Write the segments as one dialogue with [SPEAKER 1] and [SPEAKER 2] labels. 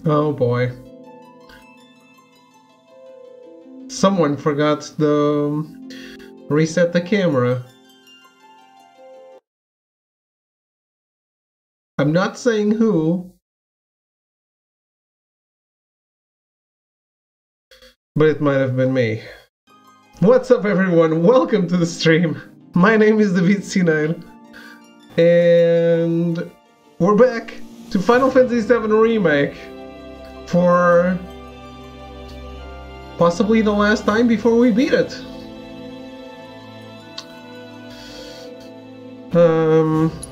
[SPEAKER 1] Oh boy. Someone forgot to reset the camera. I'm not saying who, but it might have been me. What's up everyone? Welcome to the stream. My name is the VII, and we're back to Final Fantasy VII Remake for possibly the last time before we beat it.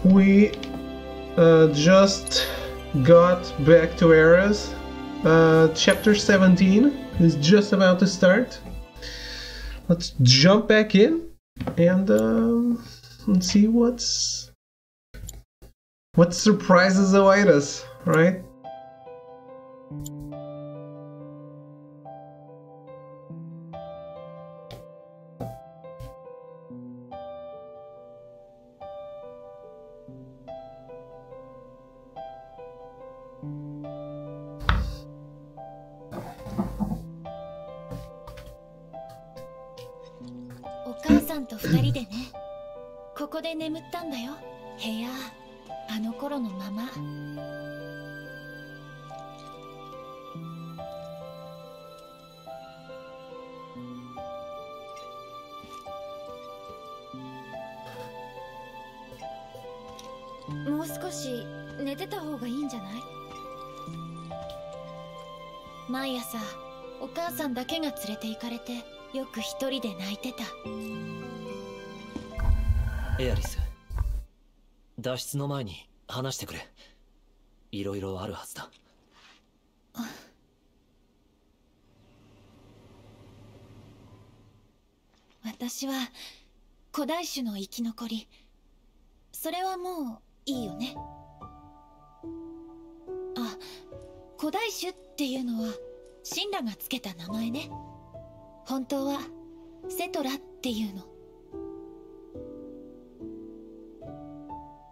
[SPEAKER 1] We just got back to Eras. Chapter 17 is just about to start. Let's jump back in and let's see what surprises await us, right?
[SPEAKER 2] 毎朝お母さんだけが連れて行かれてよく一人で泣いてた。
[SPEAKER 3] エアリス、脱出の前に話してくれ。いろいろあるはずだ。
[SPEAKER 2] 私は古代種の生き残り。それはもういいよね。あ、古代種っていうのは神羅がつけた名前ね。本当はセトラっていうの。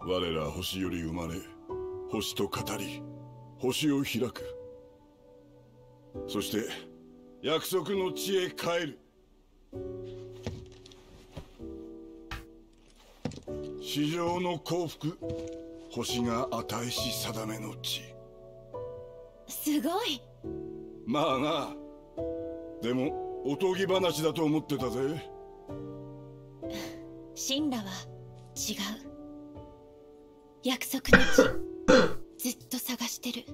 [SPEAKER 4] 我ら星より生まれ、星と語り、星を開く。そして約束の地へ帰る。至上の幸福、星が与えし定めの地。
[SPEAKER 2] すごい。
[SPEAKER 4] まあな。でもおとぎ話だと思ってたぜ。
[SPEAKER 2] 神羅は違う。約束の地ずっと探してる。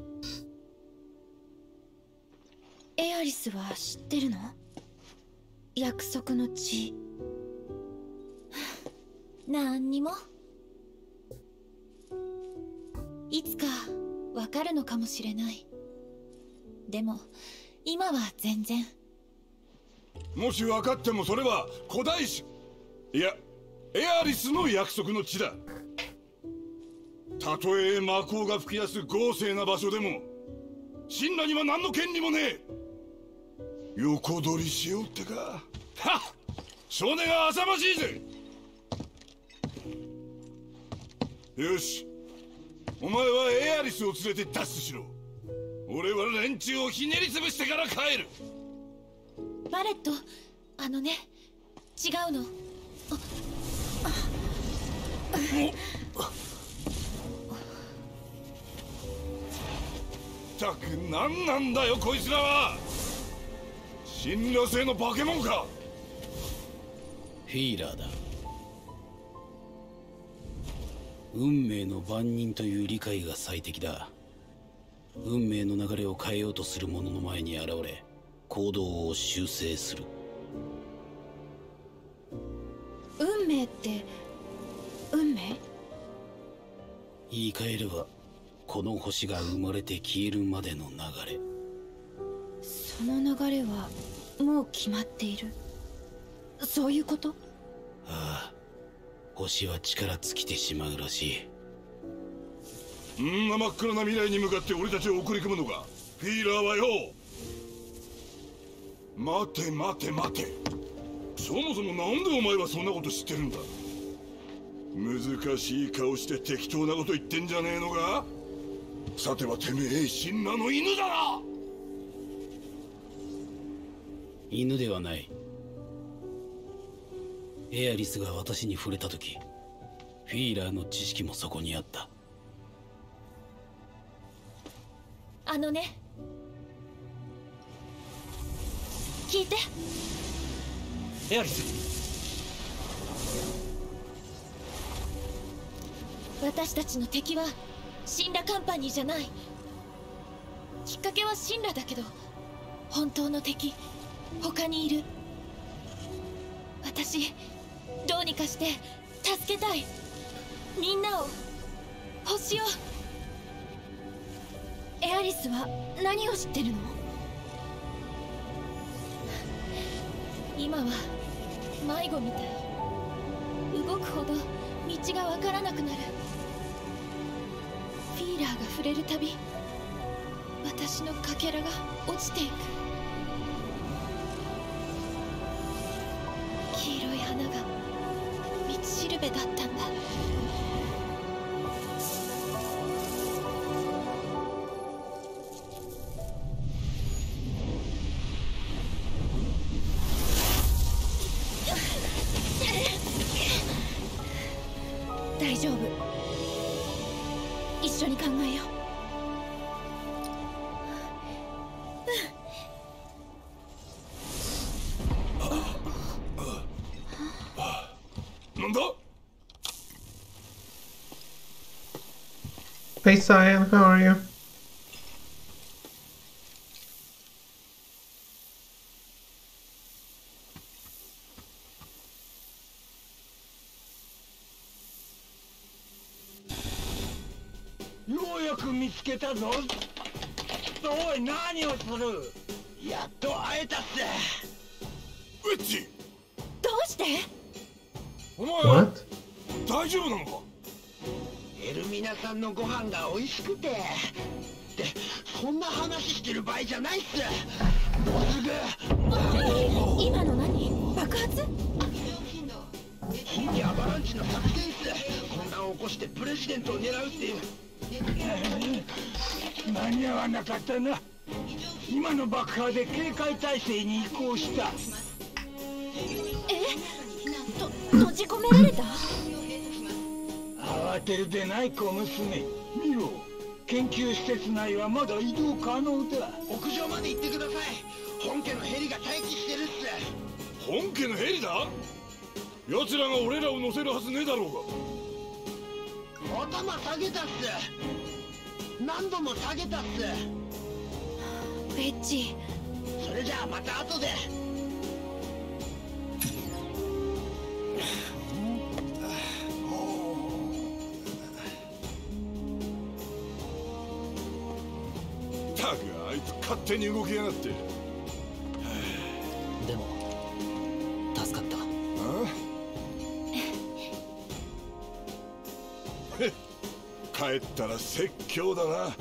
[SPEAKER 2] エアリスは知ってるの？約束の地。なんにも。いつかわかるのかもしれない。でも今は全然。
[SPEAKER 4] もし分かってもそれは古代種、いやエアリスの約束の地だ。たとえ魔法が吹き出す豪勢な場所でも神羅には何の権利もねえ。横取りしようってか。はっ、少年が浅ましいぜ。よし、お前はエアリスを連れて脱出しろ。俺は連中をひねり潰してから帰る。
[SPEAKER 2] バレット、あのね、違うの。
[SPEAKER 4] ったく何なんだよこいつらは。神羅製の化け物か。
[SPEAKER 5] フィーラーだ。運命の番人という理解が最適だ。運命の流れを変えようとする者の前に現れ、行動を修正する。
[SPEAKER 2] 運命って運命？
[SPEAKER 5] 言い換えればこの星が生まれて消えるまでの流れ。
[SPEAKER 2] その流れはもう決まっている。そういうこと？
[SPEAKER 5] ああ、星は力尽きてしまうらしい。
[SPEAKER 4] んな真っ暗な未来に向かって俺たちを送り込むのか。フィーラーはよ。待て待て待て、そもそもなんでお前はそんなこと知ってるんだ。難しい顔して適当なこと言ってんじゃねえのか。さてはてめえ神羅の犬だな。
[SPEAKER 5] 犬ではない。エアリスが私に触れた時、フィーラーの知識もそこにあった。
[SPEAKER 2] あのね、聞いて。
[SPEAKER 3] エアリス、
[SPEAKER 2] 私たちの敵は神羅カンパニーじゃない。きっかけは神羅だけど、本当の敵他にいる。私どうにかして助けたい。みんなを、星を。エアリスは何を知ってるの？今は迷子みたい。動くほど道がわからなくなる。フィーラーが触れるたび、私のかけらが落ちていく。黄色い花が道しるべだったんだ。大丈夫。一緒に考えよ
[SPEAKER 4] う。なんだ。
[SPEAKER 1] Hey Cyan, how are you?
[SPEAKER 6] ようやく見つけたぞ。おい、何をする。やっと会えたっす。
[SPEAKER 4] ウェッジ、
[SPEAKER 2] どうして？
[SPEAKER 4] お前
[SPEAKER 1] What?
[SPEAKER 4] 大丈夫なのか。
[SPEAKER 6] エルミナさんのご飯が美味しくて。で、そんな話してる場合じゃないっす。もうすぐ。
[SPEAKER 2] 今の何？爆発？
[SPEAKER 6] 新規アバランチの作戦っす。混乱を起こしてプレジデントを狙うっていう。間に合わなかったな。今の爆破で警戒態勢に移行した。
[SPEAKER 2] 閉じ込められた？
[SPEAKER 6] 慌てるでない小娘。見ろ、研究施設内はまだ移動可能だ。屋上まで行ってください。本家のヘリが待機してるっす。
[SPEAKER 4] 本家のヘリだ。奴らが俺らを乗せるはずねえだろうが。
[SPEAKER 6] 頭下げたっす。何度も下げたっす。
[SPEAKER 2] ウェッジ。
[SPEAKER 6] それじゃあまた後で。
[SPEAKER 4] たくあいつ勝手に動きやがって。
[SPEAKER 3] でも助かった。
[SPEAKER 4] ああ帰ったら説教だな。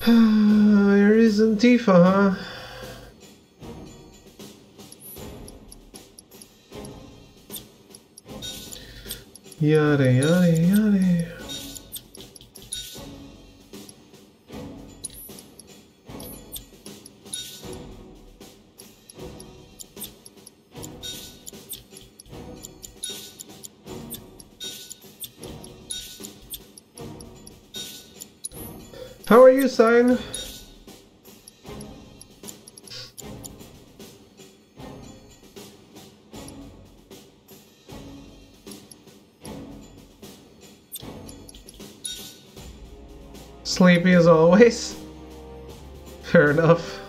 [SPEAKER 1] There isn't Tifa, huh? Yada yada yada. How are you, Sign? Sleepy as always? Fair enough.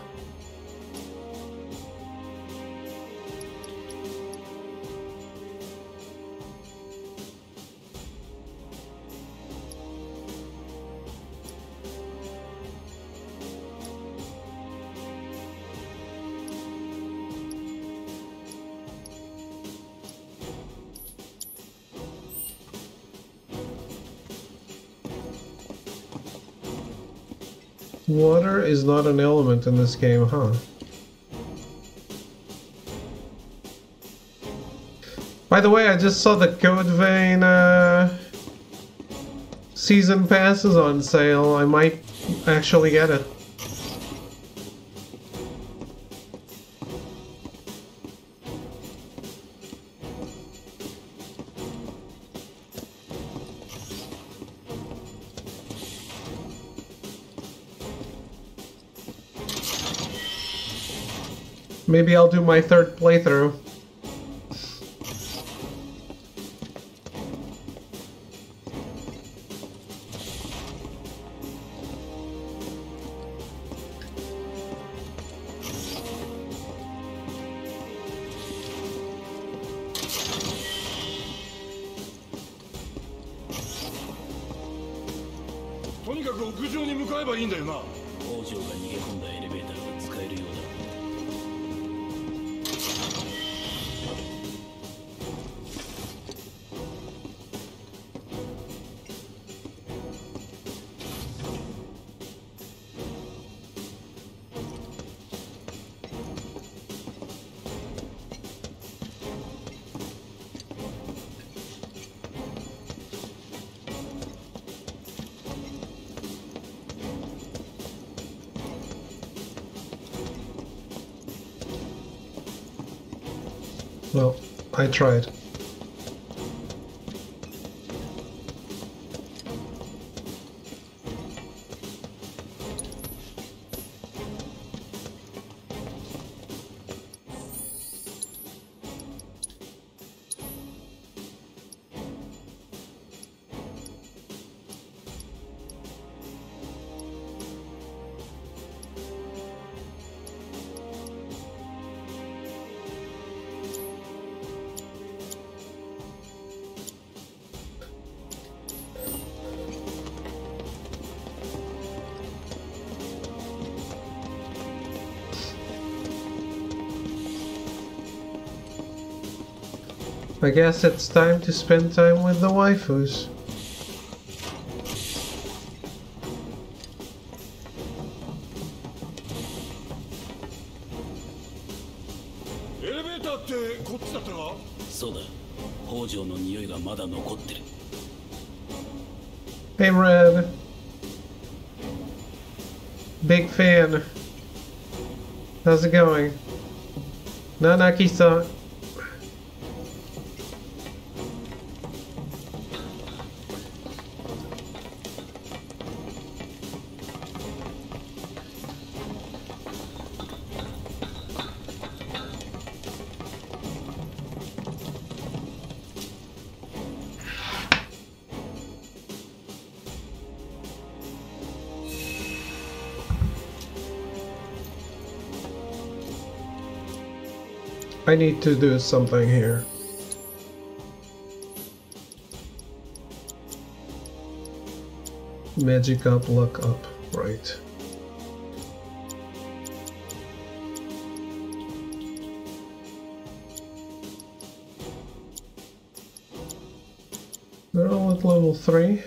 [SPEAKER 1] Water is not an element in this game, huh? By the way, I just saw the Code Vein season passes on sale. I might actually get it. Maybe I'll do my third playthrough. Well, I tried. I guess it's time to spend time with the waifus. Hey Red. Big fan. How's it going? Nanaki-san. I need to do something here. Magic up, luck up, right. They're all at level 3.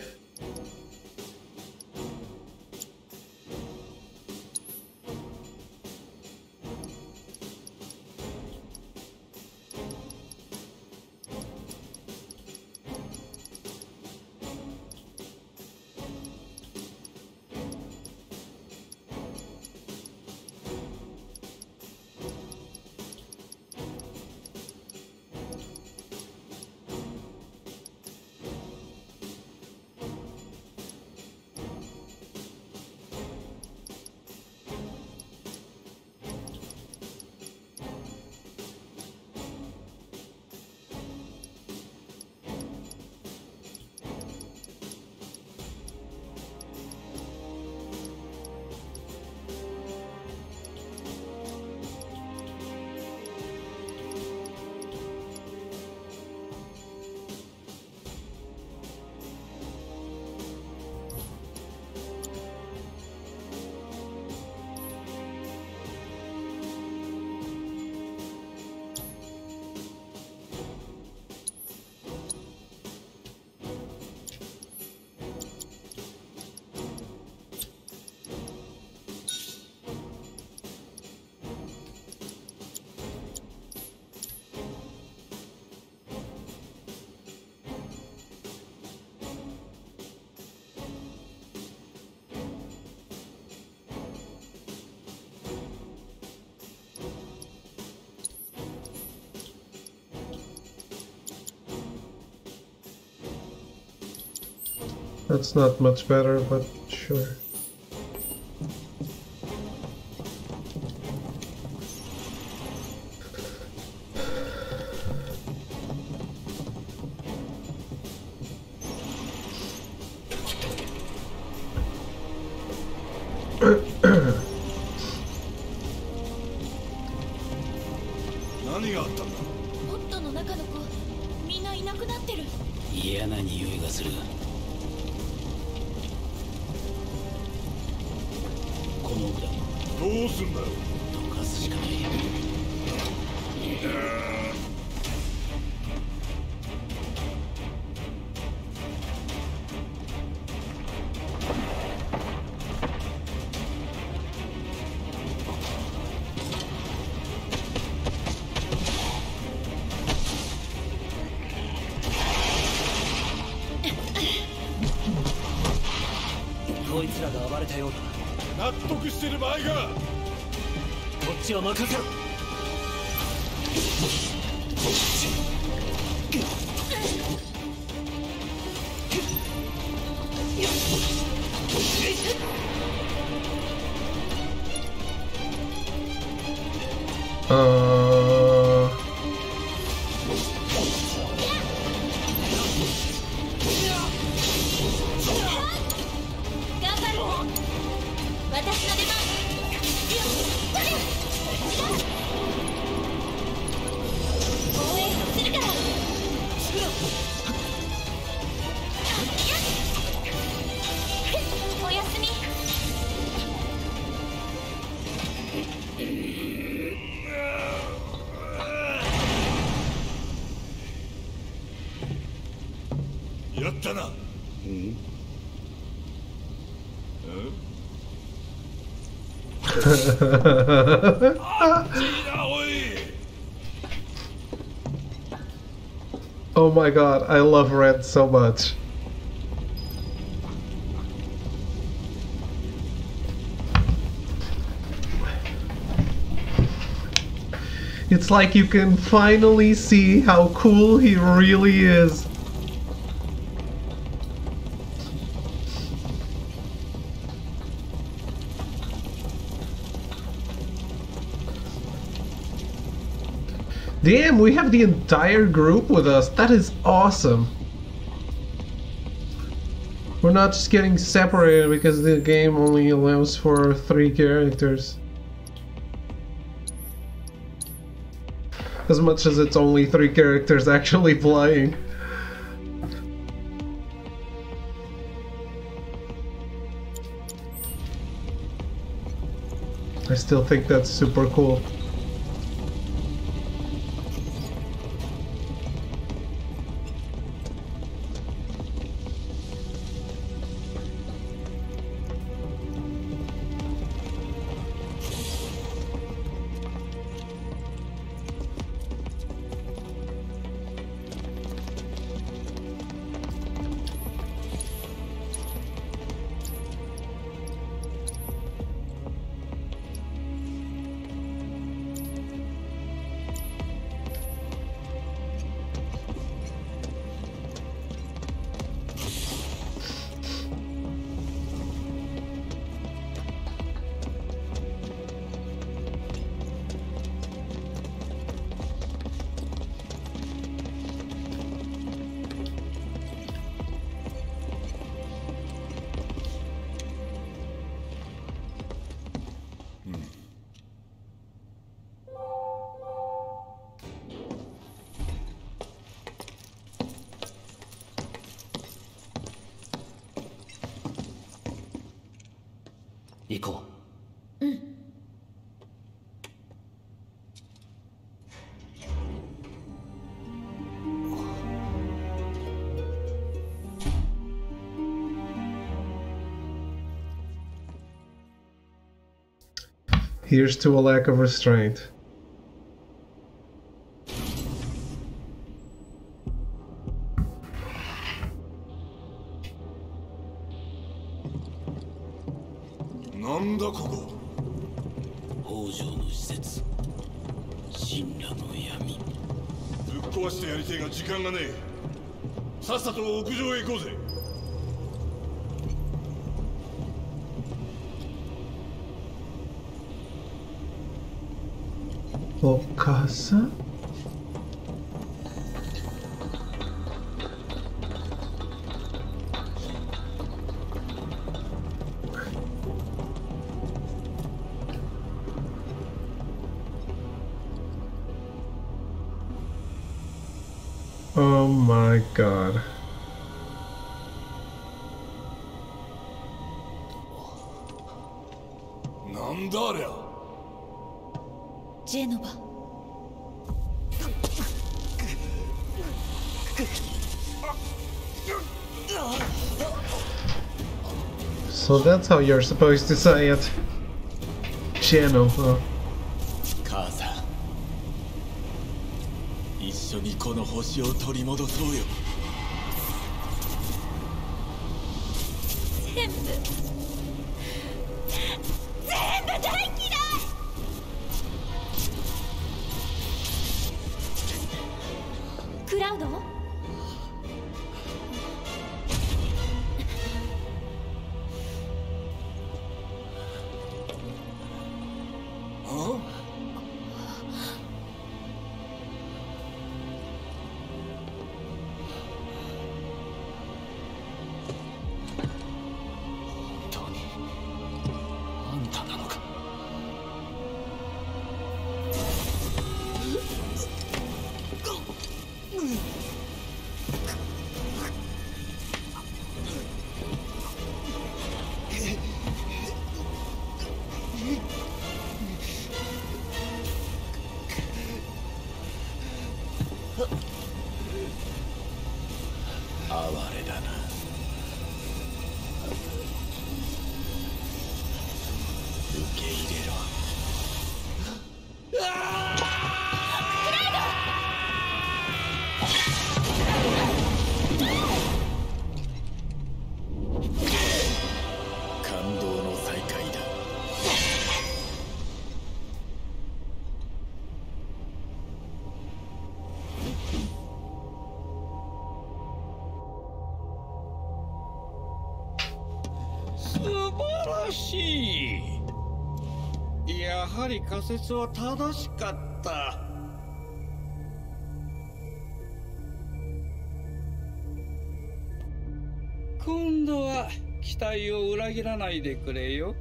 [SPEAKER 1] That's not much better, but sure.
[SPEAKER 5] 嫌な匂いがする。この奥だ。
[SPEAKER 4] どうすんだよ。
[SPEAKER 5] 溶かすしかない。
[SPEAKER 3] こいつらが暴れたようだ。
[SPEAKER 4] 納得してる場合が。
[SPEAKER 3] こっちは任せろ。
[SPEAKER 4] やったな。
[SPEAKER 1] Oh my god, I love Red so much. It's like you can finally see how cool he really is. Damn, we have the entire group with us. That is awesome. We're not just getting separated because the game only allows for 3 characters. As much as it's only 3 characters actually playing. I still think that's super cool.
[SPEAKER 3] 行こ
[SPEAKER 2] う。うん。
[SPEAKER 1] Here's to a lack of restraint. お母さん？Oh my god.
[SPEAKER 4] なんだありゃ。
[SPEAKER 2] ジェノバ。
[SPEAKER 1] So that's how you're supposed to say it. Genova.
[SPEAKER 5] 母さん、一緒にこの星を取り戻そうよ。
[SPEAKER 2] 全部大嫌い。クラウド？
[SPEAKER 5] 哀れだな。受け入れろ。感動の再会だ。
[SPEAKER 6] 素晴らしい。やはり仮説は正しかった。今度は期待を裏切らないでくれよ。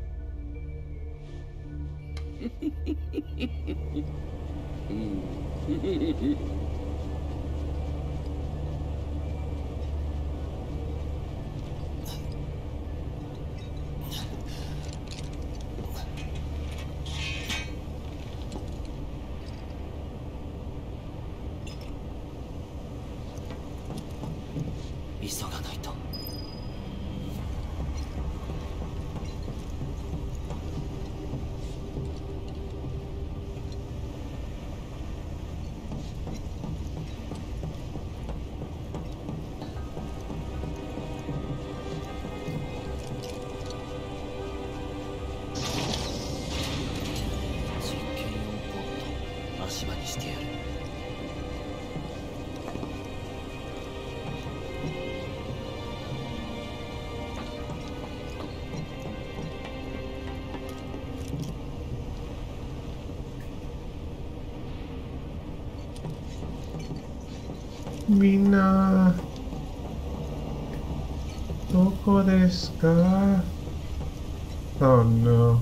[SPEAKER 3] 急がないと。実験用ポット足場にしてやる。
[SPEAKER 1] みんなどこですか？ Oh no.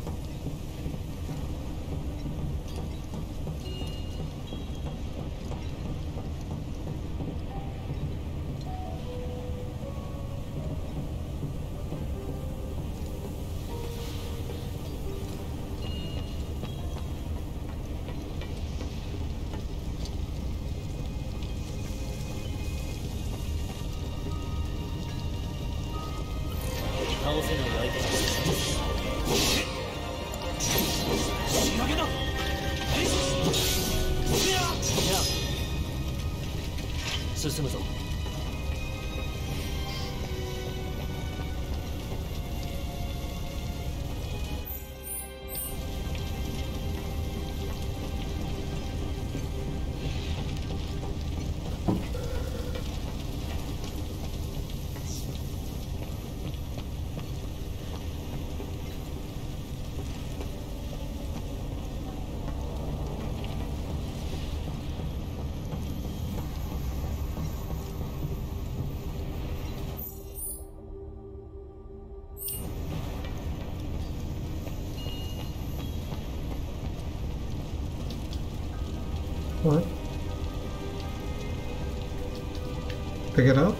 [SPEAKER 3] 倒せない相手に仕掛けだ。進むぞ。
[SPEAKER 1] What? Pick it up?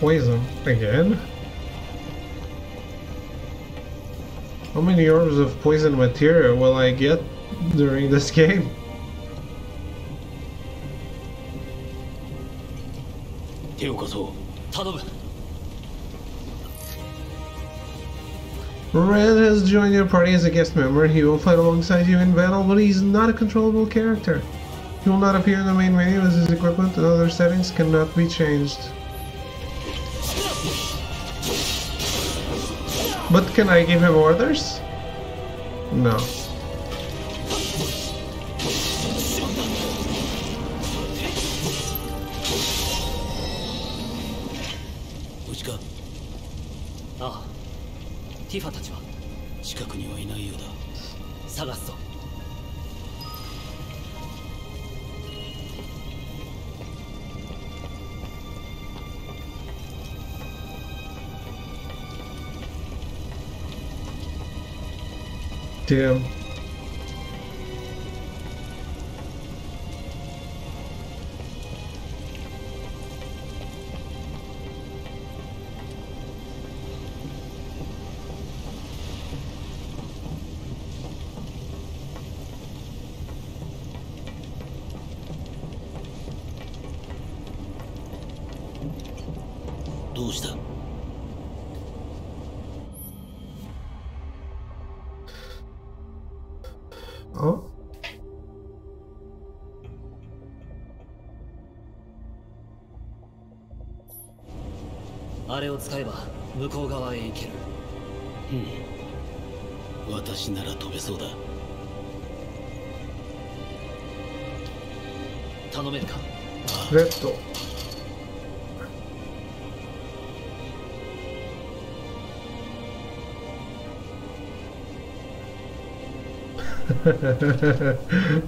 [SPEAKER 1] Poison. Again? How many orbs of poison material will I get during this game? Red has joined your party as a guest member. He will fight alongside you in battle, but he's not a controllable character. He will not appear in the main menu as his equipment and other settings cannot be changed. But can I give him orders? No.
[SPEAKER 3] Ah, ティファたちは近くにはいないようだ。探すぞ。
[SPEAKER 1] Damn. Oh?
[SPEAKER 3] あれを使えば向こう側へ行ける。
[SPEAKER 5] 私なら飛べそうだ。
[SPEAKER 3] 頼めるか。
[SPEAKER 1] レッド。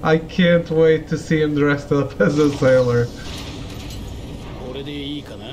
[SPEAKER 1] I can't wait to see him dressed up as a sailor.
[SPEAKER 5] これでいいかな。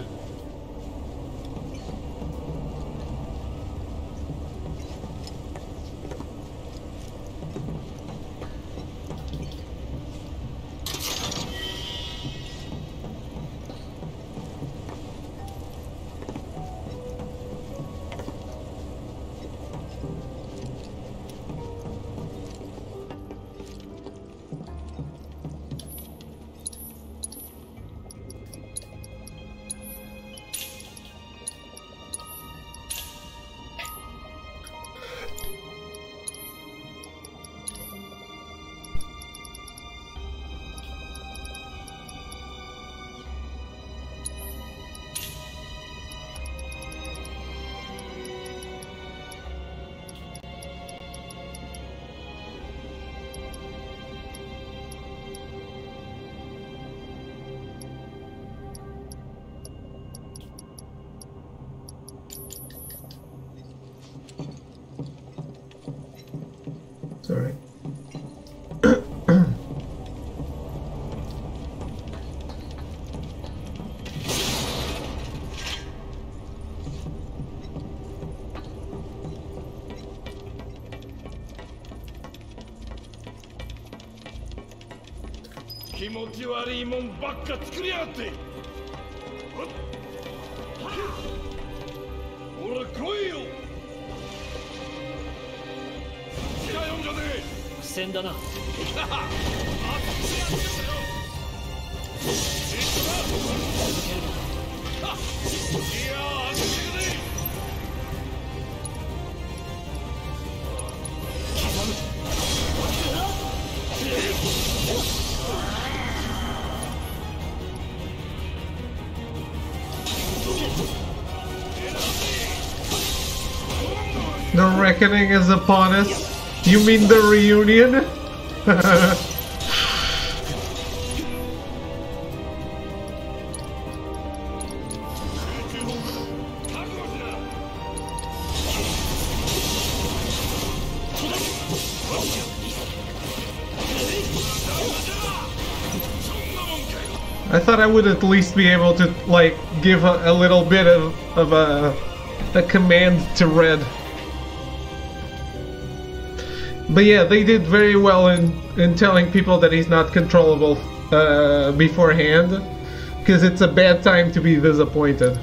[SPEAKER 1] Sorry.
[SPEAKER 4] Kimochi悪いもんばっか作りやがって。ほら来いよ。
[SPEAKER 3] 苦戦だな。
[SPEAKER 1] The reckoning is upon us. You mean the reunion? I thought I would at least be able to, like, give a little bit of a command to Red. But yeah, they did very well in telling people that he's not controllable beforehand, because it's a bad time to be disappointed.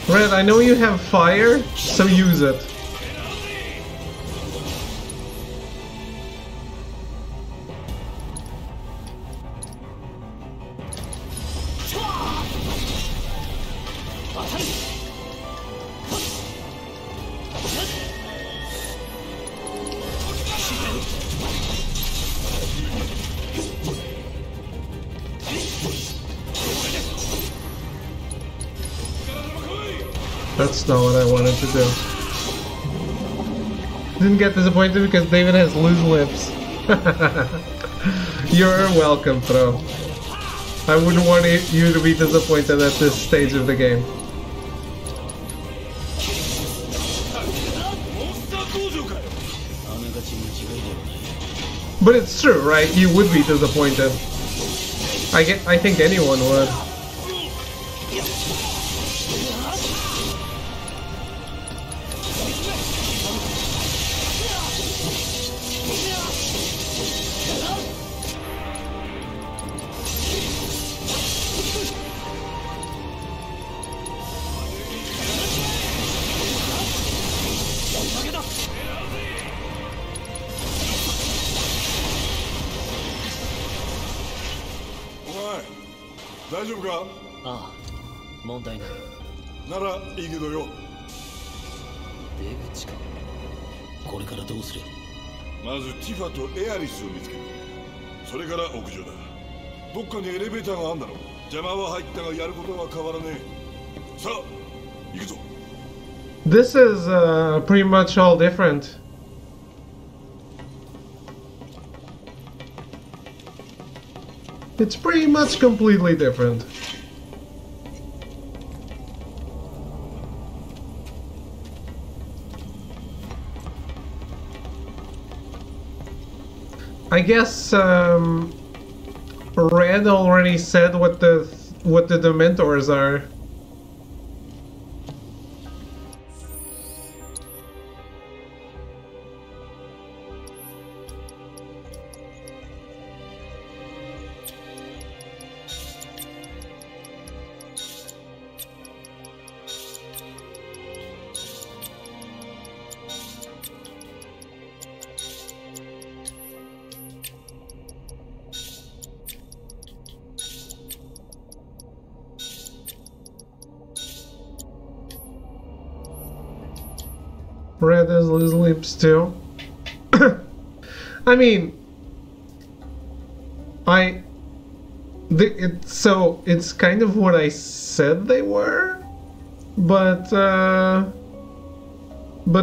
[SPEAKER 1] Red, I know you have fire, so use it. That's not what I wanted to do. Didn't get disappointed because David has loose lips. You're welcome, Thro. I wouldn't want you to be disappointed at this stage of the game. But it's true, right? You would be disappointed. I think anyone would. This is pretty much all different. It's pretty much completely different. I guess Red already said what the Dementors are. Red has loose lips too. I mean, so it's kind of what I said they were, but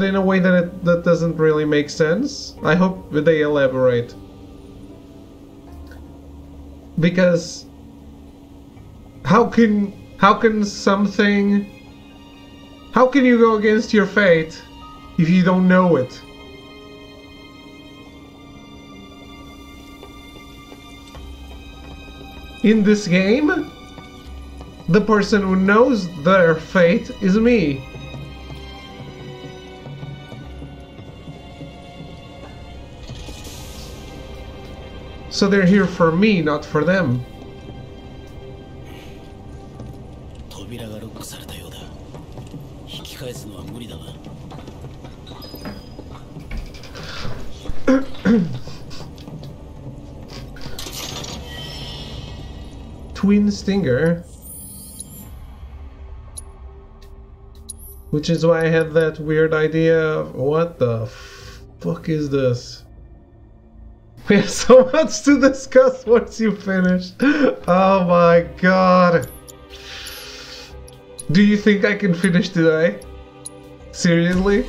[SPEAKER 1] in a way that doesn't really make sense. I hope they elaborate, because how can you go against your fate if you don't know it? In this game, the person who knows their fate is me. So they're here for me, not for them. Twin Stinger, which is why I had that weird idea of what the fuck is this? We have so much to discuss once you finish. Oh my god. Do you think I can finish today? Seriously?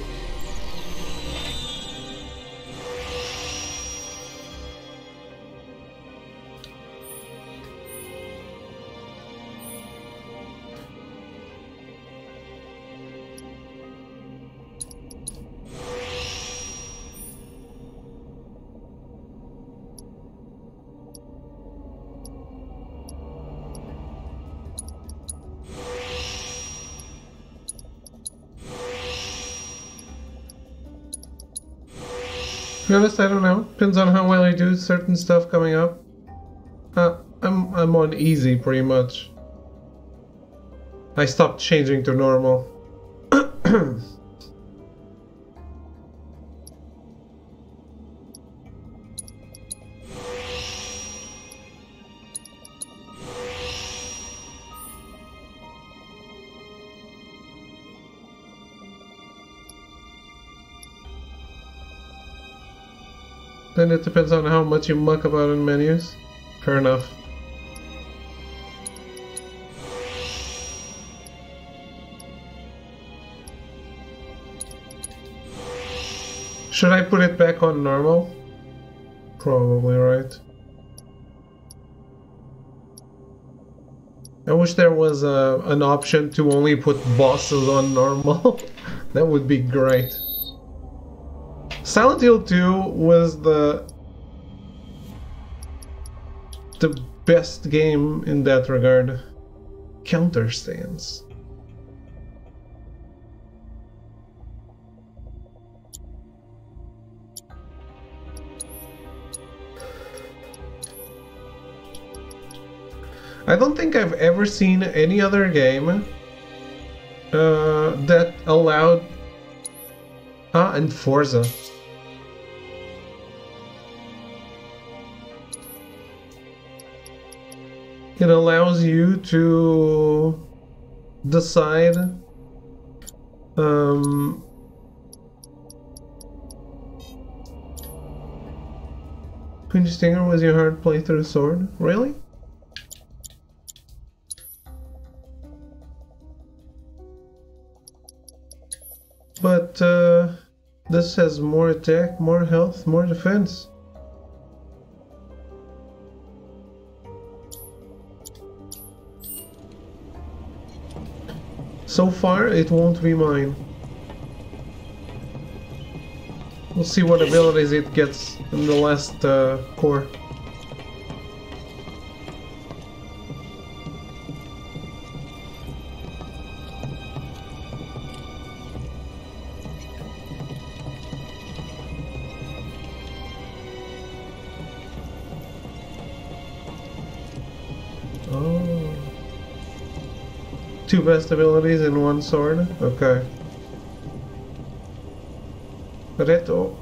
[SPEAKER 1] To be honest, I don't know. Depends on how well I do certain stuff coming up. I'm on easy pretty much. I stopped changing to normal. Then it depends on how much you muck about in menus. Fair enough. Should I put it back on normal? Probably, right? I wish there was an option to only put bosses on normal. That would be great. Silent Hill 2 was the best game in that regard. Counter stance. I don't think I've ever seen any other game that allowed... and Forza. It allows you to decide Queen Stinger was your hard playthrough sword? Really? But this has more attack, more health, more defense. So far, it won't be mine. We'll see what abilities it gets in the last core. Two best abilities in one sword? Okay. Reto.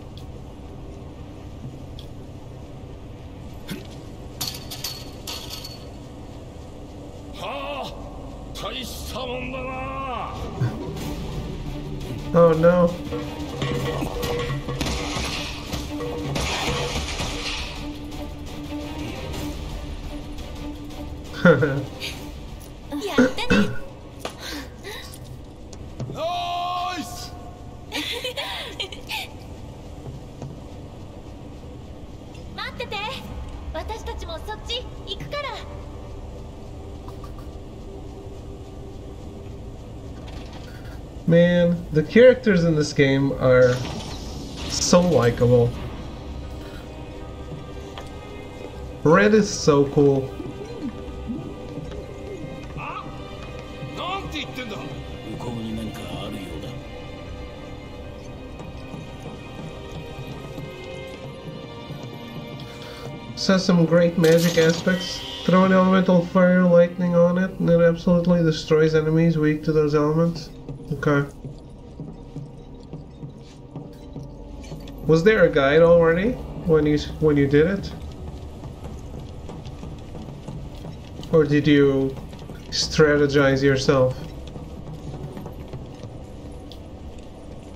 [SPEAKER 1] Oh no. Man, the characters in this game are so likable. Red is so cool. This has some great magic aspects. Throw an elemental fire lightning on it and it absolutely destroys enemies weak to those elements. Okay. Was there a guide already when you did it? Or did you strategize yourself?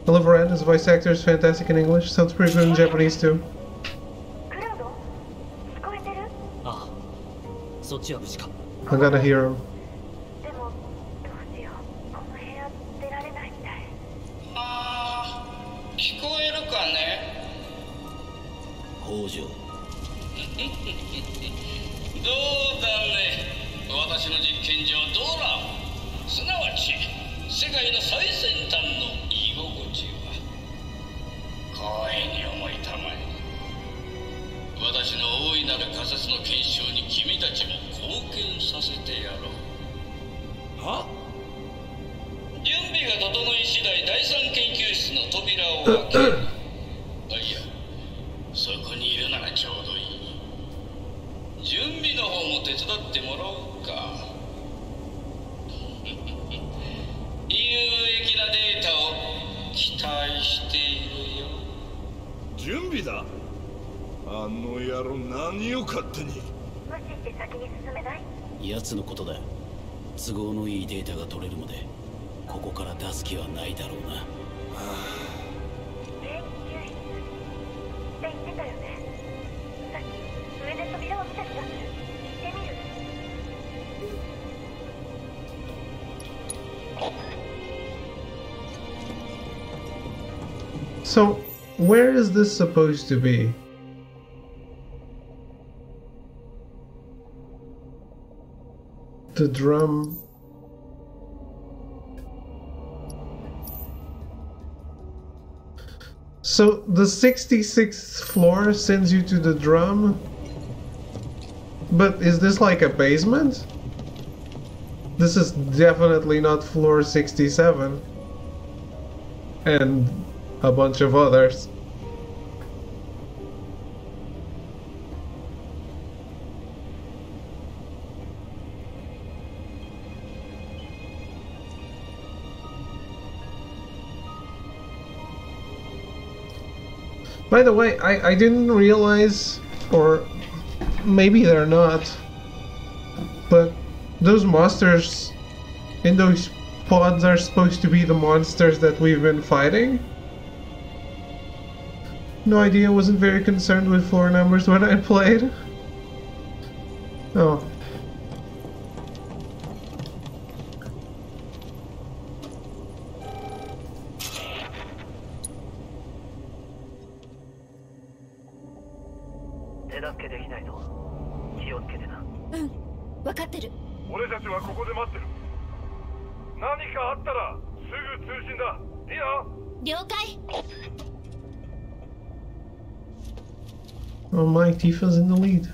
[SPEAKER 1] I love Red, his voice actor is fantastic in English, sounds pretty good in Japanese too. I gotta hear him.
[SPEAKER 7] 手伝ってもらおうか。有益なデータを期待しているよ。
[SPEAKER 4] 準備だ。あの野郎何を勝手に。
[SPEAKER 2] 無視して先に進めない？
[SPEAKER 5] 奴のことだ。都合のいいデータが取れるまでここから出す気はないだろうな。
[SPEAKER 2] 研究室って言ってたよね。さっき上で扉を見た気がする。行ってみる。
[SPEAKER 1] So, where is this supposed to be? The drum. So the 66th floor sends you to the drum? But is this like a basement? This is definitely not floor 67. And a bunch of others. By the way, I didn't realize, or maybe they're not, but those monsters in those pods are supposed to be the monsters that we've been fighting? No idea, wasn't very concerned with floor numbers when I played. Oh. Oh my, Tifa's in the lead.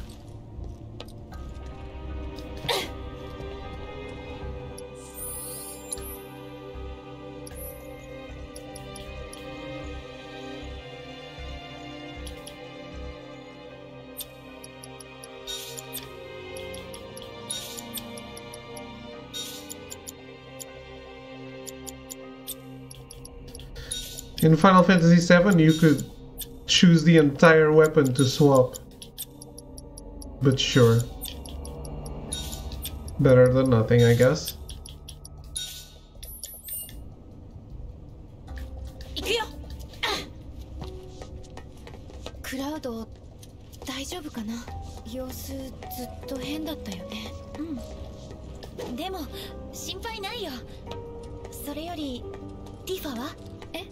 [SPEAKER 1] In Final Fantasy VII, you could choose the entire weapon to swap. But sure. Better than nothing, I guess.
[SPEAKER 2] Cloud, 大丈夫かな？様子ずっと変だったよね。うん。でも心配ないよ。それよりティファは？え？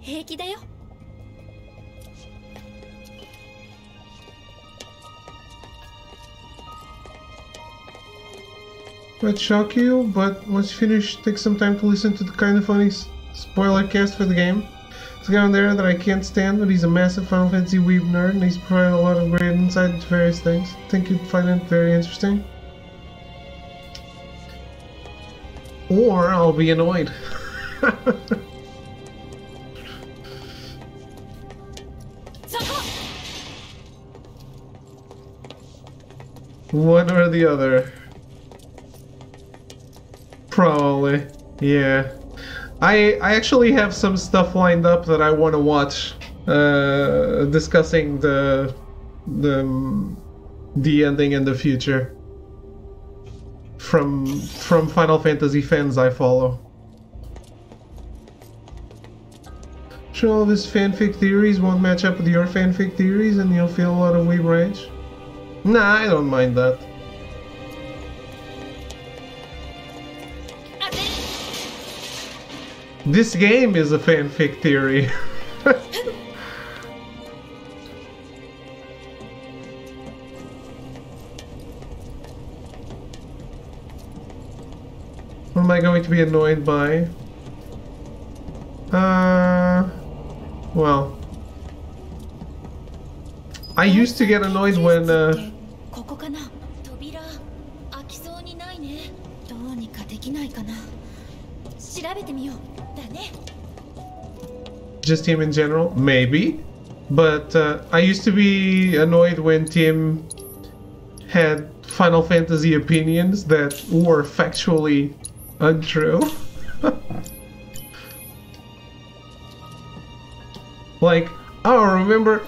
[SPEAKER 2] 平気だよ。
[SPEAKER 1] Might shock you, but once you finish, take some time to listen to the kind of funny spoiler cast for the game. There's a guy on there that I can't stand, but he's a massive Final Fantasy weeb nerd, and he's provided a lot of great insight into various things. I think you'd find it very interesting. Or I'll be annoyed. One or the other. Probably. Yeah. I actually have some stuff lined up that I want to watch. Discussing the ending in the future. From Final Fantasy fans I follow. Sure, all of his fanfic theories won't match up with your fanfic theories and you'll feel a lot of weeb rage. Nah, I don't mind that. This game is a fanfic theory. What am I going to be annoyed by? Well, I used to get annoyed when just him in general, maybe, but I used to be annoyed when Tim had Final Fantasy opinions that were factually untrue. Like, oh, remember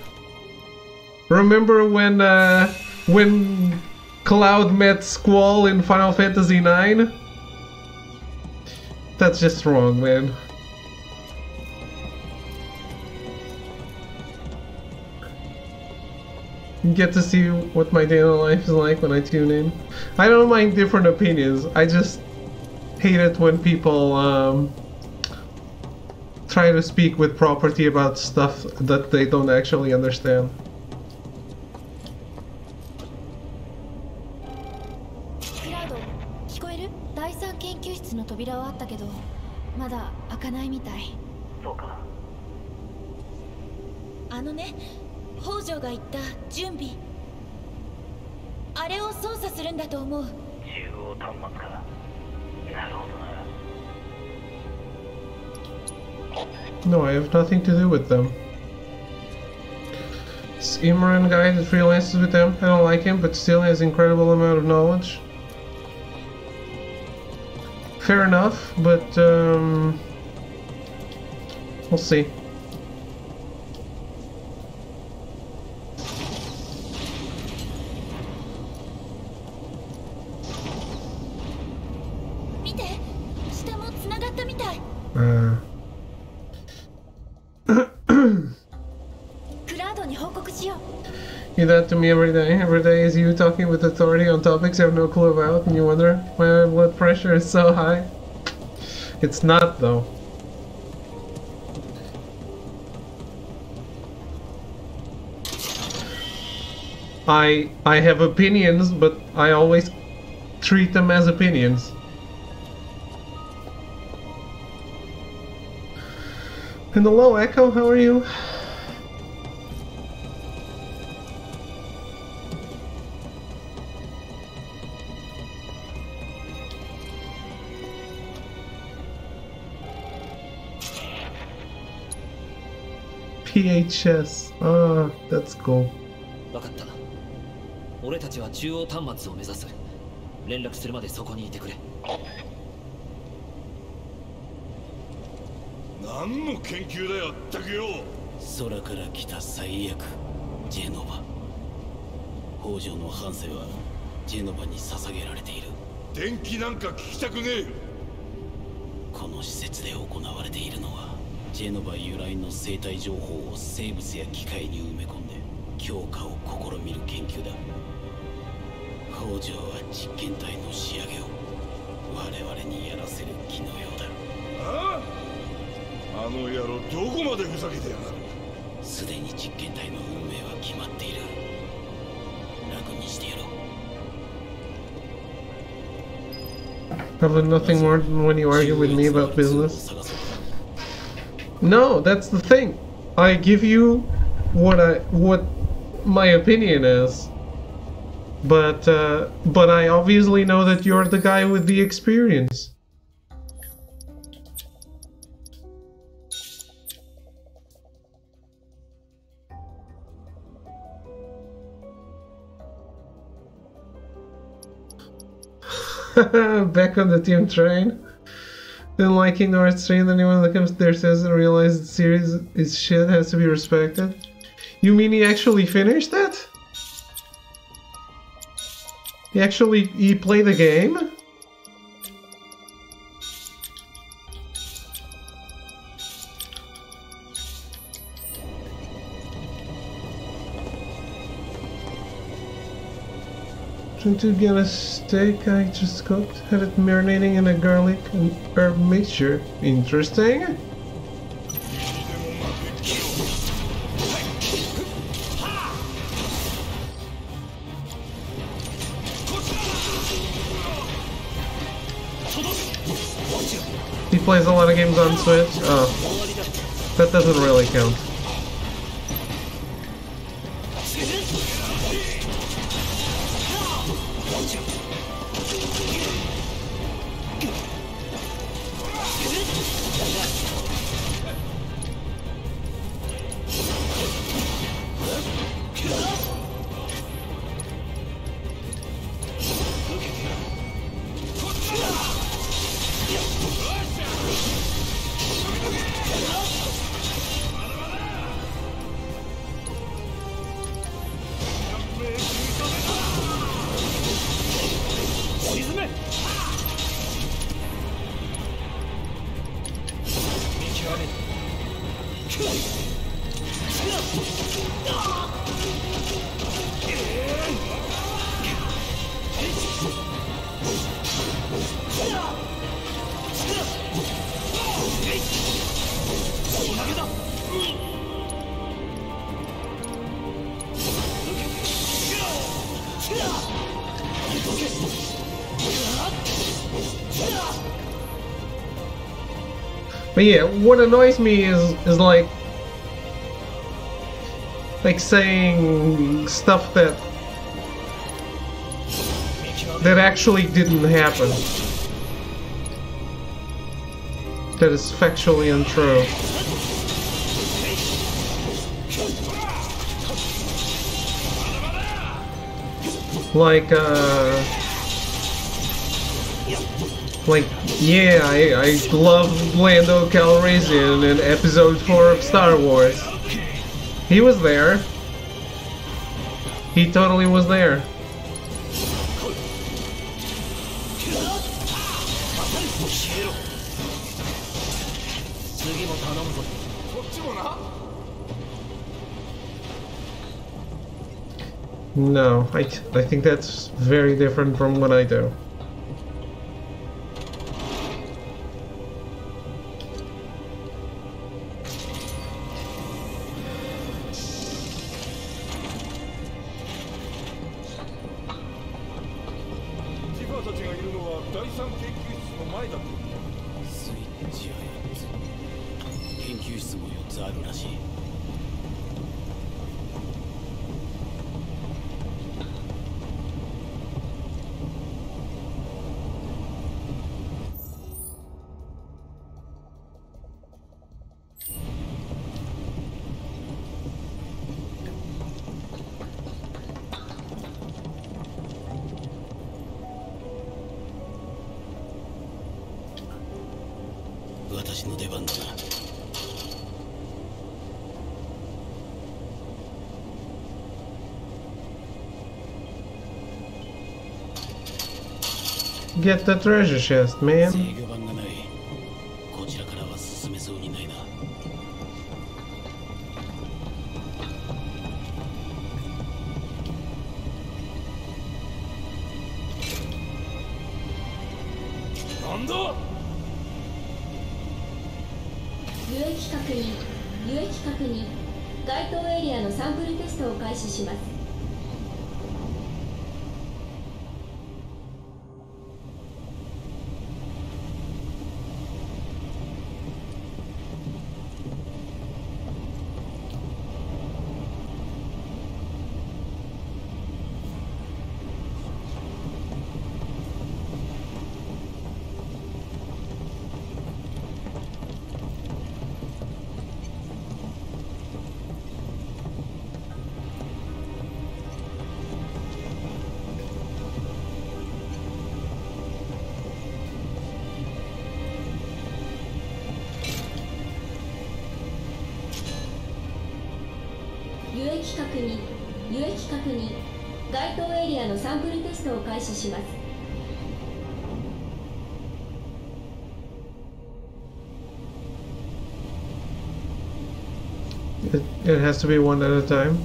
[SPEAKER 1] when Cloud met Squall in Final Fantasy IX? That's just wrong, man. You get to see what my daily life is like when I tune in. I don't mind different opinions. I just hate it when people try to speak with property about stuff that they don't actually understand.
[SPEAKER 2] クラウド、聞こえる？第三研究室の扉はあったけど、まだ開かないみたい。そうか。あのね、北条が言った準備。あれを操作するんだと思う。中央端末か。なるほどな。
[SPEAKER 1] No, I have nothing to do with them. This Imran guy that freelances with them, I don't like him, but still has incredible amount of knowledge. Fair enough, but we'll see. You do that to me every day. Every day is you talking with authority on topics I have no clue about, and you wonder why my blood pressure is so high. It's not, though. I have opinions, but I always treat them as opinions. And hello, Echo, how are you? PHS. Ah, that's cool.
[SPEAKER 3] わかった。俺たちは中央端末を目指す。連絡するまでそこにいてくれ。
[SPEAKER 4] 何の研究だよ、ったくよ。
[SPEAKER 5] 空から来た最悪、ジェノバ。北条の半生はジェノバに捧げられている。
[SPEAKER 4] 電気なんか聞きたくねえ。
[SPEAKER 5] この施設で行われているのは。 ジェノバ由来の生態情報を生物や機械に埋め込んで強化を試みる研究だ。北条は実験体の仕上げを我々にやらせる気のようだ。
[SPEAKER 4] ああ、あの野郎どこまでふざけてやがる。
[SPEAKER 5] すでに実験体の運命は決まっている。楽にしてやろう。
[SPEAKER 1] Probably nothing more than when you argue with me about business. No, that's the thing. I give you what my opinion is, but I obviously know that you're the guy with the experience. Back on the team train. Then liking North Stream, anyone that comes there says and realizes the series is shit has to be respected. You mean he actually finished that? He played the game? Trying to get a steak I just cooked. Had it marinating in a garlic and herb mixture. Interesting. He plays a lot of games on Switch. Oh, that doesn't really count. But yeah, what annoys me is like saying stuff that actually didn't happen. That is factually untrue. Like, yeah, I love Lando Calrissian in Episode 4 of Star Wars. He was there. He totally was there. No, I think that's very different from what I do. Get the treasure chest, man. It has to be one at a time.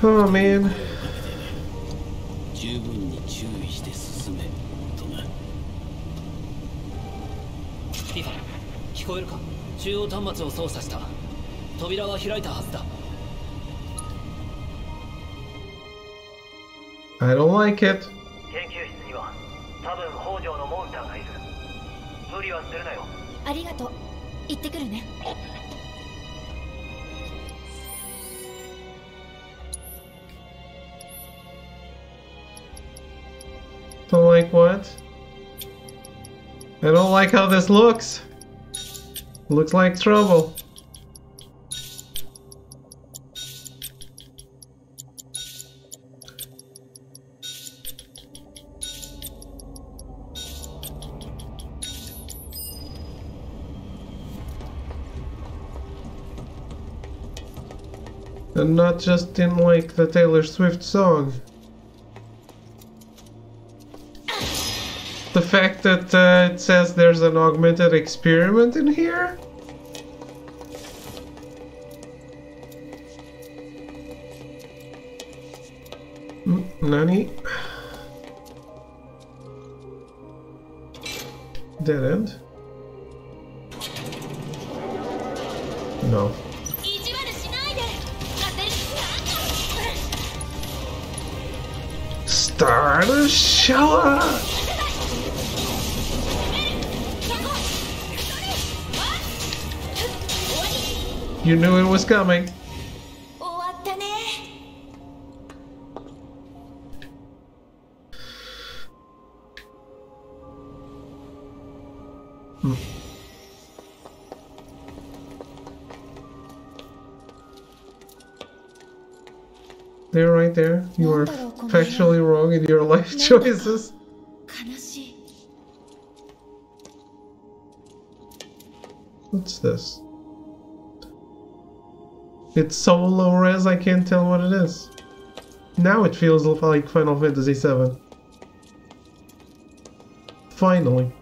[SPEAKER 1] Oh man.
[SPEAKER 5] 十分に注意して進めとな。
[SPEAKER 3] ティファ、聞こえるか？中央端末を操作した。扉は開いたはずだ。
[SPEAKER 1] I don't like it.
[SPEAKER 8] 研究室には多分北条のモンスターがいる。無理はするなよ。
[SPEAKER 2] ありがとう。行ってくるね。
[SPEAKER 1] Don't like what? I don't like how this looks. Looks like trouble. And not just in like the Taylor Swift song. The fact that it says there's an augmented experiment in here? Nani? dead end? No. Start a shower! You knew it was coming. They're right there. You are factually wrong in your life choices. What's this? It's so low res I can't tell what it is. Now it feels like Final Fantasy VII. Finally.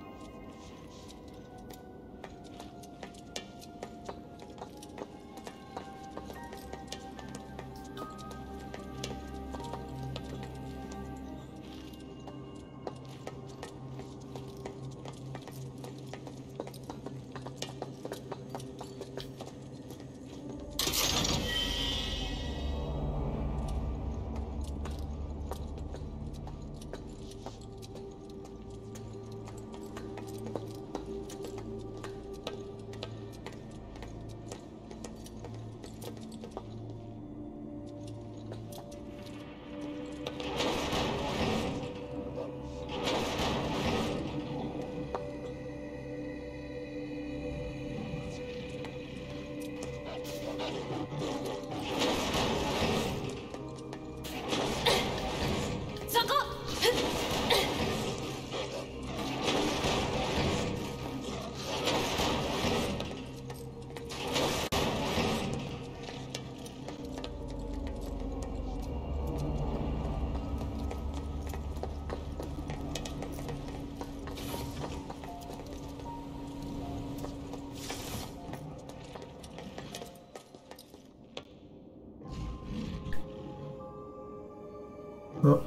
[SPEAKER 1] Oh.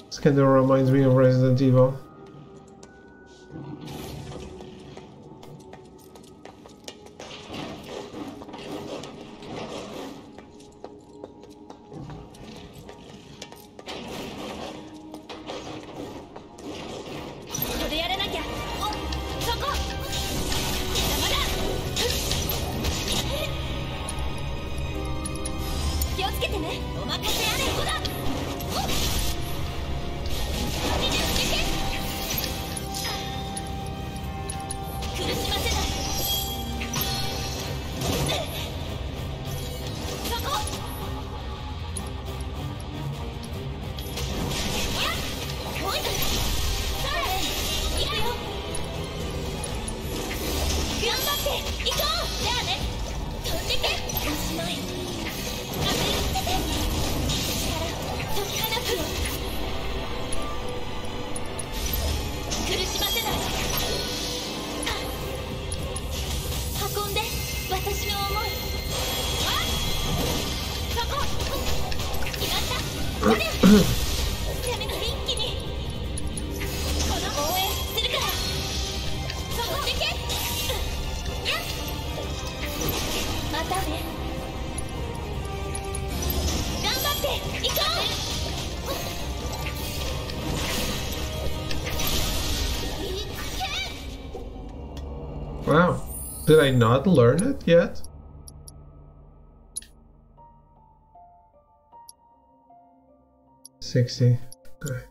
[SPEAKER 1] This kind of reminds me of Resident Evil. Wow. Did I not learn it yet? $60. Okay.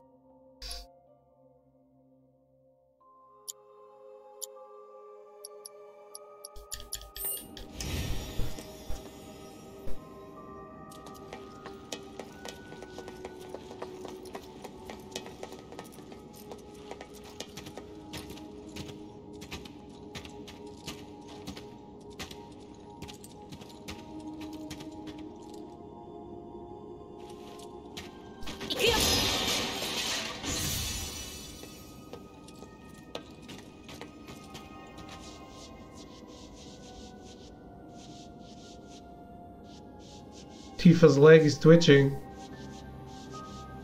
[SPEAKER 1] Tifa's leg is twitching.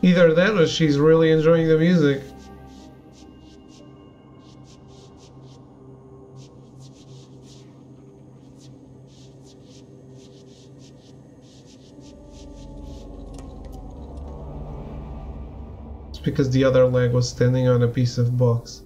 [SPEAKER 1] Either that or she's really enjoying the music. because the other leg was standing on a piece of box.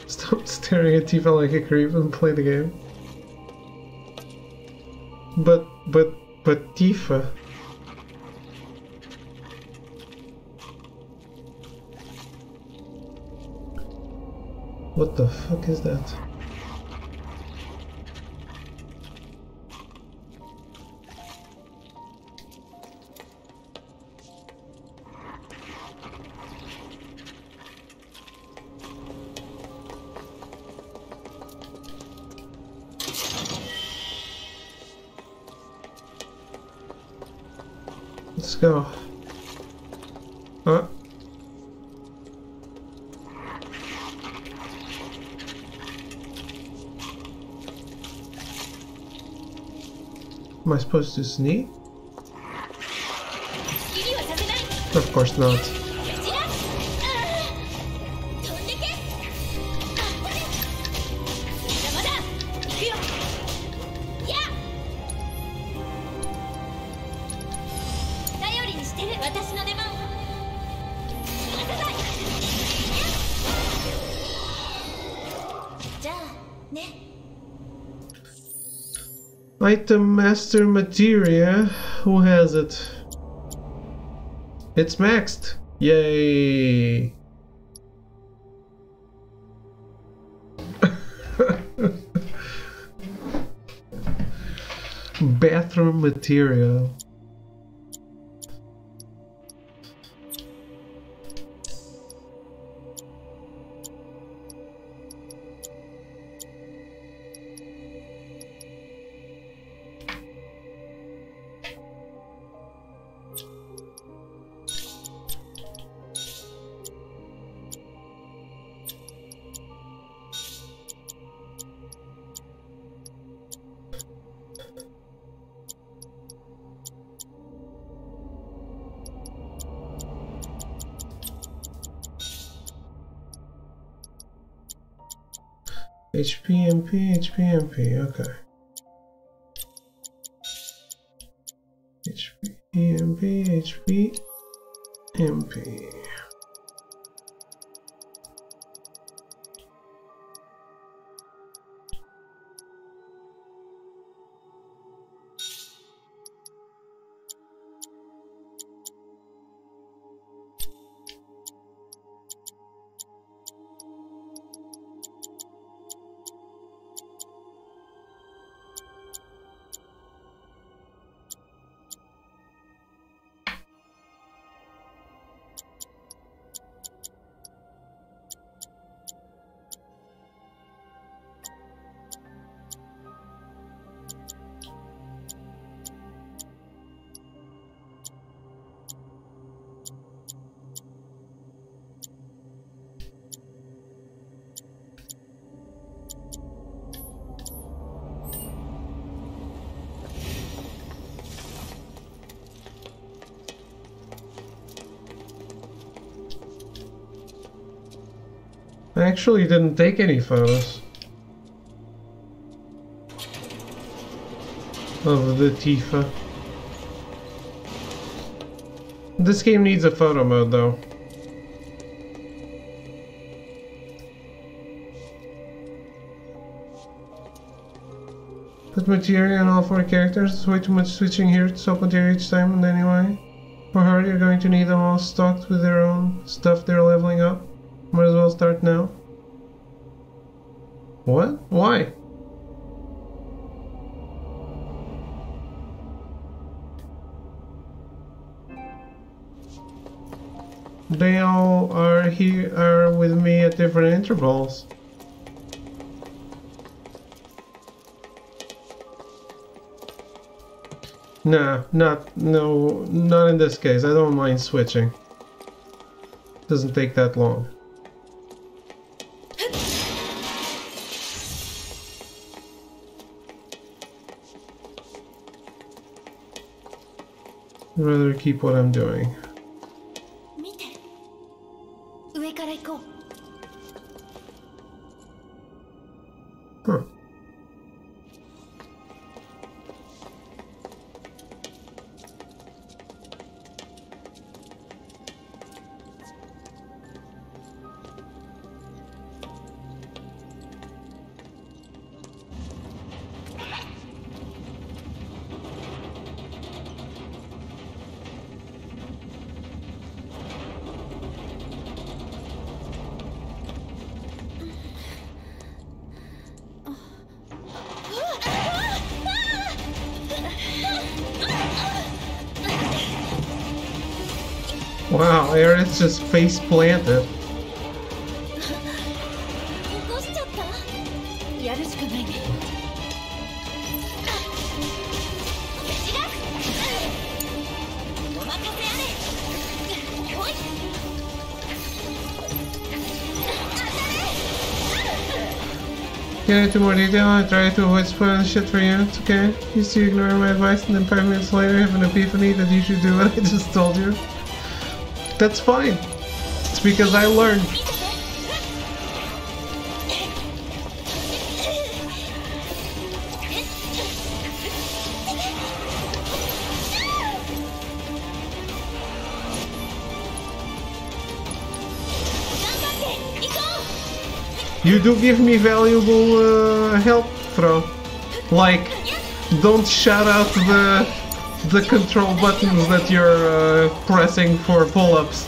[SPEAKER 1] Stop staring at Tifa like a creep and play the game. But Tifa. What the fuck is that? Let's go. Huh? Am I supposed to sneak? Of course not. Item Master Materia. Who has it? It's maxed. Yay! Bathroom material. HP, MP, HP, MP, okay. HP, MP, HP, MP. I actually didn't take any photos of the Tifa. This game needs a photo mode though. Put materia on all 4 characters. There's way too much switching here to swap materia each time and anyway. For her, you're going to need them all stocked with their own stuff they're leveling up. Might as well start now. What? Why? They all are with me at different intervals. Nah, not in this case. I don't mind switching. Doesn't take that long. I'd rather keep what I'm doing.
[SPEAKER 2] 見て。上から行こう。
[SPEAKER 1] Huh. Wow, Aaron's just face planted.
[SPEAKER 2] 起こしちゃった。やるしかないね。お任せあれ。ほい。
[SPEAKER 1] Get into more detail. I try to avoid spoiling shit for you. It's okay. You used to ignore my advice, and then 5 minutes later have an epiphany that you should do what I just told you. That's fine. It's because I learned. You do give me valuable help, Fro. Like, don't shout out the control buttons that you're pressing for pull-ups.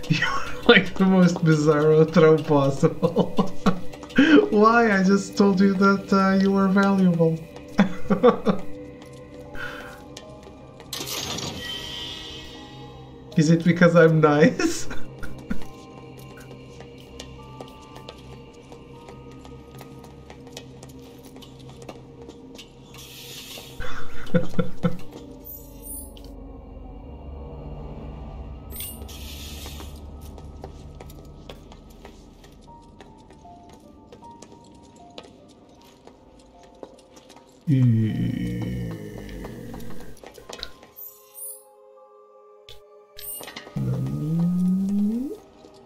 [SPEAKER 1] You're like the most bizarro throw possible. Why? I just told you that you were valuable. Is it because I'm nice?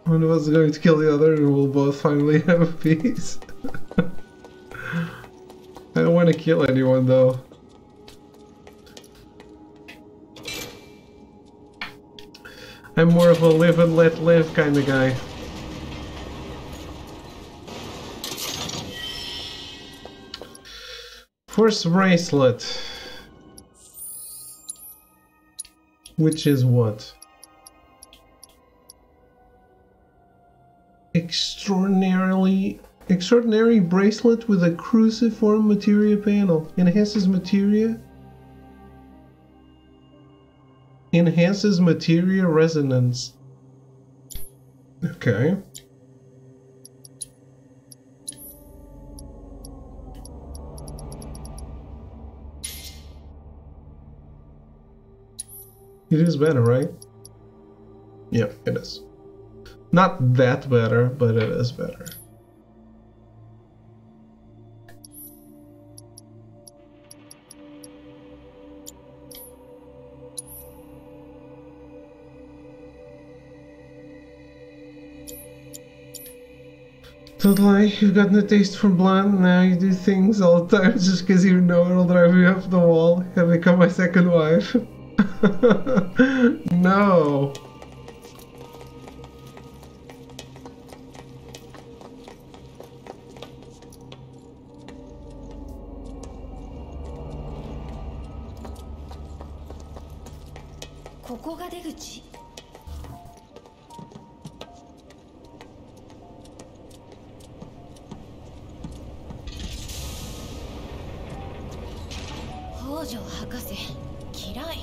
[SPEAKER 1] One of us is going to kill the other and we'll both finally have a peace. I don't want to kill anyone though. I'm more of a live and let live kind of guy. Force bracelet. Which is what? Extraordinary bracelet with a cruciform materia panel. Enhances materia. Enhances materia resonance. Okay. It is better, right? Yeah, it is. Not that better, but it is better. Don't lie, you've gotten a taste for blood, now you do things all the time just because you know it'll drive you off the wall. Have become my second wife. No.
[SPEAKER 2] 博士嫌い。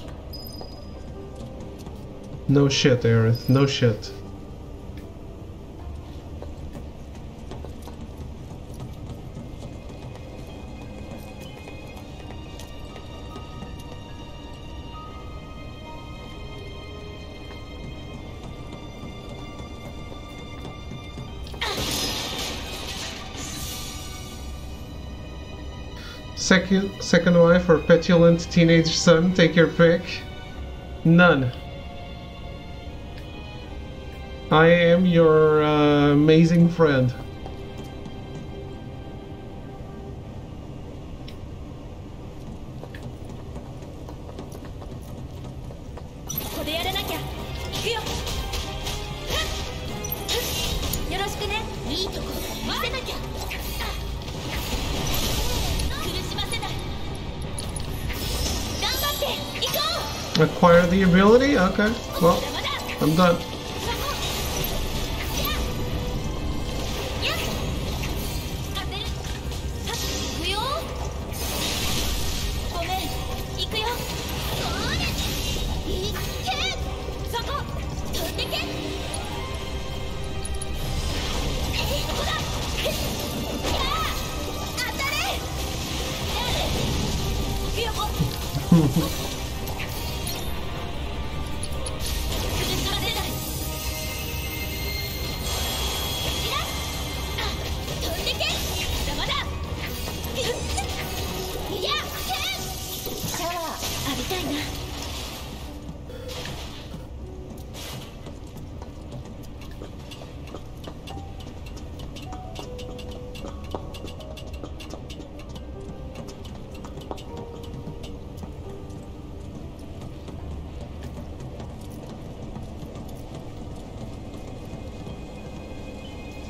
[SPEAKER 1] No shit, Aerith. No shit. Second wife or petulant teenage son, take your pick. None. I am your amazing friend.
[SPEAKER 2] ここでやらなきゃ。行くよ。よろしくね。いいとこ見せなきゃ。苦しませない。頑張って行こう。
[SPEAKER 1] Acquire the ability? Okay. Well, I'm done.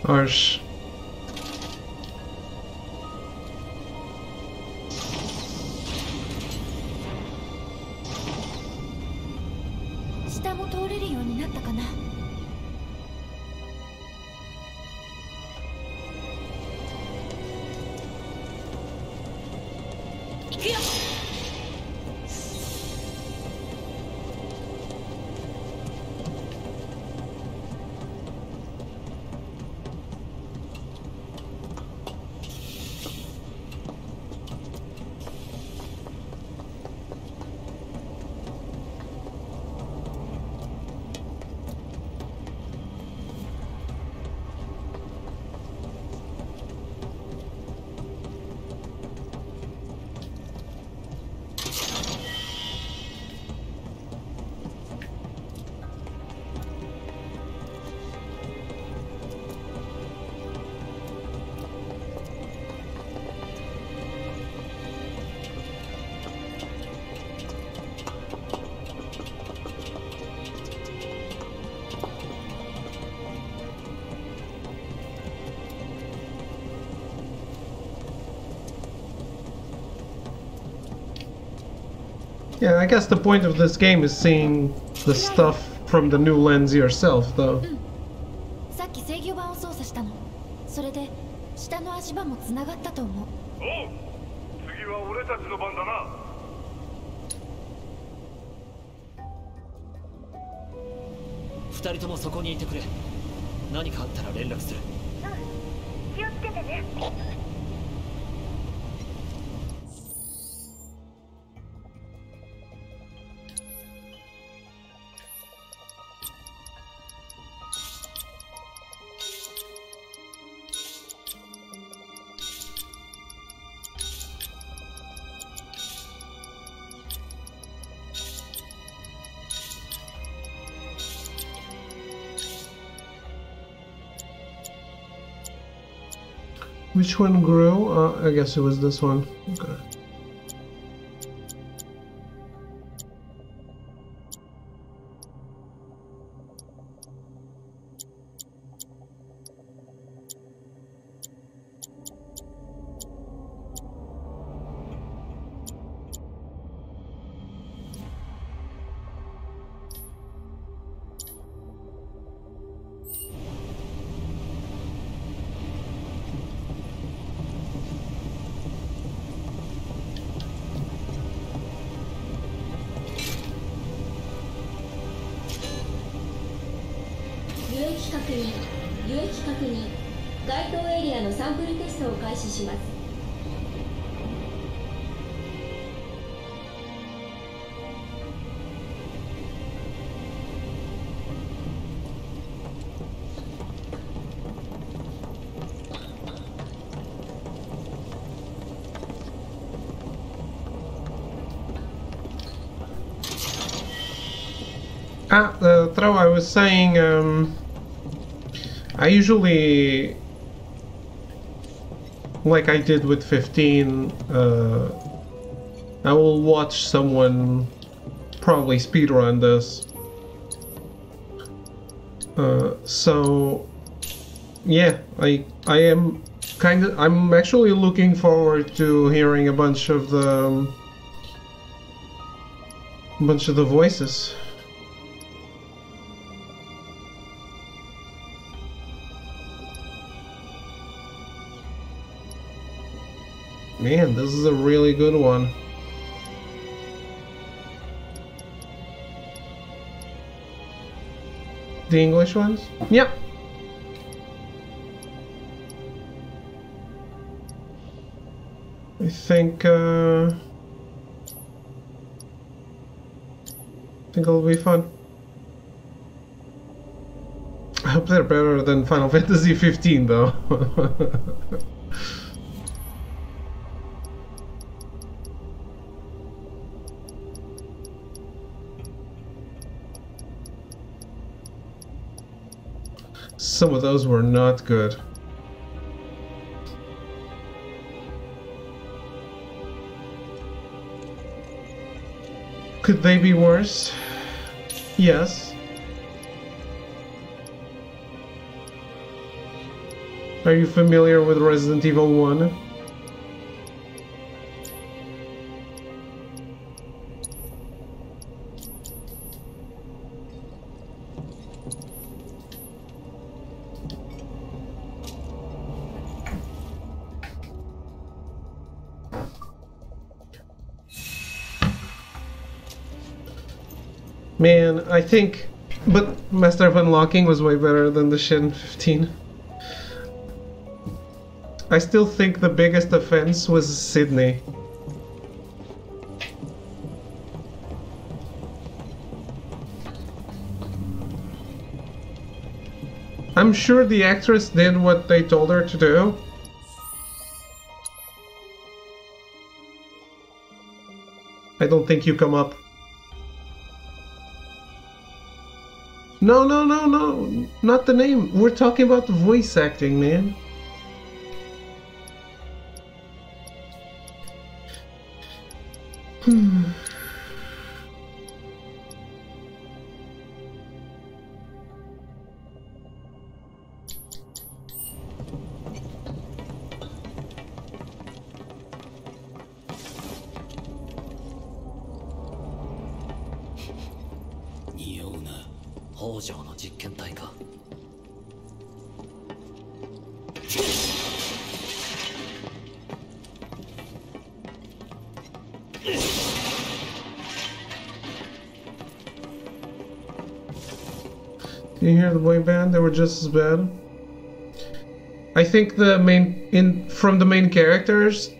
[SPEAKER 1] よし。
[SPEAKER 2] 下も通れるようになったかな。行くよ。
[SPEAKER 1] Yeah, I guess the point of this game is seeing the stuff from the new lens yourself, though.
[SPEAKER 2] さっき制御盤を操作したの。それで下の足場もつながったと思う。
[SPEAKER 9] おう、次は俺たちの番だな。
[SPEAKER 3] 二人ともそこにいてくれ。何かあったら連絡する。
[SPEAKER 2] 気をつけてね。
[SPEAKER 1] Which one grew? I guess it was this one. Okay.
[SPEAKER 10] 液確認、輸液確認、該当エリアのサンプルテストを開始します。
[SPEAKER 1] Throw, I was saying, I usually, like I did with 15, I will watch someone probably speedrun this. So, yeah, I'm actually looking forward to hearing a bunch of the voices. Man, this is a really good one. The English ones? Yep. I think it'll be fun. I hope they're better than Final Fantasy 15 though. Some of those were not good. Could they be worse? Yes. Are you familiar with Resident Evil 1? Man, I think... But Master of Unlocking was way better than the Shin 15. I still think the biggest offense was Sydney. I'm sure the actress did what they told her to do. I don't think you come up. No, not the name. We're talking about the voice acting, man. You hear the boy band? They were just as bad. I think from the main characters,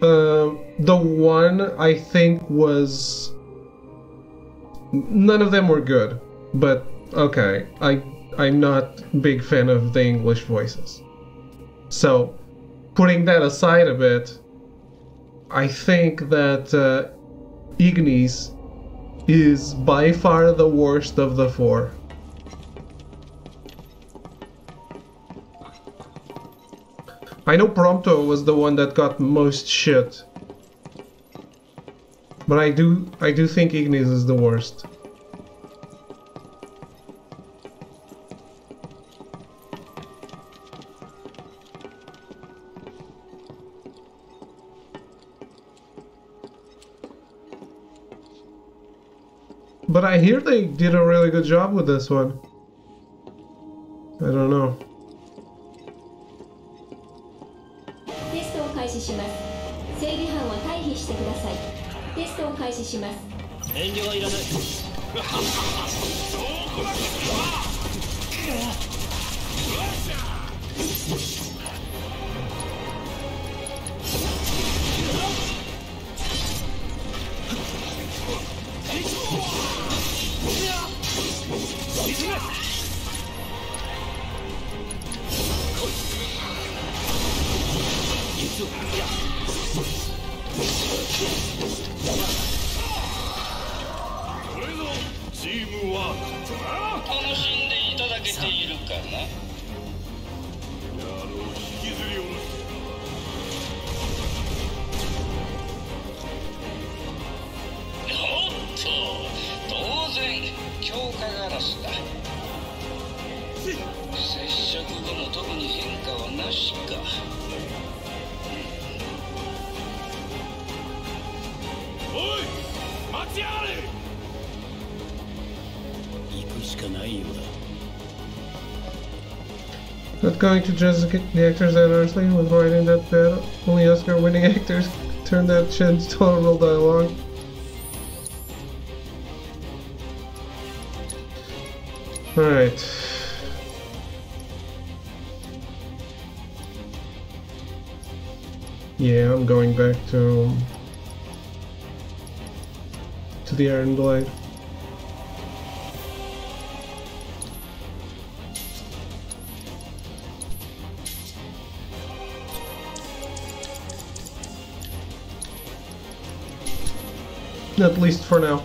[SPEAKER 1] the one I think was... None of them were good, but okay, I'm not a big fan of the English voices. So, putting that aside a bit, I think that Ignis is by far the worst of the four. I know Prompto was the one that got most shit, but I do think Ignis is the worst. But I hear they did a really good job with this one. I don't know.
[SPEAKER 10] テストを開始します。整備班は退避してください。テストを開始します。遠慮はいらない。
[SPEAKER 7] 楽しんでいただけているかな。おっと、当然強化ガラスだ。接触後も特に変化はなしか。
[SPEAKER 4] おい、待ちやがれ。
[SPEAKER 5] 行くしかないようだ。
[SPEAKER 1] Not going to judge the actors that are slain with right in that battle. Only Oscar-winning actors turn that shit into tolerable dialogue. Alright. Yeah, I'm going back to the Iron Blade. At least for now.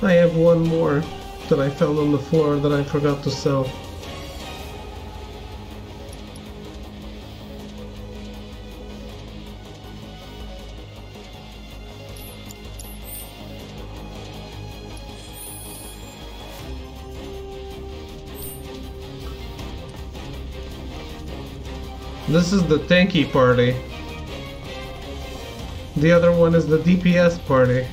[SPEAKER 1] I have one more that I found on the floor that I forgot to sell. This is the tanky party. The other one is the DPS party.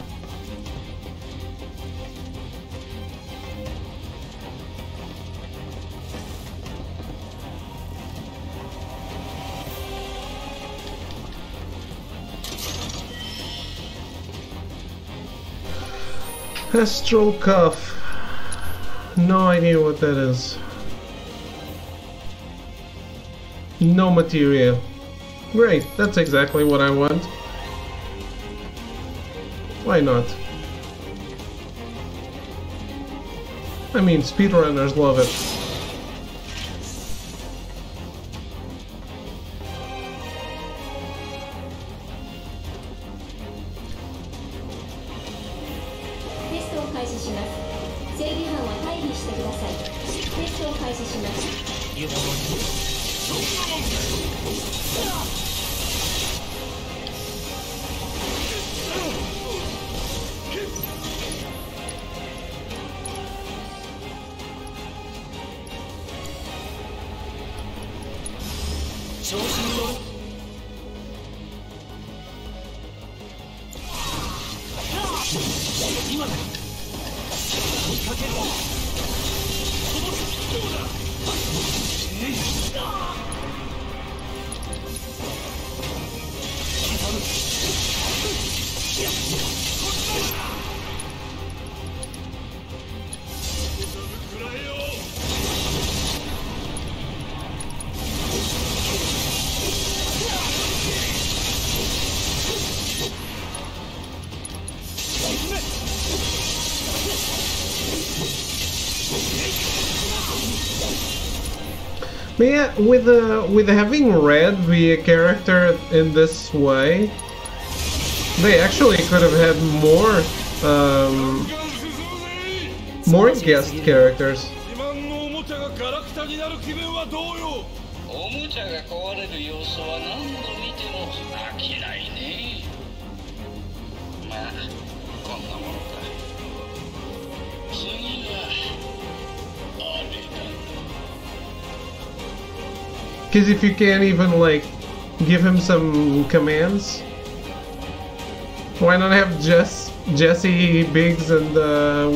[SPEAKER 1] Astral Cuff. No idea what that is. No material. Great, that's exactly what I want. Why not? I mean, speedrunners love it. But yeah, with having Red be a character in this way, they actually could have had more guest characters.
[SPEAKER 7] おもちゃが壊れる様子は何度見ても飽きないね。
[SPEAKER 1] Because if you can't even, like, give him some commands, why not have Jesse, Biggs, and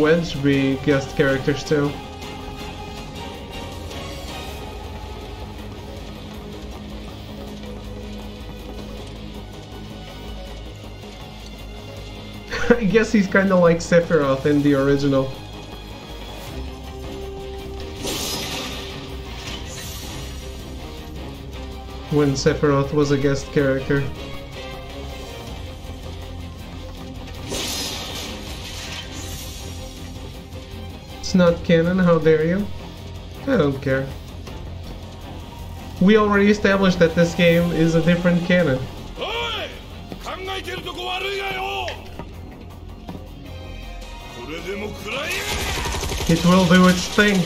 [SPEAKER 1] Wedge be guest characters too? I guess he's kind of like Sephiroth in the original. When Sephiroth was a guest character. It's not canon, how dare you? I don't care. We already established that this game is a different canon. It will do its thing.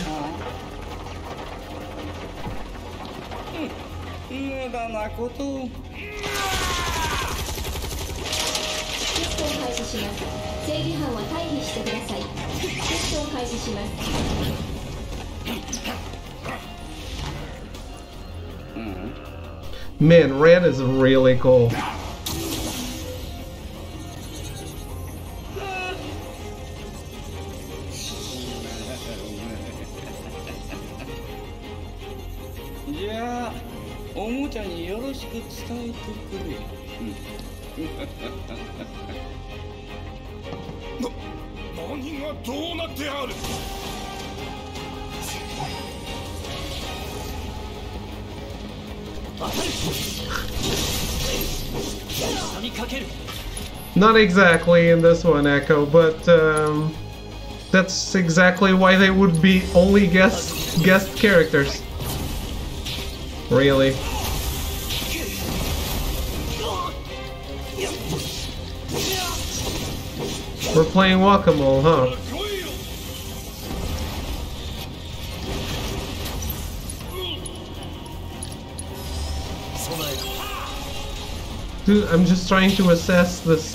[SPEAKER 6] 無駄なことを。
[SPEAKER 10] テストを開始します。正義犯は退避してください。テストを開始します。
[SPEAKER 1] Man, red is really cool.
[SPEAKER 6] Yeah. おもちゃによろしく伝えてくれ。
[SPEAKER 4] 何がどうなってある。
[SPEAKER 1] Not exactly in this one, Echo, but that's exactly why they would be only guest characters. Really. We're playing Whack-A-Mole, huh? Dude, I'm just trying to assess this.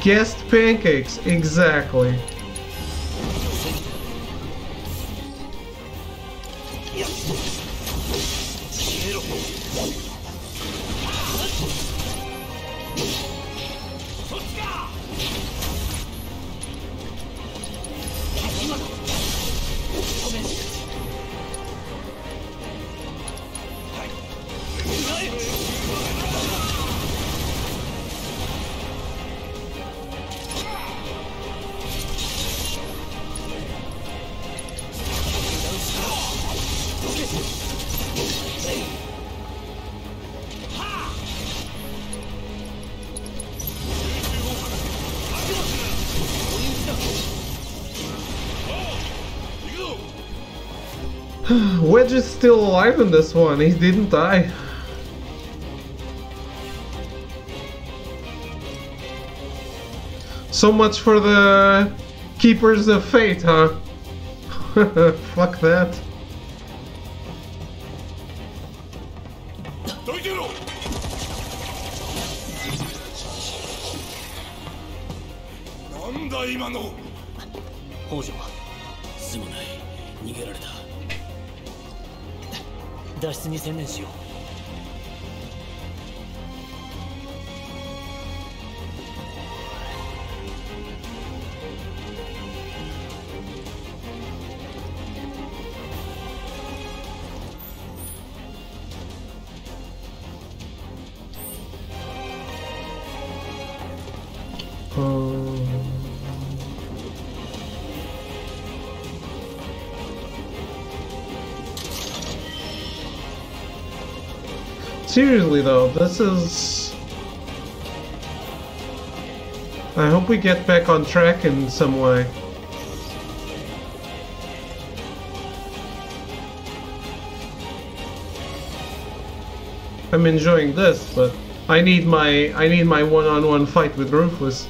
[SPEAKER 1] Guest pancakes, exactly. Wedge is still alive in this one, he didn't die. So much for the Keepers of Fate, huh? Fuck that. Seriously though, this is... I hope we get back on track in some way. I'm enjoying this, but I need my one-on-one fight with Rufus.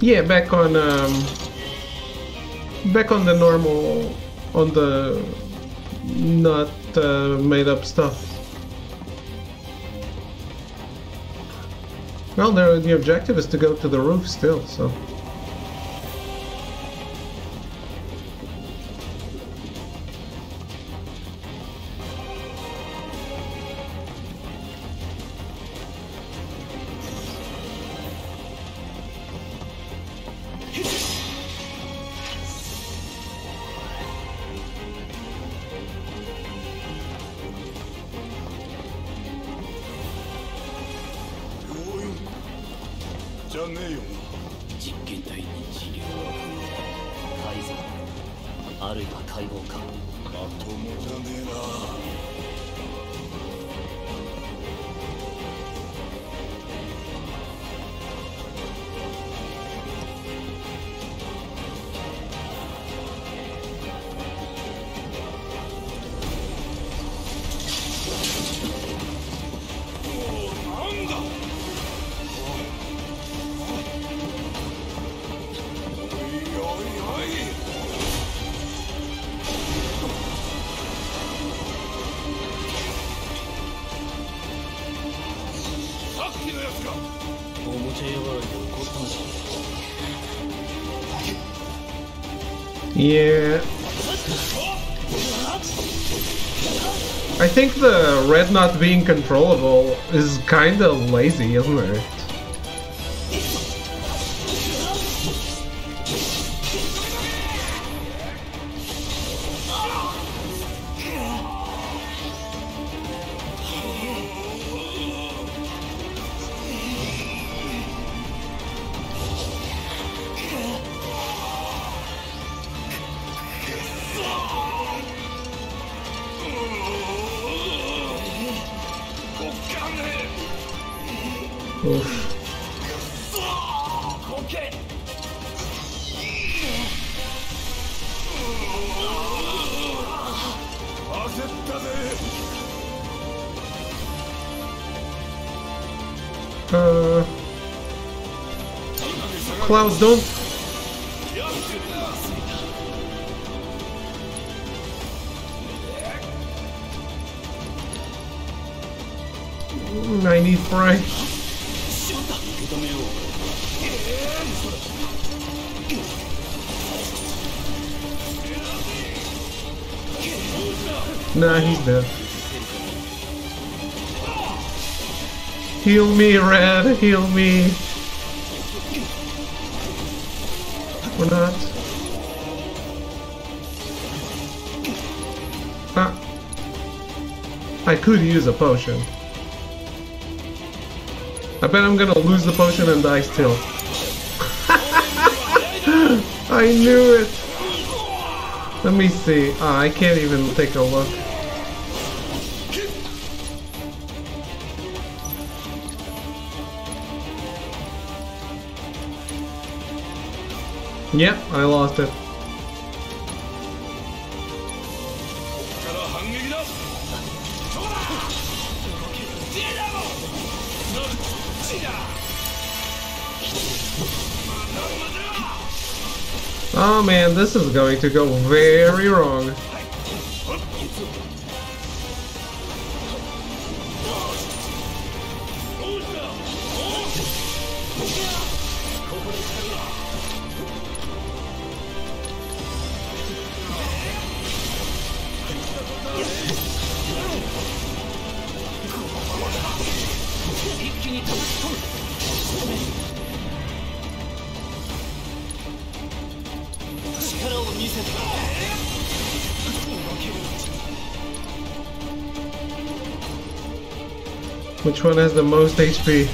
[SPEAKER 1] Yeah, back on the normal, on the not made up stuff. Well, the objective is to go to the roof still, so. Yeah. I think the red not being controllable is kinda lazy, isn't it? Clouds, don't. I need Fry. Nah, he's dead. Heal me, Red, heal me. Or not. Ah. I could use a potion. I bet I'm gonna lose the potion and die still. I knew it! Let me see. Ah, I can't even take a look. Yep, I lost it. Oh man, this is going to go very wrong. Which one has the most HP?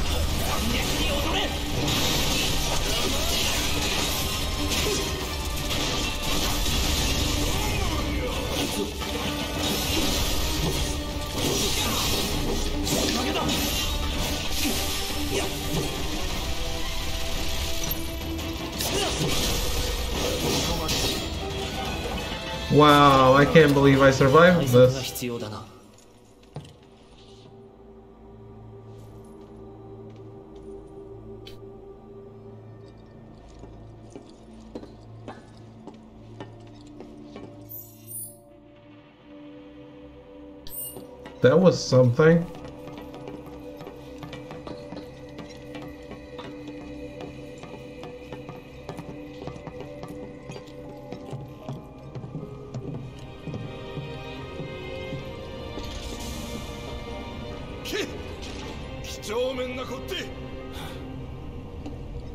[SPEAKER 1] Wow, I can't believe I survived this. That was something.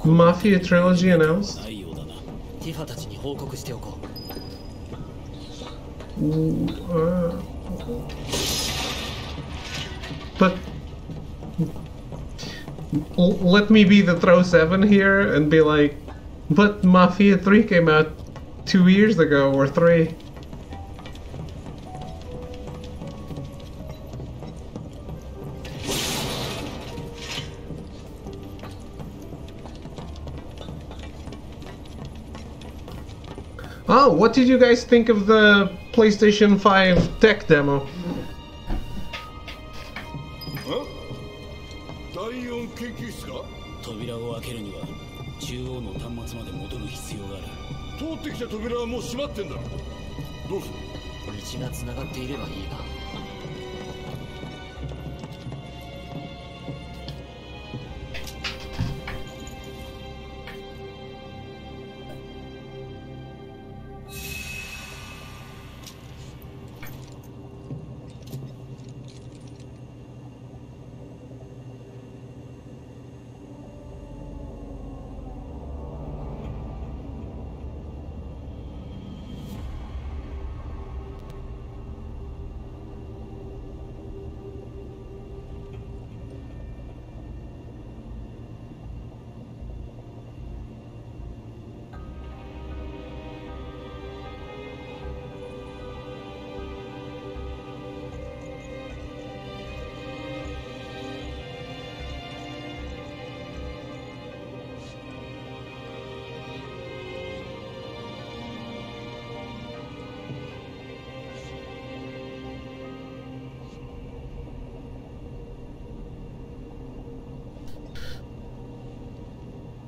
[SPEAKER 1] Mafia trilogy announced.
[SPEAKER 3] ティファたちに報告しておこう。
[SPEAKER 1] But let me be the throw 7 here and be like, but Mafia 3 came out 2 years ago or 3. Oh, what did you guys think of the PlayStation 5 tech demo?
[SPEAKER 5] 扉を開けるには中央の端末まで戻る必要がある。
[SPEAKER 4] 通ってきた扉はもう閉まってんだろ。どうする？
[SPEAKER 3] 道が繋がっていればいいが。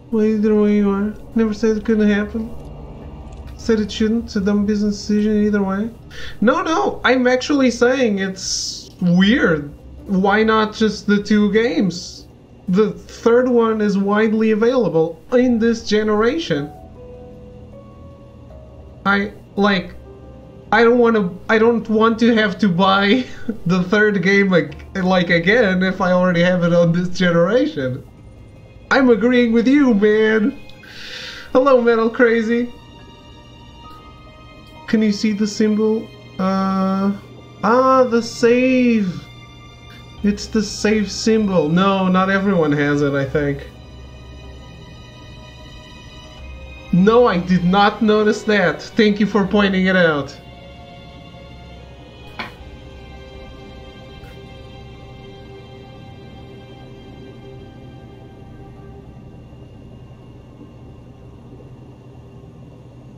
[SPEAKER 3] Well, either way you are. Never said it couldn't happen. Said it shouldn't. It's a dumb business decision either way. No, I'm actually saying it's weird. Why not just the 2 games? The third one is widely available in this generation. I don't want to have to buy the third game again if I already have it on this generation. I'm agreeing with you, man. Hello, Metal Crazy. Can you see the symbol? The save. It's the save symbol. No, not everyone has it, I think. No, I did not notice that. Thank you for pointing it out.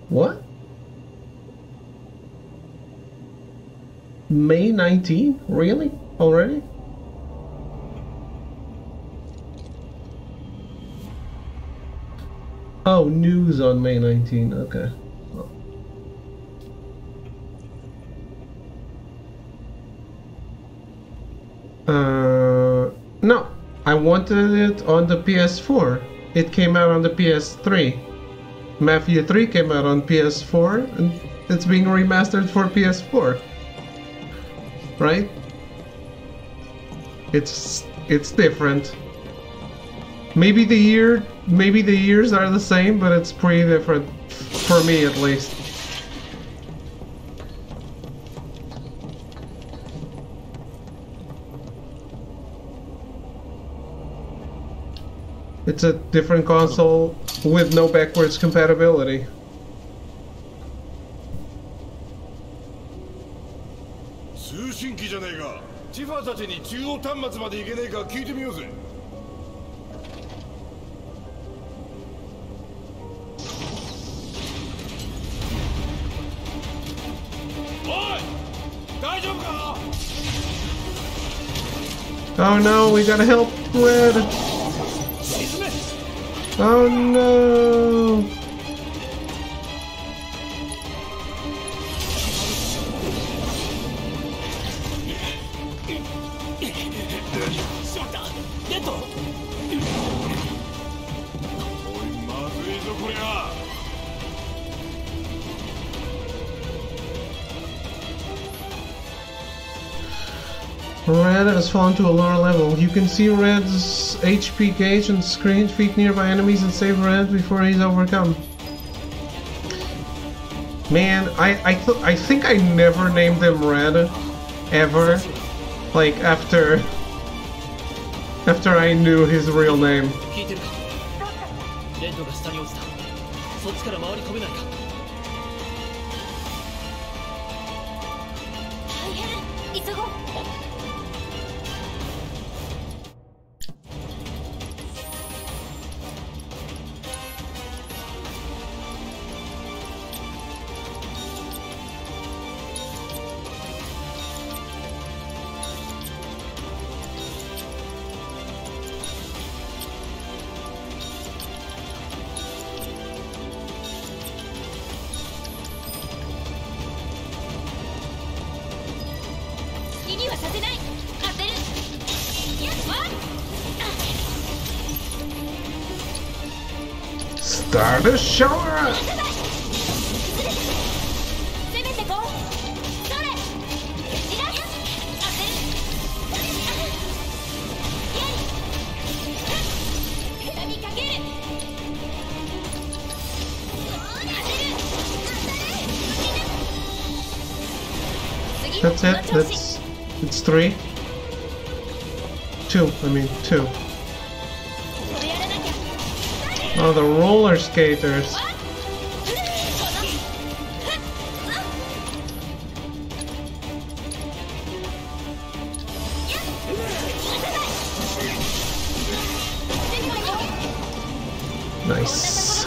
[SPEAKER 3] What? May 19? Really? Already? Oh, news on May 19. Okay. No. I wanted it on the PS4. It came out on the PS3. Mafia 3 came out on PS4, and it's being remastered for PS4. Right? It's different. Maybe the years are the same, but it's pretty different for me at least. It's a different console with no backwards compatibility. Oh no, we gotta help Red. Oh no. Red has fallen to a lower level. You can see Red's HP gauge and screen, defeat nearby enemies and save Red before he's overcome. Man, I think I never named him Red, ever. Like after I knew his real name. Start a shower! That's it. It's 3. 2. I mean 2. Oh, the roller skaters. Nice.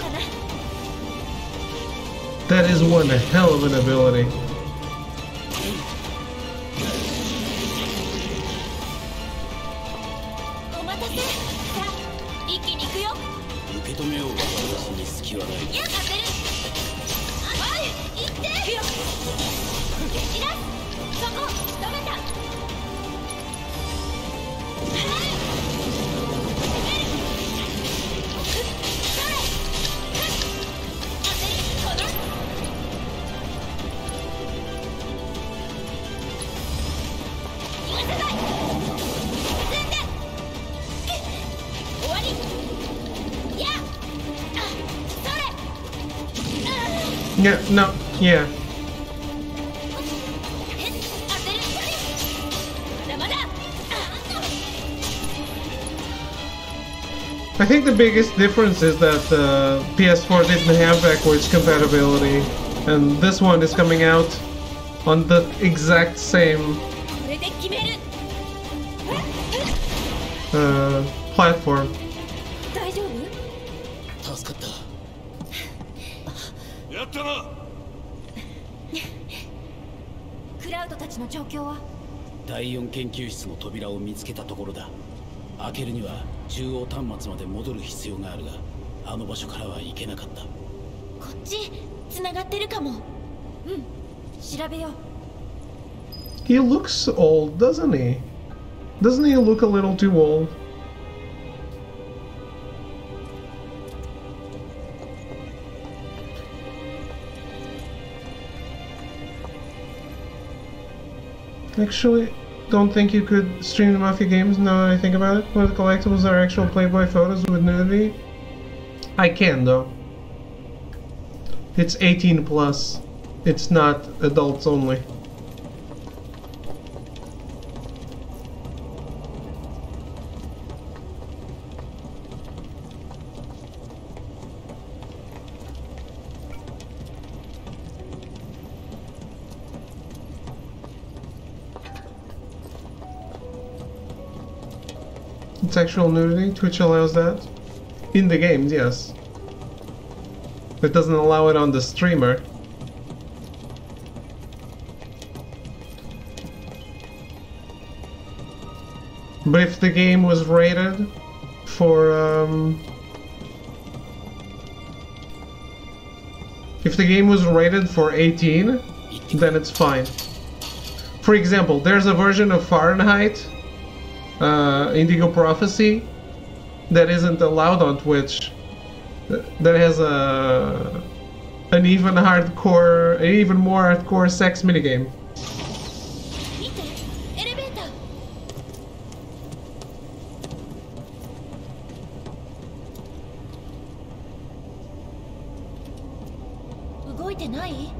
[SPEAKER 3] That is one hell of an ability. Yeah, no, yeah. I think the biggest difference is that PS4 didn't have backwards compatibility, and this one is coming out on the exact same platform.
[SPEAKER 5] 第4研究室の扉を見つけたところだ。開けるには中央端末まで戻る必要があるが、あの場所からは行けなかった。こ
[SPEAKER 2] っち繋がってるかも。うん、調べよう。
[SPEAKER 3] He looks old, doesn't he? Doesn't he look a little too old? Actually, don't think you could stream the Mafia games now that I think about it. When the collectibles are actual Playboy photos with nudity. I can though. It's 18 plus. It's not adults only. Sexual nudity, Twitch allows that. In the games, yes. It doesn't allow it on the streamer. But if the game was rated for, if the game was rated for 18, then it's fine. For example, there's a version of Fahrenheit, Indigo Prophecy, that isn't allowed on Twitch. That has an even more hardcore sex minigame.
[SPEAKER 2] ない？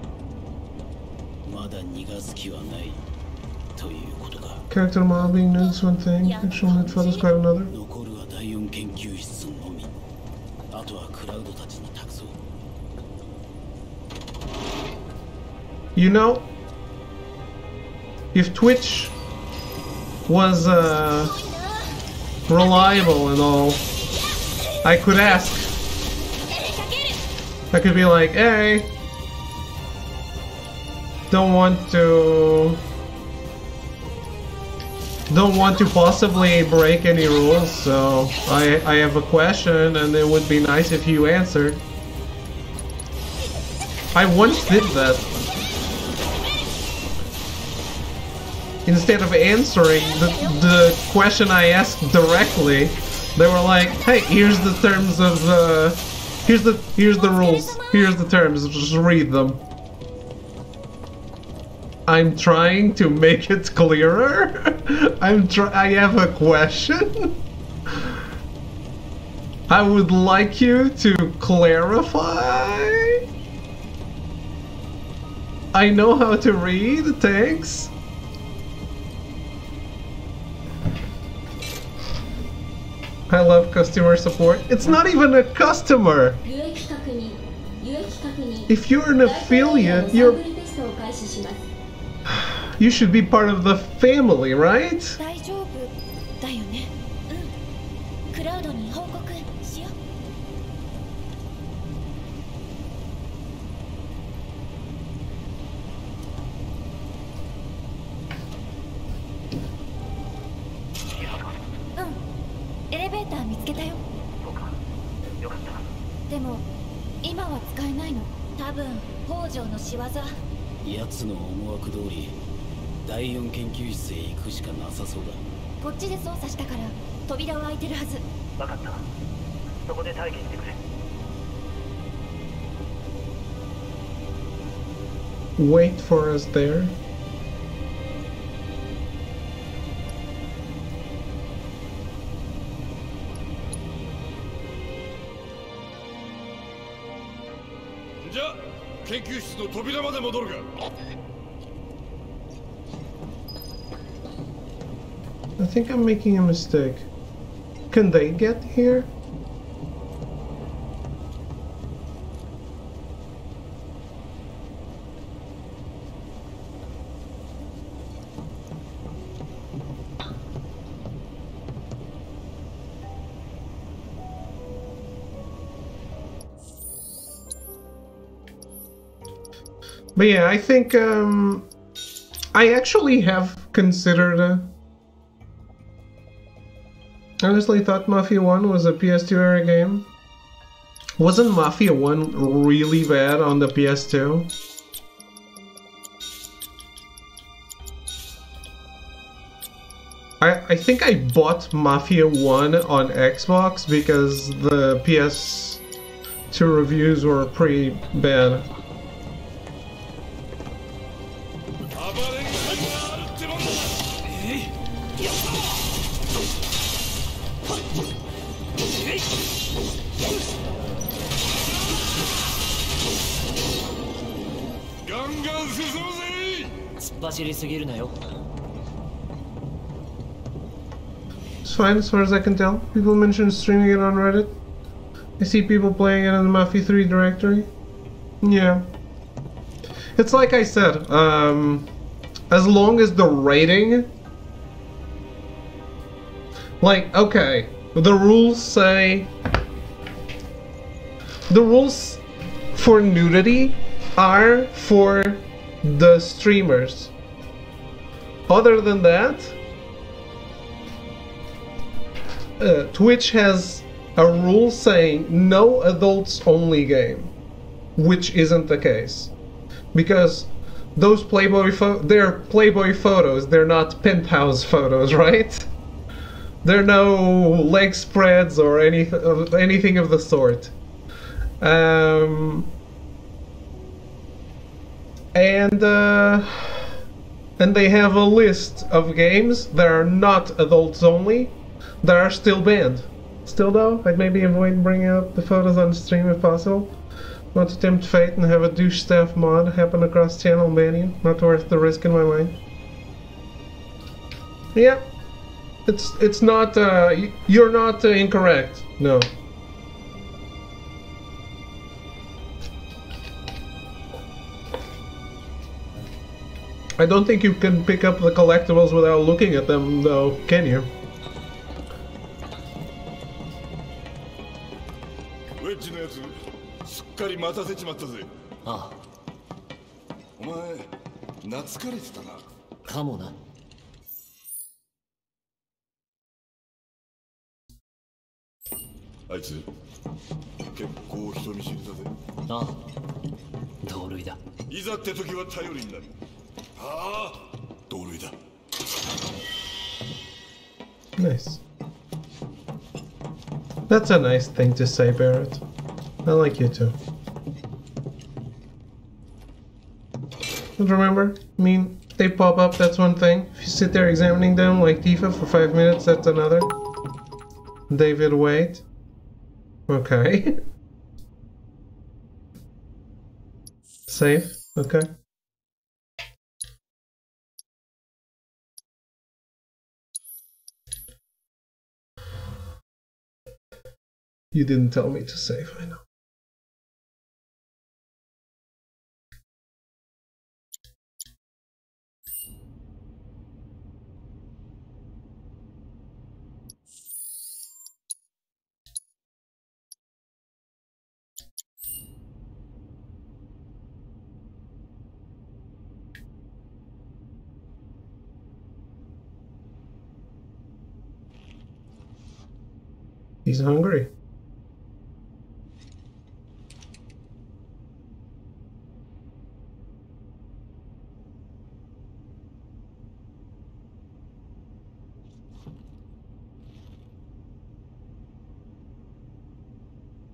[SPEAKER 5] まだ逃がす気はないということか。
[SPEAKER 3] Character model being nude is one thing, actual nude photos quite another.
[SPEAKER 5] 残るは第4研究室のみ。あとはクラウドたちに託そう。
[SPEAKER 3] You know, if Twitch was reliable and all, I could ask. I could be like, hey, don't want to possibly break any rules, so I have a question and it would be nice if you answered. I once did that. Instead of answering the question I asked directly, they were like, hey, here's the terms of here's the rules, here's the terms, just read them. I'm trying to make it clearer. I have a question. I would like you to clarify. I know how to read, thanks. I love customer support. It's not even a customer. If you're an affiliate, you should be part of the family, right?
[SPEAKER 2] 大丈夫だよね。うん。クラウドに報告しよう。うん。エレベーター見つけたよ。
[SPEAKER 8] そうか。よかった。
[SPEAKER 2] でも今は使えないの。多分北条の仕業。
[SPEAKER 5] 奴の思惑通り第4研究室へ行くしかなさそうだ。
[SPEAKER 2] こっちで操作したから扉は開いてるはず。
[SPEAKER 8] 分かった。そこで待機してくれ。
[SPEAKER 3] Wait for us there.
[SPEAKER 4] Ja, 研究室の扉まで戻るが。
[SPEAKER 3] I think I'm making a mistake. Can they get here? But yeah, I think I actually have considered honestly thought Mafia 1 was a PS2 era game. Wasn't Mafia 1 really bad on the PS2? I think I bought Mafia 1 on Xbox because the PS2 reviews were pretty bad. It's fine as far as I can tell. People mention streaming it on Reddit. I see people playing it in the Mafia 3 directory. Yeah. It's like I said, as long as the rating... Like, okay, the rules say... The rules for nudity are for the streamers. Other than that, Twitch has a rule saying no adults only game, which isn't the case. Because those they're Playboy photos, they're not penthouse photos, right? There are no leg spreads or anything of the sort. And they have a list of games that are not adults only that are still banned. Still though, I'd maybe avoid bringing up the photos on stream if possible. Want to tempt fate and have a douche staff mod happen across channel banning? Not worth the risk in my mind. Yeah. It's not, you're not incorrect. No. I don't think you can pick up the collectibles without looking at them, though, can you? Nice. That's a nice thing to say, Barrett. I like you too. But remember, I mean, they pop up, that's one thing. If you sit there examining them like Tifa for 5 minutes, that's another. David, wait. Okay. Safe, okay. You didn't tell me to save, I know. He's hungry.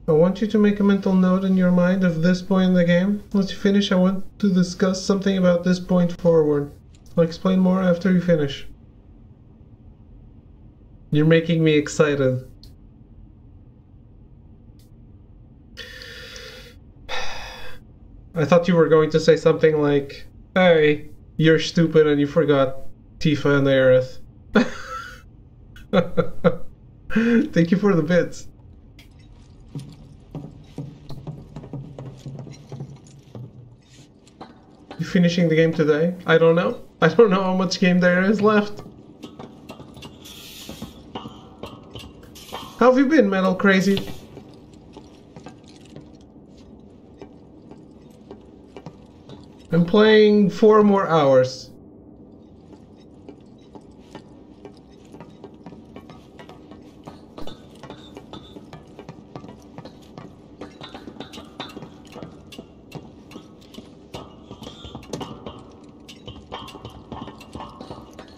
[SPEAKER 3] I want you to make a mental note in your mind of this point in the game. Once you finish, I want to discuss something about this point forward. I'll explain more after you finish. You're making me excited. I thought you were going to say something like, "Hey, you're stupid and you forgot Tifa and Aerith." Thank you for the bits. You finishing the game today? I don't know. I don't know how much game there is left. How have you been, Metal Crazy? I'm playing 4 more hours.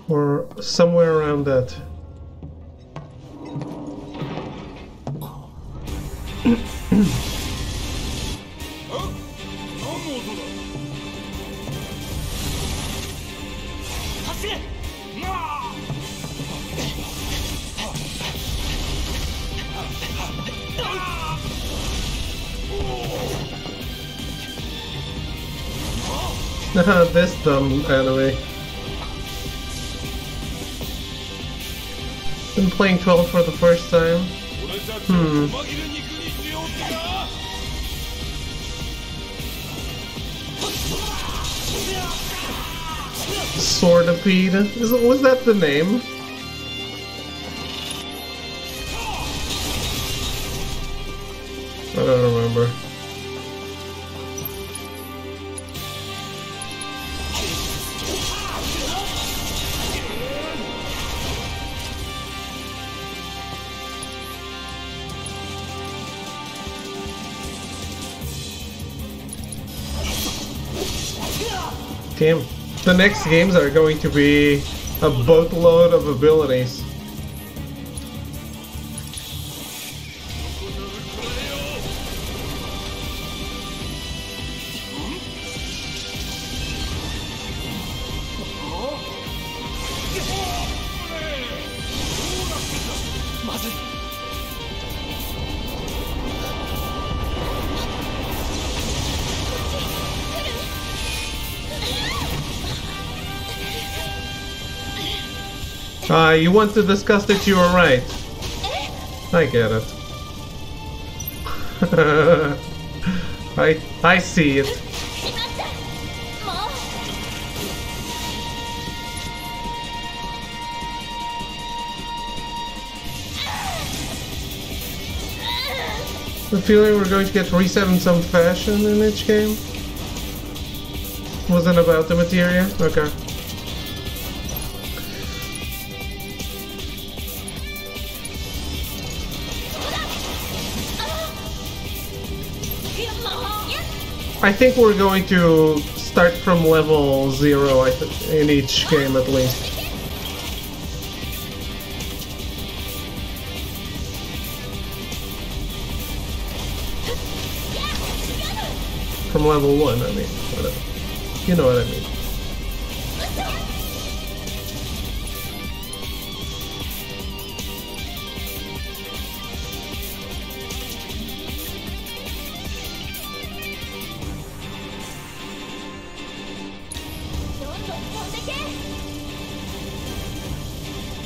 [SPEAKER 3] Or somewhere around that. This dumb anime. Been playing 12 for the first time. Swordipede? Was that the name? I don't remember. Damn. The next games are going to be a boatload of abilities. You want to discuss that you were right. I get it. I see it. The feeling we're going to get reset in some fashion in each game. Wasn't about the materia? Okay. I think we're going to start from level 0 in each game at least. From level 1, I mean, whatever. You know what I mean.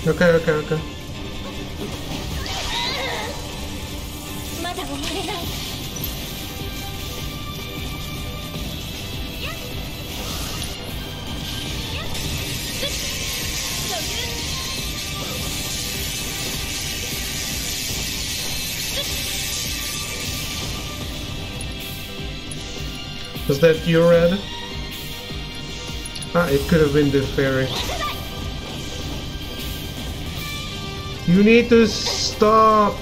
[SPEAKER 3] Okay. Was that you, Red? Ah, it could have been the fairy. You need to stop!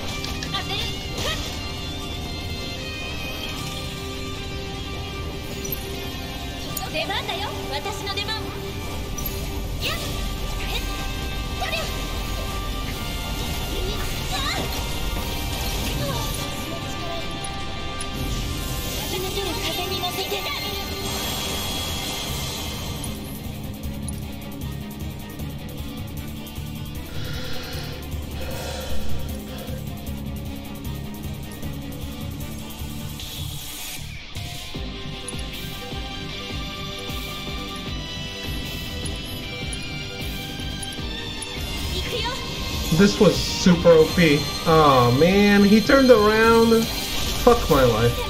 [SPEAKER 3] This was super OP. Oh man, he turned around. Fuck my life.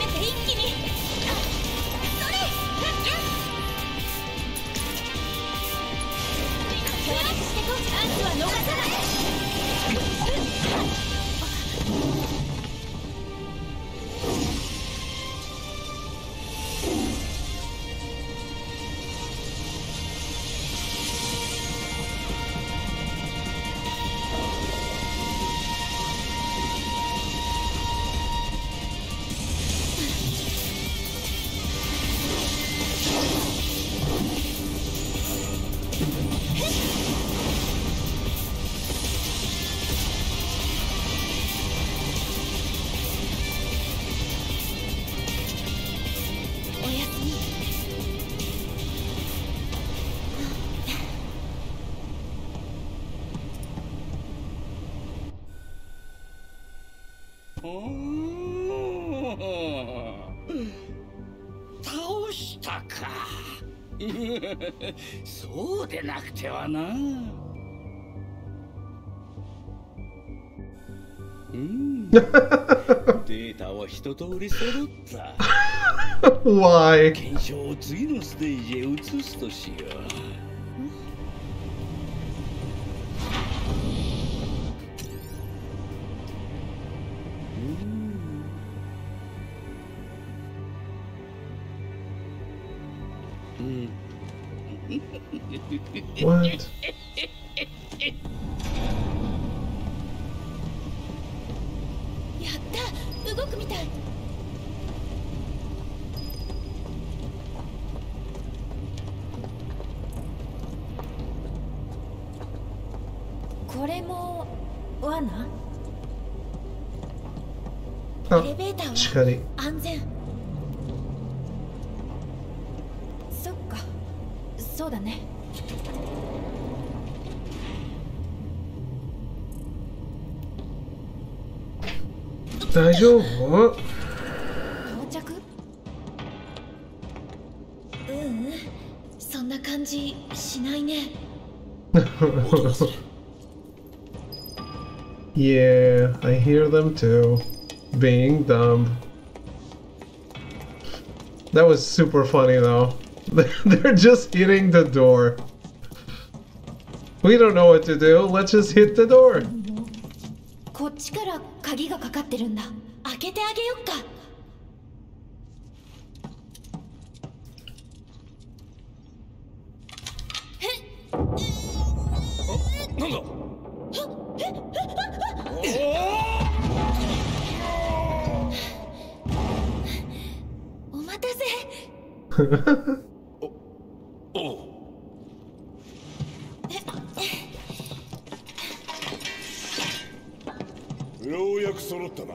[SPEAKER 5] 倒したか。そうでなくてはな。データは一通り揃った。
[SPEAKER 3] Why?
[SPEAKER 5] 検証を次のステージへ移すとしよう。
[SPEAKER 3] What?
[SPEAKER 2] やった動くみたい。これも罠？エレベーターは安全。そっか、そうだね。
[SPEAKER 3] 大丈夫？
[SPEAKER 2] 到着？そんな感じしないね。
[SPEAKER 3] Yeah, I hear them too. Being dumb. That was super funny though. They're just hitting the door. We don't know what to do. Let's just hit the door.
[SPEAKER 2] こっちから鍵がかかってるんだ。開けてあげよっか。
[SPEAKER 4] なんだ。
[SPEAKER 2] お待たせ。
[SPEAKER 4] おう。ようやく揃ったな。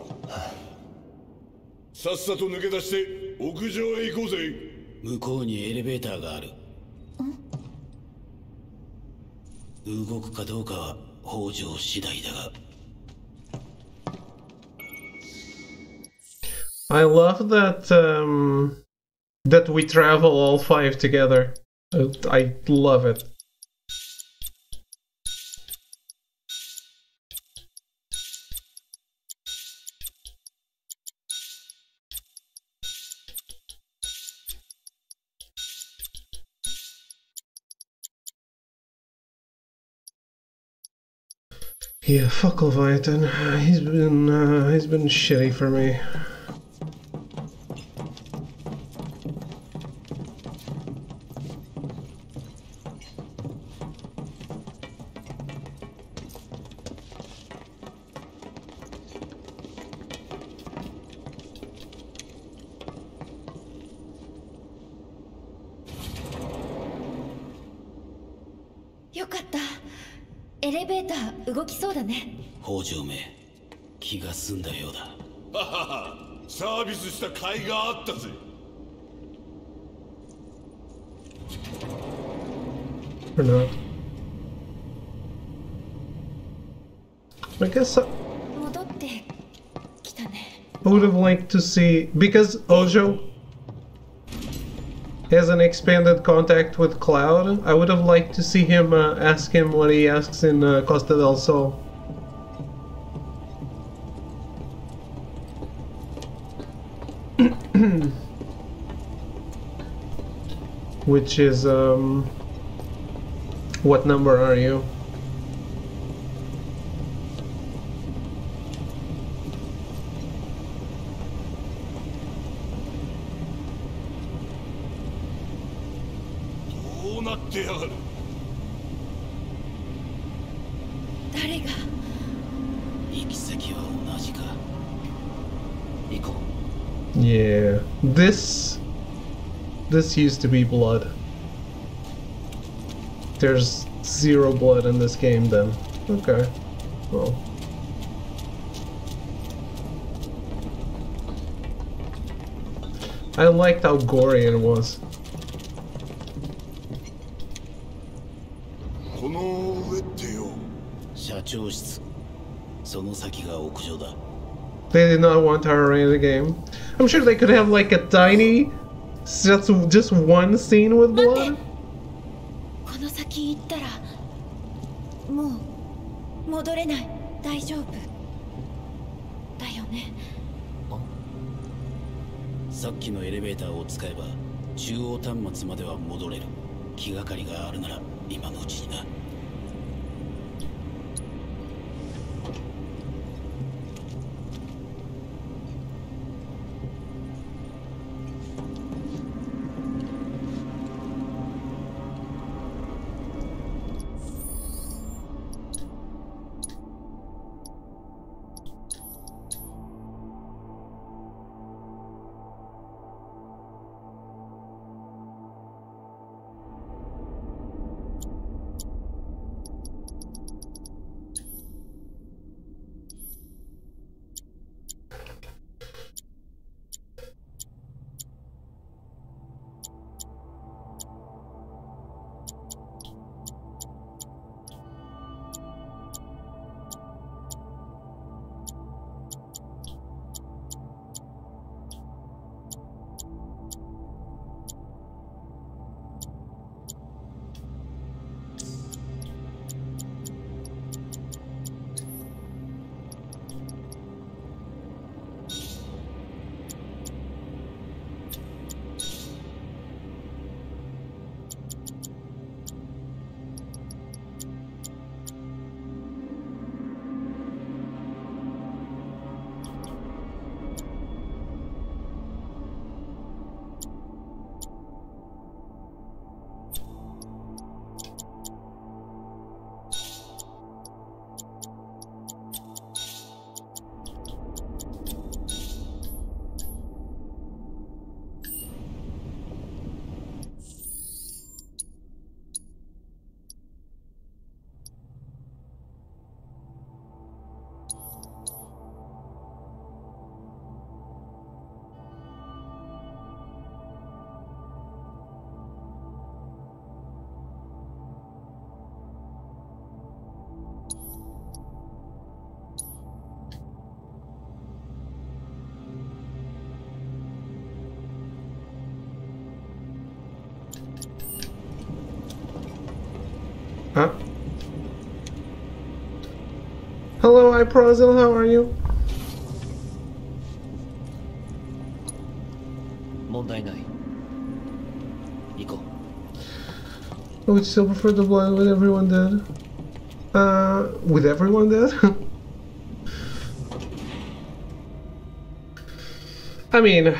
[SPEAKER 4] さっさと抜け出して屋上へ行こうぜ。
[SPEAKER 5] 向こうにエレベーターがある。動くかどうかは北条次第だが。
[SPEAKER 3] I love that that we travel all five together. I love it. Yeah, fuck Leviathan. He's been shitty for me. Or not. I guess I would have liked to see, because Ojo has an expanded contact with Cloud, I would have liked to see him ask him what he asks in Costa del Sol. Which is, what number are you? Yeah, this used to be blood. There's zero blood in this game then. Okay. Well. I liked how gory it was. They did not want her in the game. I'm sure they could have like a tiny, just one scene with blood.
[SPEAKER 2] この先行ったらもう戻れない。大丈夫だよね。
[SPEAKER 5] さっきのエレベーターを使えば中央端末までは戻れる。気がかりがあるなら今のうちにな。
[SPEAKER 1] Huh? Hello, iProzil, how are you?
[SPEAKER 11] 問題ない。行こう。
[SPEAKER 1] I would still prefer the blood with everyone dead. With everyone dead? I mean...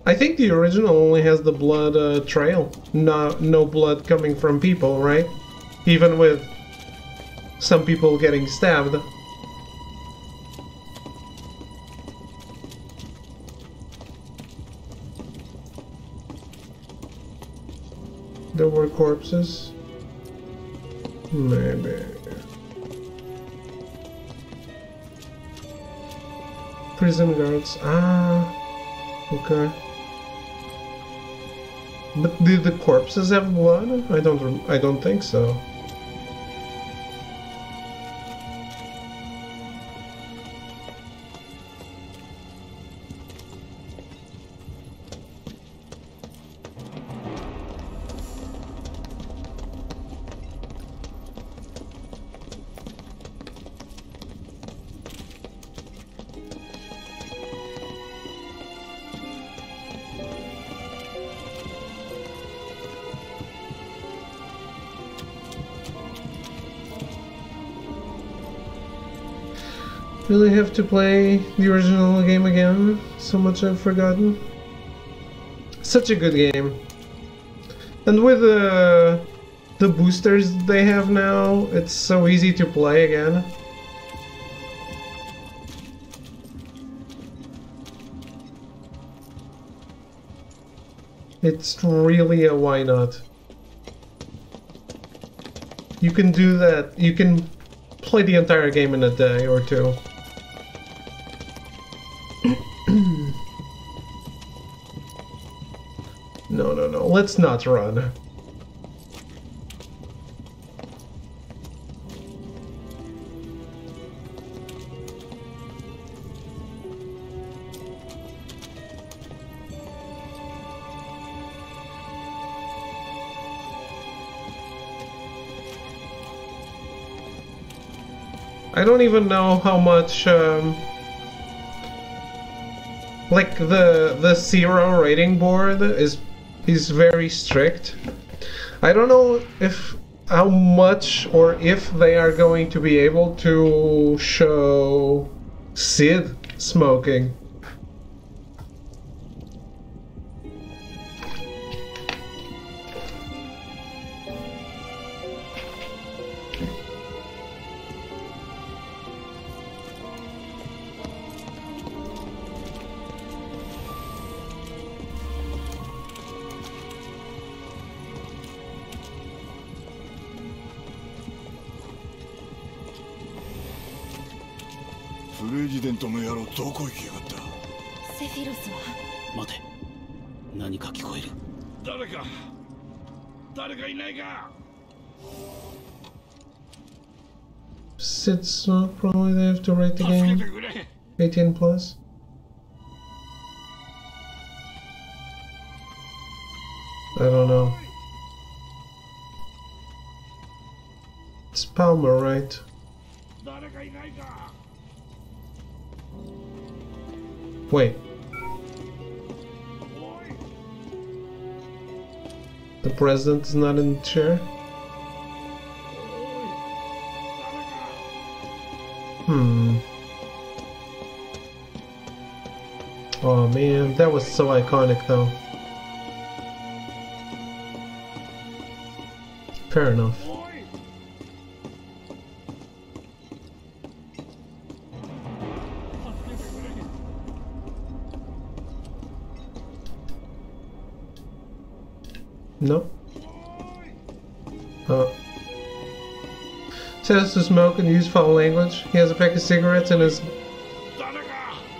[SPEAKER 1] I think the original only has the blood trail. No blood coming from people, right? Even with some people getting stabbed. There were corpses? Maybe. Prison guards. Ah, okay. But did the corpses have blood? I don't think so. Really have to play the original game again? So much I've forgotten. Such a good game. And with the boosters they have now, it's so easy to play again. It's really a why not. You can do that. You can play the entire game in a day or two. No, let's not run. I don't even know how much, like the 0 rating board is very strict. I don't know if how much or if they are going to be able to show Sid smoking. Sid smoke, probably they have to rate the game 18 plus. I don't know. It's Palmer, right? Wait. The president is not in the chair? Oh man, that was so iconic though. Fair enough. No. Says to smoke and use foul language. He has a pack of cigarettes in his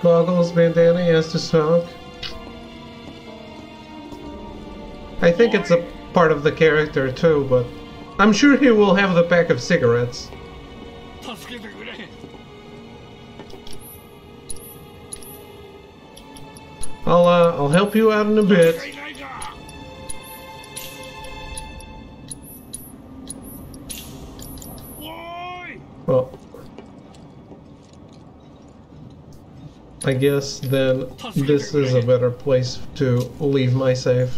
[SPEAKER 1] goggles, bandana. He has to smoke. I think it's a part of the character too, but I'm sure he will have the pack of cigarettes. I'll help you out in a bit. Well, I guess then this is a better place to leave my save.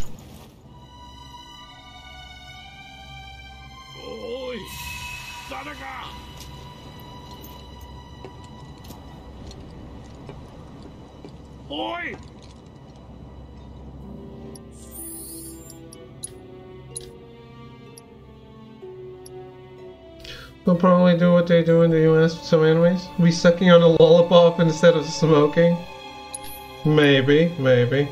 [SPEAKER 1] They'll probably do what they do in the US with some animes. Be sucking on a lollipop instead of smoking. Maybe, maybe.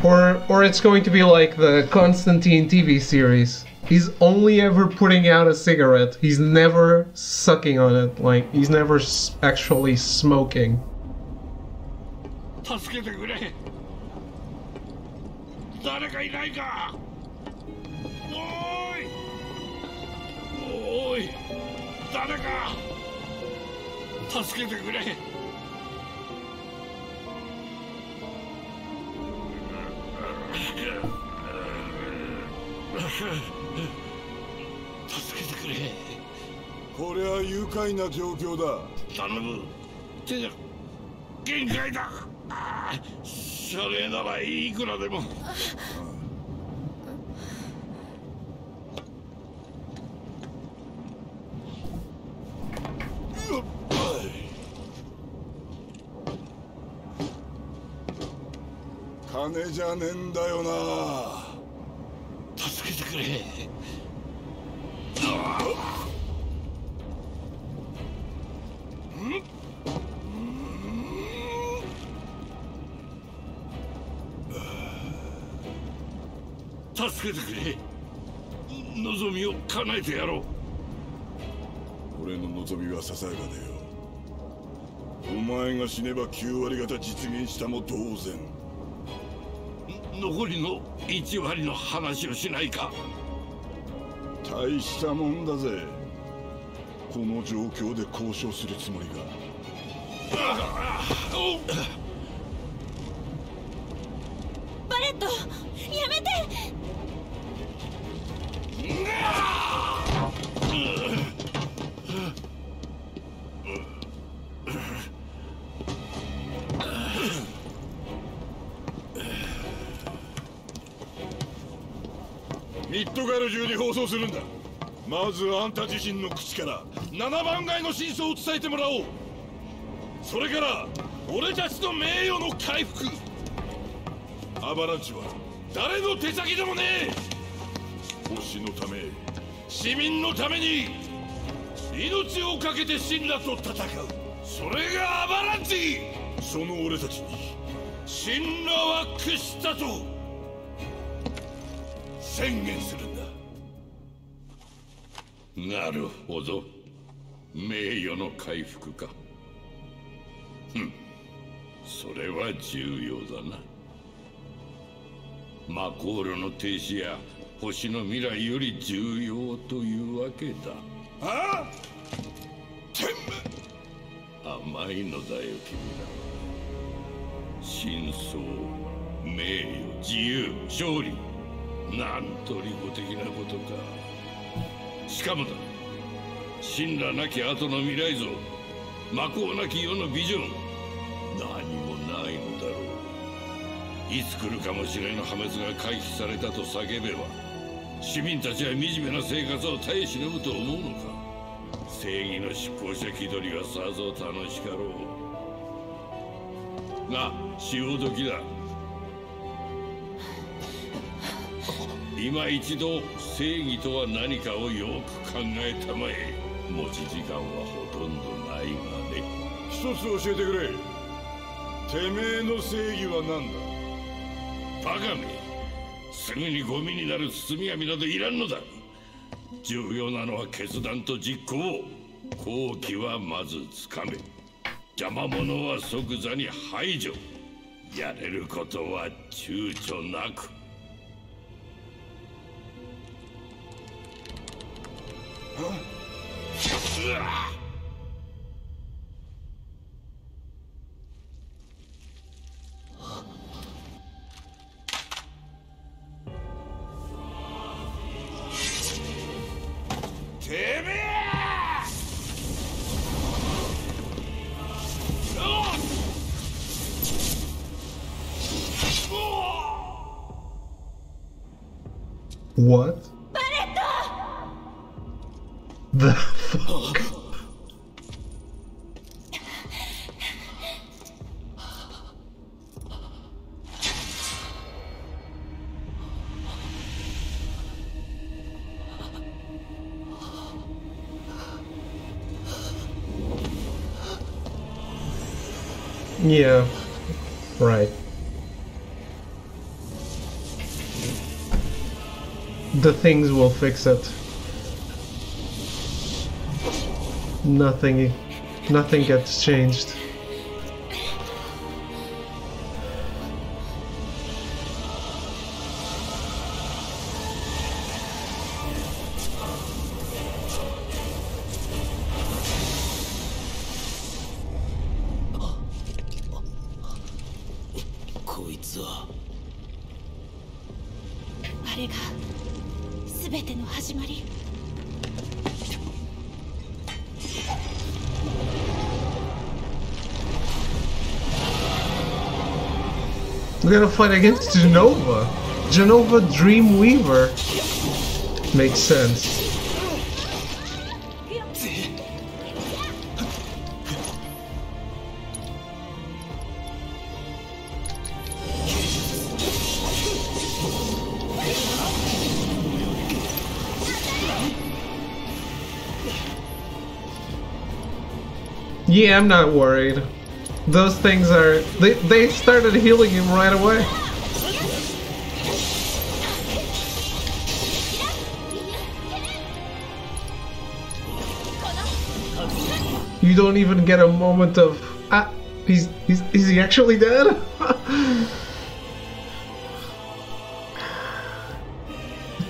[SPEAKER 1] Or it's going to be like the Constantine TV series. He's only ever putting out a cigarette. He's never sucking on it. Like, he's never actually smoking.
[SPEAKER 6] 助けてくれ。誰かいないか。おーい。おーい。誰か。助けてくれ。助けてくれ。
[SPEAKER 4] これは愉快な状況だ。
[SPEAKER 6] 頼む。手が限界だ。謝礼ならいくらでも。
[SPEAKER 4] 金じゃねえんだよな。
[SPEAKER 6] 助けてくれ。助けてくれ。望みを叶えてやろう。
[SPEAKER 4] 俺の望みはささやかだよ。お前が死ねば9割方実現したも同然。
[SPEAKER 6] 残りの1割の話をしないか。
[SPEAKER 4] 大したもんだぜ。この状況で交渉するつもりが。
[SPEAKER 2] バレット、やめて。
[SPEAKER 4] ミッドガル中に放送するんだ。まずあんた自身の口から7番街の真相を伝えてもらおう。それから俺たちの名誉の回復。アバランチは誰の手先でもねえ。星のため、市民のために命を懸けて神羅と戦う。それがアバランチ。その俺たちに神羅は屈したと宣言するんだ。
[SPEAKER 6] なるほど。名誉の回復か。それは重要だな。魔航路の停止や星の未来より重要というわけだ。
[SPEAKER 4] ああ、
[SPEAKER 6] 甘いのだよ君らは。真相、名誉、自由、勝利、なんと利己的なことか。しかもだ、神羅なき後の未来像、魔法なき世のビジョン、何もないのだろう。いつ来るかもしれぬ破滅が回避されたと叫べば、市民たちは惨めな生活を耐え忍ぶと思うのか。正義の執行者気取りはさぞ楽しかろうが、潮時だ。今一度正義とは何かをよく考えたまえ。持ち時間はほとんどないがね。
[SPEAKER 4] 一つ教えてくれ。てめえの正義は何だ。
[SPEAKER 6] バカめ、すぐにゴミになる包み紙などいらんのだ。重要なのは決断と実行。好機はまずつかめ、邪魔者は即座に排除。やれることは躊躇なく。
[SPEAKER 1] What? The fuck? Yeah, right. The things will fix it. Nothing gets changed. We gotta fight against Genova. Genova Dreamweaver. Makes sense. Yeah, I'm not worried. Those things are... They started healing him right away. You don't even get a moment of... Ah, is he actually dead?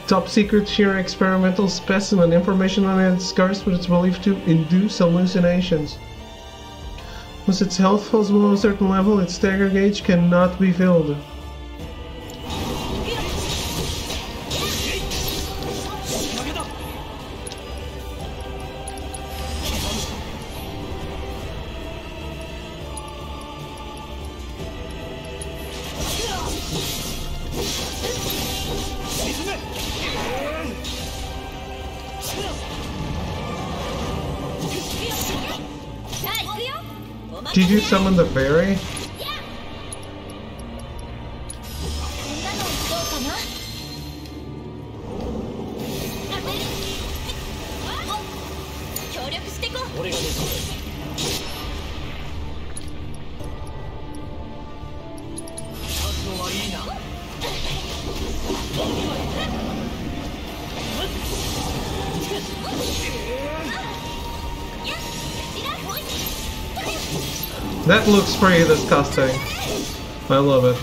[SPEAKER 1] Top secret sheer experimental specimen. Information on it is scarce, but it's believed to induce hallucinations. Once its health falls below a certain level, its stagger gauge cannot be filled. Did you summon the fairy? That looks pretty disgusting. I love it.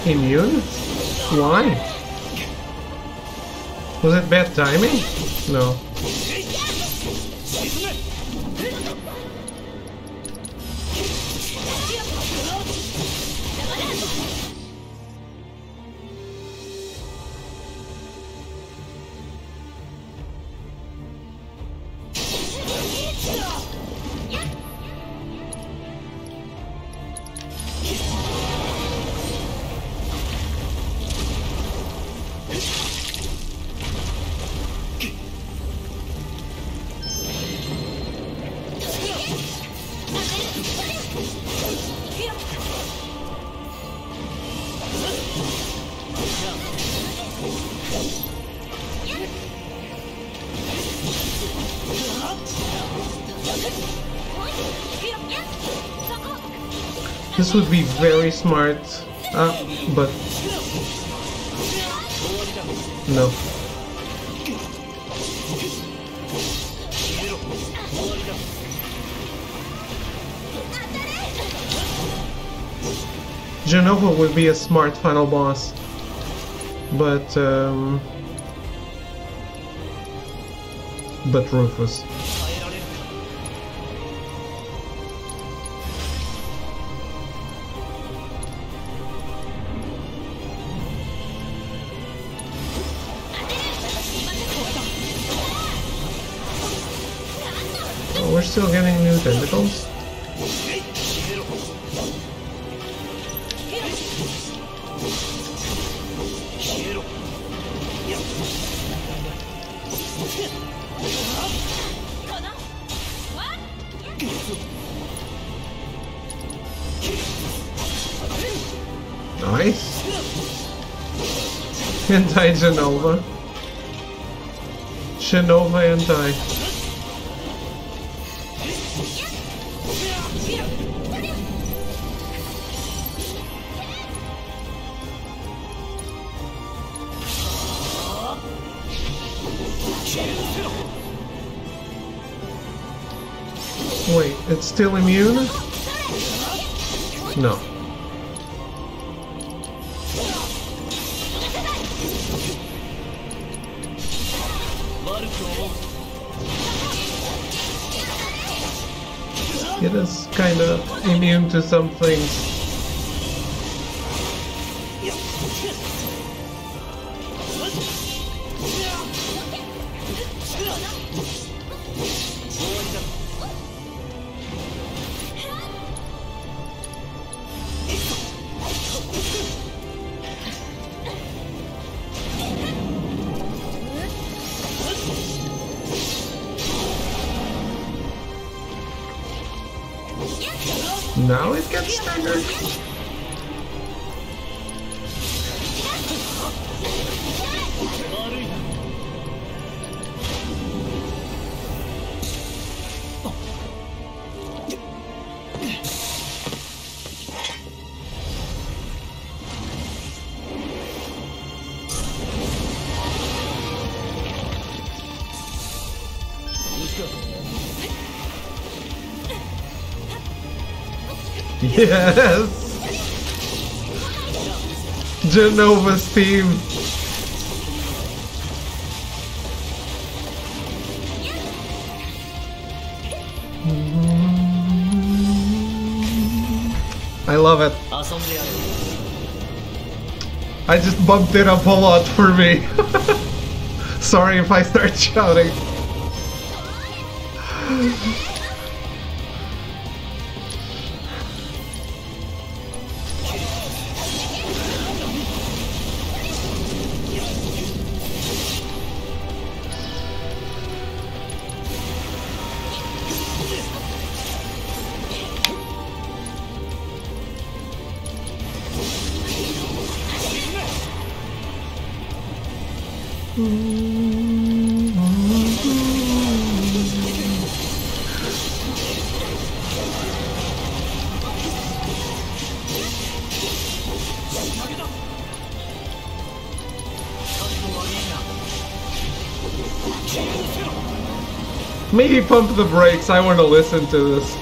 [SPEAKER 1] Immune? Why? Was it bad timing? No.
[SPEAKER 3] This would be very smart, but no. Genova would be a smart final boss, but Rufus. Oh, we're still getting new tentacles? Nice. Anti-Genova. Genova anti. Wait, it's still immune? No. It is kind of immune to some things. Now it gets staggered. Yes! Genova's team! I love it. I just bumped it up a lot for me. Sorry if I start shouting. Maybe pump the brakes, I want to listen to this.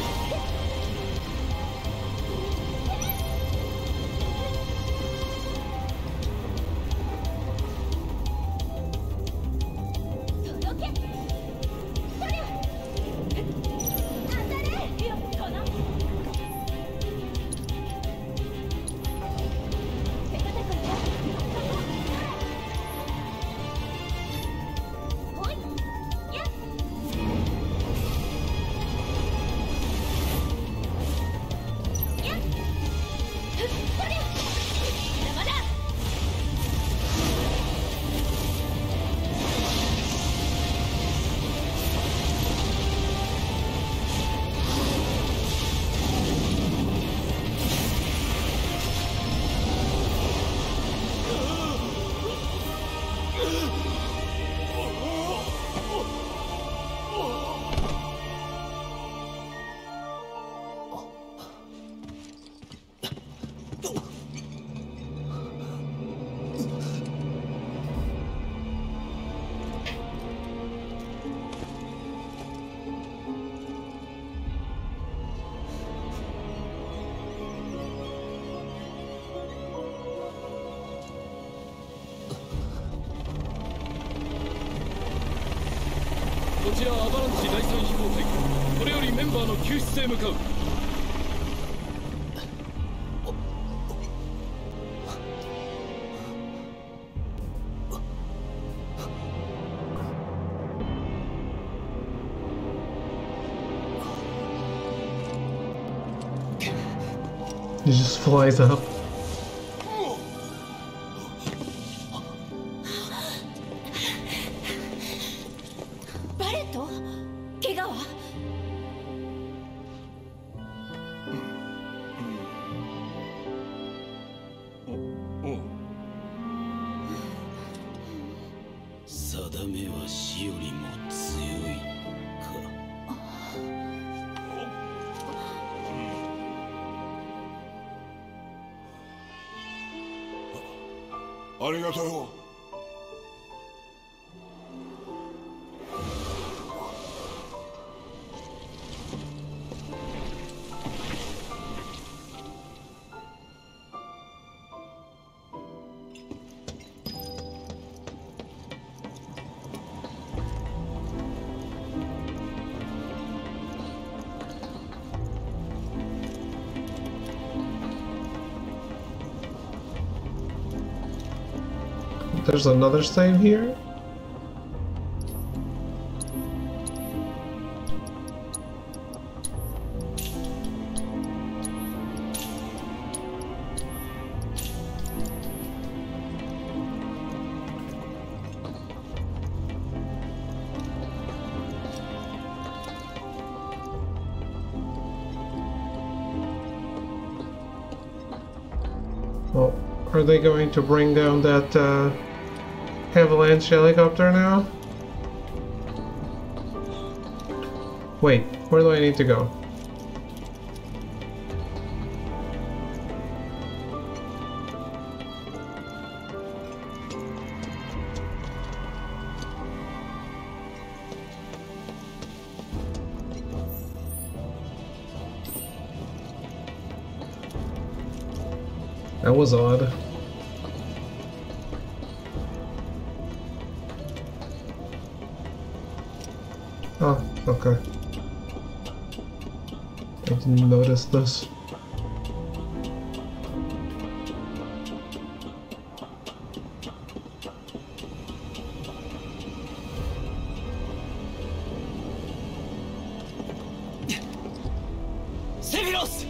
[SPEAKER 5] こちらアバランチ第3飛行隊、これよりメンバーの救出へ向かう。
[SPEAKER 1] He just flies up.
[SPEAKER 2] バレット？怪我は？
[SPEAKER 5] 定めは死よりも強いか。
[SPEAKER 4] ありがとう。
[SPEAKER 1] There's another save here? Well, are they going to bring down that avalanche helicopter now? Wait, where do I need to go? That was odd. Oh, okay. I didn't notice this.
[SPEAKER 5] Seviros!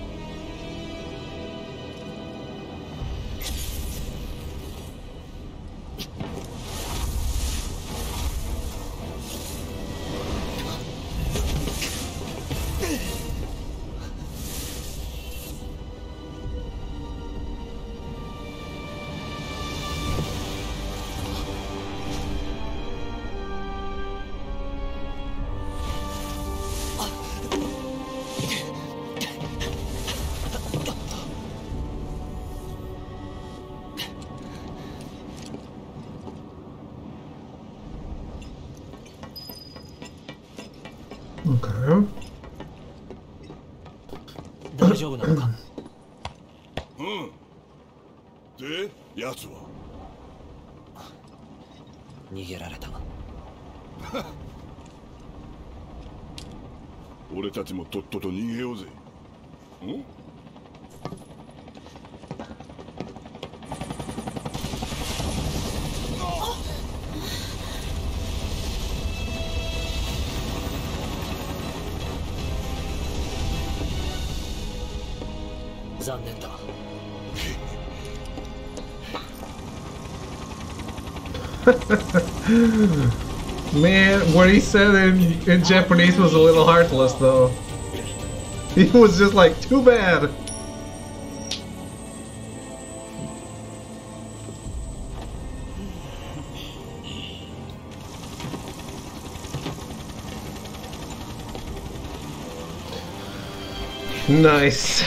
[SPEAKER 1] Okay.
[SPEAKER 11] 大丈夫なのか？
[SPEAKER 4] うん。で、奴は
[SPEAKER 11] 逃げられた。
[SPEAKER 4] 俺たちもとっとと逃げようぜ。ん？
[SPEAKER 11] 残念だ。
[SPEAKER 1] Man, what he said in Japanese was a little heartless though. He was just like, too bad. Nice.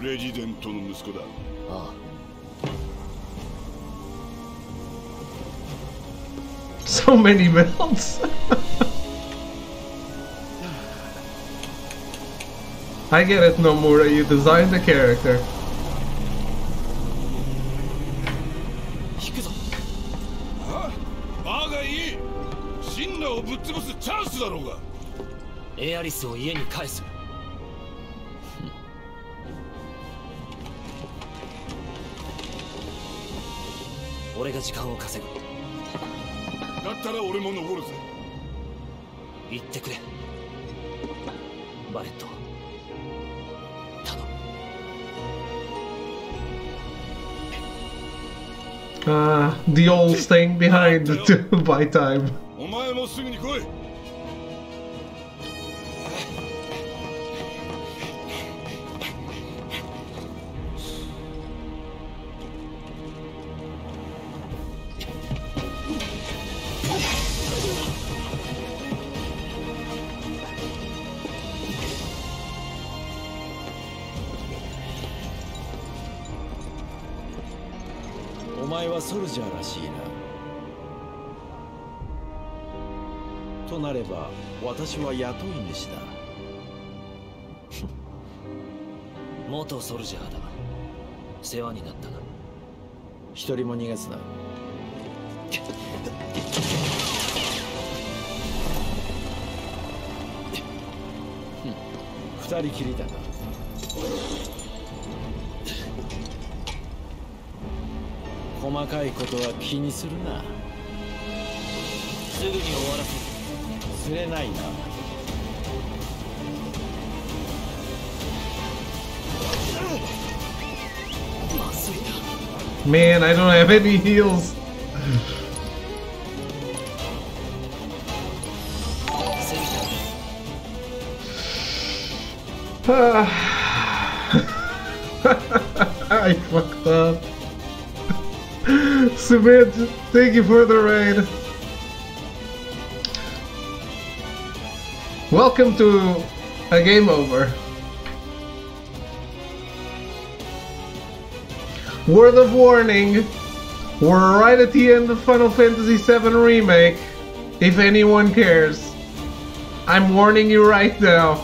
[SPEAKER 4] プレジデントの息子だ。
[SPEAKER 11] ああ。
[SPEAKER 1] So many builds. I get it, Nomura. You designed the character.
[SPEAKER 11] 引くぞ。
[SPEAKER 4] ああ、バーがいい。シンナをぶっ潰すチャンスだろうが。
[SPEAKER 11] エアリスを家に返す。俺が時間を稼ぐ。
[SPEAKER 4] だったら俺も残るぜ。
[SPEAKER 11] 言ってくれ。バレット。頼む。
[SPEAKER 1] The old staying behind to buy time.
[SPEAKER 4] お前もすぐに来い。
[SPEAKER 12] お前はソルジャーらしいな。となれば私は雇い主だ。
[SPEAKER 11] 元ソルジャーだ。世話になったな。
[SPEAKER 12] 一人も逃がすな。二人きりだな。細かいことは気にするな。
[SPEAKER 11] すぐに終わらせる。
[SPEAKER 12] 釣れないな。
[SPEAKER 11] まずいな。
[SPEAKER 1] Man, I don't have any heals. I fucked up. Submit, thank you for the raid. Welcome to a game over. Word of warning, we're right at the end of Final Fantasy VII Remake, if anyone cares. I'm warning you right now.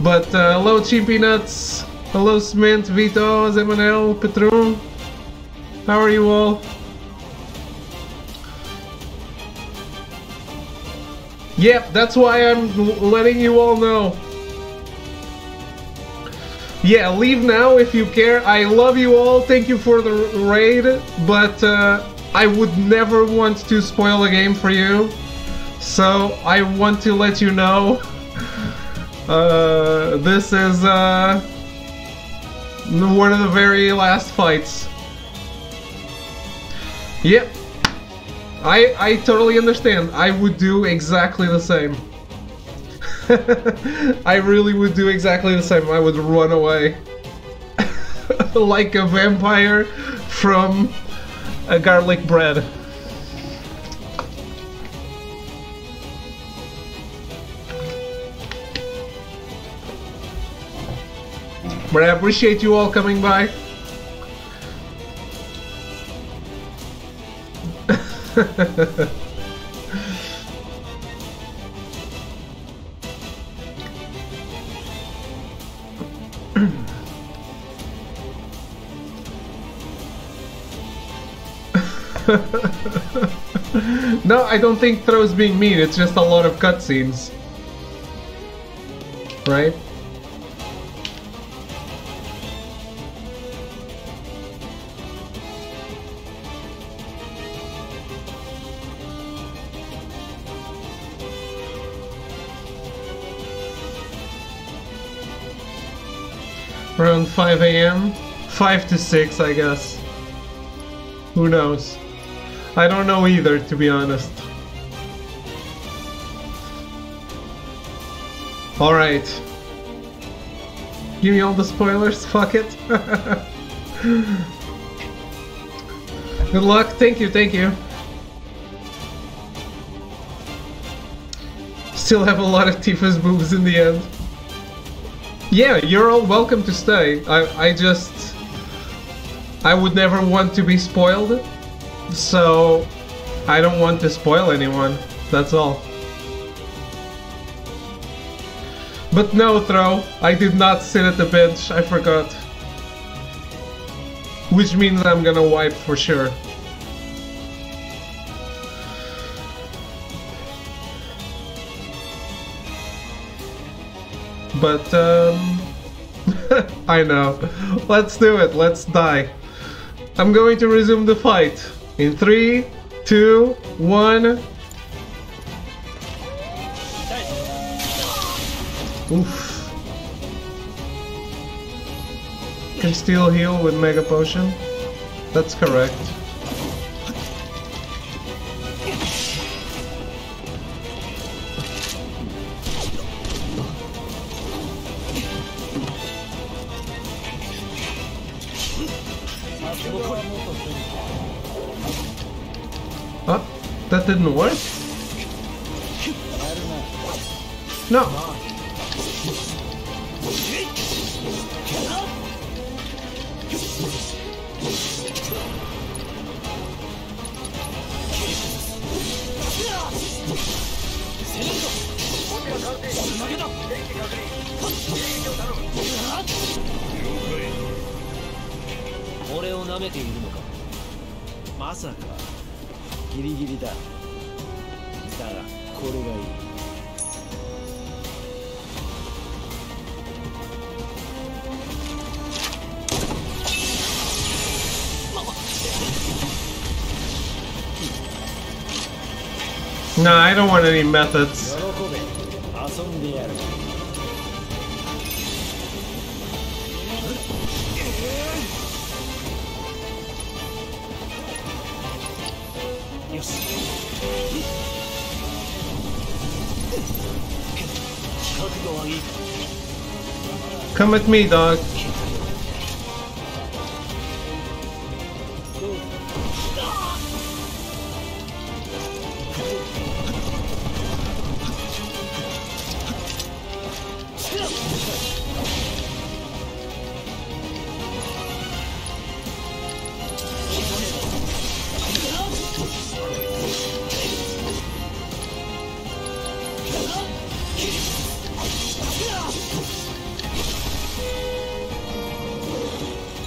[SPEAKER 1] But hello Chimpy Nuts, hello Smint, Vito, Zemanel, Petrum. How are you all? Yep, that's why I'm letting you all know. Yeah, leave now if you care. I love you all, thank you for the raid, but I would never want to spoil a game for you. So I want to let you know this is one of the very last fights. Yep, I totally understand. I would do exactly the same. I really would do exactly the same. I would run away like a vampire from a garlic bread. But I appreciate you all coming by. No, I don't think Throw's being mean, it's just a lot of cutscenes. Right? Around 5 AM? 5 to 6, I guess. Who knows? I don't know either, to be honest. Alright. Give me all the spoilers, fuck it. Good luck, thank you, thank you. Still have a lot of Tifa's boobs in the end. Yeah, you're all welcome to stay. I would never want to be spoiled, so I don't want to spoil anyone, that's all. But no, Throw, I did not sit at the bench, I forgot. Which means I'm gonna wipe for sure. But, I know. Let's do it, let's die. I'm going to resume the fight. In 3, 2, 1. Oof. Can still heal with Mega Potion. That's correct. Oh, that didn't work? No.
[SPEAKER 11] 俺を舐めているのか。まさかギリギリだ。だがこれがいい。
[SPEAKER 1] Nah, I don't want any methods.
[SPEAKER 11] 喜べ。遊んでやる。よし。覚悟はいい。
[SPEAKER 1] Come with me, dog.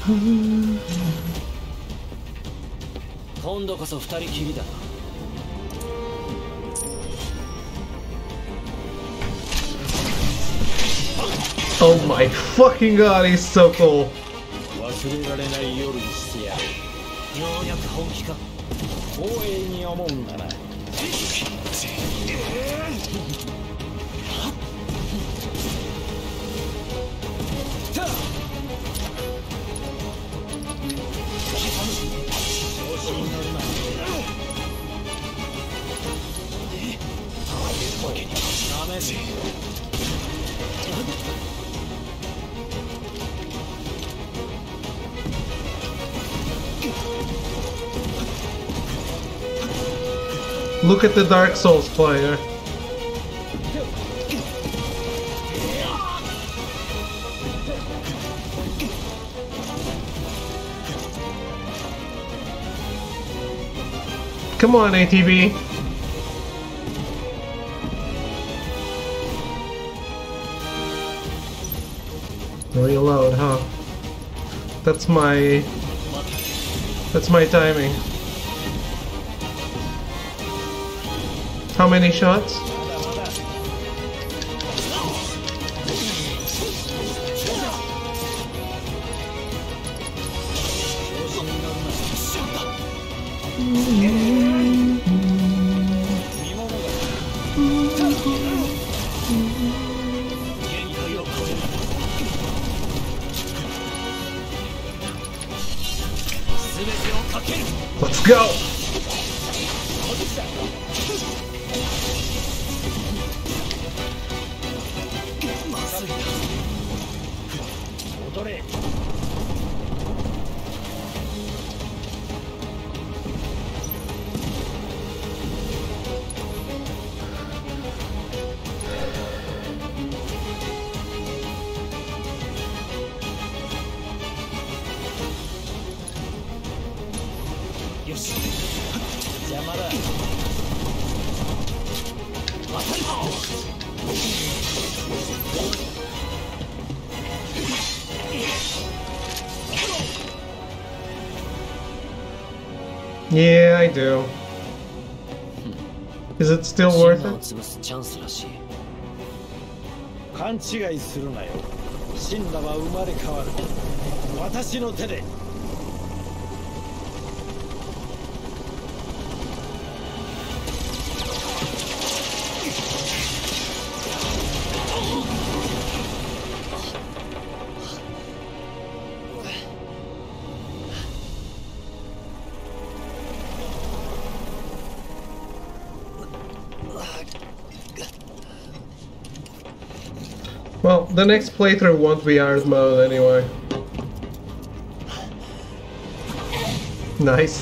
[SPEAKER 1] Hmm.
[SPEAKER 11] 今度こそ二人きりだ。
[SPEAKER 1] Oh my fucking god, he's so cool.
[SPEAKER 11] 忘れられない夜にしてやる。ようやく本気か。光栄に思うんだな。
[SPEAKER 1] Look at the Dark Souls player. Come on, ATV. Reload, huh? That's my timing. How many shots? Let's go! Yeah, I do. Is it still worth it?
[SPEAKER 12] 勘違いするなよ。シンナは生まれ変わる。私の手で。
[SPEAKER 1] Well, the next playthrough won't be hard mode anyway. Nice.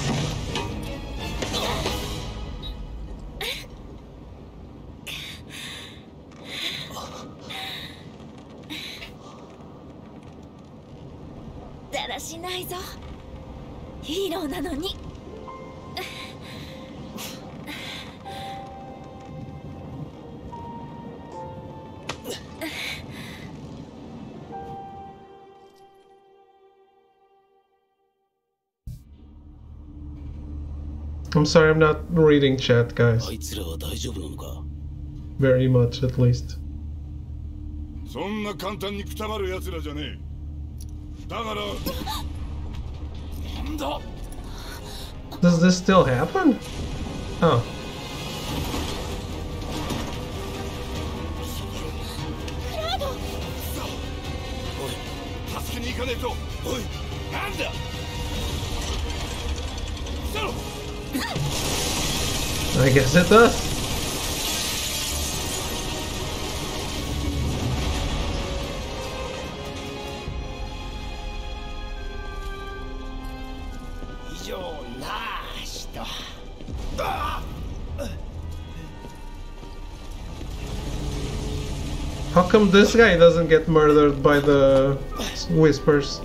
[SPEAKER 1] I'm sorry, I'm not reading chat, guys. Very much, at least. Does this still happen? Oh. I guess it does. How come this guy doesn't get murdered by the whispers?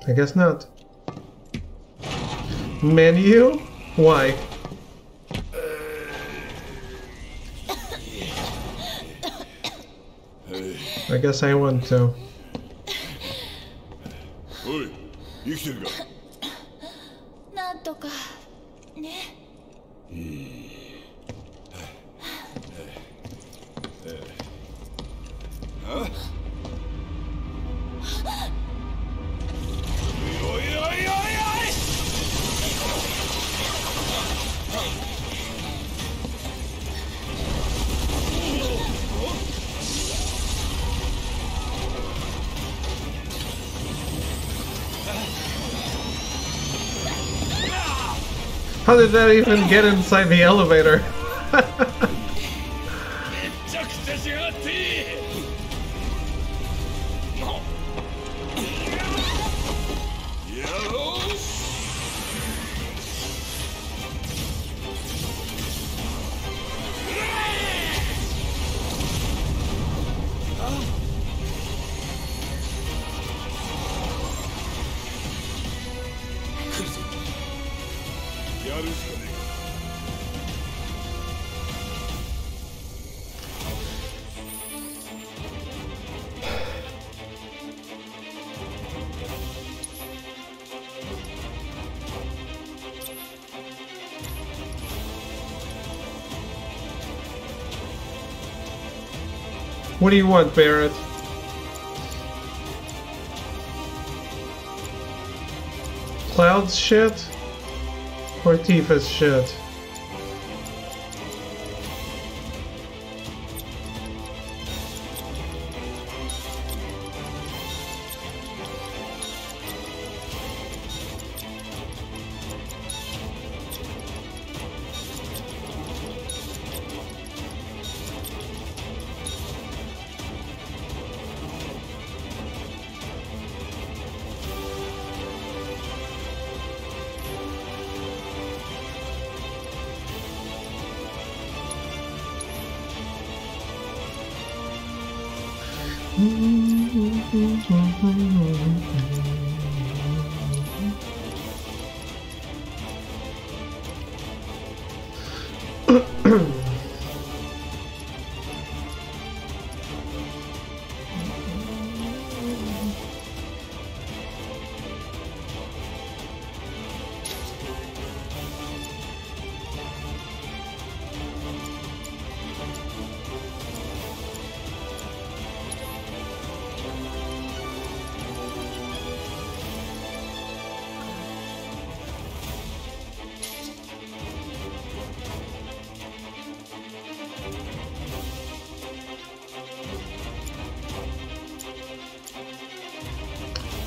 [SPEAKER 1] I guess not. Menu? Why? I guess I want to. How did that even get inside the elevator? What do you want, Barrett? Cloud's shit? Or Tifa's shit?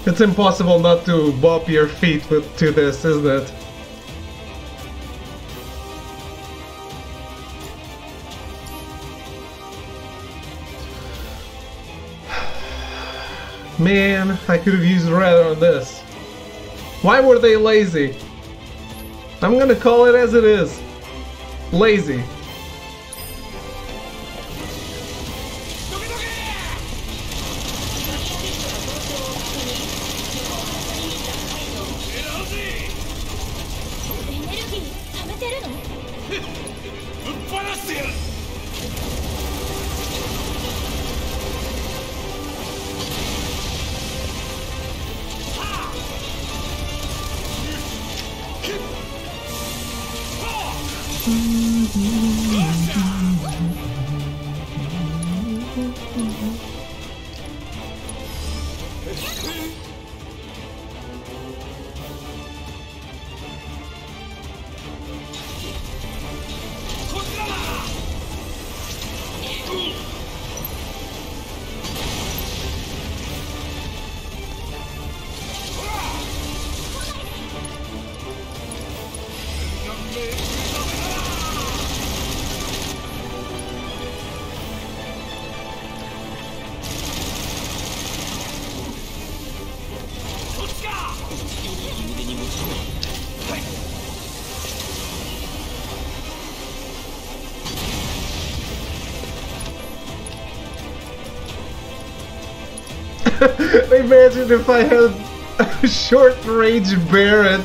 [SPEAKER 1] It's impossible not to bop your feet to this, isn't it? Man, I could have used red on this. Why were they lazy? I'm gonna call it as it is. Lazy. Imagine if I had a short-range Barret.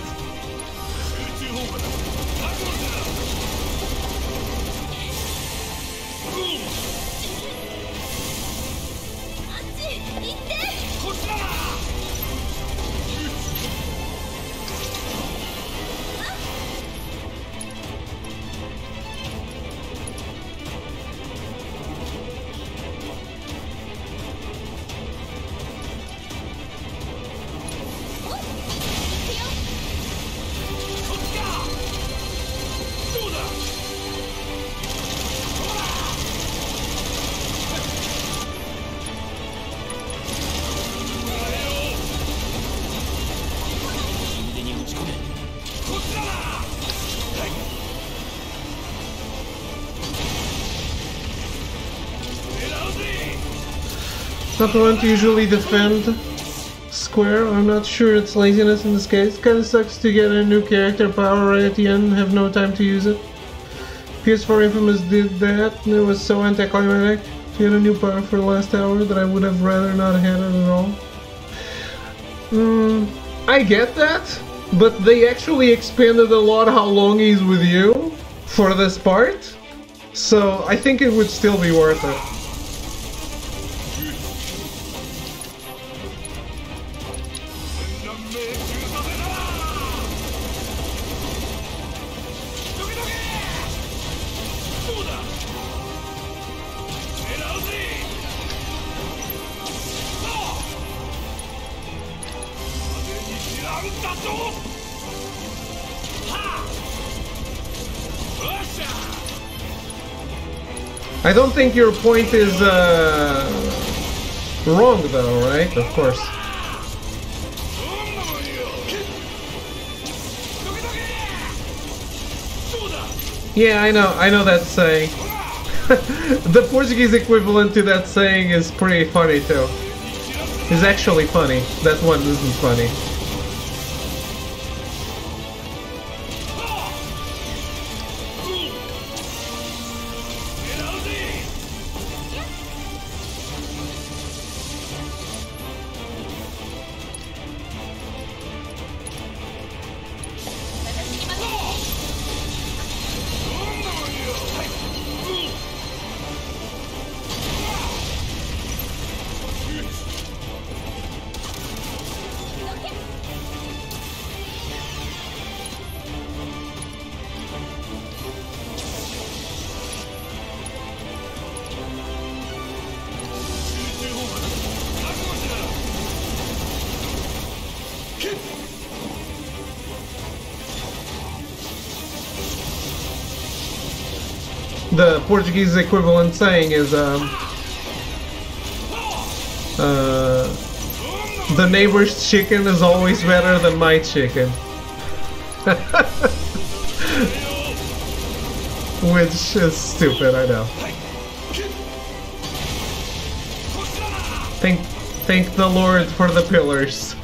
[SPEAKER 1] Not the one to usually defend square. I'm not sure it's laziness in this case. Kinda sucks to get a new character power right at the end and have no time to use it. PS4 Infamous did that and it was so anticlimactic to get a new power for the last hour that I would have rather not had it at all. I get that, but they actually expanded a lot how long he's with you for this part, so I think it would still be worth it. I don't think your point is wrong though, right? Of course. Yeah, I know that saying. The Portuguese equivalent to that saying is pretty funny too. It's actually funny. That one isn't funny.
[SPEAKER 3] the Portuguese equivalent saying is the neighbor's chicken is always better than my chicken. Which is stupid, I know. Thank the Lord for the pillars.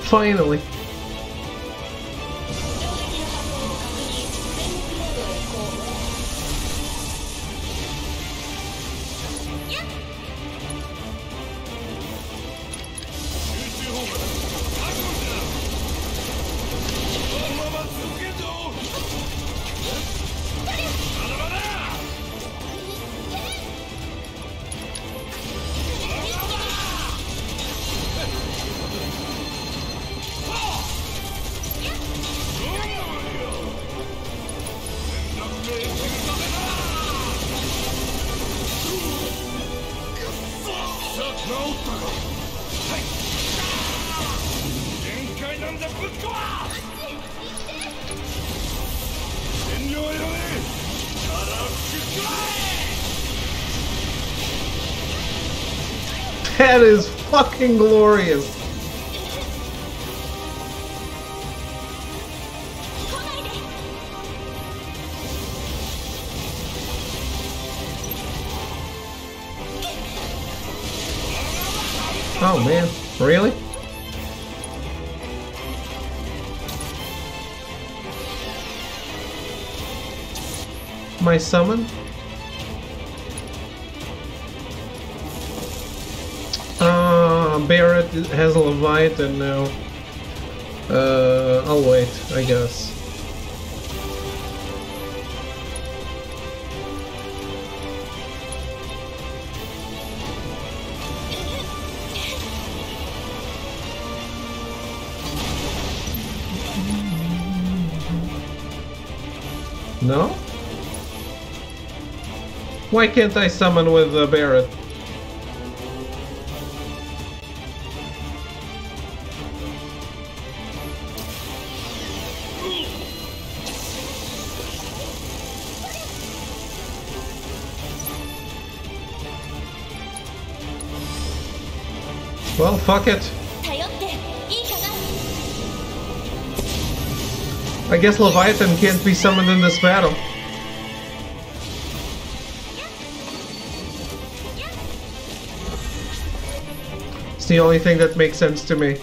[SPEAKER 3] Finally. That is fucking glorious. Oh man, really? My summon? Barrett has a Leviathan now. I'll wait, I guess. No? Why can't I summon with Barrett? Well, fuck it. I guess Leviathan can't be summoned in this battle. It's the only thing that makes sense to me.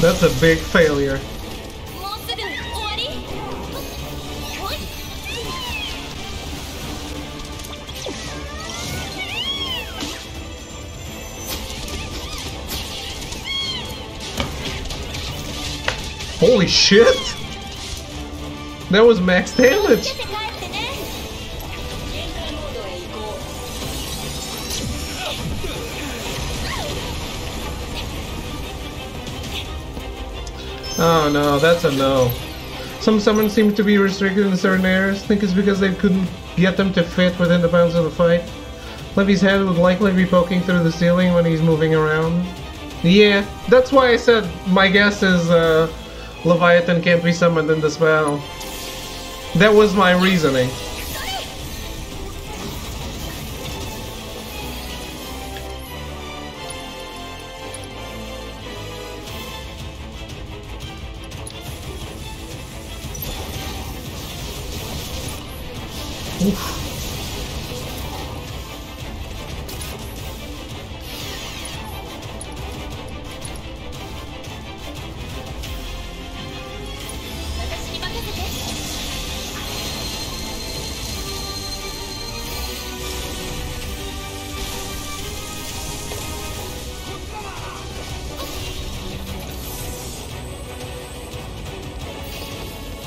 [SPEAKER 3] That's a big failure. Holy shit! That was max damage! Oh no, that's a no. Some summons seem to be restricted in certain areas. I think it's because they couldn't get them to fit within the bounds of the fight. Levy's head would likely be poking through the ceiling when he's moving around. Yeah, that's why I said my guess is Leviathan can't be summoned in this battle. That was my reasoning. Oof.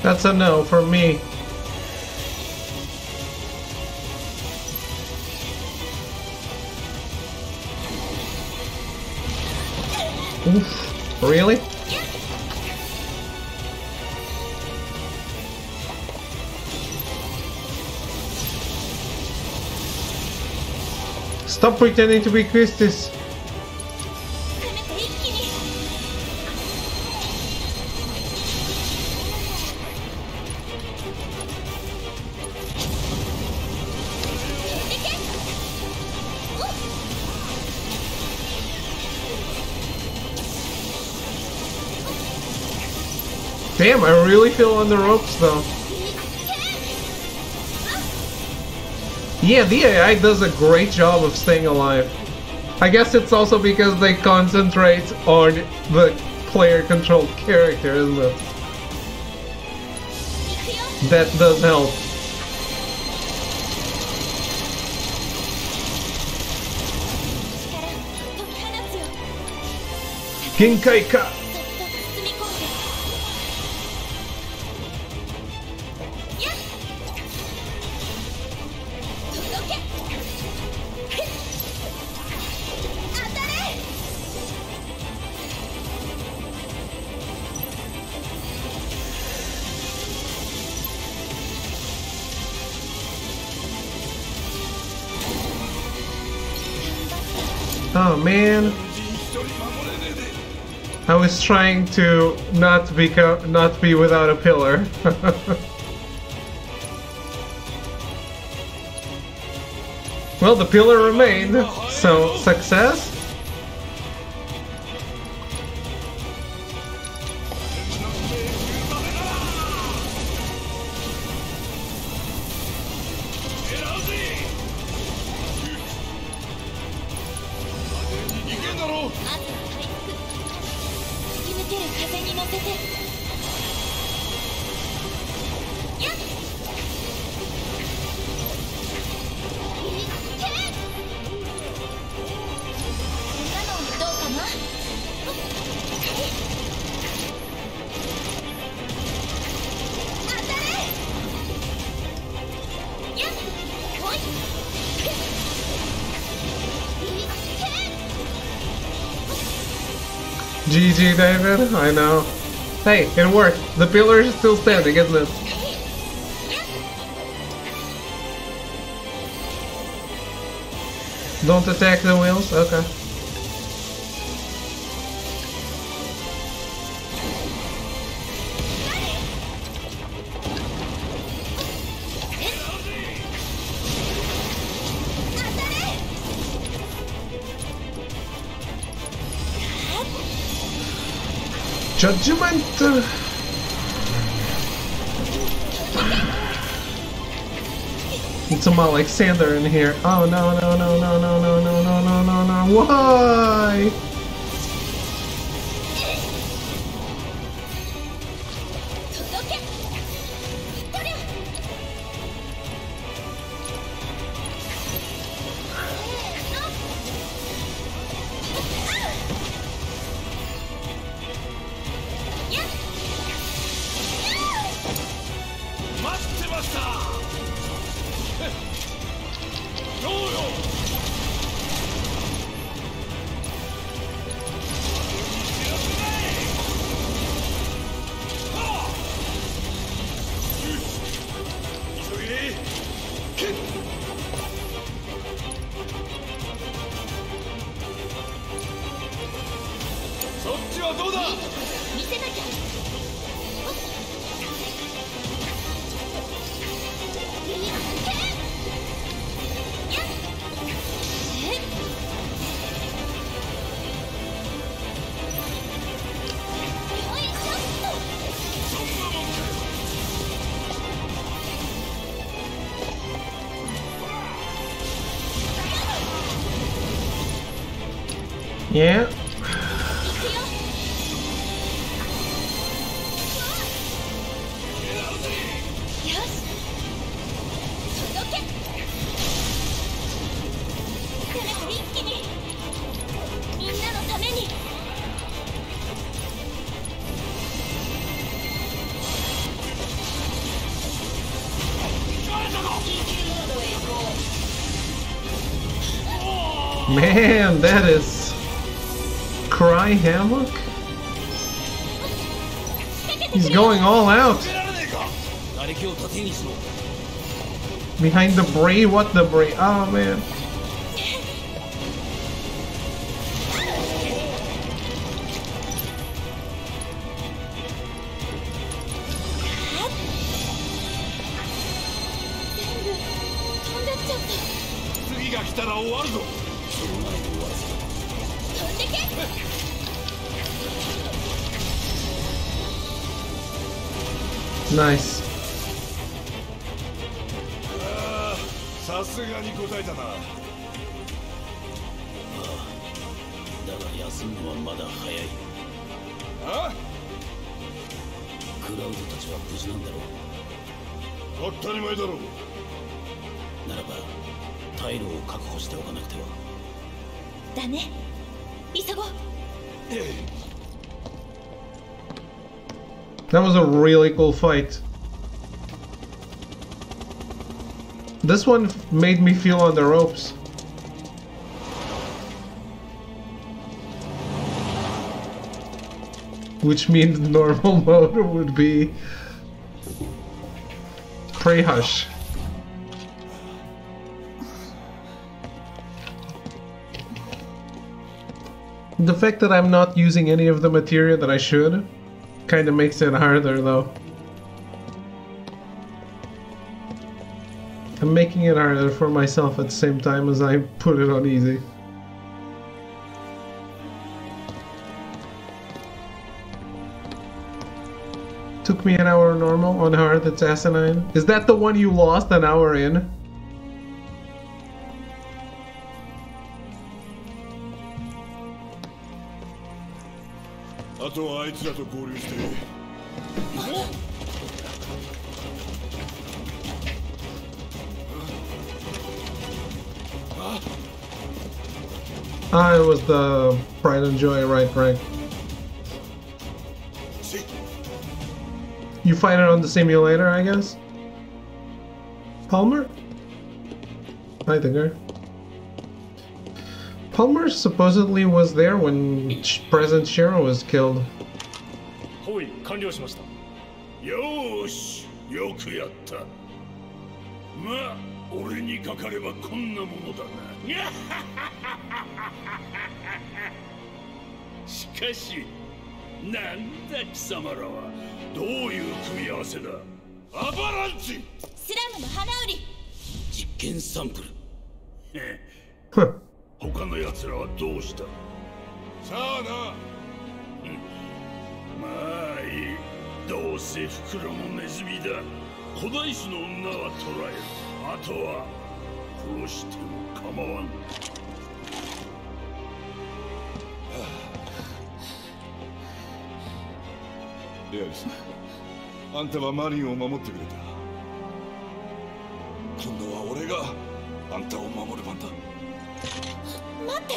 [SPEAKER 3] That's a no for me. Oof. Really? Stop pretending to be Christus. Damn, I really feel on the ropes though. Yeah, the AI does a great job of staying alive. I guess it's also because they concentrate on the player-controlled character, isn't it? That does help. Genkai ka! Oh man, I was trying to not be without a pillar. Well, the pillar remained, so success. GG, David. I know. Hey, it worked. The pillar is still standing, isn't it? Don't attack the wheels? Okay. Judgment! It's some Alexander in here. Oh no no no no no no no no no no no. Why?
[SPEAKER 4] そっちはどうだ。
[SPEAKER 2] 見せなきゃ。
[SPEAKER 3] Yeah. Man, that is Cry Hammock? He's going all out. Behind the Bray? What the Bray? Oh man. Nice.
[SPEAKER 4] さすがに答えたな。あ
[SPEAKER 5] あ、だが休むのはまだ早い。
[SPEAKER 4] あ？
[SPEAKER 5] クラウドたちは無事なんだろう。
[SPEAKER 4] 当たり前だろう。
[SPEAKER 5] ならば退路を確保しておかなくては。
[SPEAKER 2] だね。急ごう。
[SPEAKER 3] That was a really cool fight. This one made me feel on the ropes. Which means normal mode would be Pray Hush. The fact that I'm not using any of the material that I should kind of makes it harder though. I'm making it harder for myself at the same time as I put it on easy. Took me an hour normal, on hard it's asinine. Is that the one you lost an hour in? Ah, it was the Pride and Joy, right? You fight it on the simulator, I guess? Palmer? Hi there. Palmer supposedly was there when President Shiro was killed.
[SPEAKER 6] Yosh, よくやった。まあ、俺にかかればこんなものだな。しかし、なんだ貴様らはどういう組み合わせだ。アバランチ。
[SPEAKER 2] スラムの花売り。
[SPEAKER 5] 実験サンプ
[SPEAKER 6] ル。他の奴らはどうした。さあな。まあいい。どうせ袋のネズミだ。古代種の女は捕らえる。あとは殺しても構わん。
[SPEAKER 4] エアリス、あんたはマリンを守ってくれた。今度は俺があんたを守る番だ。
[SPEAKER 2] 待って。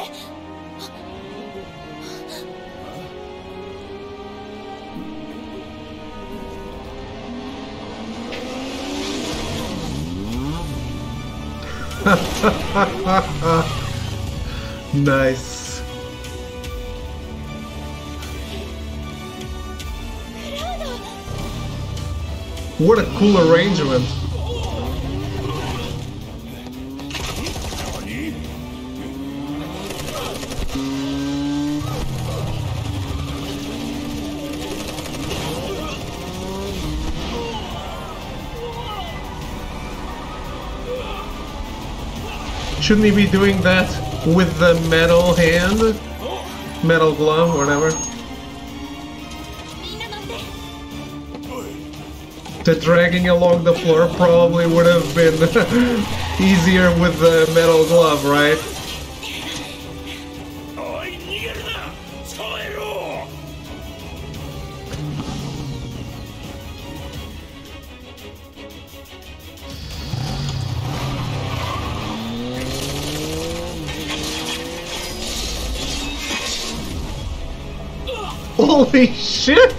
[SPEAKER 3] Nice. What a cool arrangement.
[SPEAKER 1] Shouldn't he be doing that with the metal hand? Metal glove, whatever. The dragging along the floor probably would have been easier with the metal glove, right? Holy shit!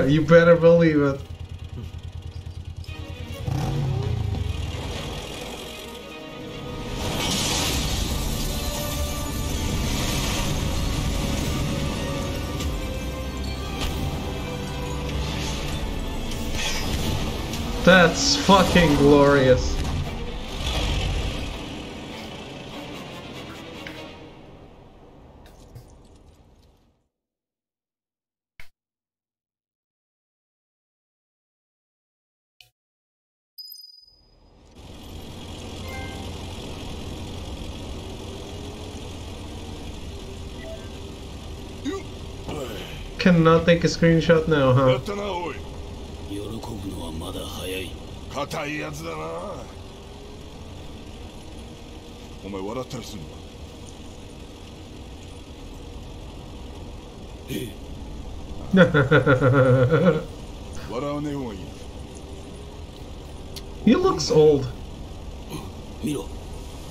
[SPEAKER 1] You better believe it. That's fucking glorious. Cannot take a screenshot now, huh?
[SPEAKER 5] 喜ぶのはまだ早い。
[SPEAKER 4] 硬いやつだな。お前笑ったりするのか？笑わねえ方がいい。
[SPEAKER 1] He looks old.
[SPEAKER 5] 見ろ。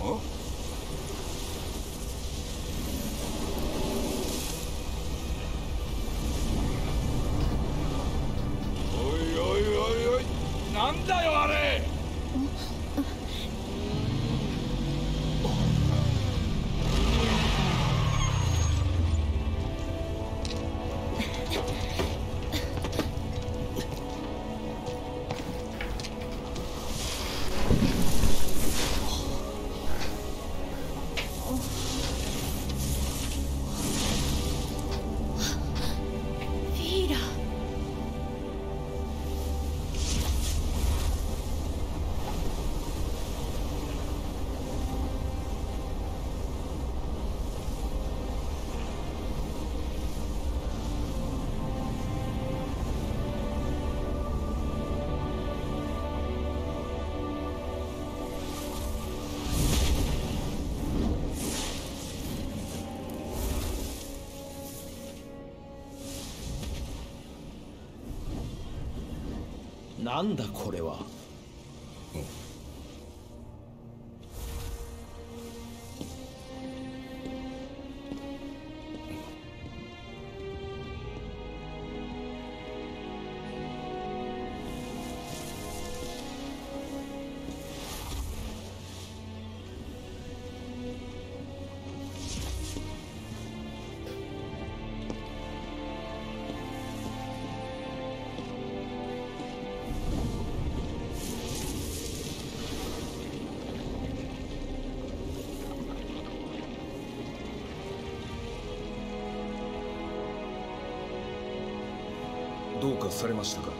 [SPEAKER 4] あ？なんだよあれ。
[SPEAKER 12] なんだこれは。
[SPEAKER 13] どうかされましたか。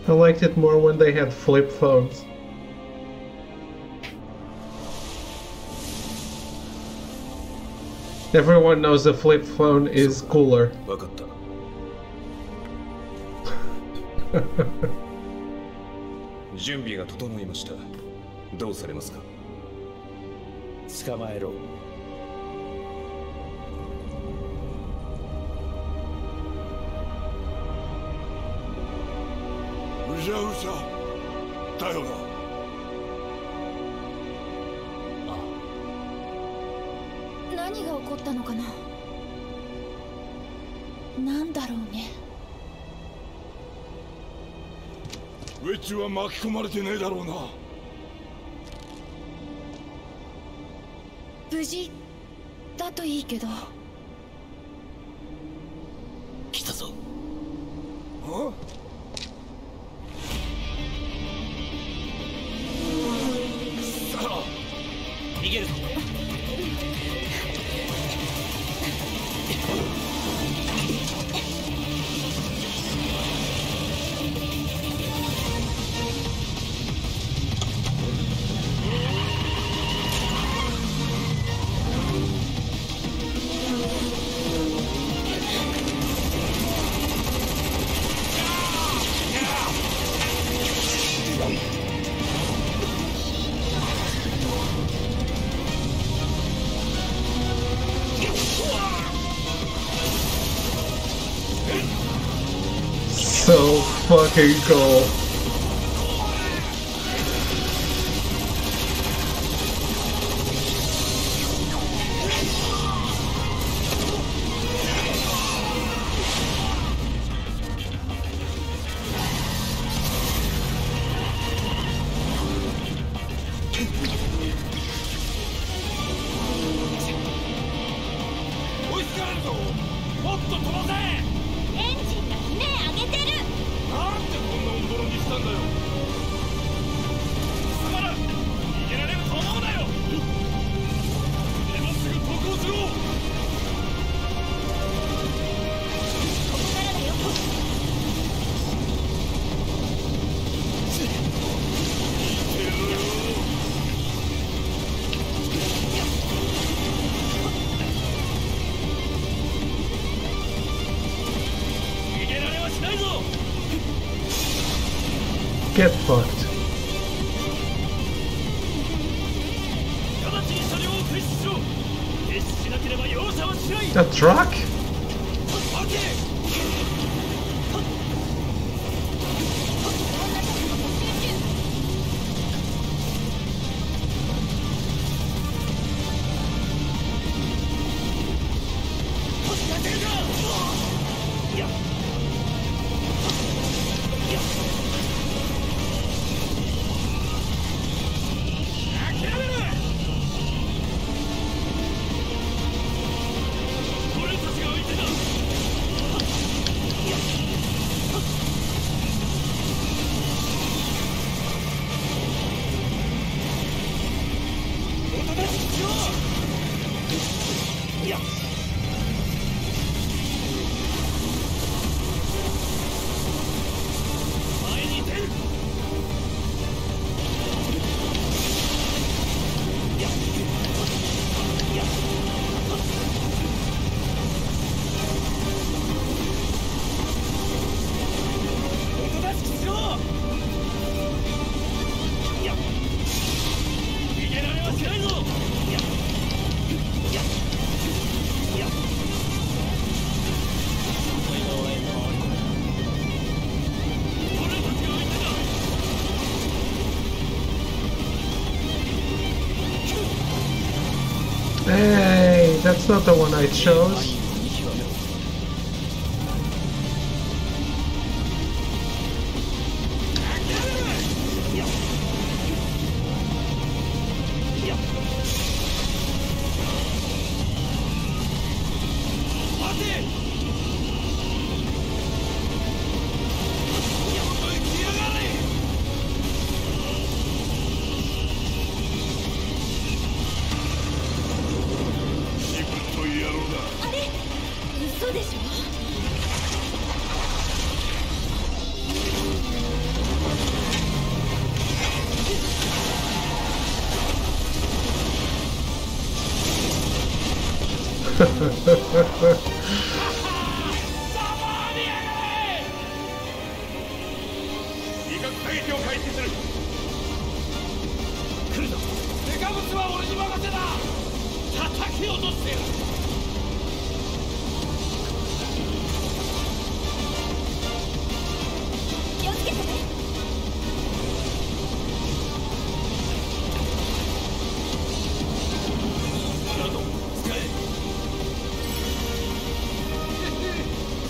[SPEAKER 1] I liked it more when they had flip phones. Everyone knows a flip phone is cooler.
[SPEAKER 13] 準備が整いました。どうされますか？
[SPEAKER 12] 捕まえろ。
[SPEAKER 4] うじゃうじゃだよな。
[SPEAKER 2] 何が起こったのかな。なんだろうね。
[SPEAKER 4] ウェッジは巻き込まれてねえだろうな。
[SPEAKER 2] 無事だといいけど。
[SPEAKER 5] 来たぞ。
[SPEAKER 4] あ？さあ
[SPEAKER 5] 逃げるぞ。
[SPEAKER 1] So fucking cool. Get fucked. A truck? Hey, that's not the one I chose.
[SPEAKER 4] 撃を開始する。来るぞ。デカブツは俺に任せだ。叩き落としてやる。
[SPEAKER 2] 気をつけてね。
[SPEAKER 4] など使え。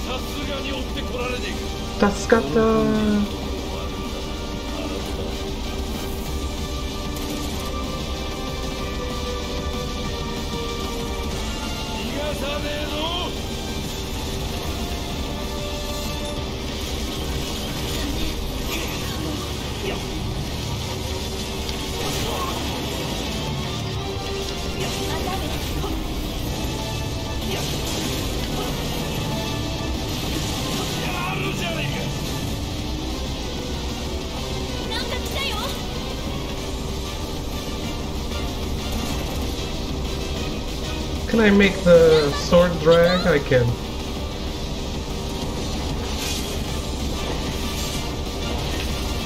[SPEAKER 4] さすがに追ってこられねえか。
[SPEAKER 3] 助かった。Can I make the sword drag? I can.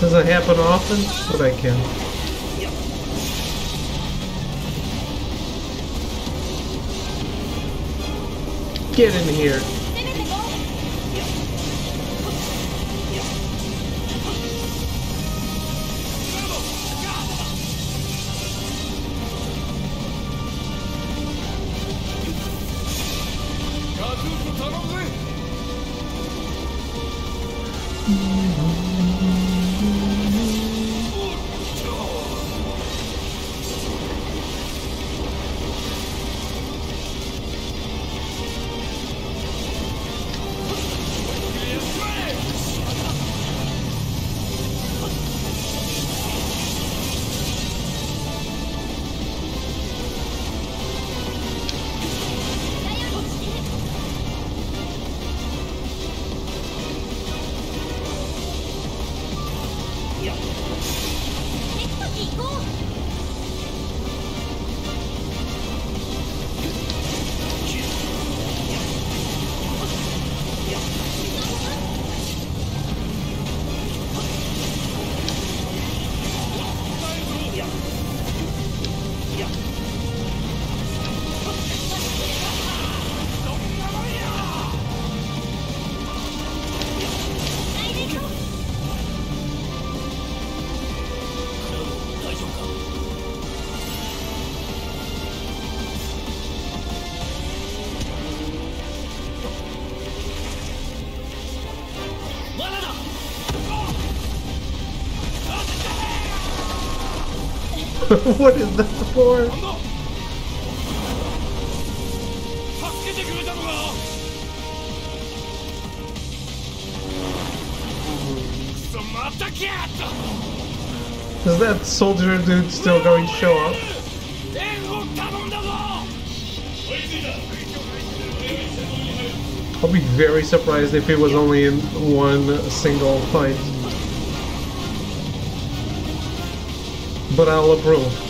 [SPEAKER 3] Doesn't happen often, but I can. Get in here. What is that for? Is that soldier dude still going to show up? I'll be very surprised if he was only in one single fight. But I'll approve.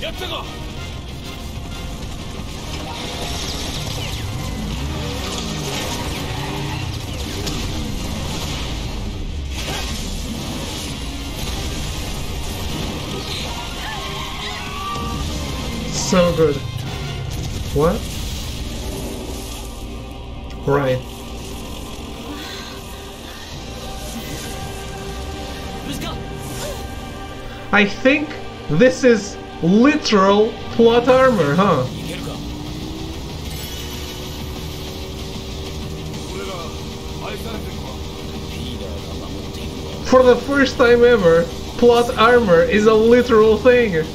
[SPEAKER 4] やったか。
[SPEAKER 1] So good. What? Right. I think this is literal plot armor, huh? For the first time ever, plot armor is a literal thing.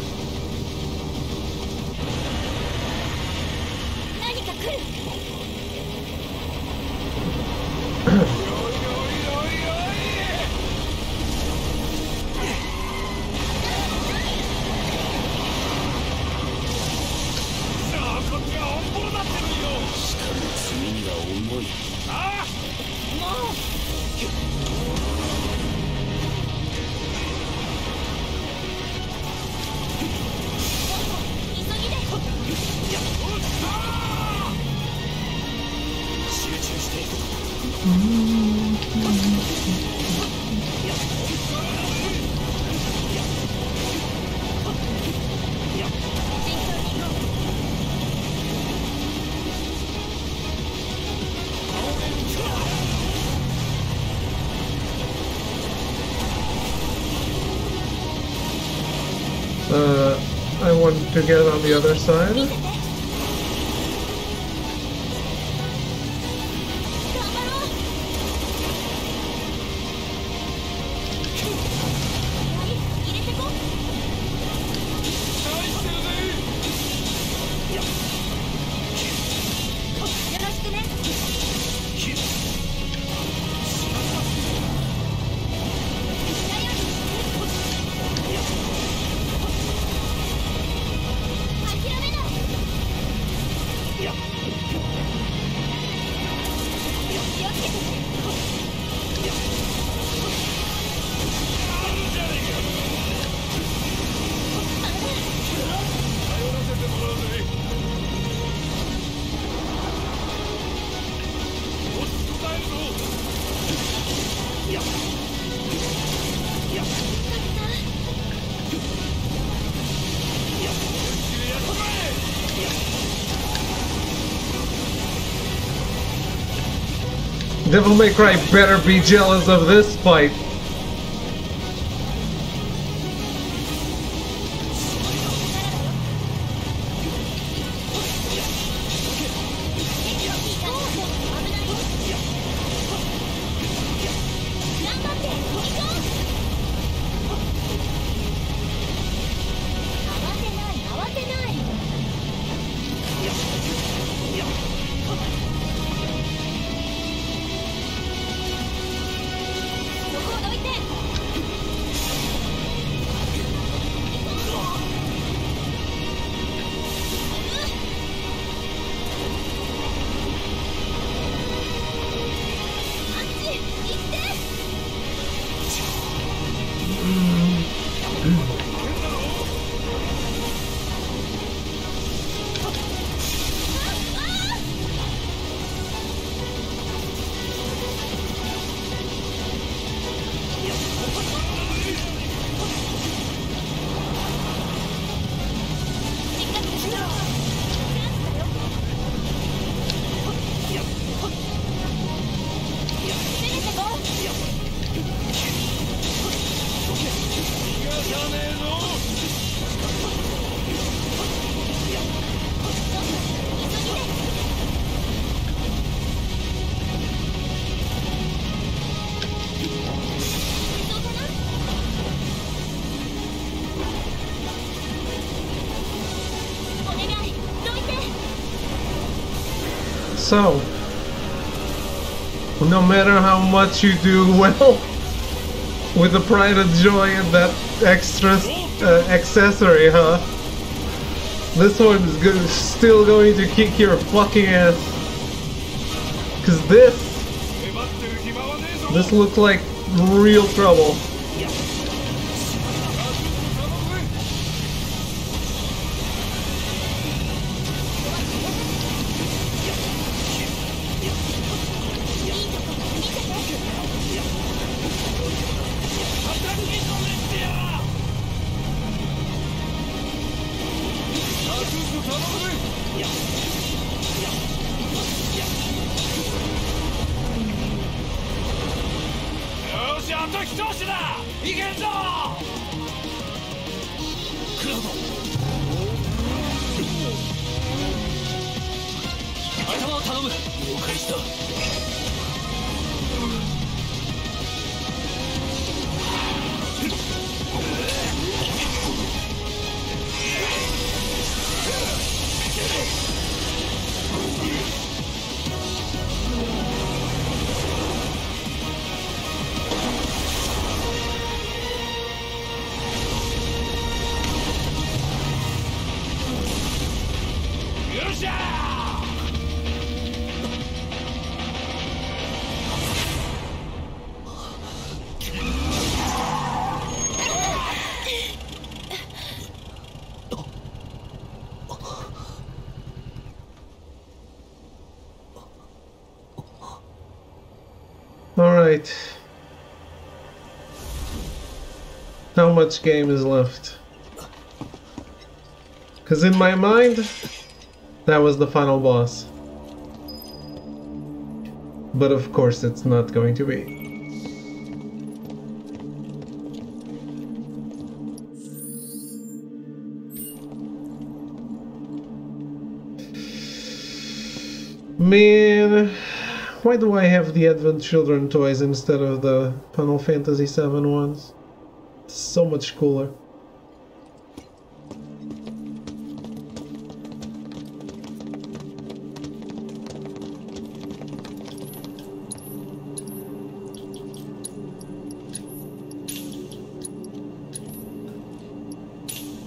[SPEAKER 1] I want to get on the other side. Devil May Cry better be jealous of this fight. So, no matter how much you do well with the pride and joy and that extra accessory, huh? This one is still going to kick your fucking ass. Cause this looks like real trouble. Alright. How much game is left? Because in my mind, that was the final boss. But of course it's not going to be. Man, why do I have the Advent Children toys instead of the Final Fantasy VII ones? It's so much cooler.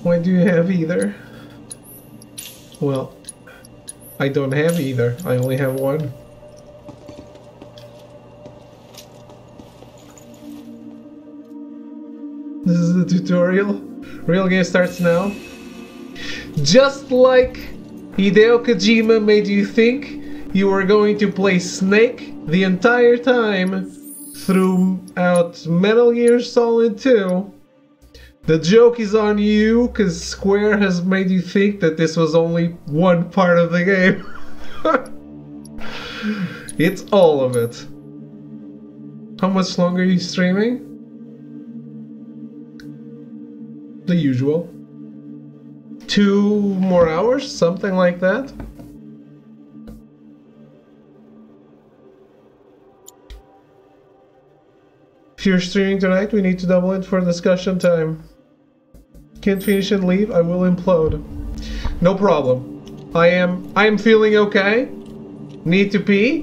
[SPEAKER 1] Why do you have either? Well, I don't have either. I only have one. This is the tutorial. Real game starts now. Just like Hideo Kojima made you think you were going to play Snake the entire time throughout Metal Gear Solid 2, the joke is on you because Square has made you think that this was only one part of the game. It's all of it. How much longer are you streaming? The usual. 2 more hours? Something like that? If you're streaming tonight, we need to double it for discussion time. Can't finish and leave, I will implode. No problem. I am feeling okay. Need to pee.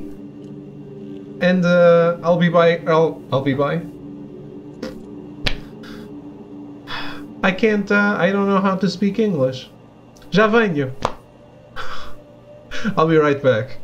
[SPEAKER 1] And I'll be by. I'll be by. I can't, I don't know how to speak English. Já venho. I'll be right back.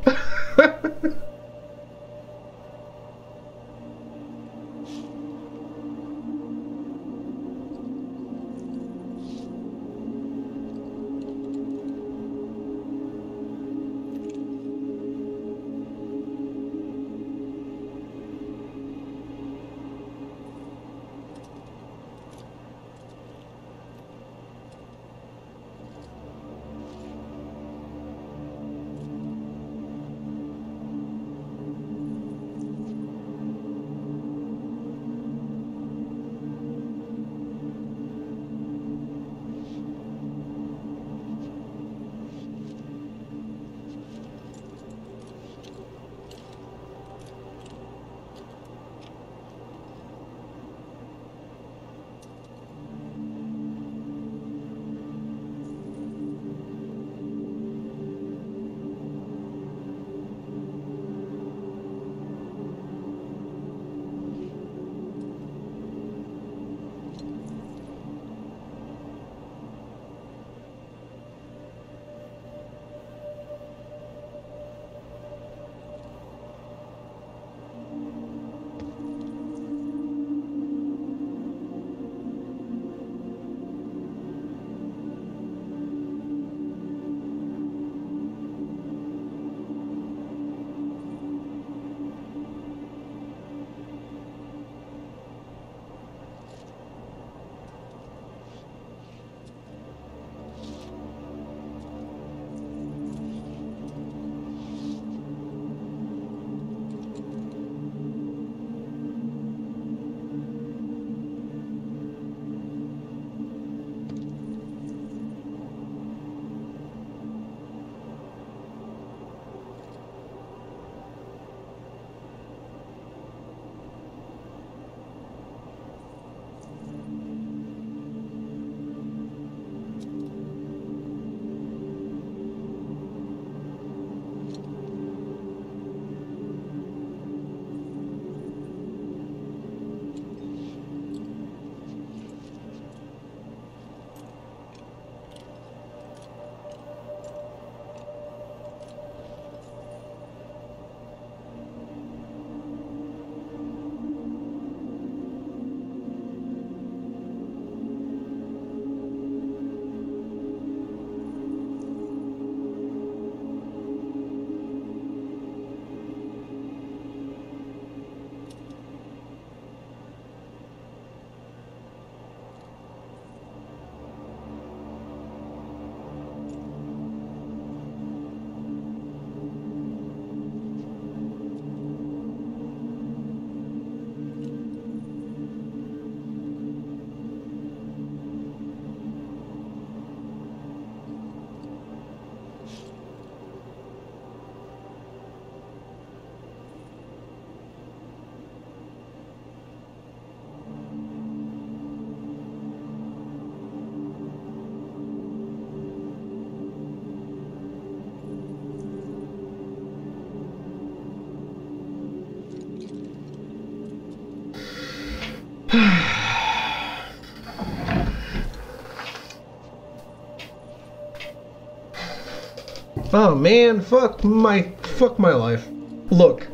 [SPEAKER 1] Oh man, fuck my life. Look.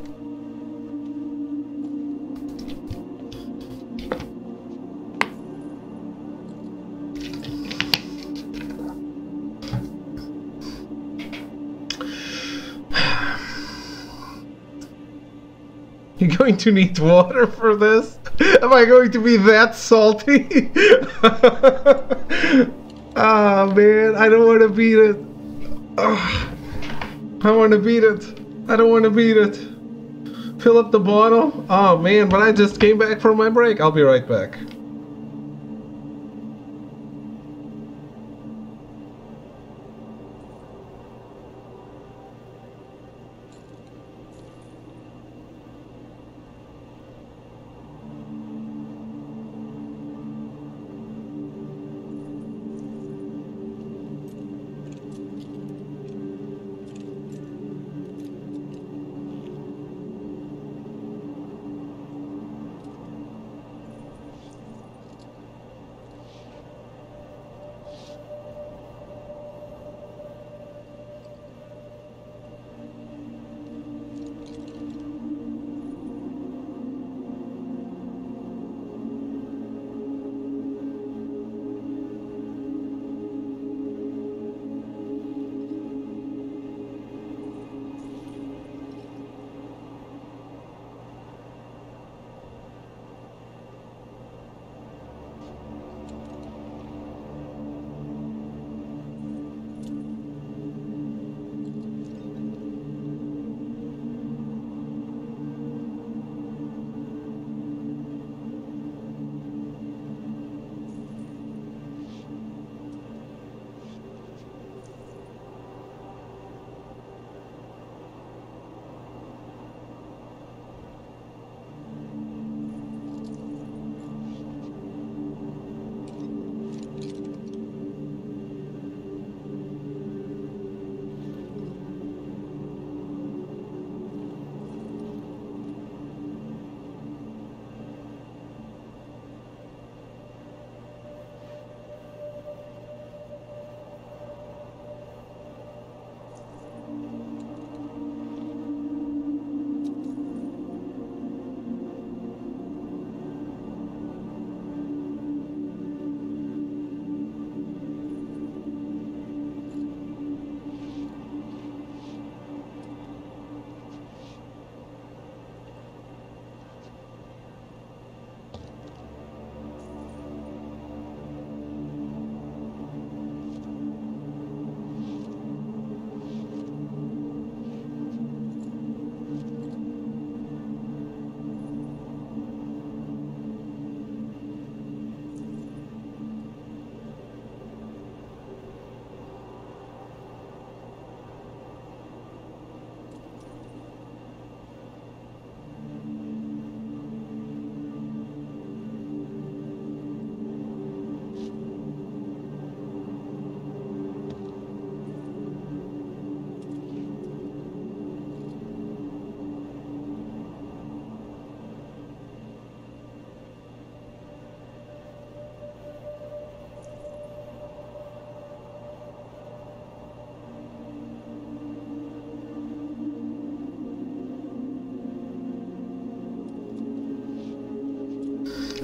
[SPEAKER 1] You're going to need water for this? Am I going to be that salty? Ah, man, I don't want to beat it. I want to beat it. I don't want to beat it. Fill up the bottle. Oh, man, but I just came back from my break. I'll be right back.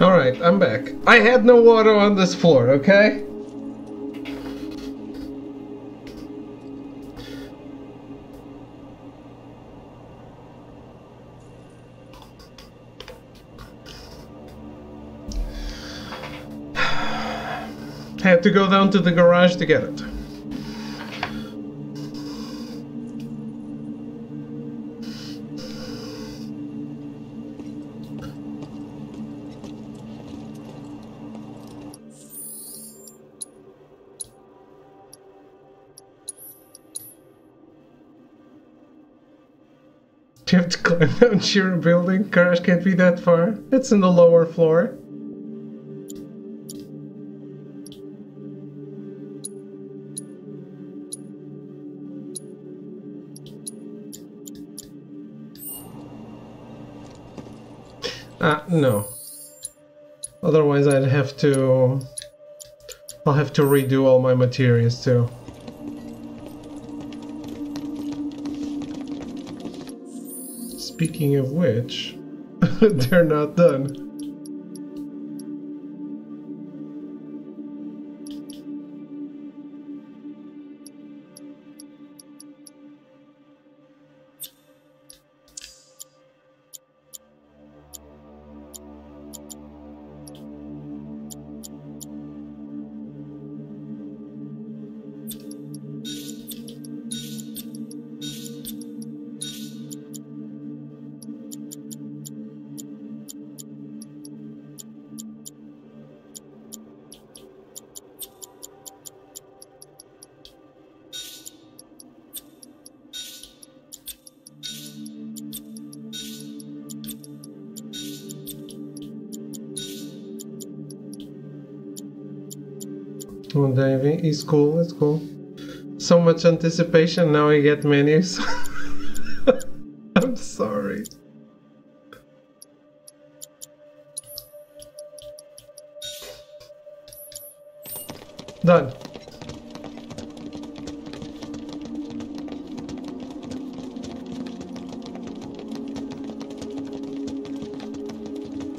[SPEAKER 1] Alright, I'm back. I had no water on this floor, okay? Had to go down to the garage to get it. You have to climb down sheer building. Garage can't be that far. It's in the lower floor. No. Otherwise I'll have to redo all my materials too. Speaking of which, they're not done. Oh, Davey, he's cool, it's cool. So much anticipation, now I get menus. I'm sorry. Done.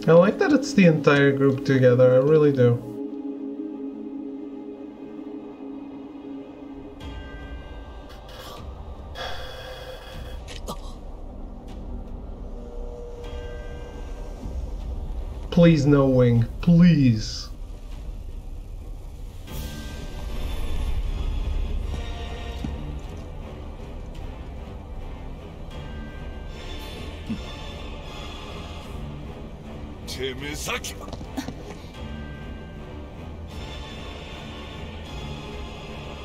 [SPEAKER 1] I like that it's the entire group together, I really do. Please no wing, please.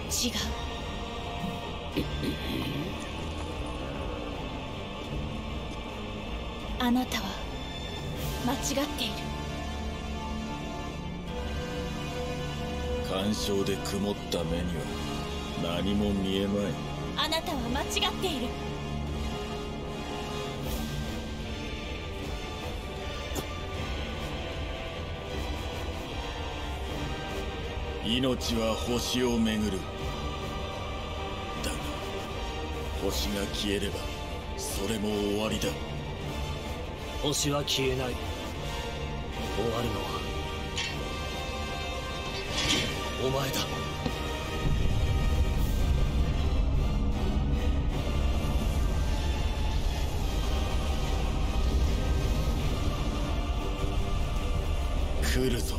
[SPEAKER 2] 違う。あなたは間違っている。
[SPEAKER 5] 干渉で曇った目には何も見えまい。
[SPEAKER 2] あなたは間違っている。
[SPEAKER 5] 命は星を巡る。だが星が消えればそれも終わりだ。
[SPEAKER 11] 星は消えない。終わるのはお前だ。
[SPEAKER 5] 来るぞ。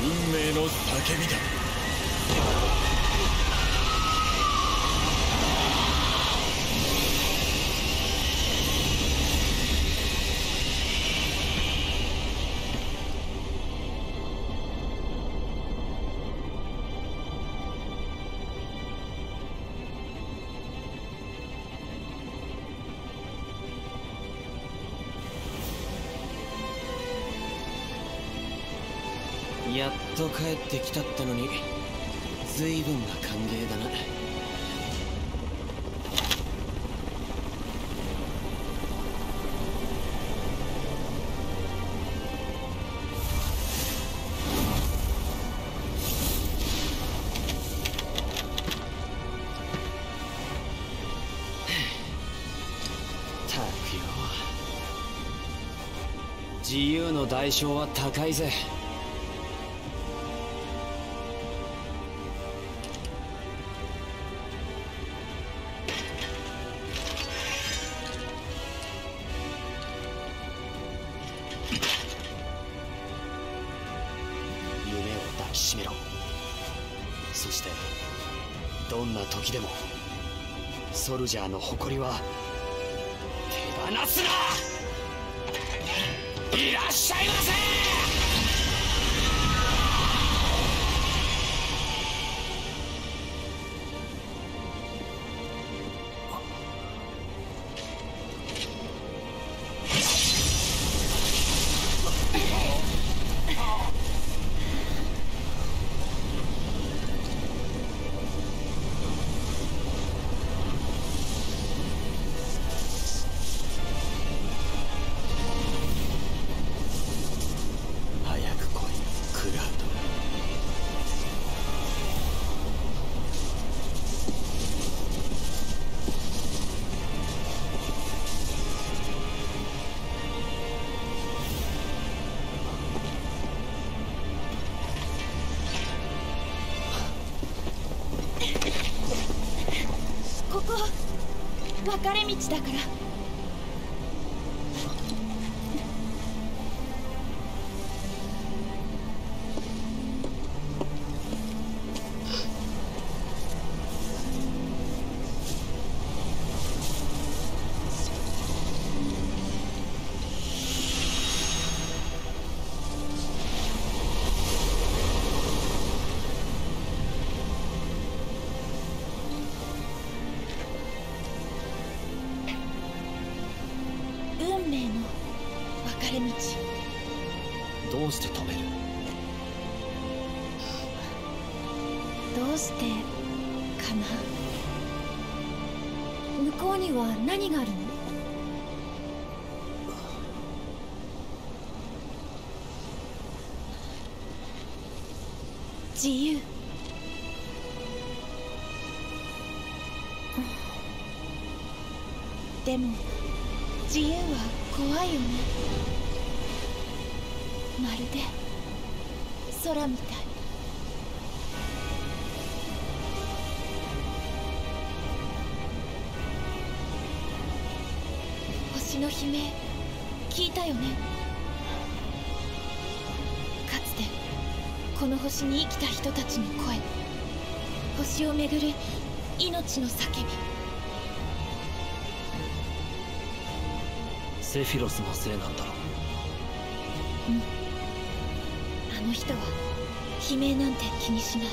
[SPEAKER 5] 運命の叫びだ。
[SPEAKER 11] やっと帰ってきたってのに随分な歓迎だな。たくよ、自由の代償は高いぜ。そしてどんな時でもソルジャーの誇りは手放すな。いらっしゃいませ。
[SPEAKER 2] 分かれ道だから。運命の分かれ道。
[SPEAKER 11] どうして止める？
[SPEAKER 2] どうしてかな。向こうには何があるの？自由。でも自由は怖いよね。まるで空みたい。星の悲鳴聞いたよね。かつてこの星に生きた人たちの声、星をめぐる命の叫び。
[SPEAKER 11] セフィロスのせいなんだろう。
[SPEAKER 2] うん。あの人は悲鳴なんて気にしない。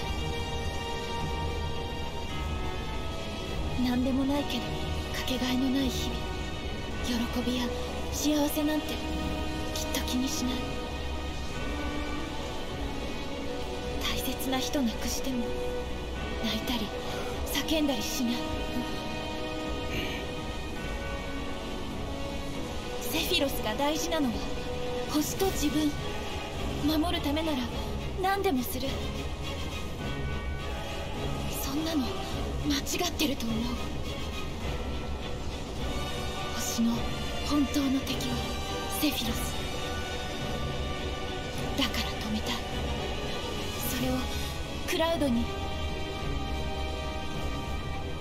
[SPEAKER 2] 何でもないけどかけがえのない日々、喜びや幸せなんてきっと気にしない。大切な人なくしても泣いたり叫んだりしない。セフィロスが大事なのは星と自分。守るためなら何でもする。そんなの間違ってると思う。星の本当の敵はセフィロスだから止めたい。それをクラウドに、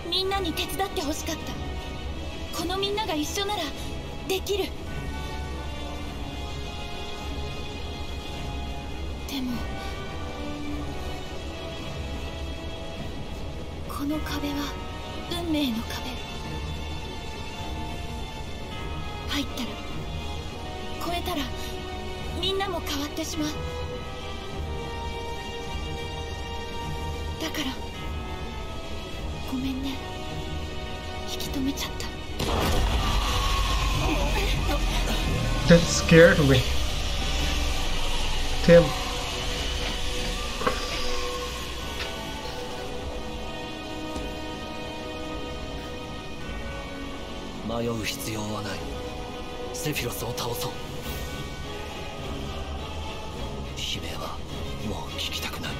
[SPEAKER 2] みんなに手伝ってほしかった。このみんなが一緒ならできる。でもこの壁は運命の壁。入ったら越えたらみんなも変わってしまう。だからごめんね、引き止めちゃった。
[SPEAKER 3] That scared me. Tim.
[SPEAKER 11] 迷う必要はない。セフィロスを倒そう。悲鳴はもう聞きたくない。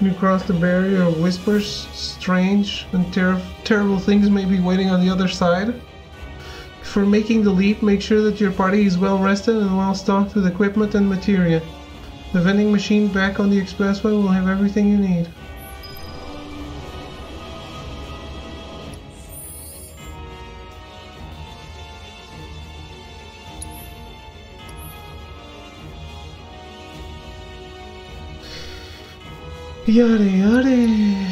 [SPEAKER 3] You cross the barrier of whispers. Strange and terrible things may be waiting on the other side. For making the leap, make sure that your party is well rested and well stocked with equipment and materia. The vending machine back on the expressway will have everything you need. Yare yare.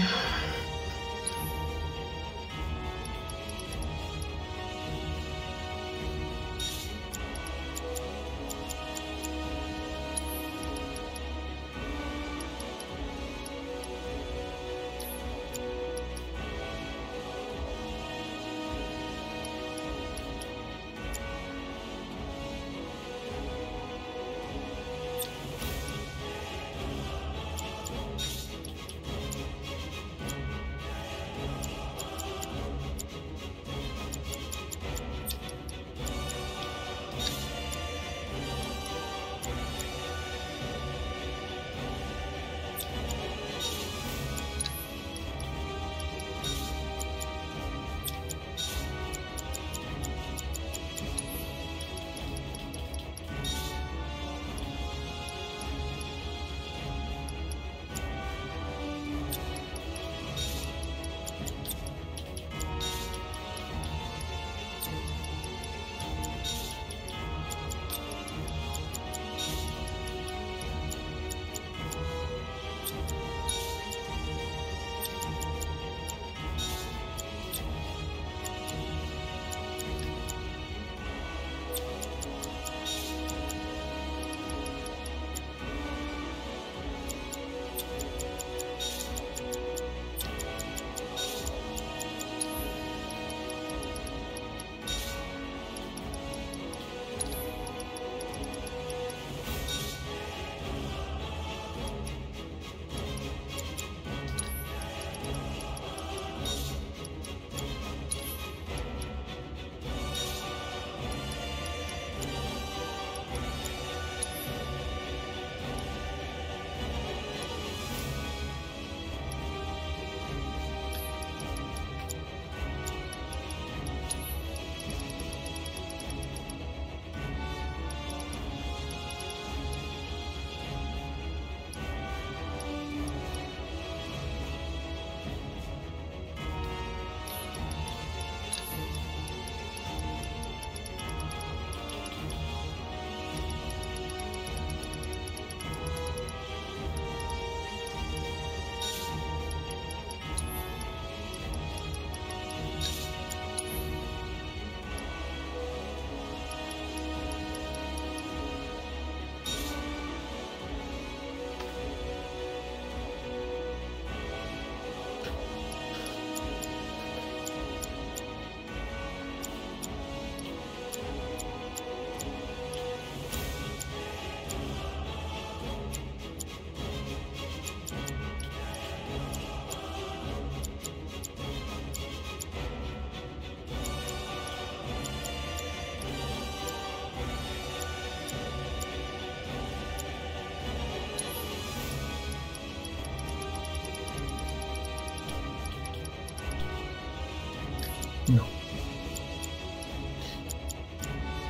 [SPEAKER 1] No.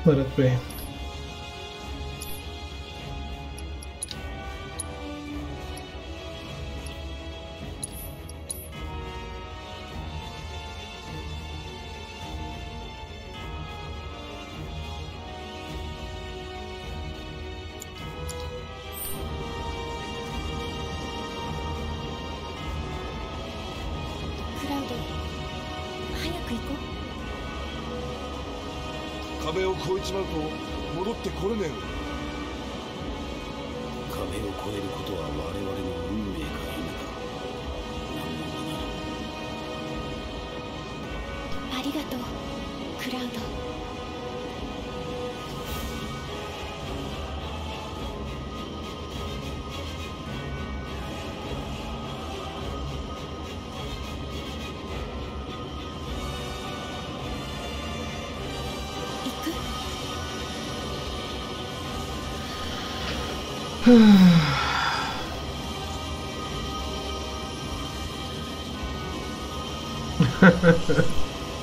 [SPEAKER 1] Let it be.
[SPEAKER 4] 壁を越えちまうと戻ってこれねえの。
[SPEAKER 5] 壁を越えることは我々の運命か否か。難問だな。
[SPEAKER 2] ありがとうクラウド。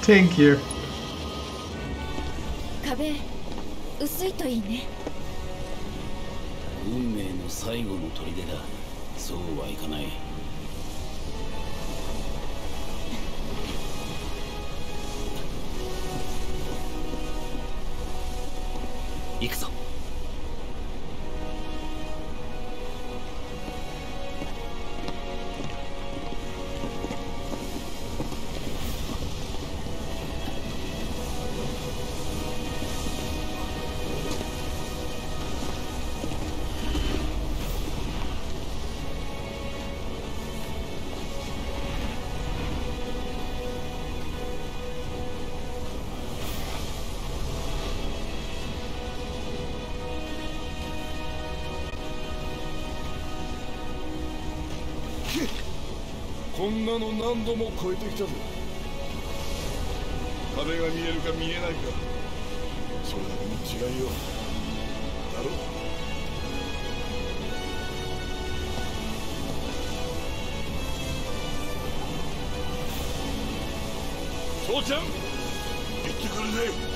[SPEAKER 1] Thank you.
[SPEAKER 2] 壁薄いといいね。
[SPEAKER 5] 運命の最後の砦だ。そうはいかない。行くぞ。
[SPEAKER 4] こんなの何度も超えてきたぞ。壁が見えるか見えないか、それだけの違いよ。だろ。父ちゃん、行ってくるぜ。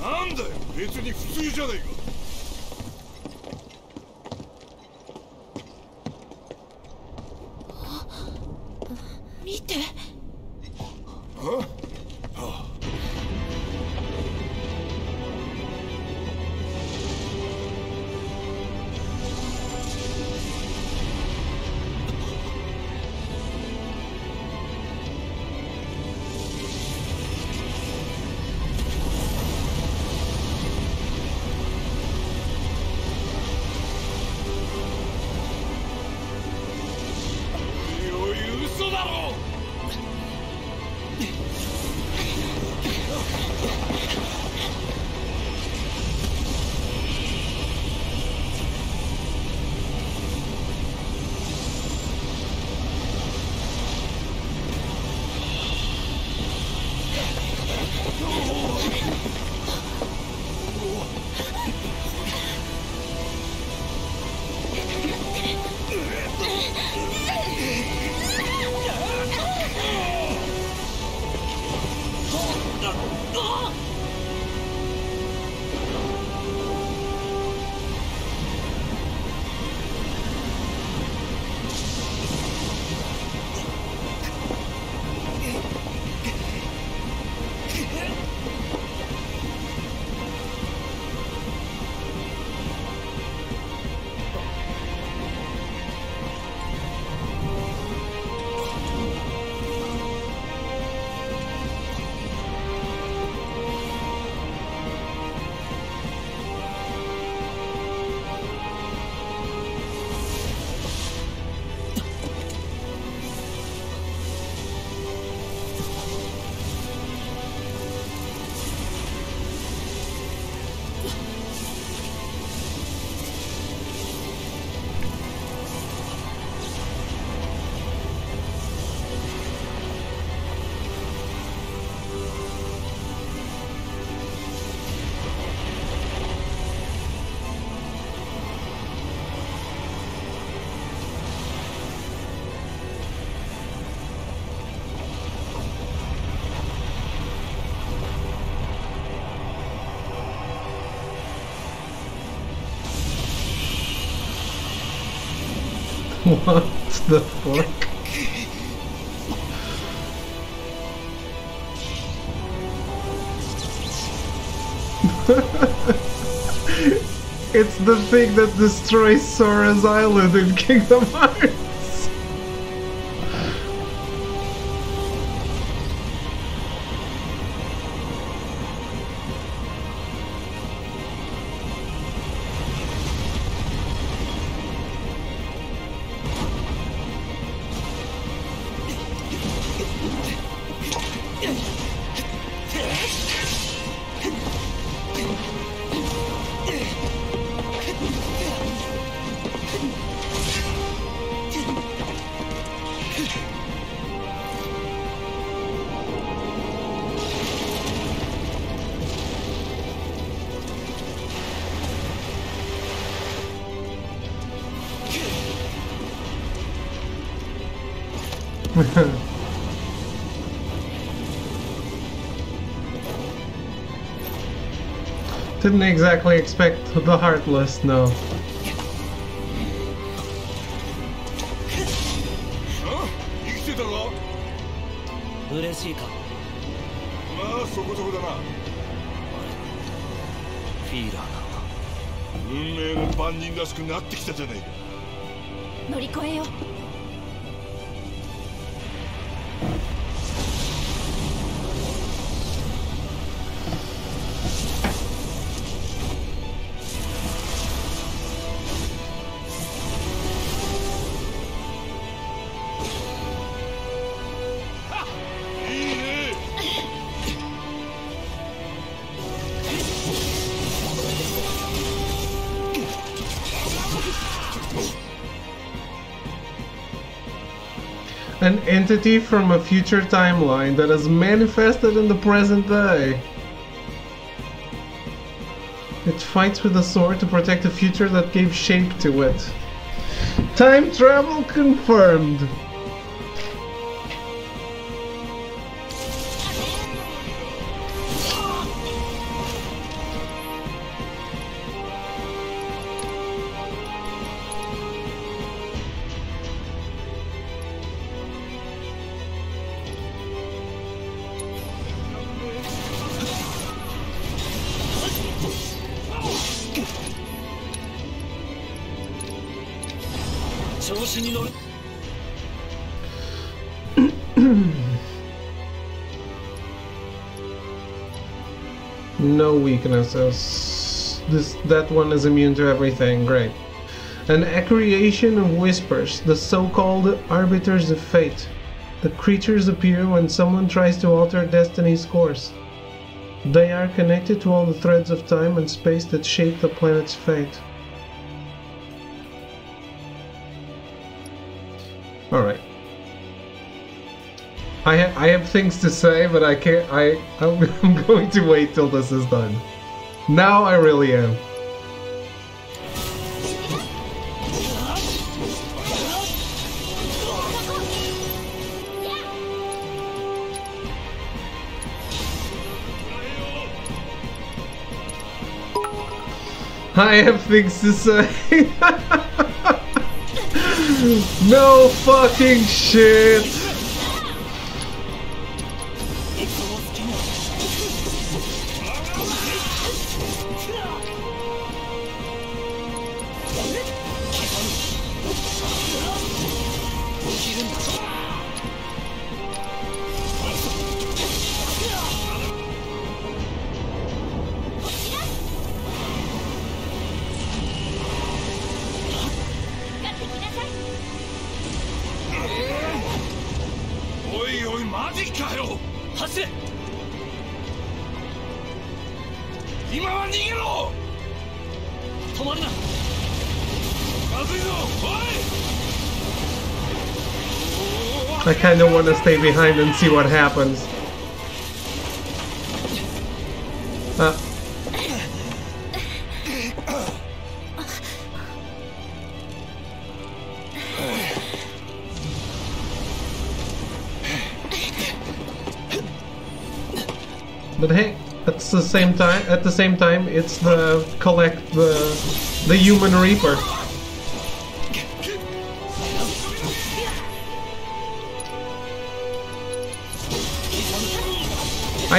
[SPEAKER 4] なんだよ、別に普通じゃねえか。
[SPEAKER 2] 見て。
[SPEAKER 4] ああ。
[SPEAKER 1] What the fuck? It's the thing that destroys Sora's Island in Kingdom Hearts. Didn't exactly expect the Heartless, no.
[SPEAKER 11] 嬉しいか。
[SPEAKER 4] まあそこそこだな。
[SPEAKER 11] フィーラーなのか。
[SPEAKER 4] 運命の番人らしくなってきたじゃねえか。
[SPEAKER 2] 乗り越えよう。
[SPEAKER 1] An entity from a future timeline that has manifested in the present day. It fights with a sword to protect a future that gave shape to it. Time travel confirmed. No weaknesses. That one is immune to everything. Great. An accreation of whispers, the so-called arbiters of fate. The creatures appear when someone tries to alter destiny's course. They are connected to all the threads of time and space that shape the planet's fate. Alright. I have things to say, but I can't. I'm going to wait till this is done. Now I really am. I have things to say. No fucking shit. I kind of want to stay behind and see what happens. But hey, at the same time, it's the human reaper.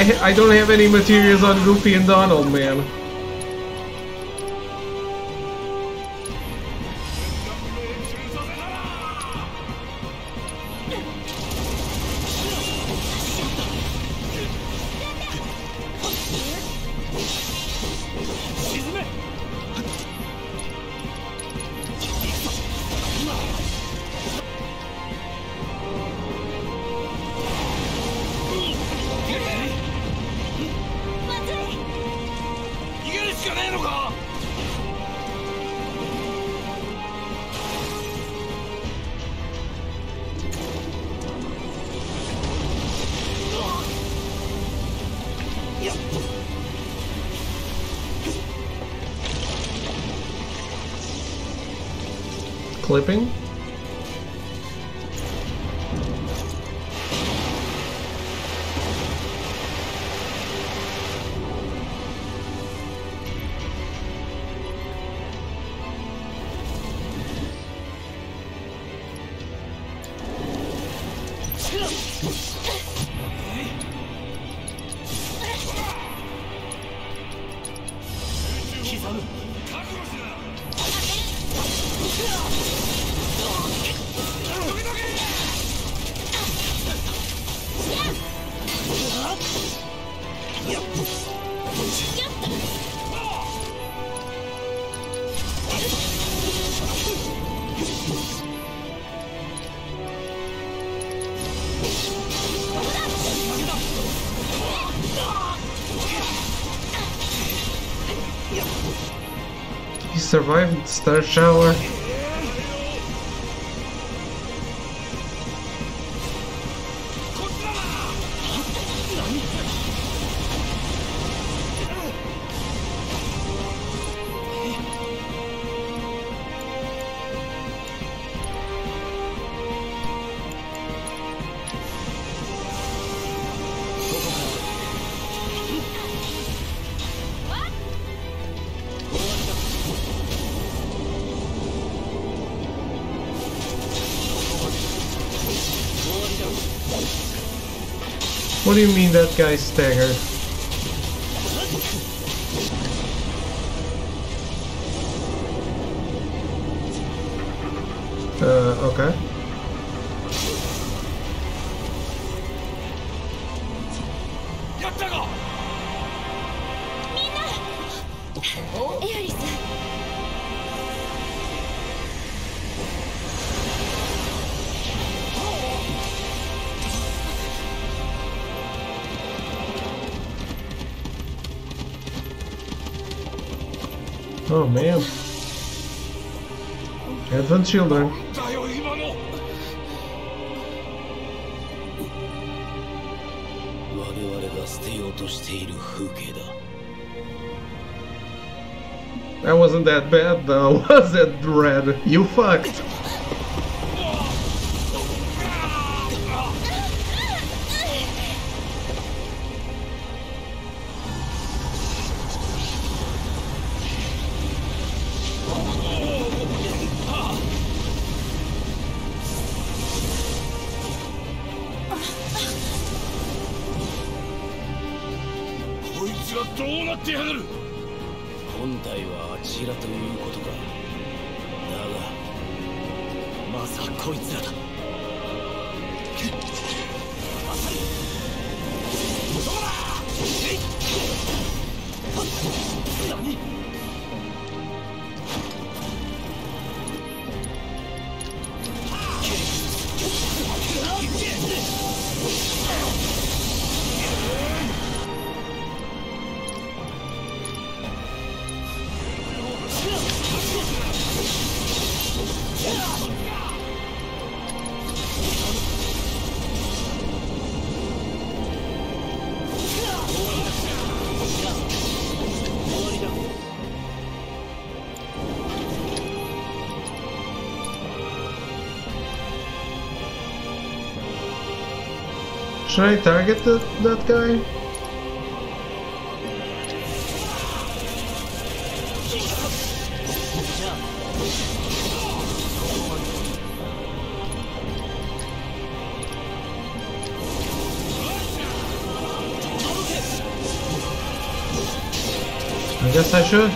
[SPEAKER 1] I don't have any materials on Goofy and Donald, man. Clipping? He survived Star Shower. What do you mean that guy staggered? Okay. Oh man. Advent children. That wasn't that bad though, was it, Red? You fucked. Should I target that guy? I guess I should.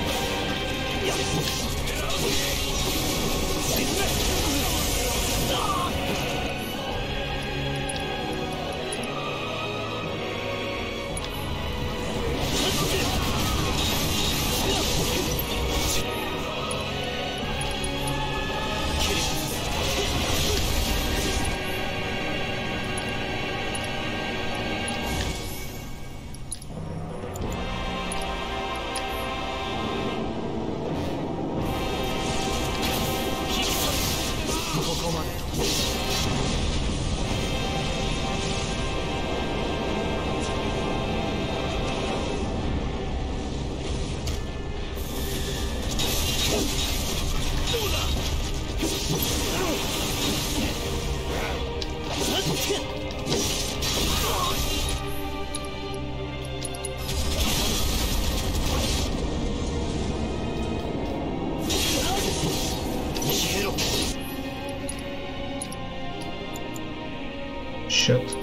[SPEAKER 1] Shit.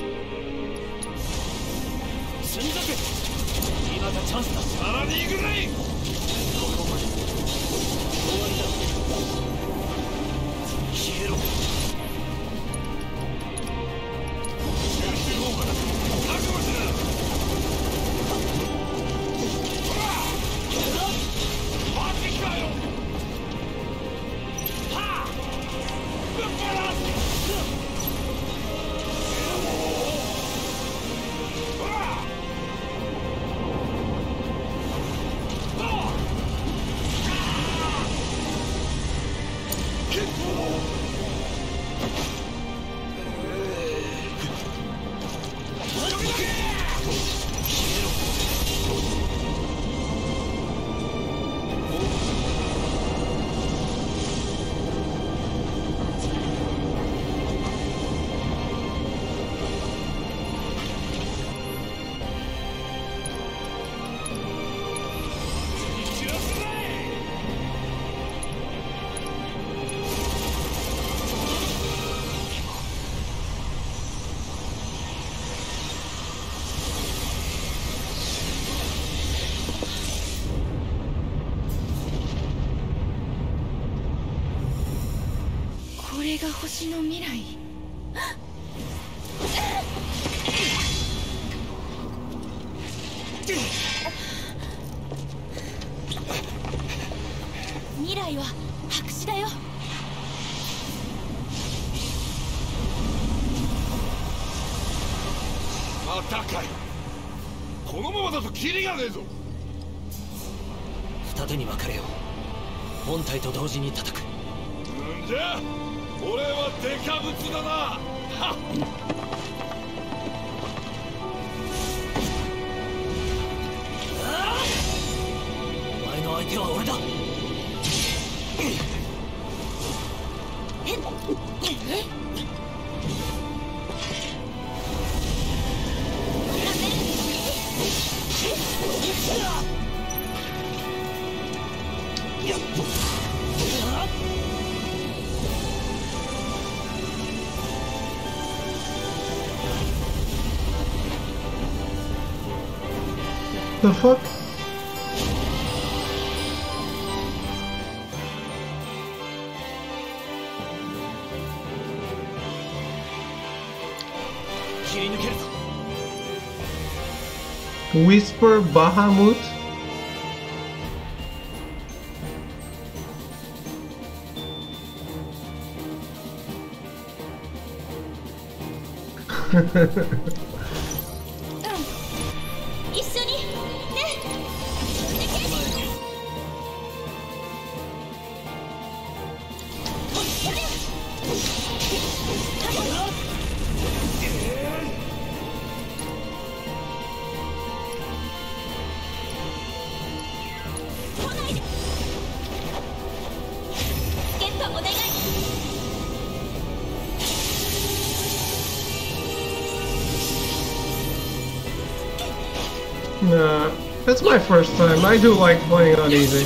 [SPEAKER 11] 二手に分かれよう。本体と同時に叩く。
[SPEAKER 4] んじゃ俺はデカブツだな。はっ。
[SPEAKER 11] お前の相手は俺だ。
[SPEAKER 1] The fuck? Whisper Bahamut? Nah, that's my first time. I do like playing on easy.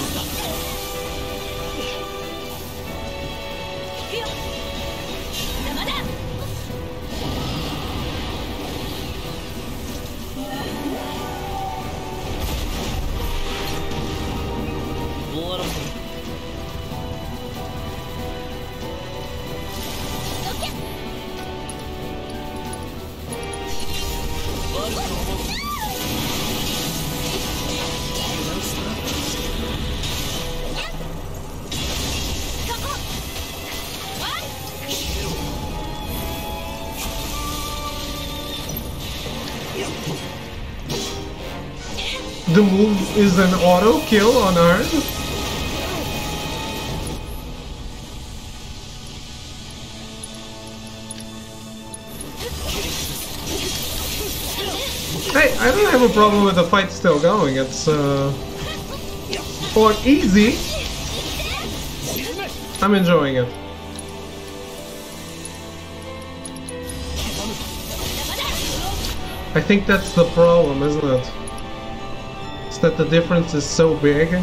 [SPEAKER 5] ろう。悪く思う。
[SPEAKER 1] The move is an auto kill on hard. Hey, I don't have a problem with the fight still going. It's or easy. I'm enjoying it. I think that's the problem, isn't it? It's that the difference is so big.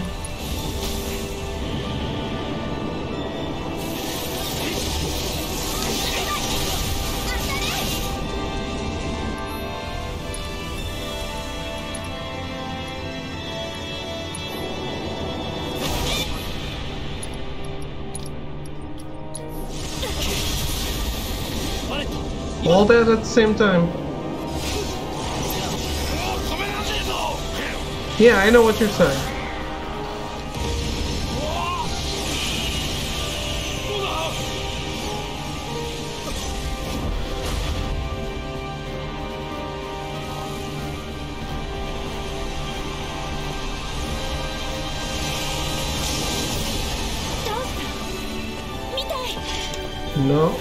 [SPEAKER 1] All that at the same time. Yeah, I know what you're saying. No.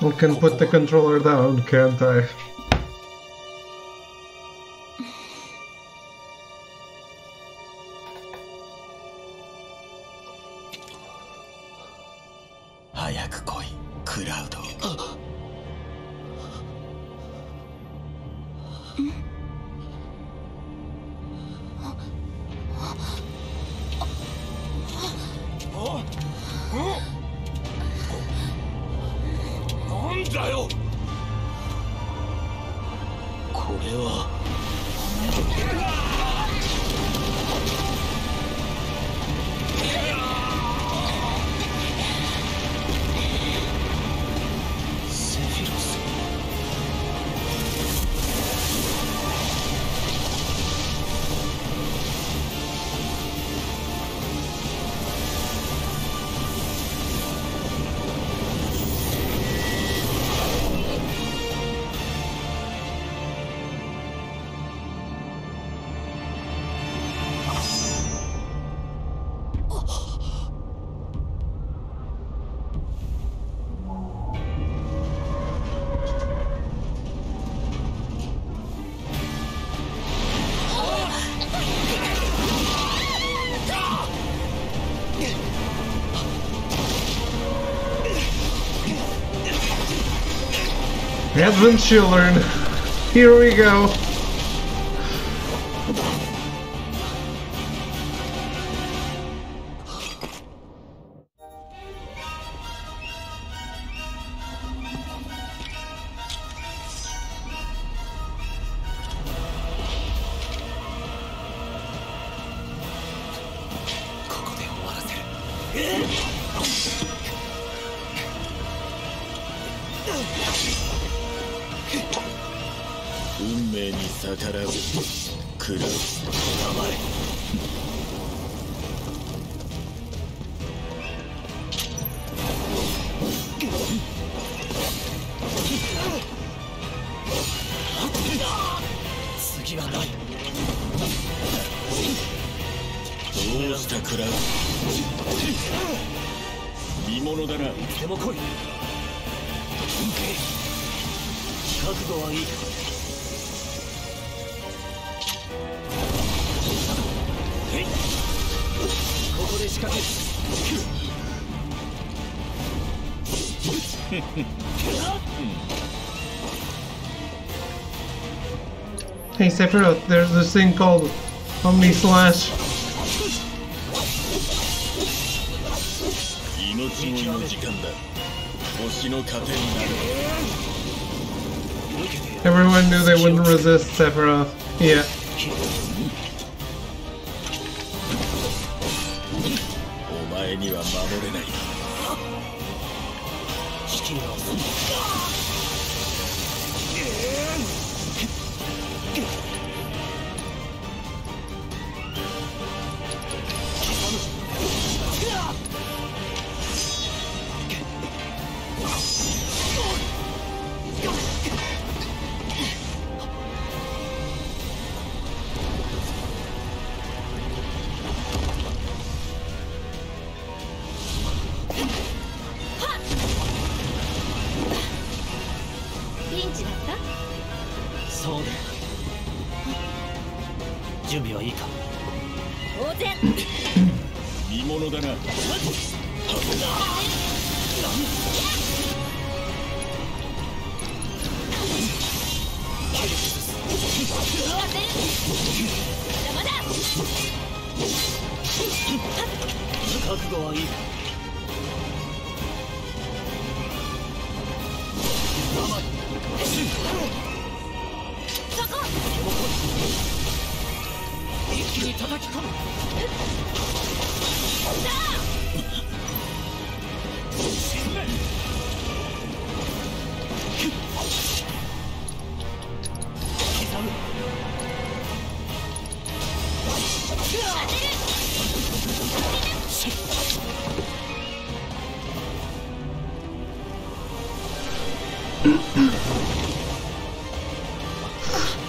[SPEAKER 1] I can put the controller down, can't I?
[SPEAKER 11] 早く来いクラウド。
[SPEAKER 6] なんだよ
[SPEAKER 11] これは。セフィロス。
[SPEAKER 3] Heaven children, here we go. Hey Sephiroth, there's this thing called Omni Slash. Everyone knew they wouldn't resist Sephiroth. Yeah.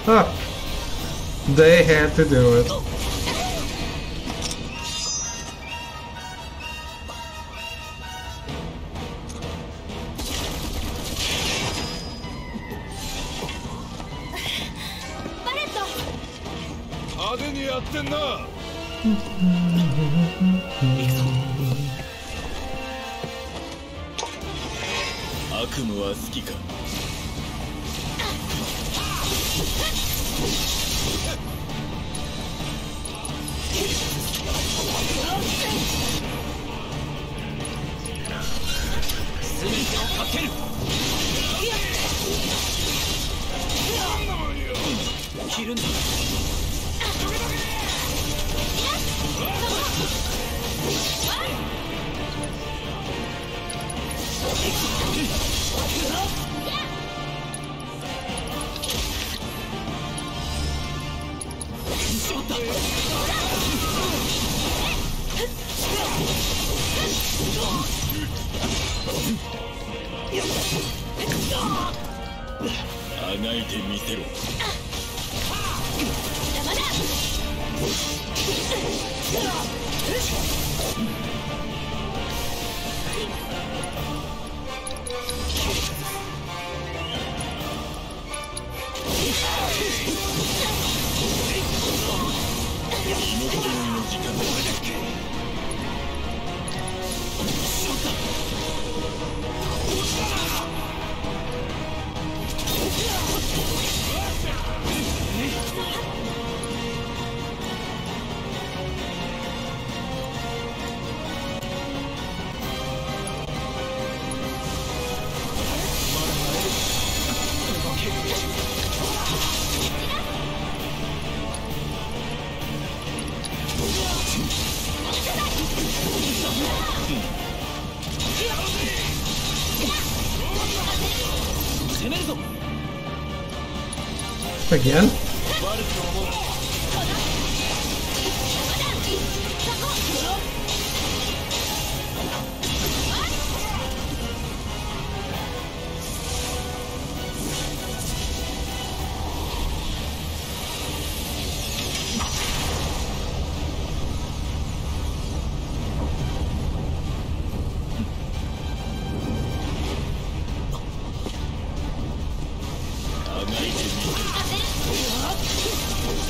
[SPEAKER 3] Oh, they had to do it.
[SPEAKER 5] 悪夢は好きか。全てをかける。切るんだ。あがいてみせろ。
[SPEAKER 3] Again?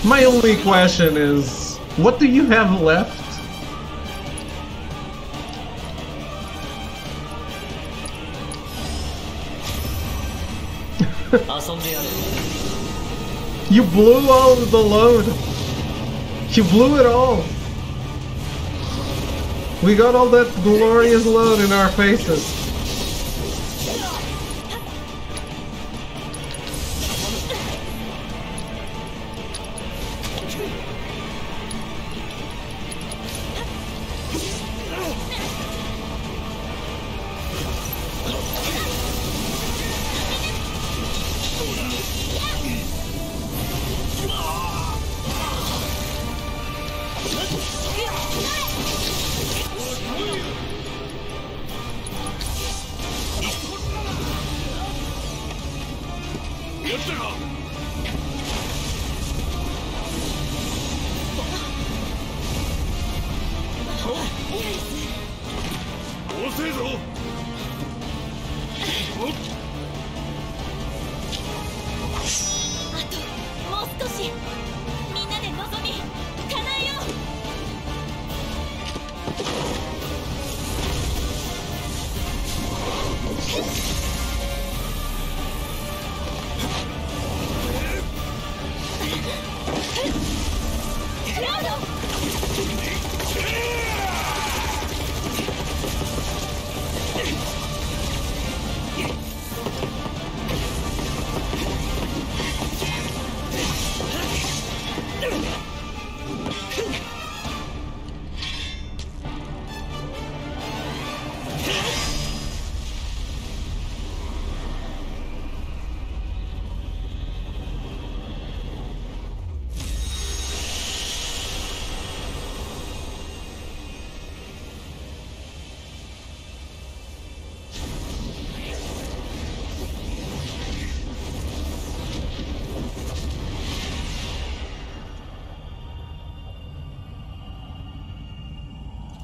[SPEAKER 3] My only question is, what do you have left? You blew all of the load. You blew it all. We got all that glorious load in our faces.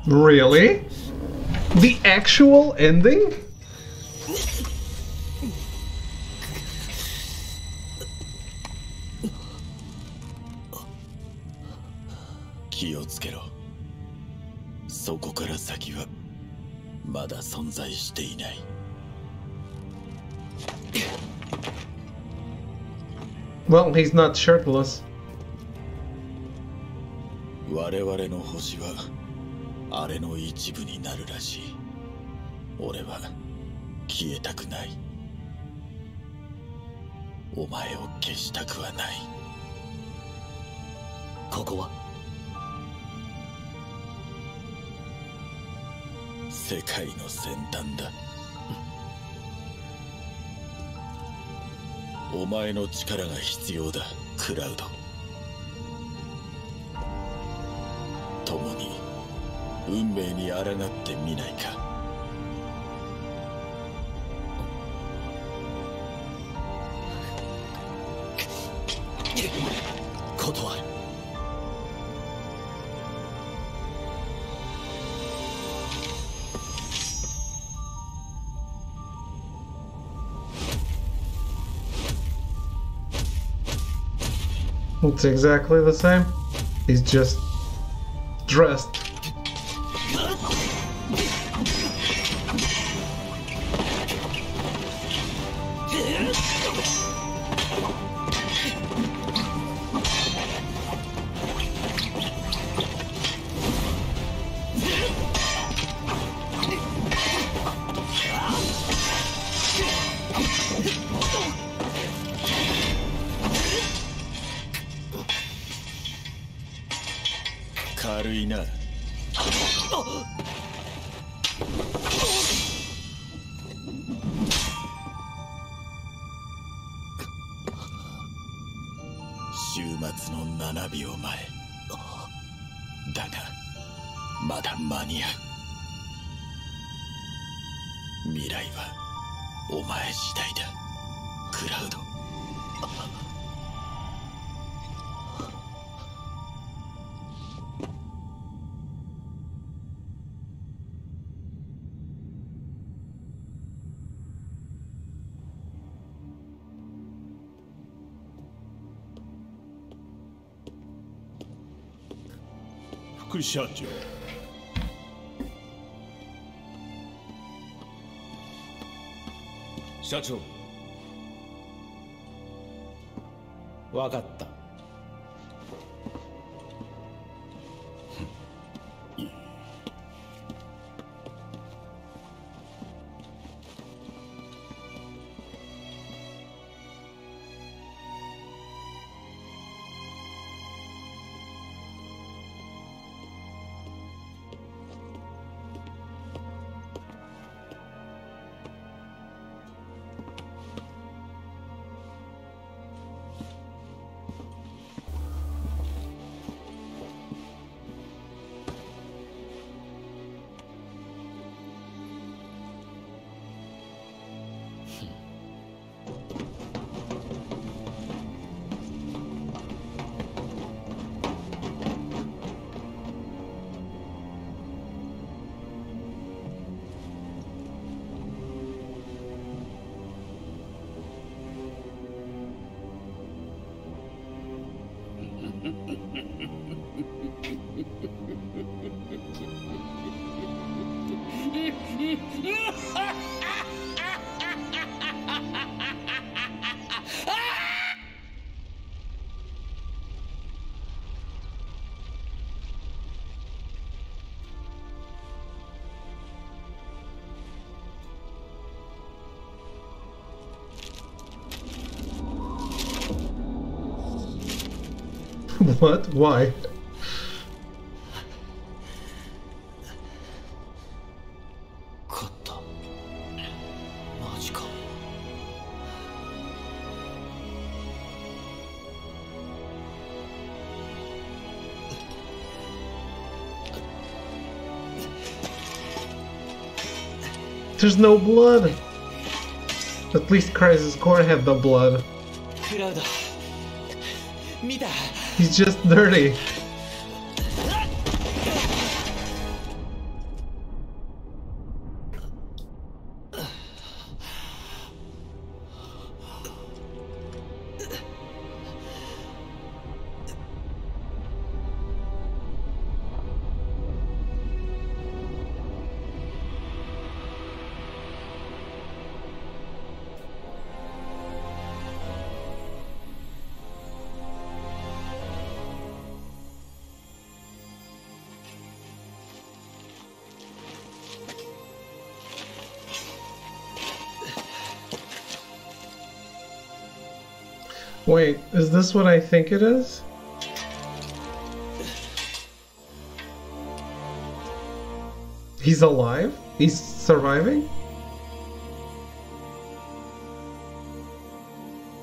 [SPEAKER 3] Really? The actual ending?
[SPEAKER 5] 気をつけろ。そこから先はまだ存在していない。
[SPEAKER 1] Well, he's not shirtless.
[SPEAKER 5] 我々の星はあれの一部になるらしい。俺は消えたくない。お前を消したくはない。
[SPEAKER 11] ここは
[SPEAKER 5] 世界の先端だ。お前の力が必要だ、クラウド。共に運命に抗ってみないか。
[SPEAKER 11] 断る。
[SPEAKER 1] It's exactly the same. He's just dressed.
[SPEAKER 5] 軽いな。終末の7秒前だがまだ間に合う。未来はお前次第だ、クラウド。
[SPEAKER 6] 副社長、
[SPEAKER 13] 社長、
[SPEAKER 12] 分かった。
[SPEAKER 1] What? Why? There's no blood. At least Crisis Core had the blood. He's just dirty. Wait, is this what I think it is? He's alive? He's surviving?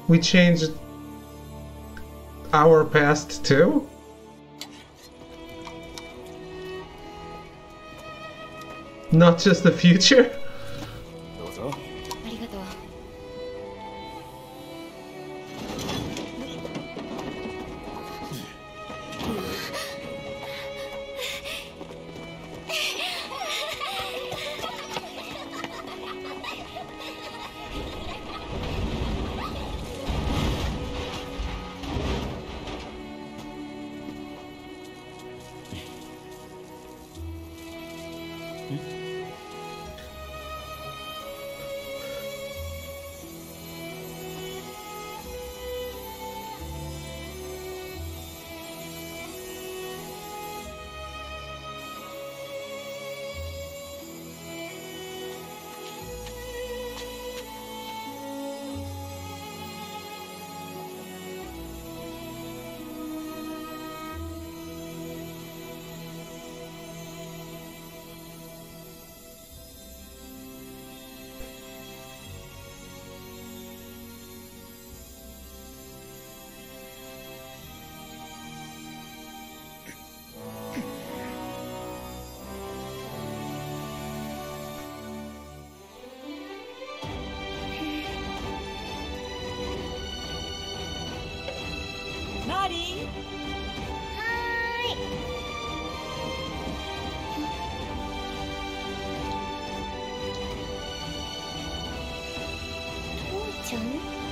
[SPEAKER 1] We changed our past too? Not just the future?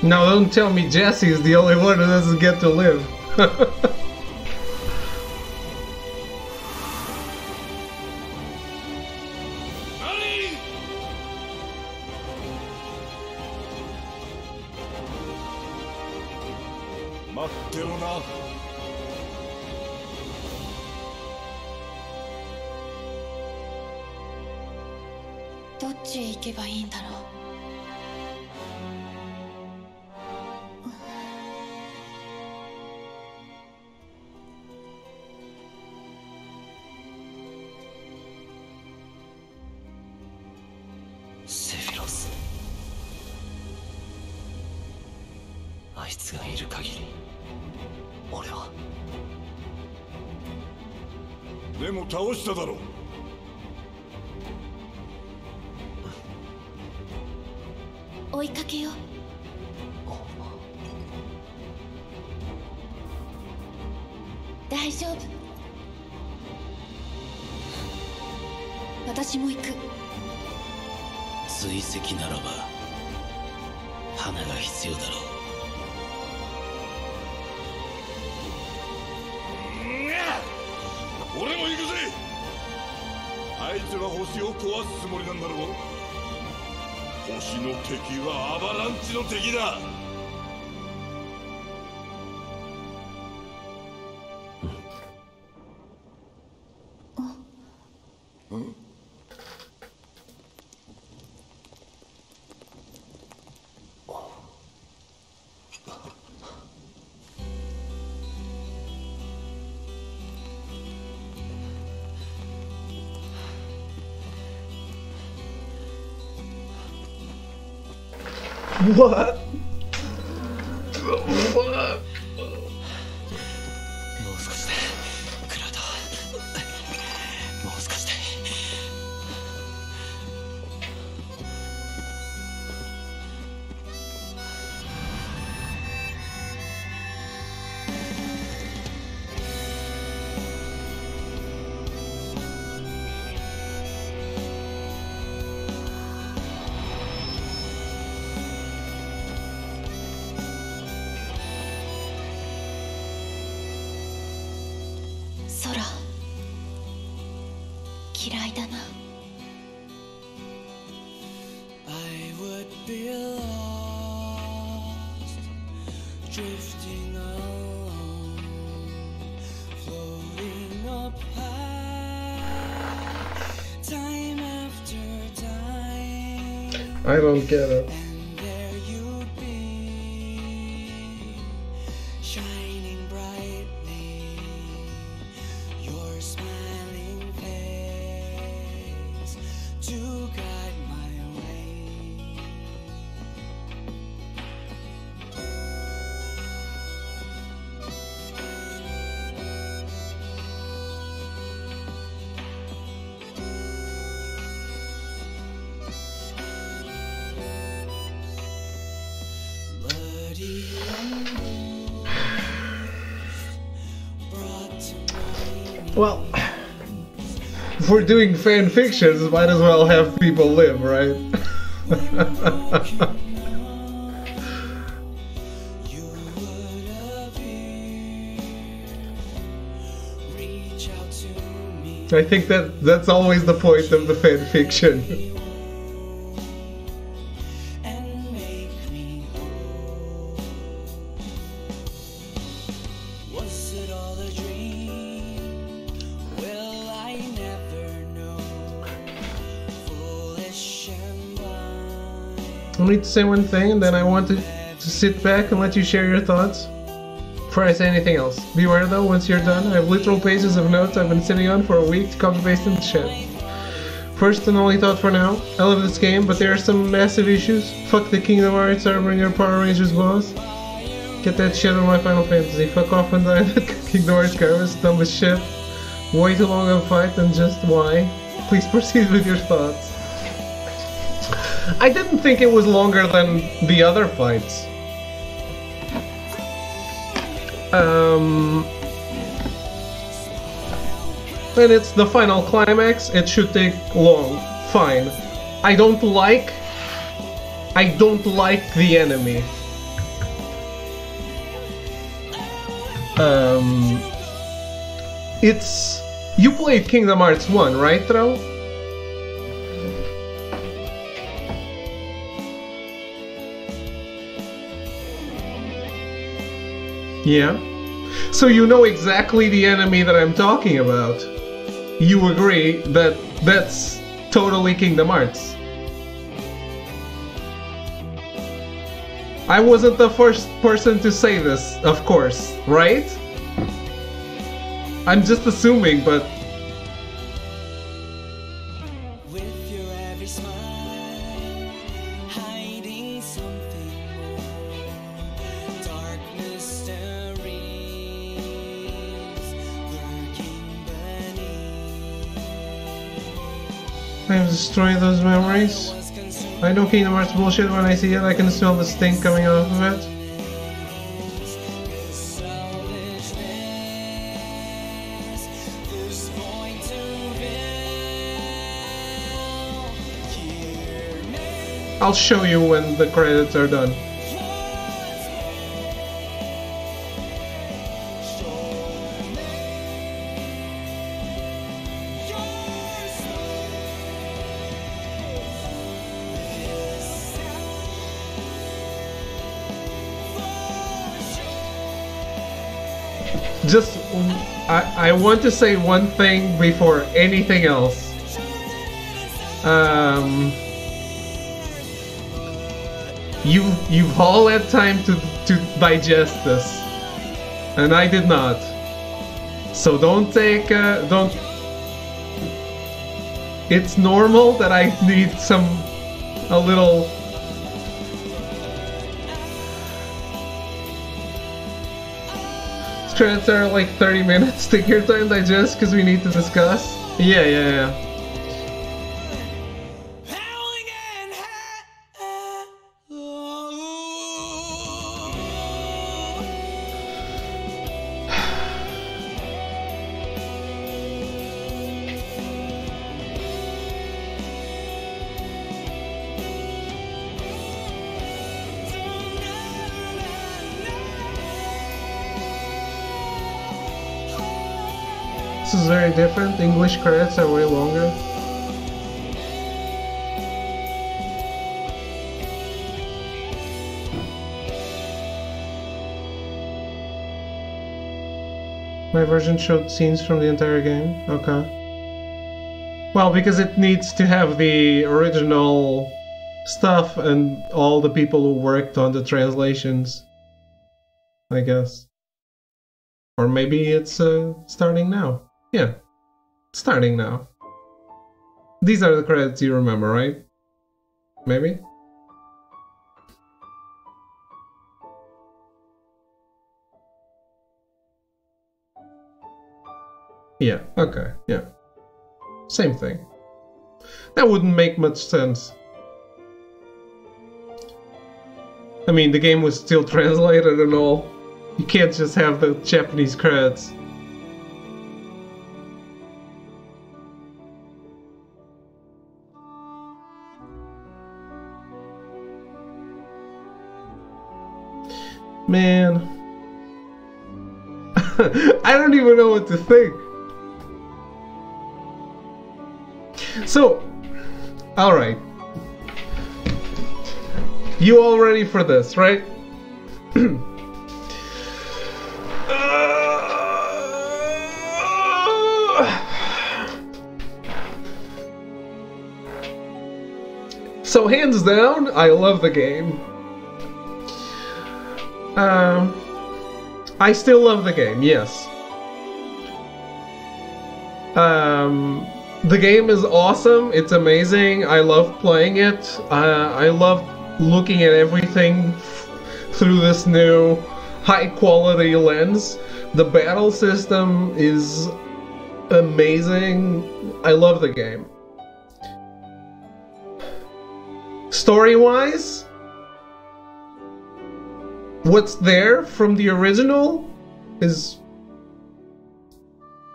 [SPEAKER 1] Now don't tell me Jesse is the only one who doesn't get to live.
[SPEAKER 4] でも倒しただろう。
[SPEAKER 2] 追いかけよう。大丈夫。私も行く。
[SPEAKER 5] 追跡ならば花が必要だろう。
[SPEAKER 4] 俺も行くぜ。あいつは星を壊すつもりなんだろう。星の敵はアバランチの敵だ。
[SPEAKER 1] What? What?
[SPEAKER 11] もう少しで、クラウド。もう少しで。
[SPEAKER 2] 空嫌いだな。
[SPEAKER 14] I would be lost, drifting alone, floating up high, time after time.
[SPEAKER 1] I don't get it.
[SPEAKER 14] And there you'd be,
[SPEAKER 1] Well, if we're doing fan fictions, might as well have people live, right? I think that's always the point of the fan fiction. I need to say one thing, and then I want to sit back and let you share your thoughts before I say anything else. Beware though, once you're done, I have literal pages of notes I've been sitting on for a week to copy-paste in the chat. First and only thought for now, I love this game, but there are some massive issues. Fuck the Kingdom Hearts Armbringer Power Rangers boss. Get that shit on my Final Fantasy. Fuck off and die. Kingdom Hearts Garvis, dumb as shit. Way too long of a fight, and just why? Please proceed with your thoughts. I didn't think it was longer than the other fights. And it's the final climax, it should take long. Fine. I don't like the enemy. It's... You played Kingdom Hearts 1, right, Tro? Yeah. So you know exactly the enemy that I'm talking about. You agree that that's totally Kingdom Hearts. I wasn't the first person to say this, of course, right? I'm just assuming, but... I'm destroying those memories. I know Kingdom Hearts bullshit when I see it, I can smell the stink coming off of it. I'll show you when the credits are done. Just, I want to say one thing before anything else. You've all had time to digest this, and I did not. So don't take don't. It's normal that I need a little. Credits are like 30 minutes. Take your time, digest, because we need to discuss. Yeah. This is very different. English credits are way longer. My version showed scenes from the entire game. Okay. Well, because it needs to have the original stuff and all the people who worked on the translations, I guess. Or maybe it's starting now. Yeah, starting now. These are the credits you remember, right? Maybe? Yeah, okay, yeah. Same thing. That wouldn't make much sense. I mean, the game was still translated and all. You can't just have the Japanese credits. Man. I don't even know what to think. So, alright. You all ready for this, right? So hands down, I love the game. I still love the game, yes. The game is awesome, it's amazing, I love playing it. I love looking at everything through this new high quality lens. The battle system is amazing. I love the game. Story-wise, what's there from the original is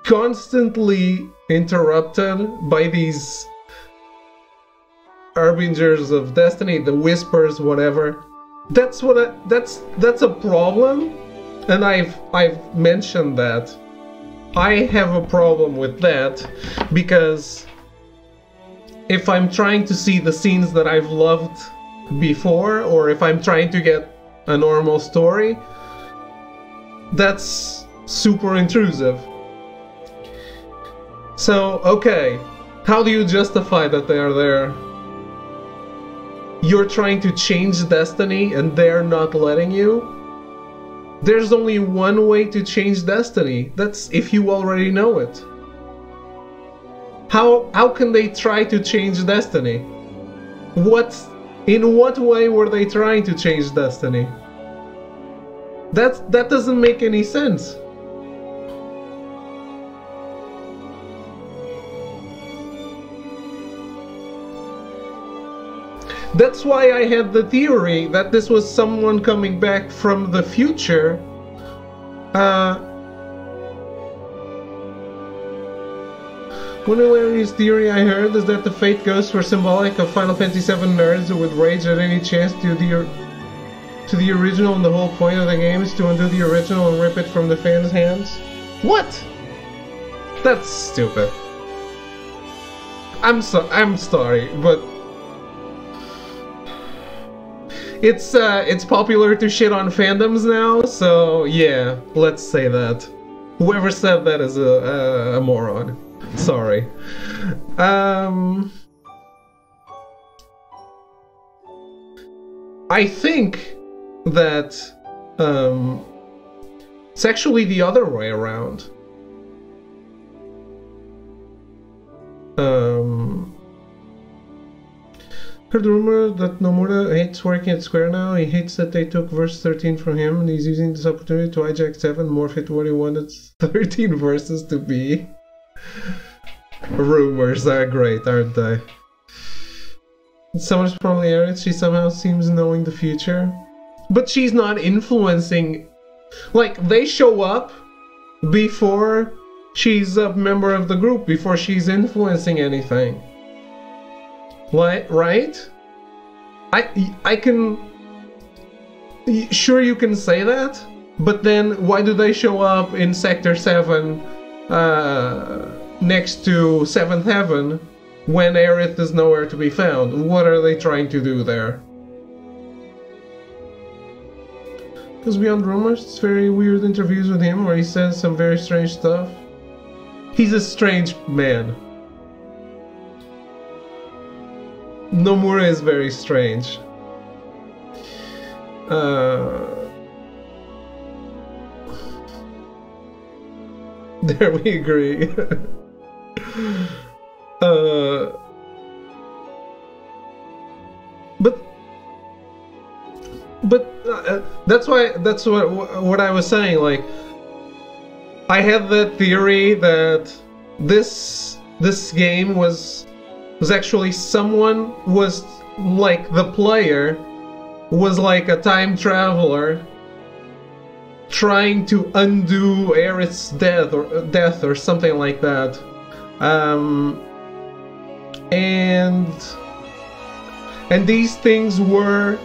[SPEAKER 1] constantly interrupted by these harbingers of destiny, the whispers, whatever. That's a problem, and I've mentioned that. I have a problem with that because if I'm trying to see the scenes that I've loved before, or if I'm trying to get a normal story, that's super intrusive. So, okay, how do you justify that they are there? You're trying to change destiny and they're not letting you? There's only one way to change destiny. That's if you already know it. How can they try to change destiny? In what way were they trying to change destiny? That doesn't make any sense. That's why I had the theory that this was someone coming back from the future. One hilarious theory I heard is that the Fate Ghosts were symbolic of Final Fantasy VII nerds who would rage at any chance to the original, and the whole point of the game is to undo the original and rip it from the fans' hands. What? That's stupid. I'm sorry, but it's popular to shit on fandoms now, so yeah, let's say that. Whoever said that is a moron. Sorry. I think that it's actually the other way around. Heard the rumor that Nomura hates working at Square now. He hates that they took verse 13 from him, and he's using this opportunity to hijack 7, morph it to what he wanted 13 verses to be. Rumors are great, aren't they? Someone's probably Aerith. She somehow seems knowing the future. But she's not influencing. Like, they show up before she's a member of the group, before she's influencing anything. Right? I can... Sure, you can say that, but then why do they show up in Sector 7 next to 7th Heaven when Aerith is nowhere to be found? What are they trying to do there? Because beyond rumors, it's very weird interviews with him where he says some very strange stuff. He's a strange man. Nomura is very strange. There we agree. That's what I was saying. Like, I had that theory that this game was actually someone was like the player
[SPEAKER 3] was like a time traveler trying to undo Aerith's death or something like that. And these things were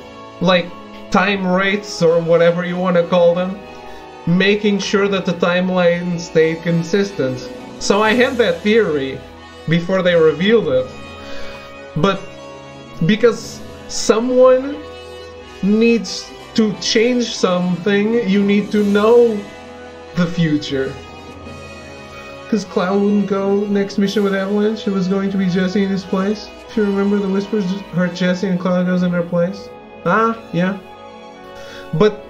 [SPEAKER 3] like time wraiths or whatever you want to call them, making sure that the timeline stayed consistent. So I had that theory before they revealed it, but because someone needs to change something, you need to know the future. Because Cloud wouldn't go next mission with Avalanche, it was going to be Jesse in his place. If you remember, the Whispers hurt Jesse and Cloud goes in their place. Ah, yeah. But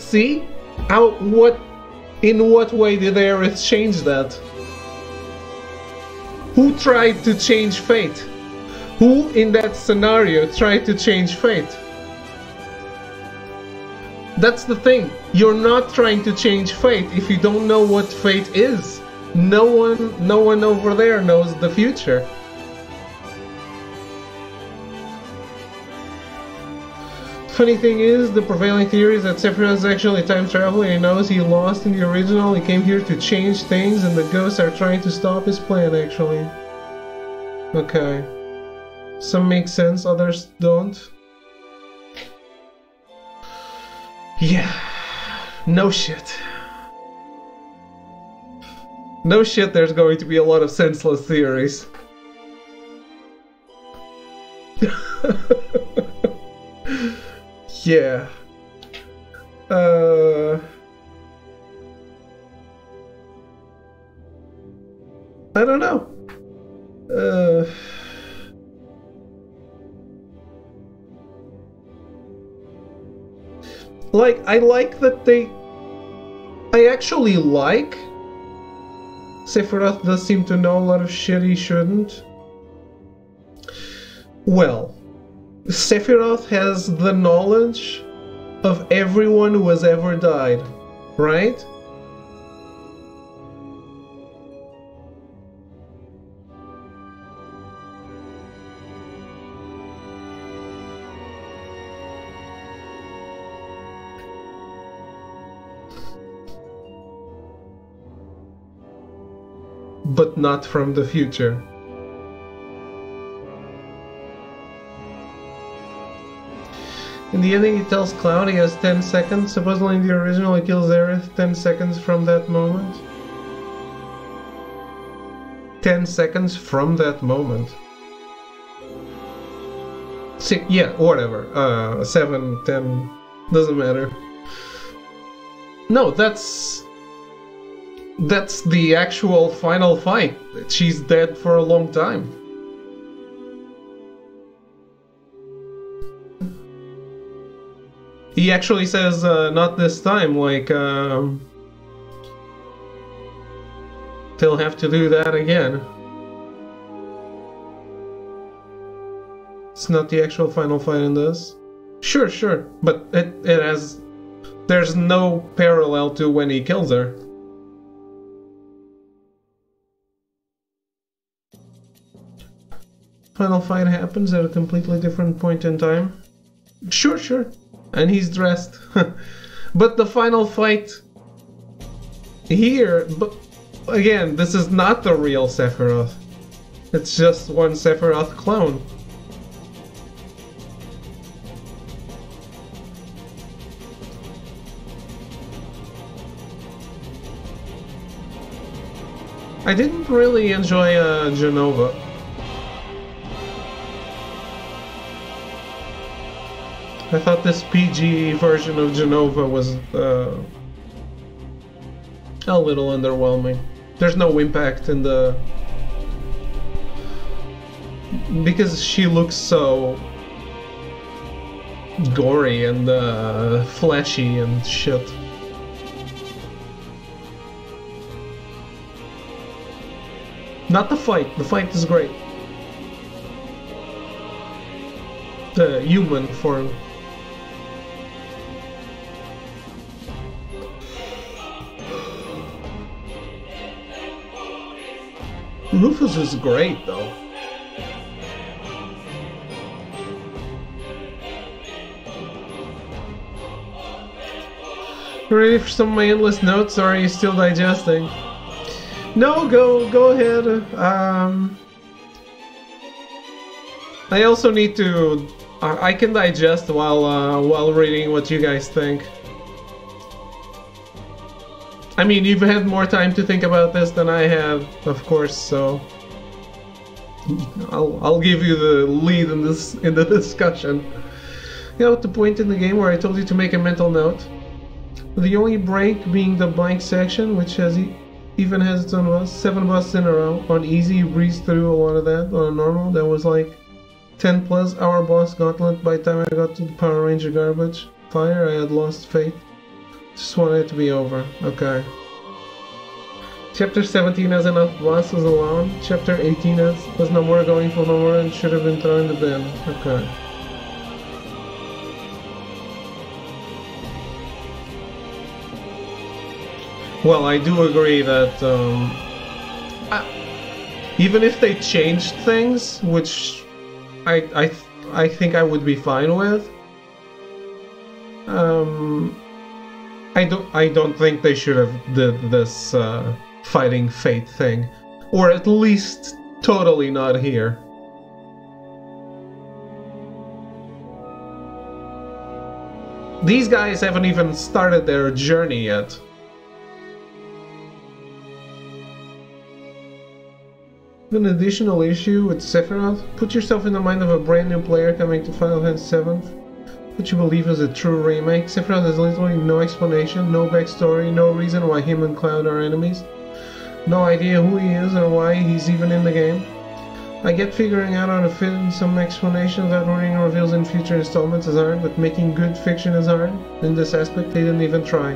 [SPEAKER 3] see, in what way did Aerith change that? Who tried to change fate? Who in that scenario tried to change fate? That's the thing. You're not trying to change fate if you don't know what fate is. No one over there knows the future. Funny thing is, the prevailing theory is that Sephiroth is actually time traveling. He knows he lost in the original. He came here to change things, and the ghosts are trying to stop his plan, actually. Okay. Some make sense, others don't. Yeah. No shit. No shit, there's going to be a lot of senseless theories. Yeah. I don't know. Like, I like that I actually like Sephiroth does seem to know a lot of shit he shouldn't. Well, Sephiroth has the knowledge of everyone who has ever died, right? But not from the future. In the ending, he tells Cloud he has 10 seconds. Supposedly in the original, he kills Aerith 10 seconds from that moment. 10 seconds from that moment. Yeah, whatever. 7, 10, doesn't matter. No, that's the actual final fight. She's dead for a long time. He actually says, not this time, like, they'll have to do that again. It's not the actual final fight in this. Sure, but it has... There's no parallel to when he kills her. Final fight happens at a completely different point in time. Sure. And he's dressed. But the final fight here, but again, this is not the real Sephiroth. It's just one Sephiroth clone. I didn't really enjoy Genova. I thought this PG version of Genova was a little underwhelming. There's no impact in the... Because she looks so gory and fleshy and shit. Not the fight. The fight is great. The human form. Rufus is great, though. You ready for some of my endless notes, or are you still digesting? No, go ahead. I also need to. I can digest while reading what you guys think. I mean, you've had more time to think about this than I have, of course. So I'll give you the lead in the discussion. You know, at the point in the game where I told you to make a mental note. The only break being the blank section, which even has its own boss. 7 bosses in a row. On easy, you breeze through a lot of that. On a normal, that was like 10+ hour boss gauntlet. By the time I got to the Power Ranger garbage fire, I had lost faith. Just wanted it to be over. Okay. Chapter 17 has enough bosses alone. Chapter 18 has no more going for no more and should have been thrown in the bin. Okay. Well, I do agree that even if they changed things, which I think I would be fine with, I don't think they should have did this fighting fate thing, or at least totally not here. These guys haven't even started their journey yet. An additional issue with Sephiroth. Put yourself in the mind of a brand new player coming to Final Fantasy VII. What you believe is a true remake. Sephiroth has literally no explanation, no backstory, no reason why him and Cloud are enemies. No idea who he is or why he's even in the game. I get figuring out how to fit in some explanations that reading reveals in future installments is hard, but making good fiction is hard. In this aspect, they didn't even try.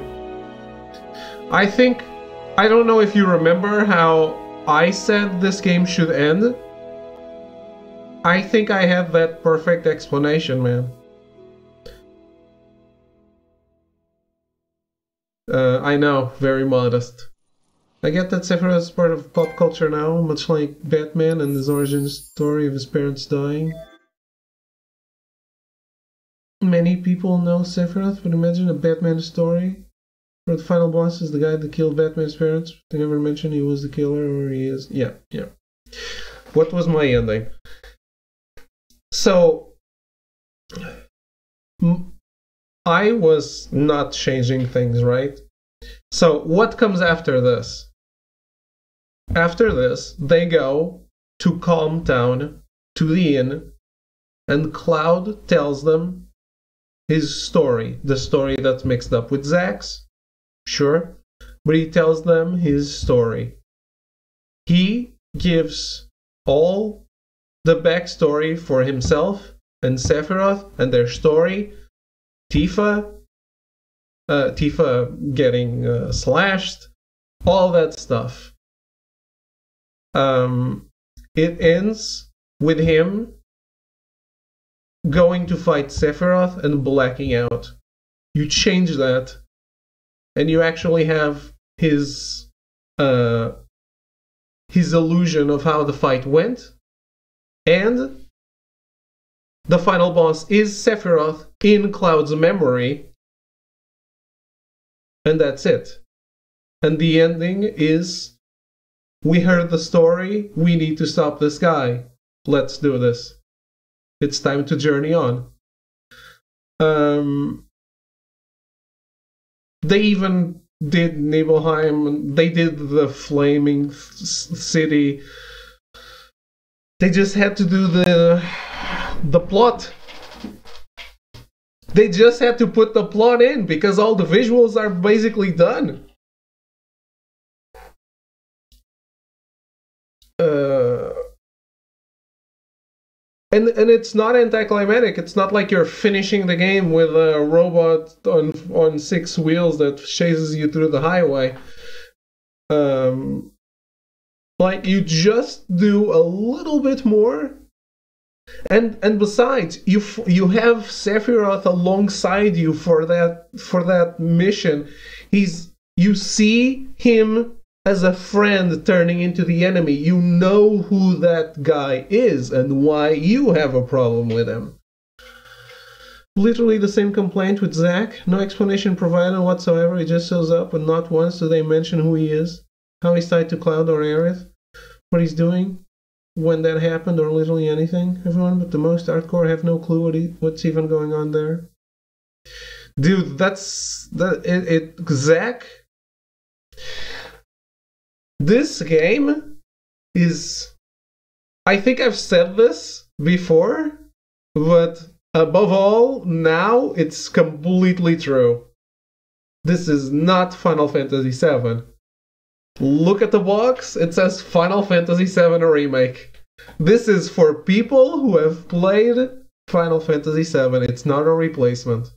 [SPEAKER 3] I don't know if you remember how I said this game should end. I think I have that perfect explanation, man. I know, very modest. I get that Sephiroth is part of pop culture now, much like Batman and his origin story of his parents dying. Many people know Sephiroth, but imagine a Batman story where the final boss is the guy that killed Batman's parents. They never mention he was the killer or he is. Yeah. What was my ending? So, I was not changing things, right? So, what comes after this? After this, they go to Calm Town, to the inn, and Cloud tells them his story. The story that's mixed up with Zack's, sure, but he tells them his story. He gives all the backstory for himself and Sephiroth and their story. Tifa getting slashed, all that stuff. It ends with him going to fight Sephiroth and blacking out. You change that, and you actually have his illusion of how the fight went, and the final boss is Sephiroth in Cloud's memory. And that's it. And the ending is, we heard the story, we need to stop this guy. Let's do this. It's time to journey on. They even did Nibelheim, they did the Flaming City. They just had to do the plot. They just had to put the plot in because all the visuals are basically done. And it's not anticlimactic. It's not like you're finishing the game with a robot on 6 wheels that chases you through the highway. Like, you just do a little bit more. And besides, you have Sephiroth alongside you for that mission. You see him as a friend turning into the enemy. You know who that guy is and why you have a problem with him. Literally the same complaint with Zack. No explanation provided whatsoever. He just shows up, and not once do they mention who he is, how he's tied to Cloud or Aerith, what he's doing, when that happened, or literally anything. Everyone but the most hardcore have no clue what's even going on there. Dude, Zack. This game is. I think I've said this before, but above all, now it's completely true. This is not Final Fantasy VII. Look at the box, it says Final Fantasy VII Remake. This is for people who have played Final Fantasy VII. It's not a replacement.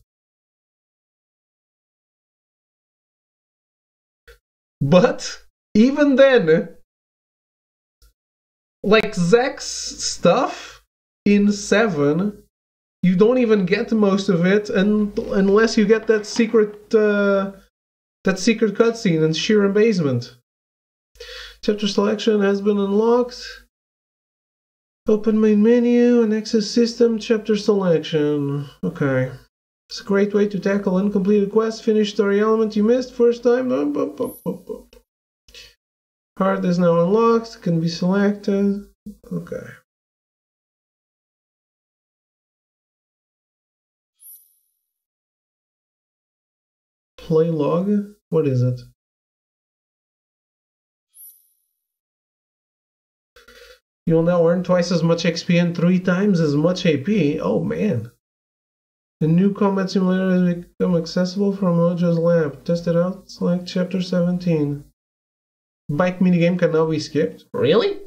[SPEAKER 3] But even then, like Zack's stuff in 7, you don't even get most of it unless you get that secret cutscene in sheer amazement. Chapter selection has been unlocked. Open main menu and access system chapter selection. Okay. It's a great way to tackle uncompleted quests, finish story element you missed first time. Heart is now unlocked, can be selected. Okay. Play log? What is it? You'll now earn twice as much XP and 3 times as much AP. Oh man. The new combat simulator has become accessible from Mojo's lab. Test it out. Select chapter 17. Bike minigame can now be skipped. Really?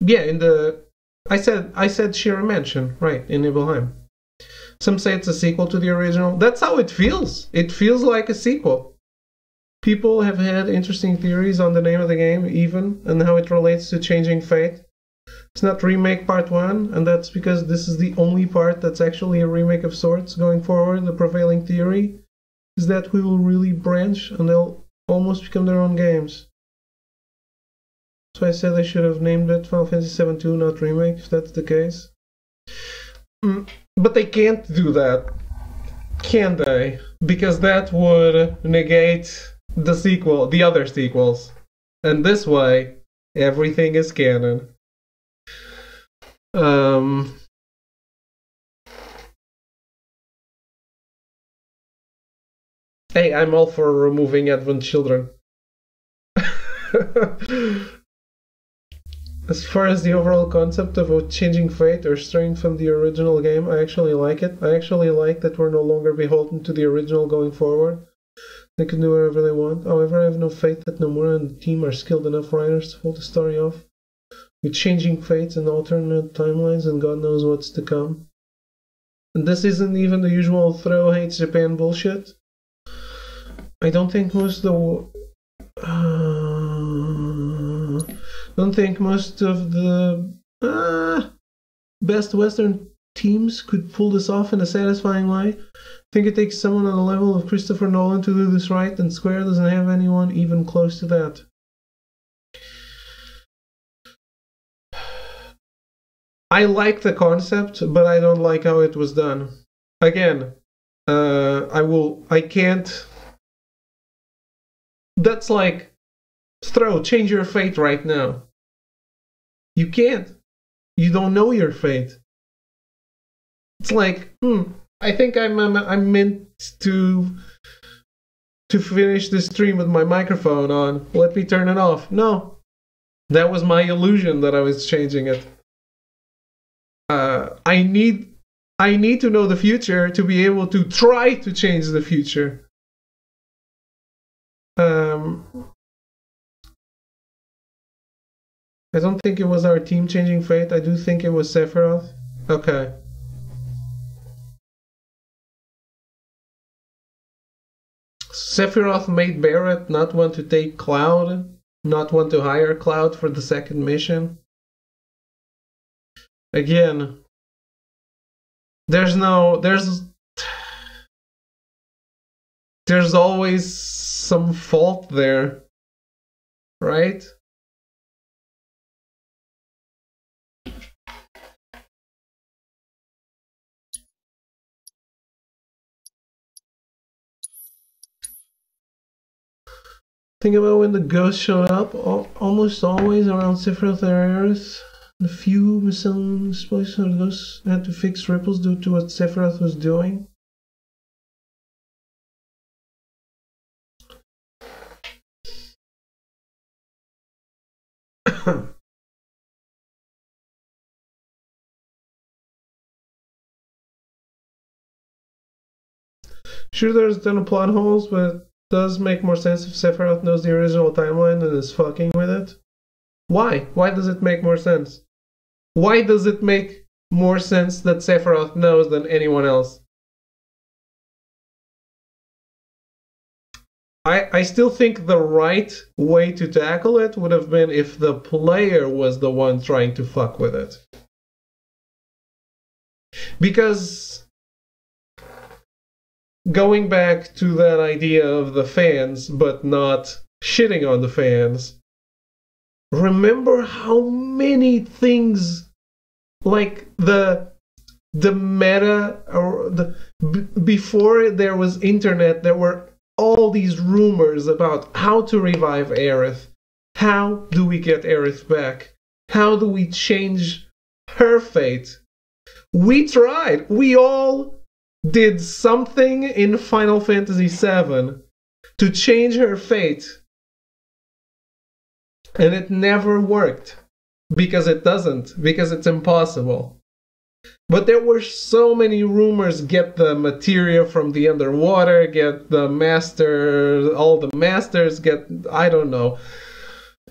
[SPEAKER 3] Yeah, in the I said Shira Mansion, right, in Nibelheim. Some say it's a sequel to the original. That's how it feels. It feels like a sequel. People have had interesting theories on the name of the game, even, and how it relates to Changing Fate. It's not Remake Part 1, and that's because this is the only part that's actually a remake of sorts going forward. The prevailing theory is that we will really branch, and they'll almost become their own games. So I said they should have named it Final Fantasy VII 2, not Remake, if that's the case. But they can't do that, can they? Because that would negate the sequel, the other sequels. And this way, everything is canon. Hey, I'm all for removing Advent Children. As far as the overall concept of changing fate or straying from the original game, I actually like it. I actually like that we're no longer beholden to the original going forward. They can do whatever they want. However, I have no faith that Nomura and the team are skilled enough writers to pull the story off. With changing fates and alternate timelines and God knows what's to come. And this isn't even the usual throw hates Japan bullshit. I don't think most of the best Western teams could pull this off in a satisfying way. I think it takes someone on the level of Christopher Nolan to do this right, and Square doesn't have anyone even close to that. I like the concept, but I don't like how it was done. Again, I can't. That's like, change your fate right now. You can't. You don't know your fate. It's like, I think I'm meant to finish this stream with my microphone on. Let me turn it off. No, that was my illusion that I was changing it. I need to know the future to be able to try to change the future. I don't think it was our team changing fate. I do think it was Sephiroth. Okay. Sephiroth made Barrett not want to take Cloud, not want to hire Cloud for the second mission. Again,
[SPEAKER 1] There's always some fault there, right? Think about when the ghost showed up, almost always around Sephiroth areas. The few miscellaneous places of the ghosts had to fix ripples due to what Sephiroth was doing. Sure, there's a ton of plot holes, but it does make more sense if Sephiroth knows the original timeline and is fucking with it. Why? Why does it make more sense? Why does it make more sense that Sephiroth knows than anyone else? I still think the right way to tackle it would have been if the player was the one trying to fuck with it. Because going back to that idea of the fans, but not shitting on the fans, remember how many things, like the meta, or before there was internet, there were all these rumors about how to revive Aerith. How do we get Aerith back? How do we change her fate? We tried. We all did something in Final Fantasy VII to change her fate. And it never worked. Because it doesn't. Because it's impossible. But there were so many rumors. Get the materia from the underwater. Get the master. All the masters. Get... I don't know.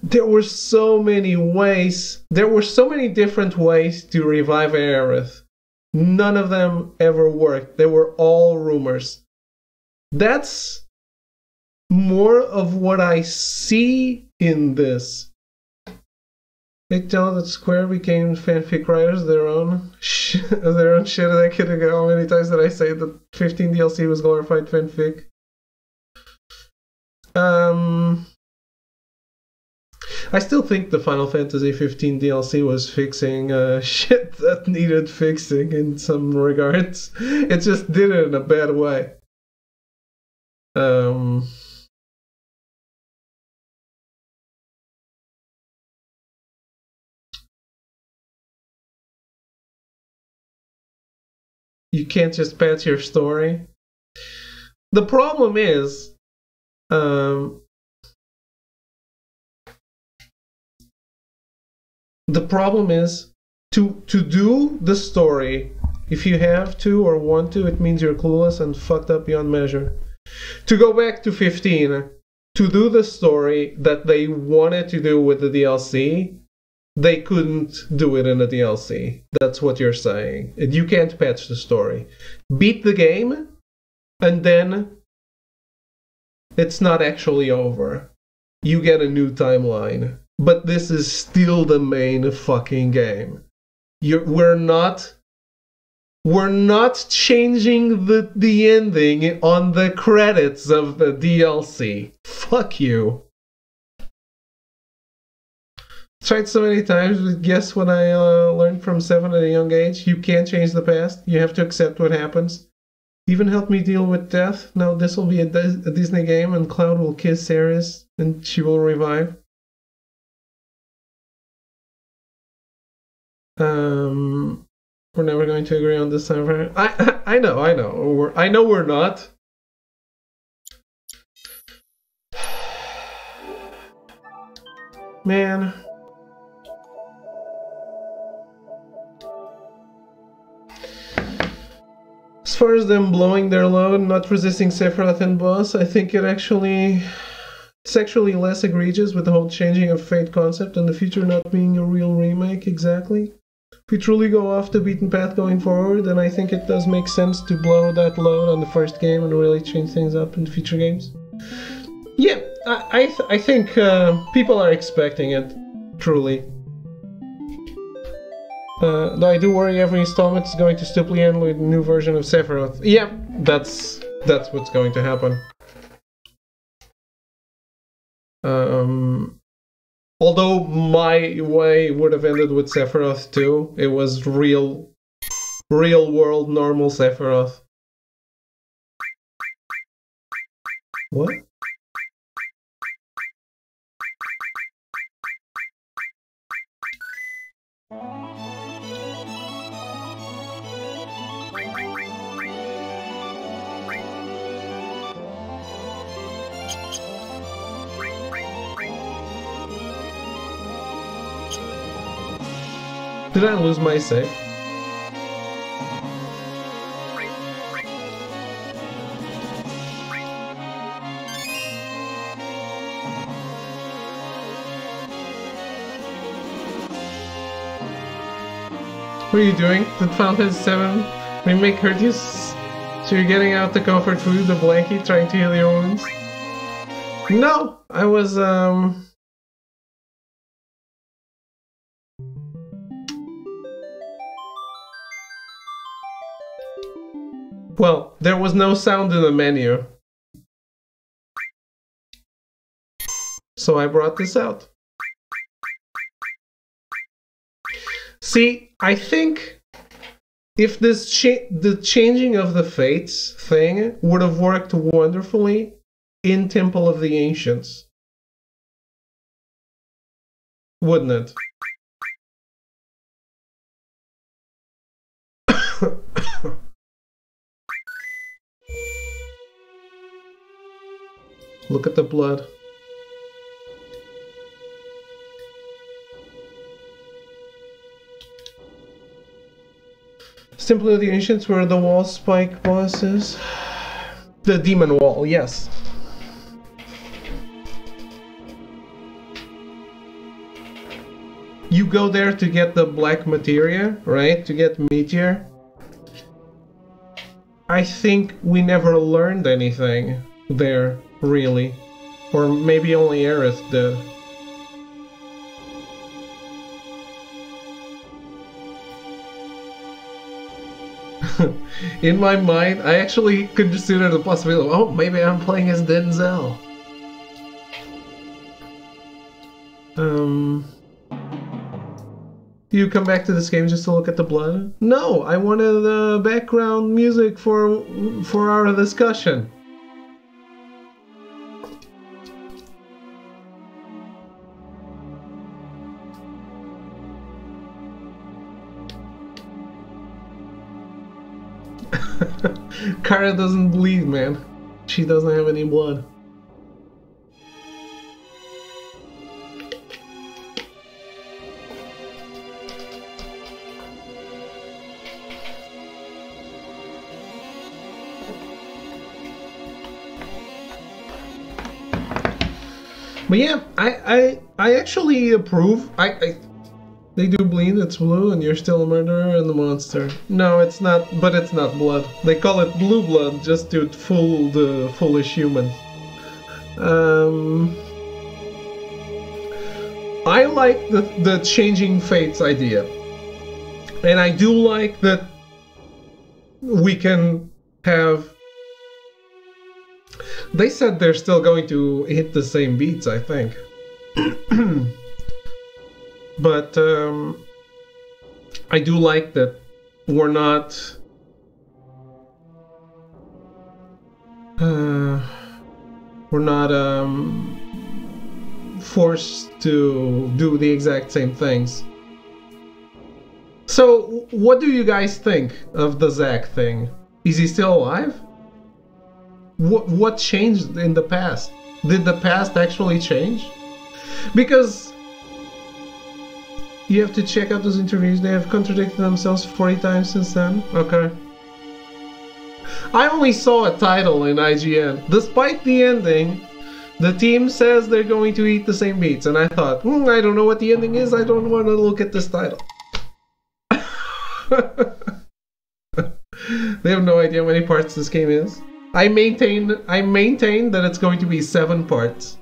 [SPEAKER 1] There were so many ways. There were so many different ways to revive Aerith. None of them ever worked. They were all rumors. That's more of what I see in this. They tell that Square became fanfic writers, their own shit a decade ago. How many times did I say that 15 DLC was glorified fanfic? I still think the Final Fantasy 15 DLC was fixing shit that needed fixing in some regards. It just did it in a bad way. You can't just patch your story. The problem is, to do the story, if you have to or want to, it means you're clueless and fucked up beyond measure. To go back to 15, to do the story that they wanted to do with the DLC, they couldn't do it in a DLC. That's what you're saying. You can't patch the story. Beat the game, and then it's not actually over. You get a new timeline. But this is still the main fucking game. We're not changing the ending on the credits of the DLC. Fuck you. Tried so many times, but guess what I learned from 7 at a young age? You can't change the past. You have to accept what happens. Even helped me deal with death. Now this will be a Disney game, and Cloud will kiss Ares, and she will revive. We're never going to agree on this time. I know. I know we're not. Man. As far as them blowing their load, not resisting Sephiroth and boss, I think it's actually less egregious with the whole changing of fate concept and the future not being a real remake exactly. If we truly go off the beaten path going forward, then I think it does make sense to blow that load on the first game and really change things up in future games. Yeah, I think people are expecting it, truly.
[SPEAKER 3] Though I do worry every installment is going to stupidly end with a new version of Sephiroth. Yeah, that's what's going to happen. Although my way would have ended with Sephiroth too. It was real world normal Sephiroth. What? Did I lose my save? What are you doing? Did Final Fantasy VII Remake hurt you? So you're getting out the comfort food, the blankie, trying to heal your wounds? No! I was, well, there was no sound in the menu. So I brought this out. See, I think if this the changing of the fates thing would have worked wonderfully in Temple of the Ancients. Wouldn't it? Look at the blood. Temple of the Ancients were the wall spike bosses. The demon wall, yes. You go there to get the black materia, right? To get meteor. I think we never learned anything there, really. Or maybe only Aerith did. In my mind, I actually consider the possibility, oh, maybe I'm playing as Denzel. You come back to this game just to look at the blood? No, I wanted the background music for our discussion. Kara doesn't bleed, man. She doesn't have any blood. But yeah, I actually approve. They do bleed, it's blue, and you're still a murderer and the monster. No, it's not, but it's not blood. They call it blue blood just to fool the foolish humans. I like the changing fates idea. And I do like that we can have... They said they're still going to hit the same beats, I think. But I do like that we're not forced to do the exact same things. So, what do you guys think of the Zack thing? Is he still alive? What changed in the past? Did the past actually change? Because you have to check out those interviews. They have contradicted themselves 40 times since then. Okay. I only saw a title in IGN. Despite the ending, the team says they're going to eat the same beats. And I thought, I don't know what the ending is. I don't want to look at this title. They have no idea how many parts this game is. I maintain that it's going to be 7 parts.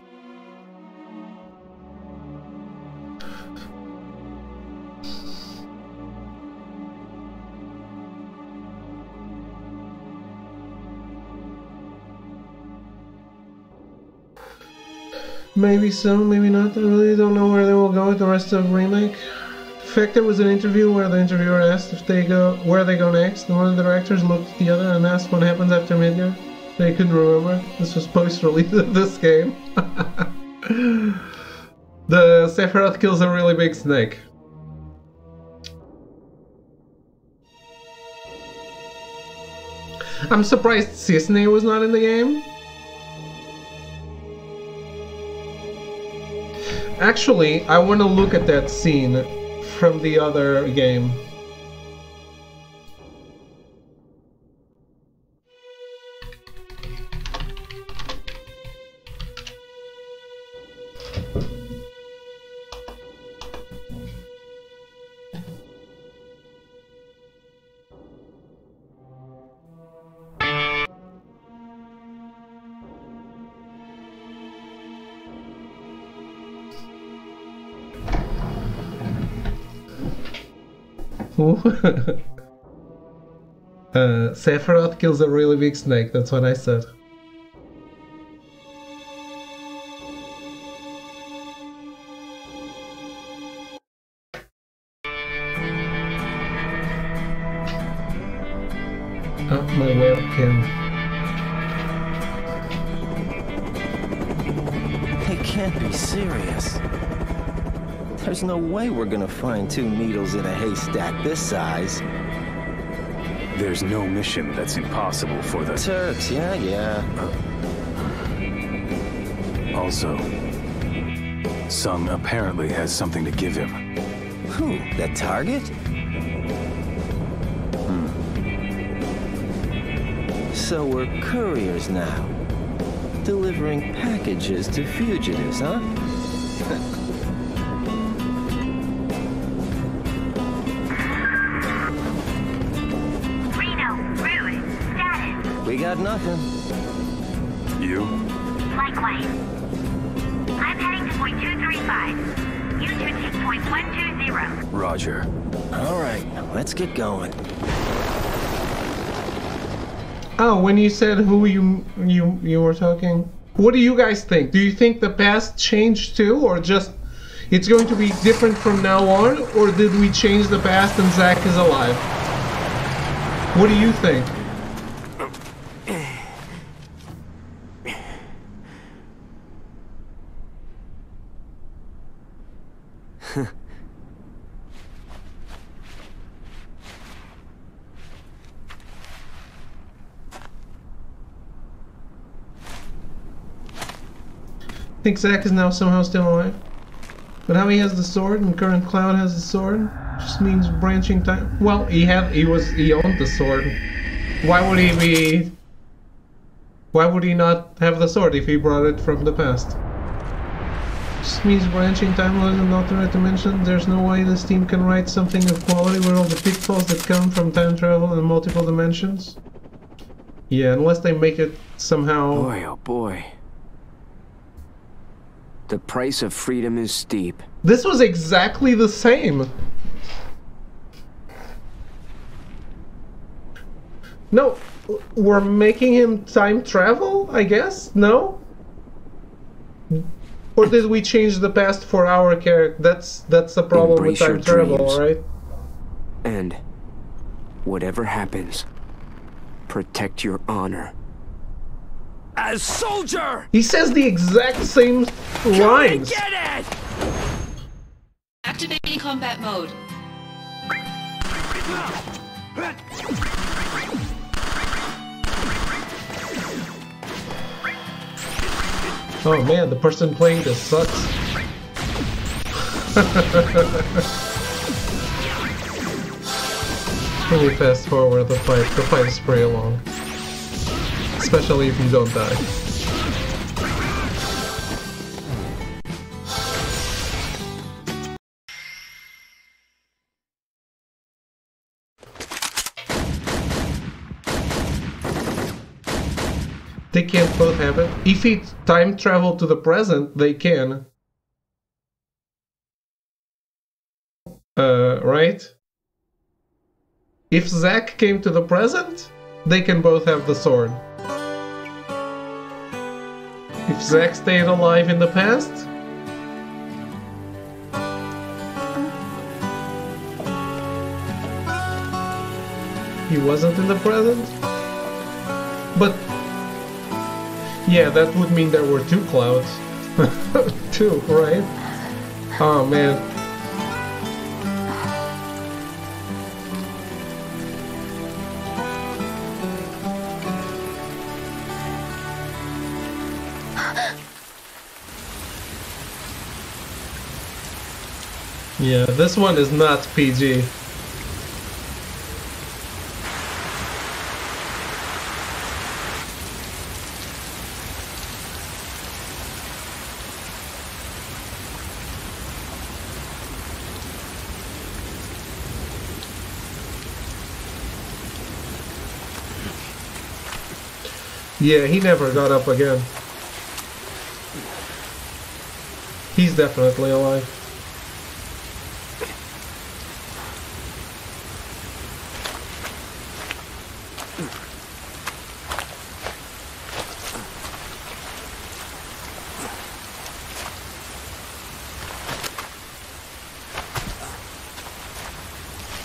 [SPEAKER 3] Maybe so, maybe not. I really don't know where they will go with the rest of Remake. In fact, there was an interview where the interviewer asked if they go where they go next, and one of the directors looked at the other and asked what happens after Midgar. They couldn't remember. This was post-release of this game. The Sephiroth kills a really big snake. I'm surprised Cisne was not in the game. Actually, I want to look at that scene from the other game. Sephiroth kills a really big snake, that's what I said. Oh, my webcam.
[SPEAKER 15] They can't be serious. There's no way we're gonna find two needles in a haystack this size.
[SPEAKER 16] There's no mission that's impossible for the
[SPEAKER 15] Turks, yeah.
[SPEAKER 16] Also, Sung apparently has something to give him.
[SPEAKER 15] Who? That target? So we're couriers now. Delivering packages to fugitives, huh? We got nothing.
[SPEAKER 16] You?
[SPEAKER 17] Likewise. I'm heading to point 235. You two take point 120.
[SPEAKER 16] Roger.
[SPEAKER 15] All right, let's get going.
[SPEAKER 3] Oh, when you said who you were talking, what do you guys think? Do you think the past changed too, or just it's going to be different from now on, or did we change the past and Zack is alive? What do you think? I think Zack is now somehow still alive. But how he has the sword and current Cloud has the sword just means branching time. Well, he owned the sword. Why would he not have the sword if he brought it from the past? Just means branching timelines and alternate dimensions. There's no way this team can write something of quality with all the pitfalls that come from time travel and multiple dimensions. Yeah, unless they make it somehow...
[SPEAKER 18] Boy, oh boy. The price of freedom is steep.
[SPEAKER 3] This was exactly the same. No, we're making him time travel, I guess? No? Or did we change the past for our character? That's the problem
[SPEAKER 18] Embrace
[SPEAKER 3] with time travel, right?
[SPEAKER 18] And whatever happens, protect your honor. As soldier!
[SPEAKER 3] He says the exact same lines.
[SPEAKER 18] Get it!
[SPEAKER 19] Activating combat mode.
[SPEAKER 3] Oh man, the person playing this sucks. Really fast forward the fight. The fight is pretty long. Especially if you don't die. They can't both have it. If he time travel to the present, they can. Right? If Zack came to the present, they can both have the sword.
[SPEAKER 1] If Zack stayed alive in the past? He wasn't in the present? But yeah, that would mean there were two clouds. Two, right? Oh man. Yeah, this one is not PG. Yeah, he never got up again. He's definitely alive.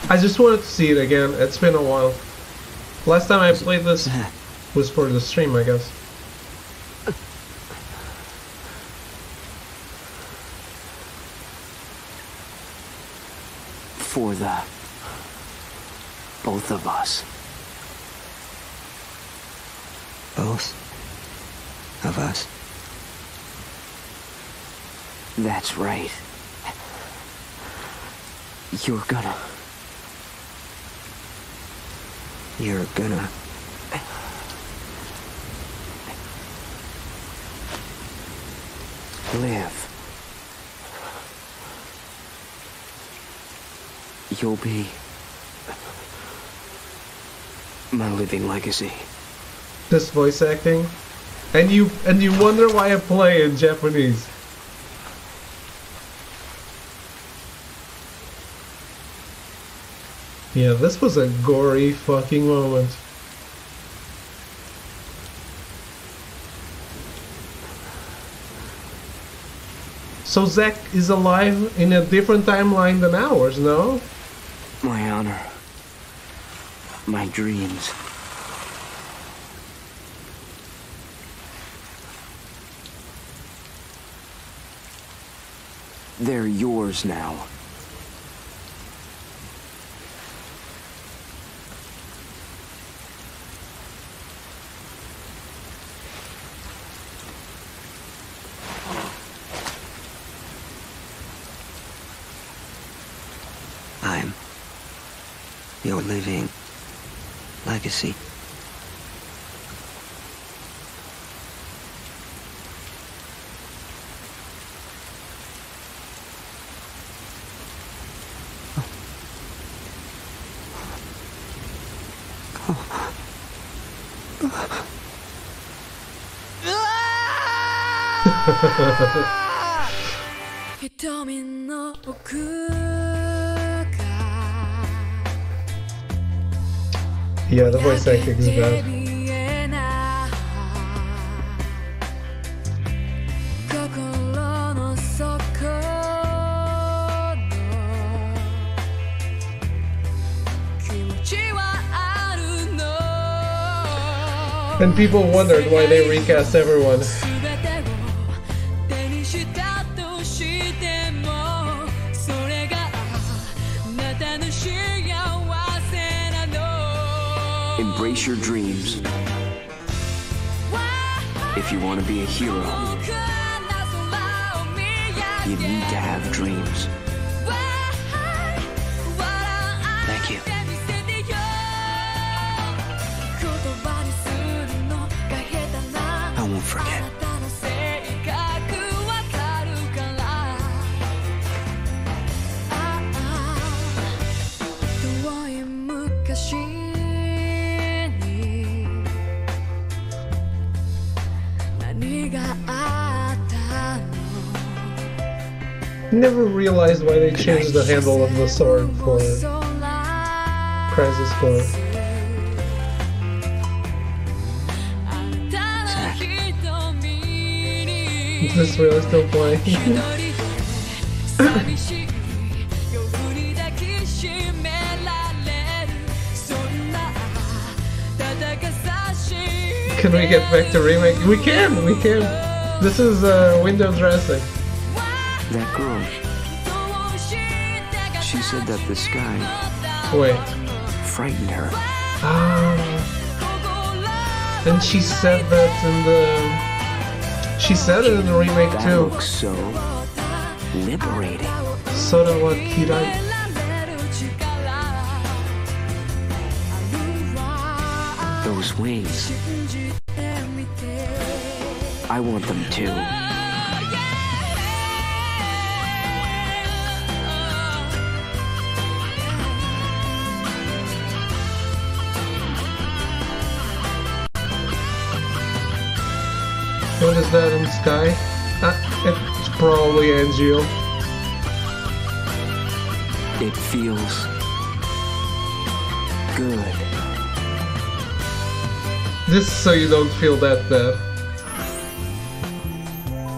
[SPEAKER 1] I just wanted to see it again. It's been a while. Last time I played this was for the stream, I guess.
[SPEAKER 18] For the both of us.
[SPEAKER 11] Both of us?
[SPEAKER 18] That's right. You're gonna live. You'll be my living legacy.
[SPEAKER 1] This voice acting, and you wonder why I play in Japanese. Yeah, this was a gory fucking moment. So Zack is alive in a different timeline than ours, no?
[SPEAKER 18] My honor. My dreams. They're yours now.
[SPEAKER 11] I'm your living legacy.
[SPEAKER 1] Yeah, the voice acting is bad. And people wondered why they recast everyone.
[SPEAKER 18] Embrace your dreams. If you want to be a hero, you need to have dreams.
[SPEAKER 11] Thank you. I won't forget.
[SPEAKER 1] Never realized why they changed the handle of the sword for Crisis Core.
[SPEAKER 11] Zack.
[SPEAKER 1] Is this really still playing? Can we get back to Remake? We can! This is window dressing.
[SPEAKER 18] That girl. She said that the sky...
[SPEAKER 1] Wait.
[SPEAKER 18] frightened her.
[SPEAKER 1] And she said that in the... She said it in the remake
[SPEAKER 18] that
[SPEAKER 1] too.
[SPEAKER 18] Looks so... liberating.
[SPEAKER 1] Sora wa kirai.
[SPEAKER 18] Those wings. I want them too.
[SPEAKER 1] What is that in the sky? It's probably Angel.
[SPEAKER 18] It feels... good.
[SPEAKER 1] This is so you don't feel that bad.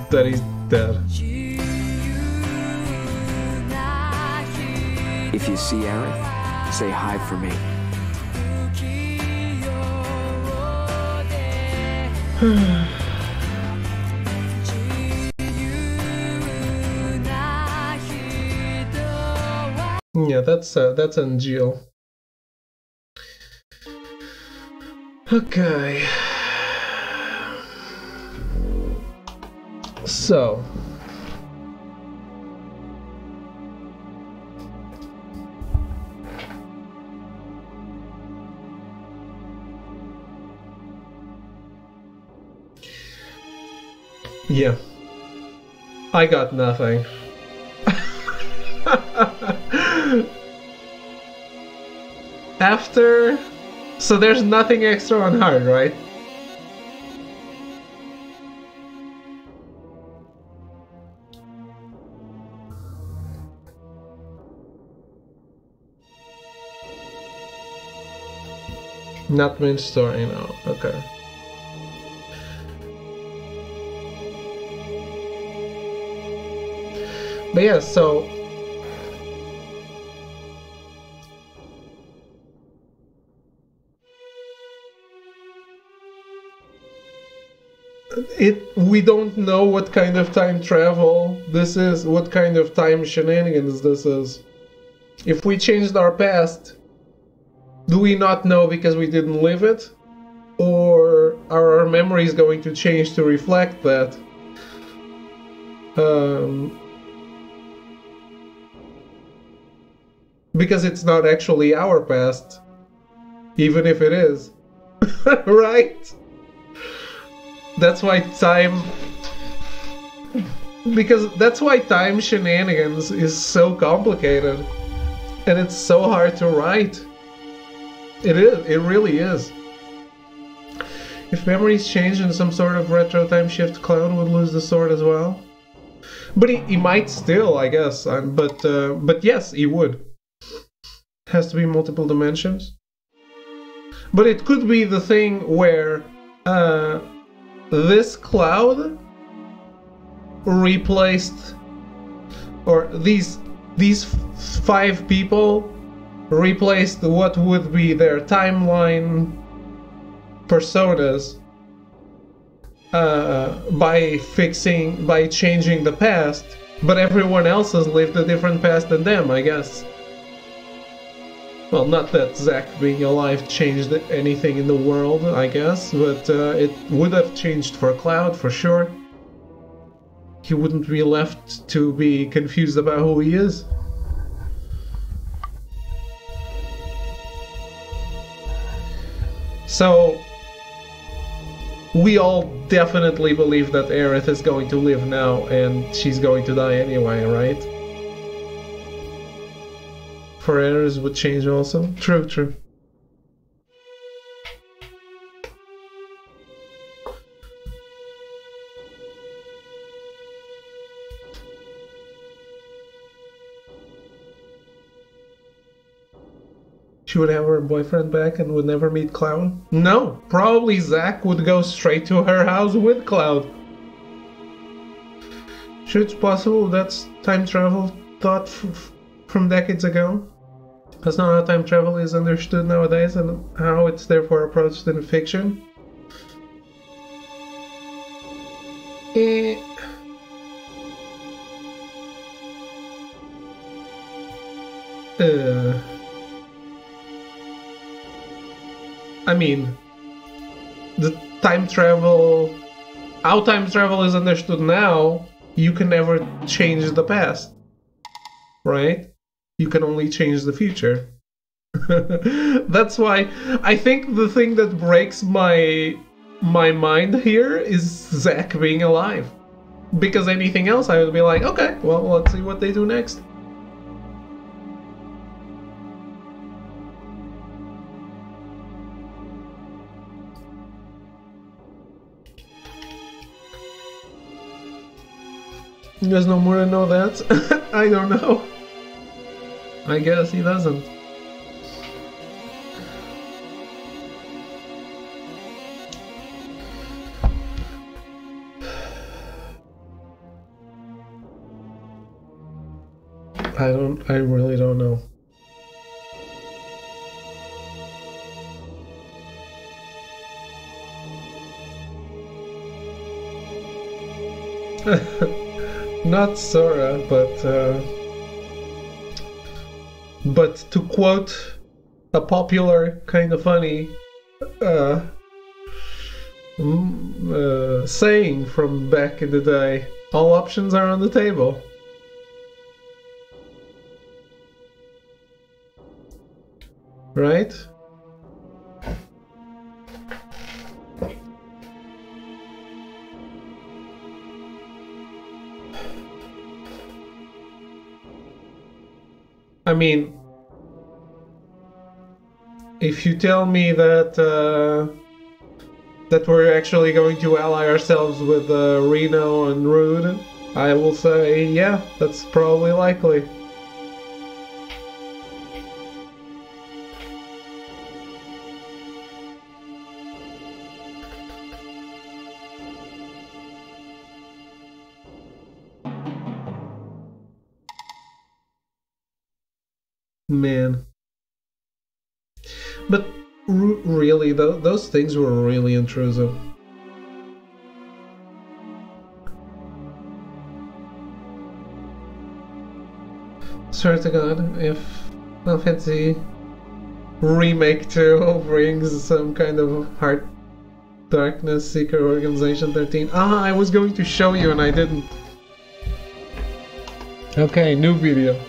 [SPEAKER 1] That he's dead.
[SPEAKER 18] If you see Aerith, say hi for me.
[SPEAKER 1] Yeah, that's Angel. Okay. So. Yeah. I got nothing. After... So there's nothing extra on hard, right? Not main story, no. Okay. But yeah, so... we don't know what kind of time travel this is, what kind of time shenanigans this is. If we changed our past, do we not know because we didn't live it? Or are our memories going to change to reflect that? Because it's not actually our past, even if it is. Right? That's why time... Because that's why time shenanigans is so complicated. And it's so hard to write. It is, it really is. If memories change in some sort of retro time shift, Cloud would lose the sword as well. But he might still, I guess. But yes, he would. Has to be multiple dimensions. But it could be the thing where this Cloud replaced, or these 5 people replaced what would be their timeline personas by changing the past, but everyone else has lived a different past than them, I guess. Well, not that Zack being alive changed anything in the world, I guess, but it would have changed for Cloud, for sure. He wouldn't be left to be confused about who he is. So, we all definitely believe that Aerith is going to live now, and she's going to die anyway, right? For Aerith would change also? True, true. She would have her boyfriend back and would never meet Cloud? No, probably Zack would go straight to her house with Cloud.
[SPEAKER 3] Sure, it's possible that's time travel thought from decades ago. That's not how time travel is understood nowadays and how it's therefore approached in fiction. I mean, the time travel, how time travel is understood now, you can never change the past, right? You can only change the future. That's why I think the thing that breaks my mind here is Zack being alive. Because anything else I would be like, okay, well, let's see what they do next. There's no more to know that? I don't know. I guess he doesn't. I really don't know. Not Sora, but to quote a popular, kind of funny saying from back in the day, all options are on the table. Right? I mean, if you tell me that that we're actually going to ally ourselves with Reno and Rude, I will say, yeah, that's probably likely. Man. But really, those things were really intrusive. Swear to God, if Final Fantasy Remake 2 brings some kind of Heart Darkness Secret Organization 13. Ah, I was going to show you and I didn't. Okay, new video.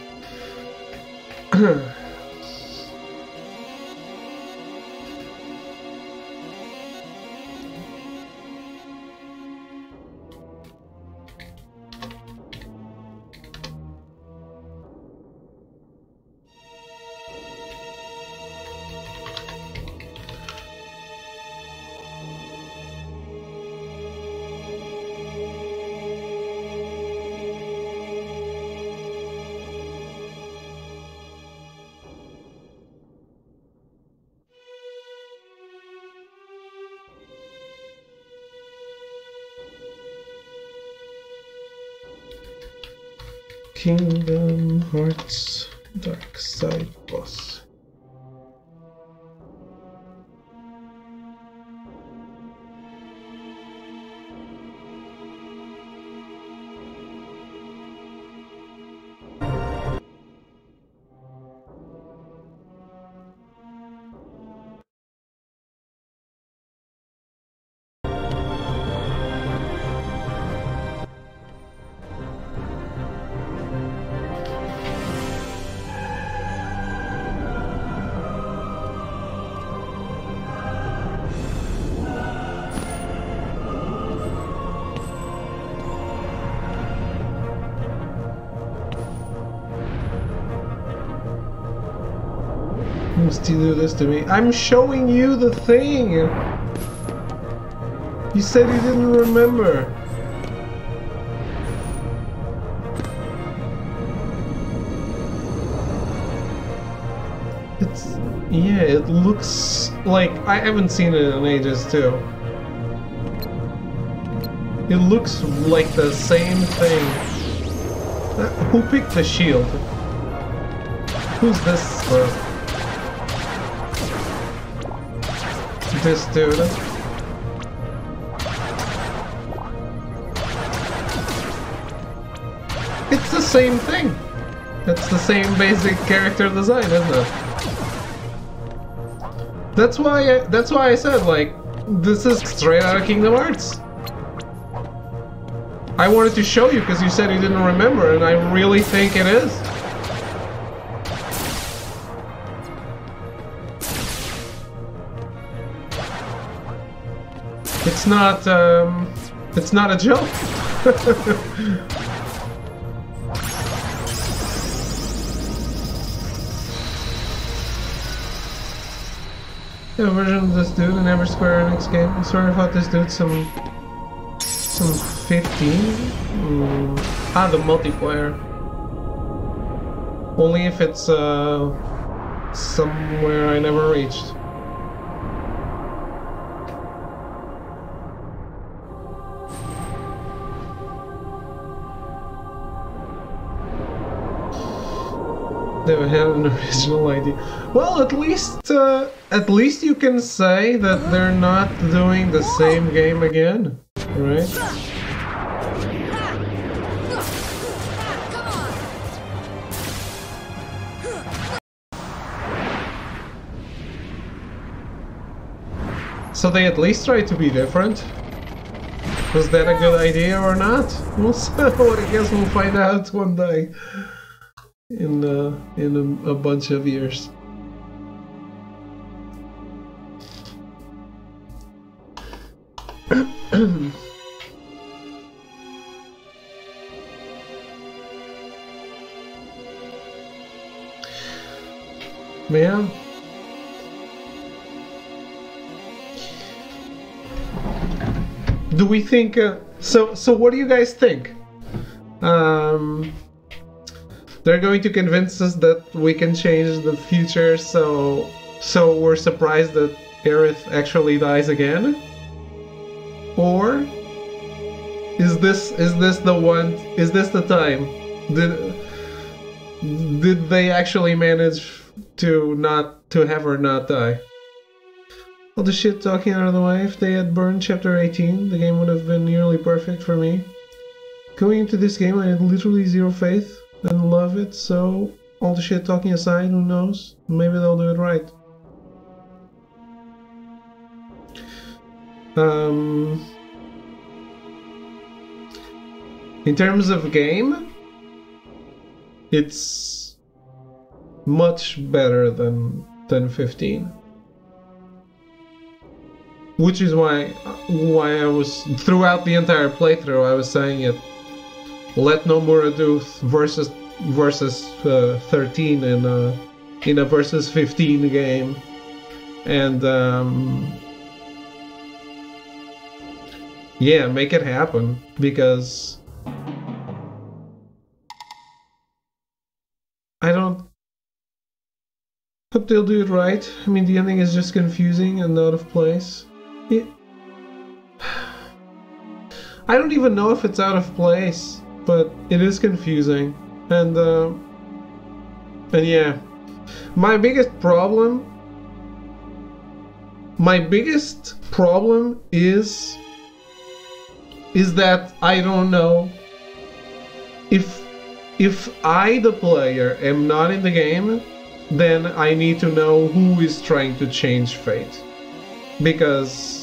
[SPEAKER 3] Kingdom Hearts Dark Side Boss. Must you do this to me? I'm showing you the thing! You said you didn't remember. It's... yeah, it looks like... I haven't seen it in ages too.
[SPEAKER 1] It looks like the same thing. Who picked the shield? Who's this? This dude. It's the same thing. It's the same basic character design, isn't it? That's why I said, like, this is straight out of Kingdom Hearts. I wanted to show you because you said you didn't remember, and I really think it is. It's not a joke. A version of this dude in every Square Enix game. I swear I thought this dude some 15? The multiplayer. Only if it's somewhere I never reached. They had an original idea. Well, at least you can say that they're not doing the same game again, right? So they at least try to be different. Was that a good idea or not? We'll see. I guess we'll find out one day. In a bunch of years. Yeah. Do we think? So what do you guys think? They're going to convince us that we can change the future, so we're surprised that Aerith actually dies again? Or is this the one? Is this the time? Did they actually manage to have her not die? All the shit talking out of the way. If they had burned Chapter 18, the game would have been nearly perfect for me. Going into this game, I had literally zero faith and love it, so all the shit talking aside, who knows? Maybe they'll do it right. In terms of game, it's much better than 15. Which is why I was, throughout the entire playthrough, I was saying it. Let Nomura do versus 13 in a versus 15 game, and yeah, make it happen, because I don't hope they'll do it right. I mean, the ending is just confusing and out of place. I don't even know if it's out of place, but it is confusing, and yeah, my biggest problem is that I don't know if I, the player, am not in the game, then I need to know who is trying to change fate, because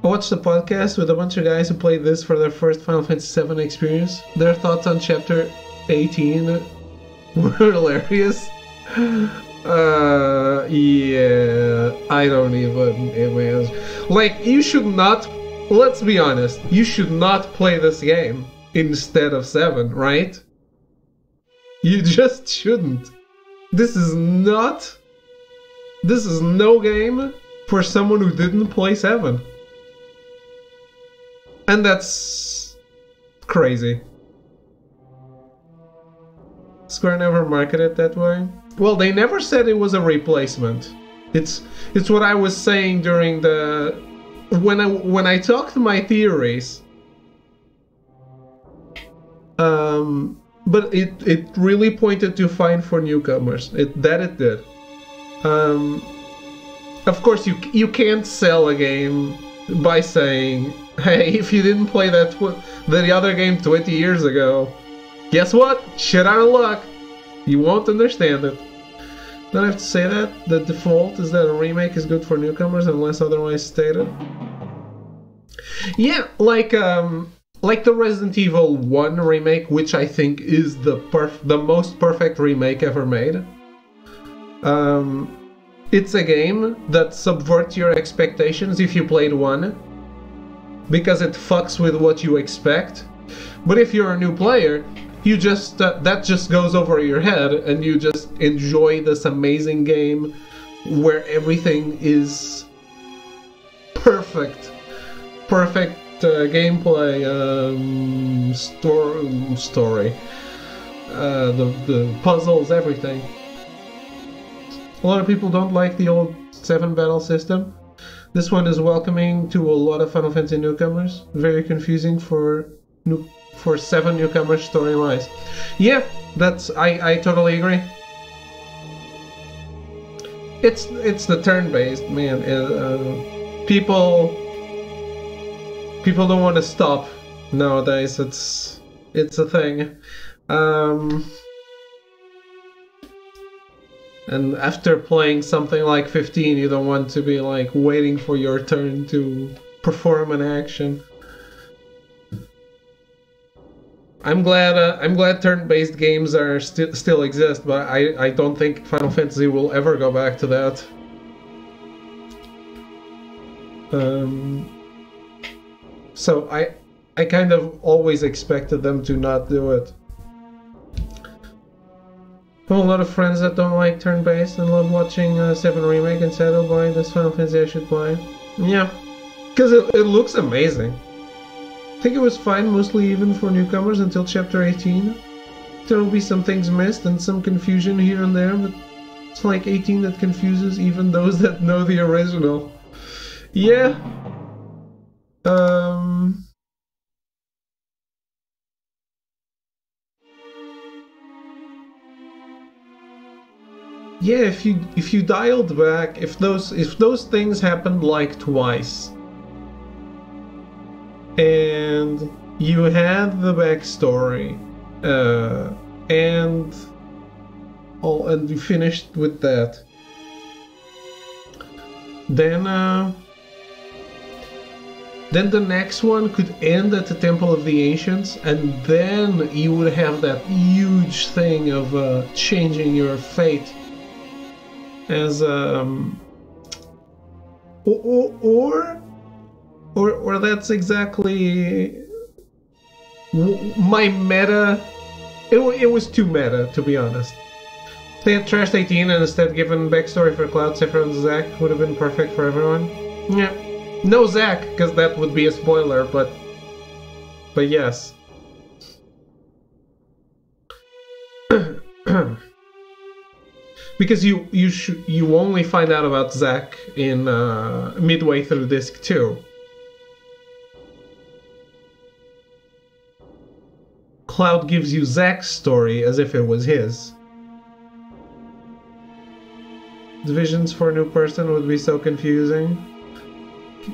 [SPEAKER 1] I watched a podcast with a bunch of guys who played this for their first Final Fantasy VII experience. Their thoughts on Chapter 18 were hilarious. Yeah, I don't even... Like, you should not... Let's be honest. You should not play this game instead of 7, right? You just shouldn't. This is no game for someone who didn't play 7. And that's crazy. Square never marketed it that way. Well, they never said it was a replacement. It's what I was saying during the when I talked my theories. But it really pointed to fine for newcomers. It did. Of course, you can't sell a game by saying, "Hey, if you didn't play the other game 20 years ago, guess what? Shit out of luck. You won't understand it." Don't have to say that. The default is that a remake is good for newcomers unless otherwise stated. Yeah, like the Resident Evil 1 remake, which I think is the most perfect remake ever made. It's a game that subverts your expectations if you played 1, because it fucks with what you expect. But if you're a new player, you just that just goes over your head, and you just enjoy this amazing game where everything is perfect gameplay, story, the puzzles, everything. A lot of people don't like the old 7 battle system. This one is welcoming to a lot of Final Fantasy newcomers. Very confusing for 7 newcomers story-wise. Yeah, I totally agree. It's the turn-based, man. People don't want to stop nowadays. It's a thing. And after playing something like 15, you don't want to be like waiting for your turn to perform an action. I'm glad turn-based games are still exist, but I don't think Final Fantasy will ever go back to that. So I kind of always expected them to not do it. I have a lot of friends that don't like turn-based and love watching 7 Remake and said, "Oh boy, this Final Fantasy I should play." Yeah, because it looks amazing. I think it was fine, mostly even for newcomers until Chapter 18. There will be some things missed and some confusion here and there, but it's like 18 that confuses even those that know the original. Yeah. Yeah, if you dialed back, if those things happened like twice, and you had the backstory, and you finished with that, then the next one could end at the Temple of the Ancients, and then you would have that huge thing of changing your fate. As or that's exactly my meta. It was too meta, to be honest. If they had trashed 18 and instead given backstory for Cloud, Sephiroth, and Zack, would have been perfect for everyone. Yeah, no Zack, because that would be a spoiler. But yes. Because you only find out about Zack in midway through disc 2. Cloud gives you Zack's story as if it was his. The visions for a new person would be so confusing.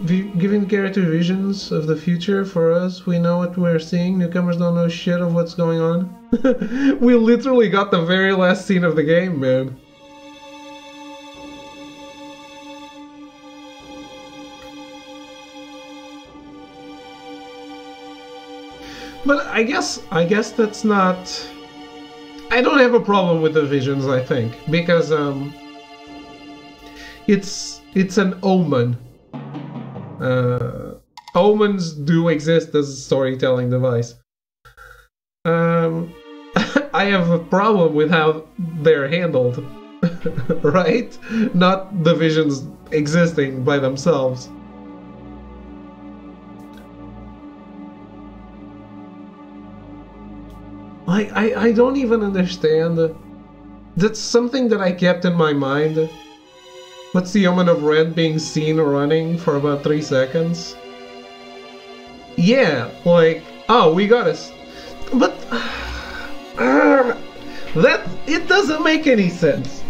[SPEAKER 1] Giving character visions of the future for us, we know what we're seeing. Newcomers don't know shit of what's going on. We literally got the very last scene of the game, man. But I guess that's not... I don't have a problem with the visions, I think, because it's an omen. Omens do exist as a storytelling device. I have a problem with how they're handled, right? Not the visions existing by themselves. I don't even understand. That's something that I kept in my mind. What's the omen of Red being seen running for about 3 seconds? Yeah, like, oh, we got us. But that it doesn't make any sense.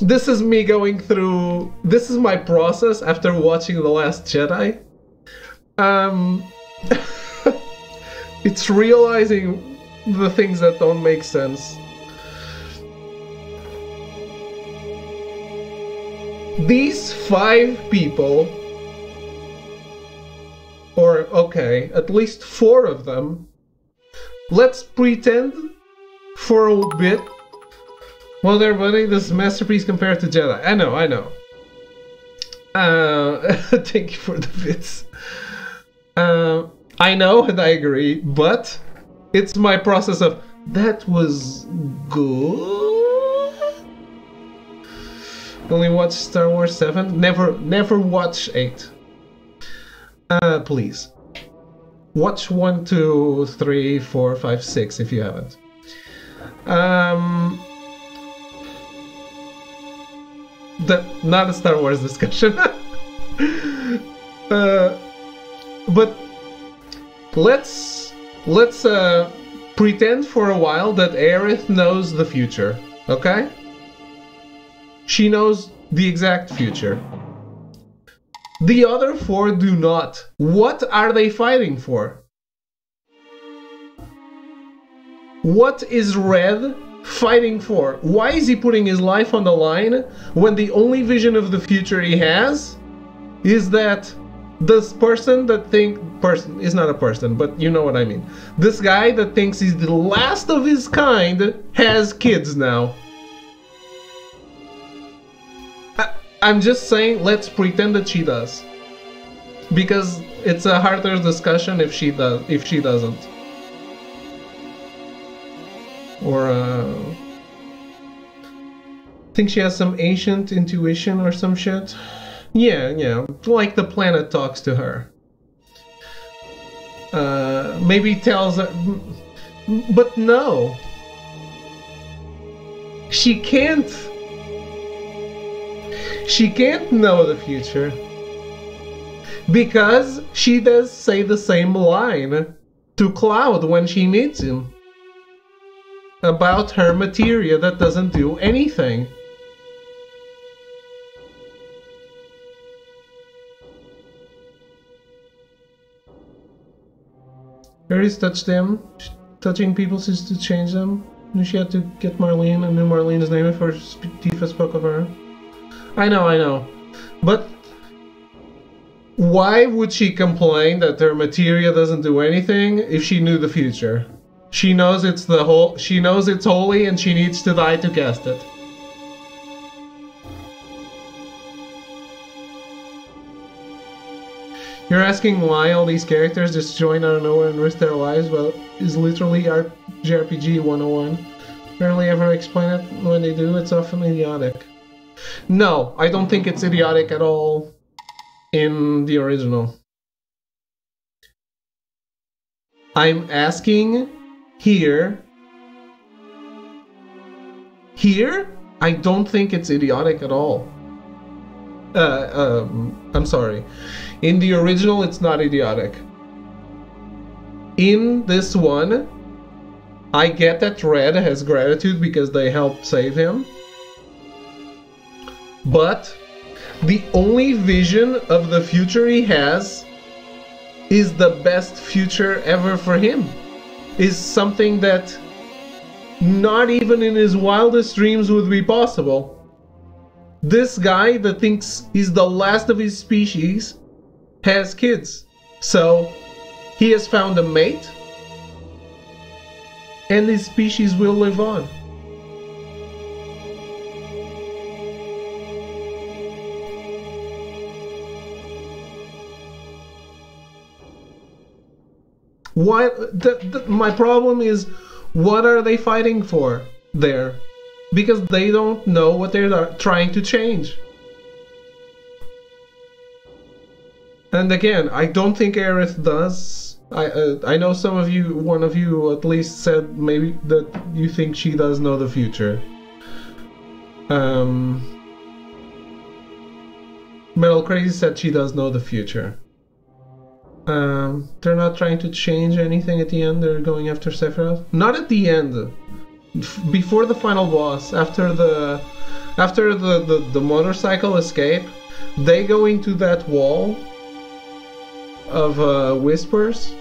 [SPEAKER 1] This is me going through. This is my process after watching The Last Jedi. It's realizing the things that don't make sense. These 5 people, or okay, at least 4 of them, let's pretend for a bit. Well, everybody, this is masterpiece compared to Jedi. I know. Thank you for the bits. I know and I agree, but it's my process of that was good. Only watch Star Wars 7. Never watch 8. Please. Watch 1, 2, 3, 4, 5, 6 if you haven't. Not a Star Wars discussion. But let's pretend for a while that Aerith knows the future, okay? She knows the exact future. The other 4 do not. What are they fighting for? What is Red fighting for? Why is he putting his life on the line when the only vision of the future he has is that this person that person is not a person, but you know what I mean. This guy that thinks he's the last of his kind has kids now. I'm just saying, let's pretend that she does, because it's a harder discussion if she doesn't. Or think she has some ancient intuition or some shit. Yeah, like the planet talks to her. Maybe tells her, but no. She can't know the future. Because she does say the same line to Cloud when she meets him. About her materia that doesn't do anything. Aerith touched them. Touching people is to change them. Knew she had to get Marlene. I knew Marlene's name before Tifa spoke of her. I know. But why would she complain that her materia doesn't do anything if she knew the future? She knows it's holy and she needs to die to cast it. You're asking why all these characters just join out of nowhere and risk their lives? Well, it's literally JRPG 101. Rarely ever explain it. When they do, it's often idiotic. No, I don't think it's idiotic at all in the original. I'm asking here, I don't think it's idiotic at all. I'm sorry. In the original, it's not idiotic. In this one, I get that Red has gratitude because they helped save him. But the only vision of the future he has is the best future ever for him. Is something that not even in his wildest dreams would be possible. This guy that thinks he's the last of his species has kids. So he has found a mate and his species will live on. Why? My problem is, what are they fighting for there? Because they don't know what they're trying to change. And again, I don't think Aerith does. I know some of you, one of you at least said maybe that you think she does know the future. Metal Crazy said she does know the future. They're not trying to change anything at the end. They're going after Sephiroth. Not at the end. Before the final boss, after the motorcycle escape, they go into that wall of whispers.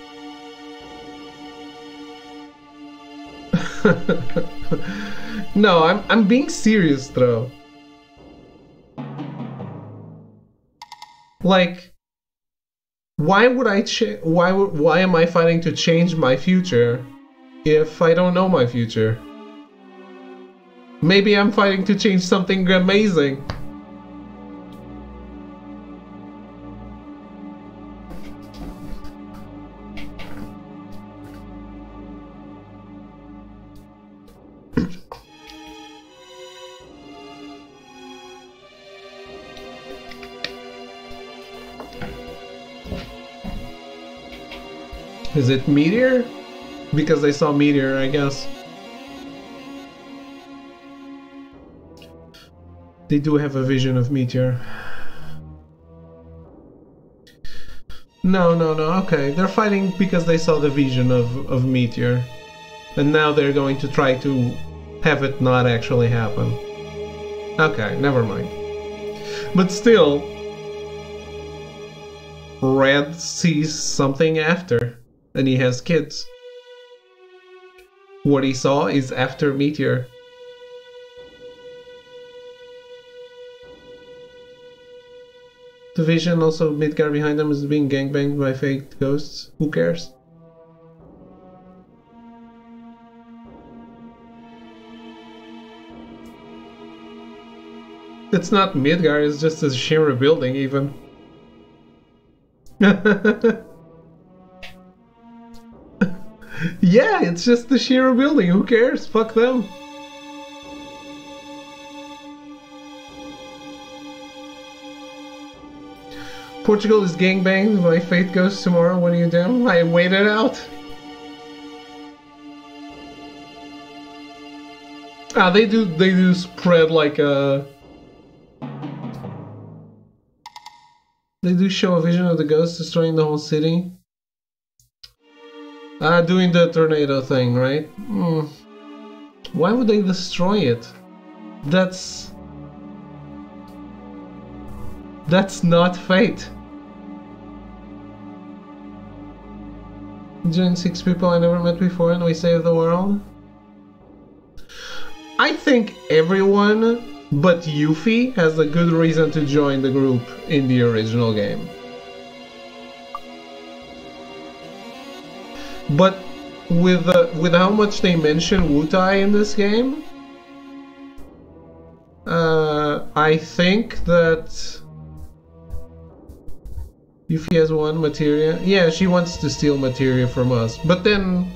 [SPEAKER 1] No, I'm being serious though. Like, why would I why am I fighting to change my future if I don't know my future? Maybe I'm fighting to change something amazing. Is it Meteor? Because they saw Meteor, I guess. They do have a vision of Meteor. No, okay. They're fighting because they saw the vision of Meteor. And now they're going to try to have it not actually happen. Okay, never mind. But still, Red sees something after. And he has kids. What he saw is after Meteor. The vision, also Midgar behind them, is being gangbanged by fake ghosts. Who cares? It's not Midgar, it's just a Shinra building even. Yeah, it's just the Shiro building. Who cares? Fuck them. Portugal is gangbanged by Fate Ghosts tomorrow. What do you do? I waited out. Ah, they do spread like a... They do show a vision of the ghost destroying the whole city. Doing the tornado thing, right? Why would they destroy it? That's not fate. Join 6 people I never met before and we save the world. I think everyone but Yuffie has a good reason to join the group in the original game. But with how much they mention Wutai in this game, I think that Yuffie has one materia. Yeah, she wants to steal materia from us, but then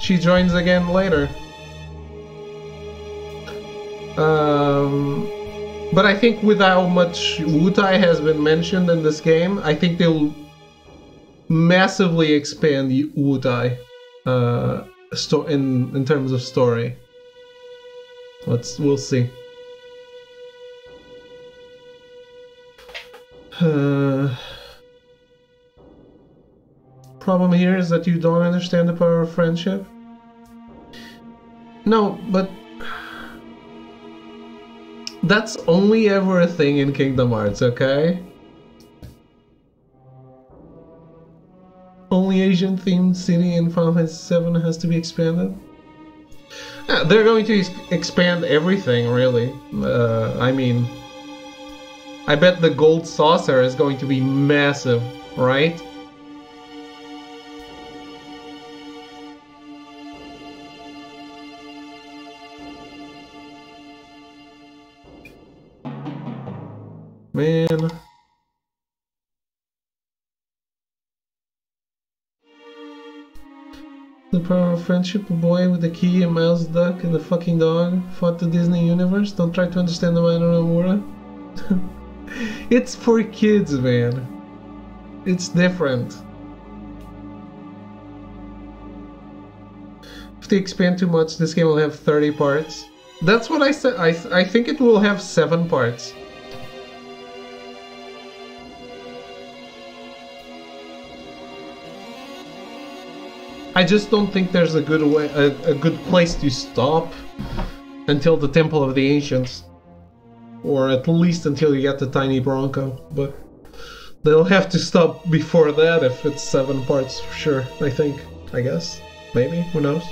[SPEAKER 1] she joins again later. But I think with how much Wutai has been mentioned in this game, I think they'll massively expand Wutai in terms of story. We'll see. Problem here is that you don't understand the power of friendship. No, but that's only ever a thing in Kingdom Hearts, okay? Only Asian themed city in Final Fantasy VII has to be expanded. Yeah, they're going to expand everything, really. I mean, I bet the gold saucer is going to be massive, right? Man. The power of friendship, a boy with a key, a mouse duck, and a fucking dog fought the Disney universe. Don't try to understand the mind of Nomura. It's for kids, man. It's different. If they expand too much, this game will have 30 parts. That's what I said. I think it will have 7 parts. I just don't think there's a good way, a good place to stop until the Temple of the Ancients, or at least until you get the Tiny Bronco. But they'll have to stop before that if it's 7 parts for sure. I think. I guess. Maybe. Who knows?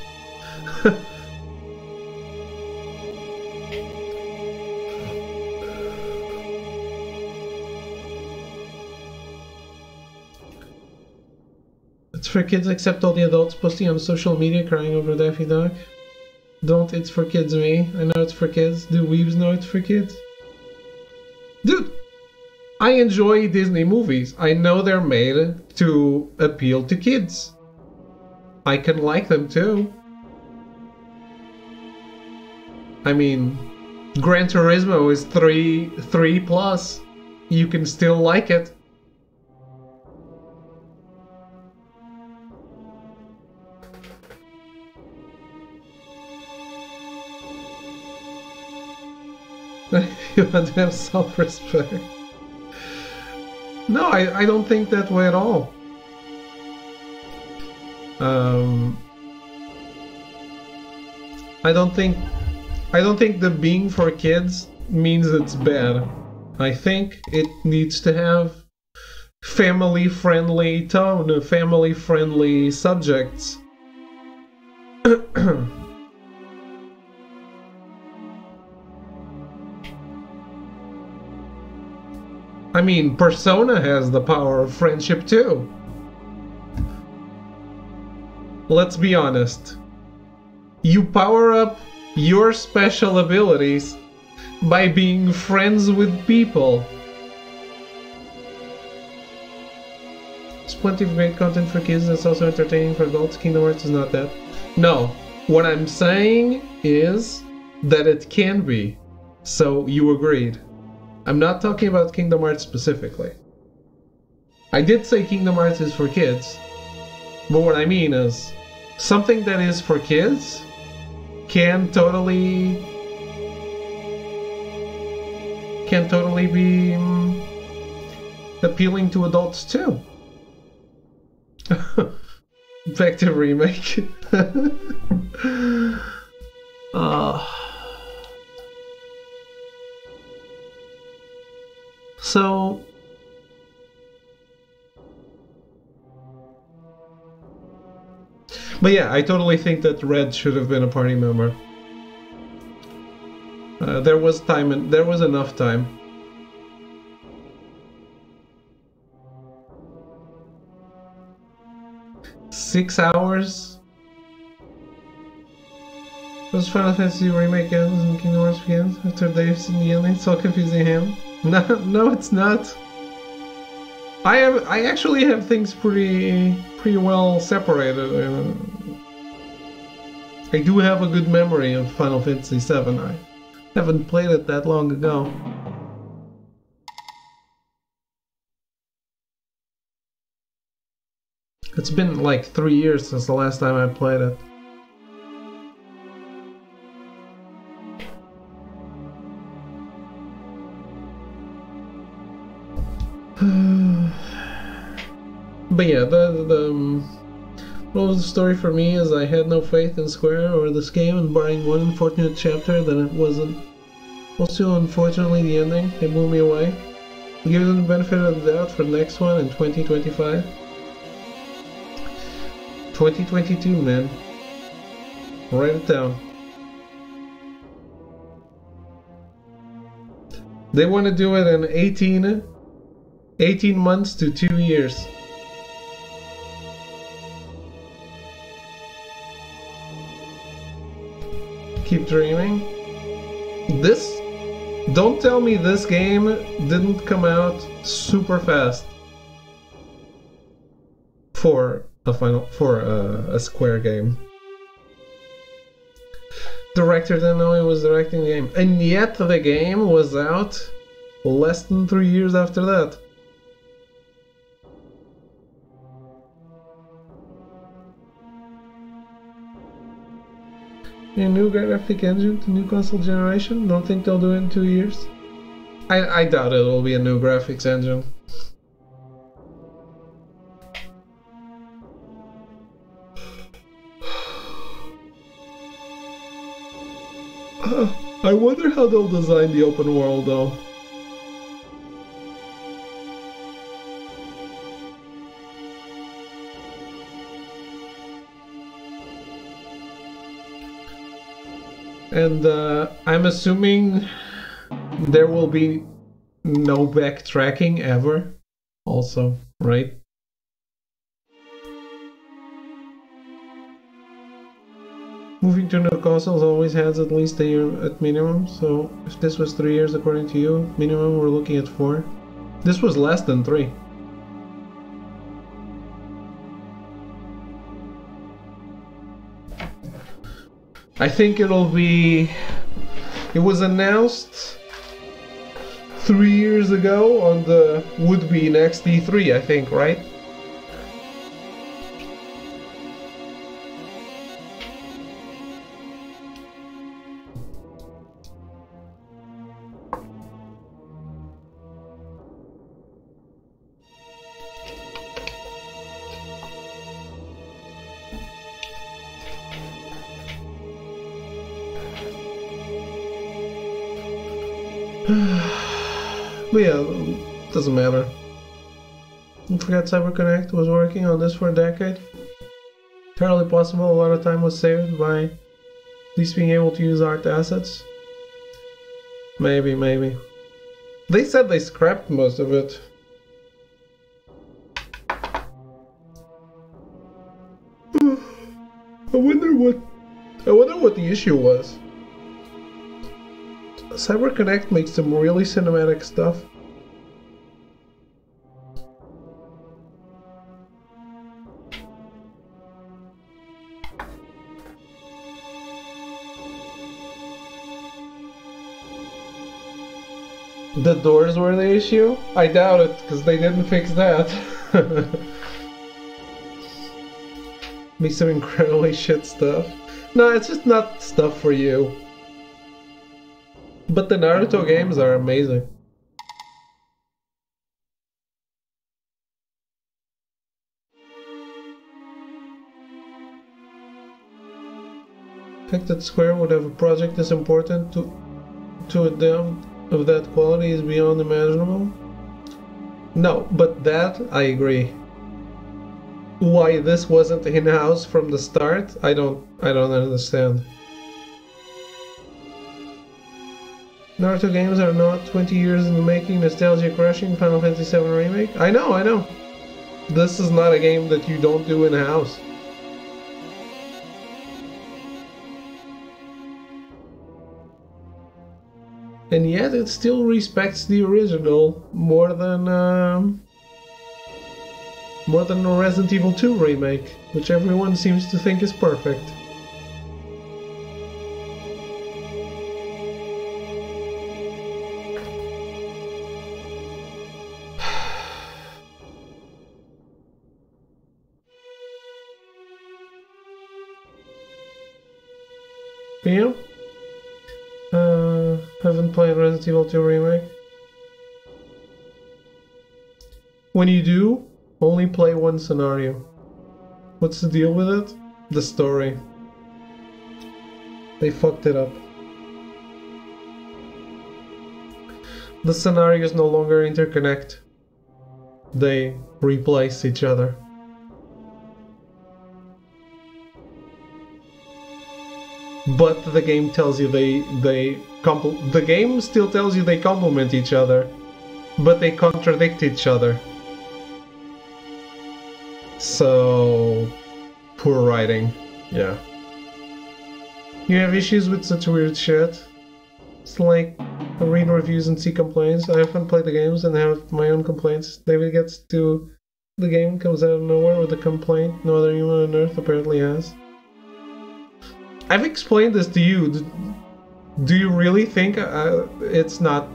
[SPEAKER 1] It's for kids, except all the adults posting on social media crying over Daffy Duck. Don't it's for kids me. I know it's for kids. Do weebs know it's for kids? Dude! I enjoy Disney movies. I know they're made to appeal to kids. I can like them too. I mean, Gran Turismo is 3 plus. You can still like it. You want to have self-respect. No, I don't think that way at all. I don't think the being for kids means it's bad. I think it needs to have family-friendly tone, family-friendly subjects. I mean, Persona has the power of friendship too. Let's be honest. You power up your special abilities by being friends with people. There's plenty of great content for kids that's also entertaining for adults. Kingdom Hearts is not that. No, what I'm saying is that it can be. So you agreed. I'm not talking about Kingdom Hearts specifically. I did say Kingdom Hearts is for kids, but what I mean is something that is for kids can totally be appealing to adults too. Back to Remake. So but yeah, I totally think that Red should have been a party member. There was time, and there was enough time. Six hours? Was Final Fantasy Remake ends and Kingdom Hearts begins after they've seen the ending? It's all confusing him. No, it's not. I actually have things pretty well separated. I do have a good memory of Final Fantasy VII. I haven't played it that long ago. It's been like 3 years since the last time I played it. But yeah, the what was the story for me is I had no faith in Square or this game, and barring one unfortunate chapter, then it wasn't. Also, unfortunately, the ending, it blew me away. Give them the benefit of the doubt for the next one in 2025. 2022, man. Write it down. They want to do it in 18 months to 2 years. Keep dreaming. Don't tell me this game didn't come out super fast for a Square game. Director didn't know he was directing the game, and yet the game was out less than 3 years after that.
[SPEAKER 3] A new graphic engine to new console generation? Don't think they'll do it in 2 years? I doubt it'll be a new graphics engine. I wonder how they'll design the open world though. And I'm assuming there will be no backtracking ever, also, right? Moving to new consoles always has at least a year at minimum, so if this was 3 years according to you, minimum we're looking at 4. This was less than 3. I think it'll be... It was announced 3 years ago on the would-be next E3, I think, right? But yeah, doesn't matter. Don't forget CyberConnect was working on this for a decade. Entirely possible a lot of time was saved by at least being able to use art assets. Maybe. They said they scrapped most of it. I wonder what the issue was. CyberConnect makes some really cinematic stuff. The doors were the issue? I doubt it, because they didn't fix that. Be some incredibly shit stuff. No, it's just not stuff for you. But the Naruto games are amazing. The fact that Square would have a project this important to a dev of that quality is beyond imaginable. No, but that I agree. Why this wasn't in-house from the start, I don't understand. Naruto games are not 20 years in the making, nostalgia crushing, Final Fantasy VII Remake. I know. This is not a game that you don't do in-house. And yet it still respects the original more than the Resident Evil 2 remake, which everyone seems to think is perfect. You? Haven't played Resident Evil 2 Remake. When you do, only play one scenario. What's the deal with it? The story. They fucked it up. The scenarios no longer interconnect. They replace each other. But the game tells you the game still tells you they complement each other, but they contradict each other. So poor writing, yeah. You have issues with such weird shit. It's like I read reviews and see complaints. I often play the games and have my own complaints. David gets to the game, comes out of nowhere with a complaint no other human on earth apparently has. I've explained this to you. Do you really think it's not...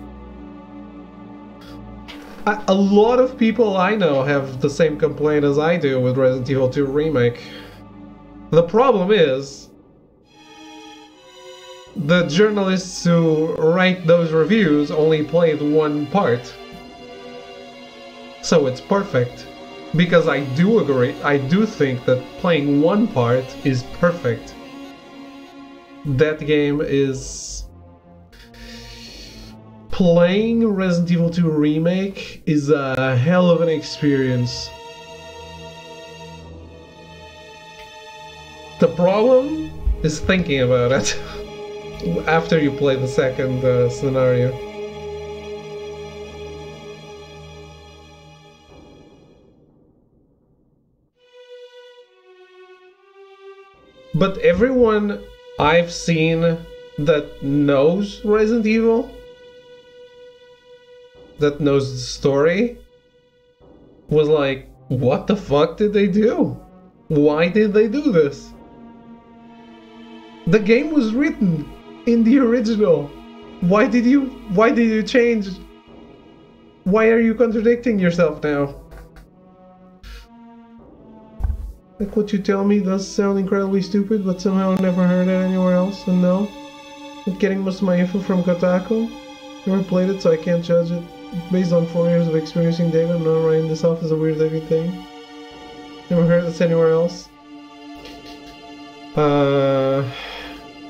[SPEAKER 3] A lot of people I know have the same complaint as I do with Resident Evil 2 Remake. The problem is,
[SPEAKER 1] the journalists who write those reviews only played one part. So it's perfect. Because I do agree, I do think that playing one part is perfect. That game is... Playing Resident Evil 2 Remake is a hell of an experience. The problem is thinking about it after you play the second scenario. But everyone I've seen that knows Resident Evil, that knows the story, was like, what the fuck did they do? Why did they do this? The game was written in the original. Why did you change? Why are you contradicting yourself now? Like what you tell me does sound incredibly stupid, but somehow I never heard it anywhere else, and no. I'm getting most of my info from Kotaku. Never played it, so I can't judge it. Based on 4 years of experiencing data, I'm not writing this off as a weird heavy thing. Never heard this anywhere else.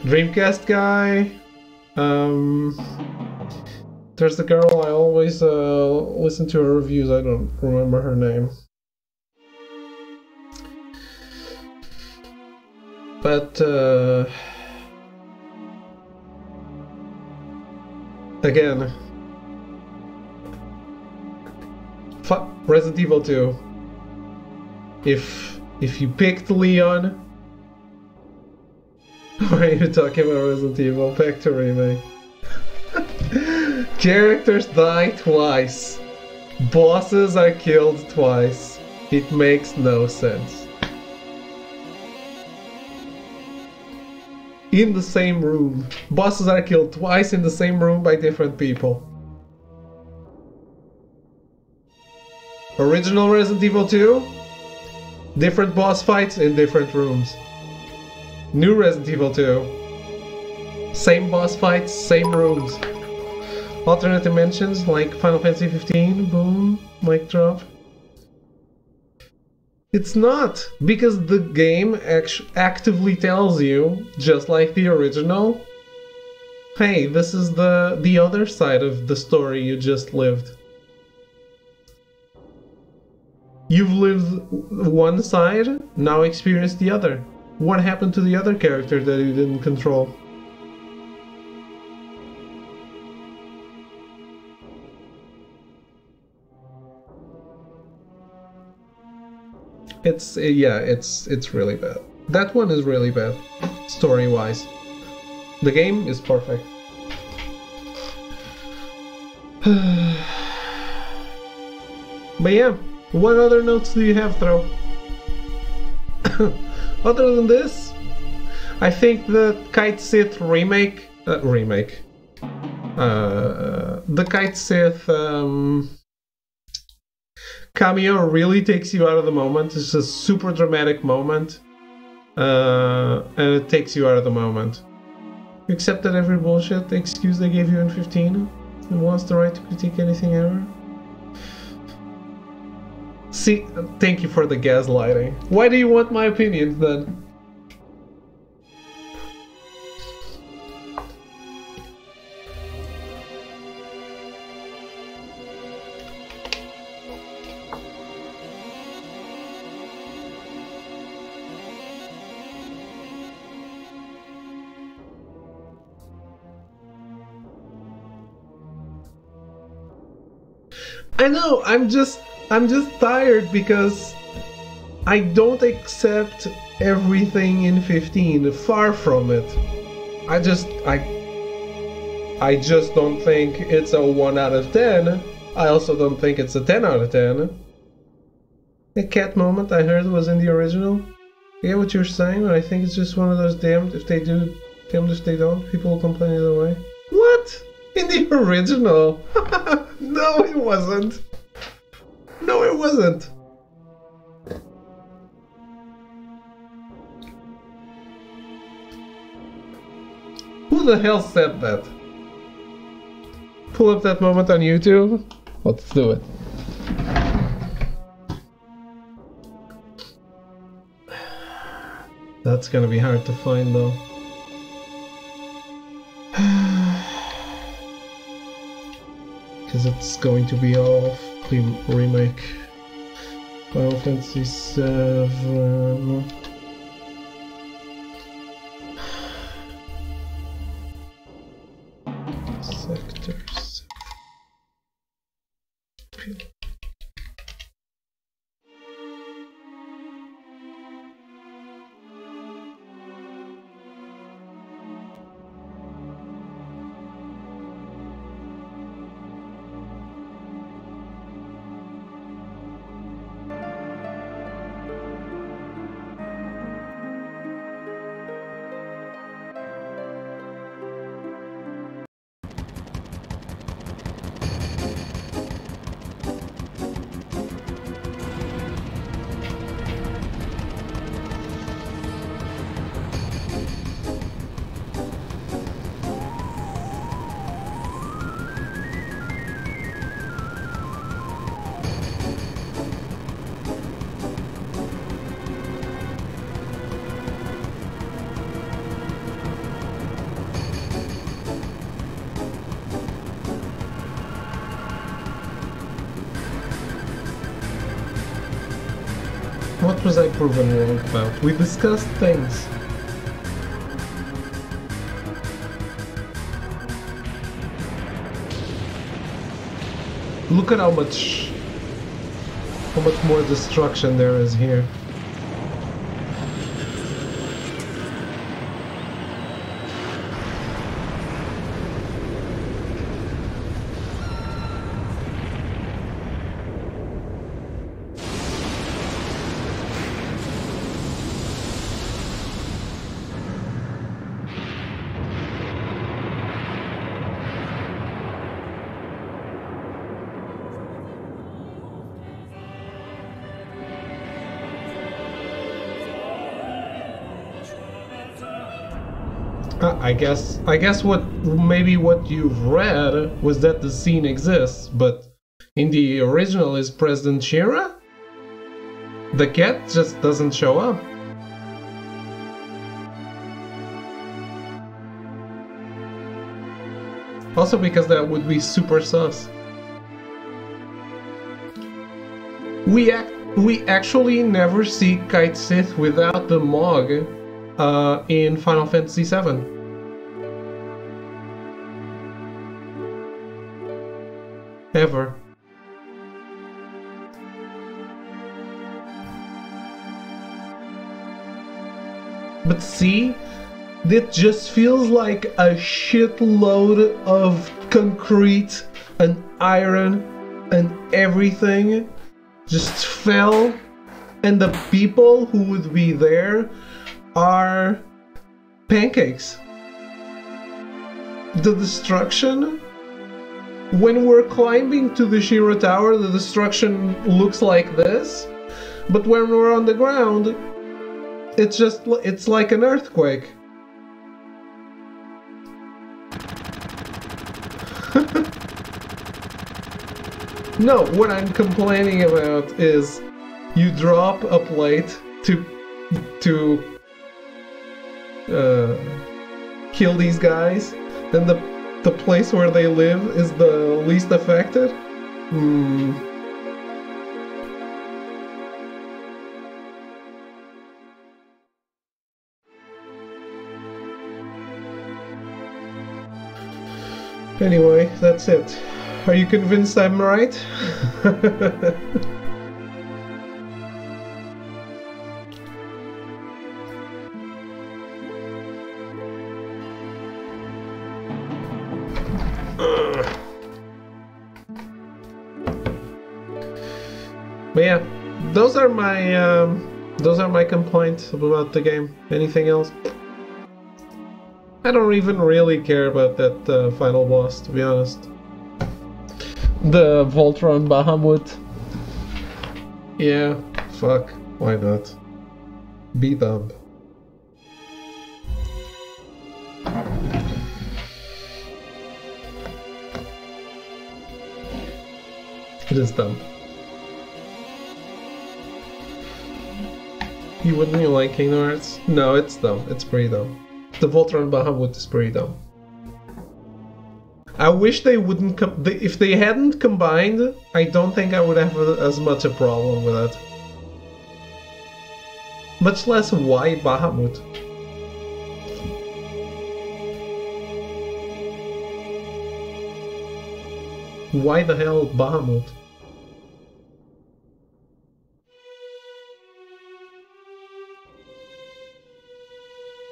[SPEAKER 1] Dreamcast guy. There's the girl I always listen to her reviews. I don't remember her name. But again, Resident Evil 2. If you picked Leon, why are you talking about Resident Evil? Back to Remake. Characters die twice. Bosses are killed twice. It makes no sense. In the same room. Bosses are killed twice in the same room by different people. Original Resident Evil 2, different boss fights in different rooms. New Resident Evil 2, same boss fights, same rooms. Alternate dimensions like Final Fantasy 15, boom, mic drop. It's not, because the game actively tells you, just like the original, hey, this is the other side of the story you just lived. You've lived one side, now experience the other. What happened to the other character that you didn't control? It's really bad. That one is really bad, story-wise. The game is perfect. But yeah, what other notes do you have, Throw? Other than this, I think the Kite Sith remake, the Kite Sith cameo really takes you out of the moment. It's a super dramatic moment, and it takes you out of the moment. You accepted every bullshit excuse they gave you in 15 and wants the right to critique anything ever. See, thank you for the gaslighting. Why do you want my opinions then? I know, I'm just tired because I don't accept everything in 15, far from it. I just don't think it's a 1 out of 10. I also don't think it's a 10 out of 10. The cat moment I heard was in the original. I get what you're saying, but I think it's just one of those damned if they do, damned if they don't. People will complain either way. What? In the original? No, it wasn't. No, it wasn't. Who the hell said that? Pull up that moment on YouTube. Let's do it. That's gonna be hard to find though. Because it's going to be all remake. Final Fantasy VII. Sectors. What was I proven wrong about? We discussed things. Look at how much more destruction there is here. I guess maybe what you've read was that the scene exists, but in the original is President Shira? The cat just doesn't show up. Also because that would be super sus. We actually never see Kite Sith without the Mog in Final Fantasy VII. Ever. But see, it just feels like a shitload of concrete and iron and everything just fell, and the people who would be there are pancakes. The destruction, when we're climbing to the Shira Tower, the destruction looks like this, but when we're on the ground, it's like an earthquake. No, what I'm complaining about is you drop a plate to kill these guys, and the place where they live is the least affected? Anyway, that's it. Are you convinced I'm right? But yeah, those are my complaints about the game. Anything else? I don't even really care about that final boss, to be honest. The Voltron Bahamut. Yeah, fuck, why not? Beat up. It is dumb. You wouldn't even like Kingdom Hearts? No, it's dumb. It's pretty dumb. The Voltron Bahamut is pretty dumb. I wish they wouldn't if they hadn't combined, I don't think I would have as much a problem with it. Much less why Bahamut. Why the hell Bahamut?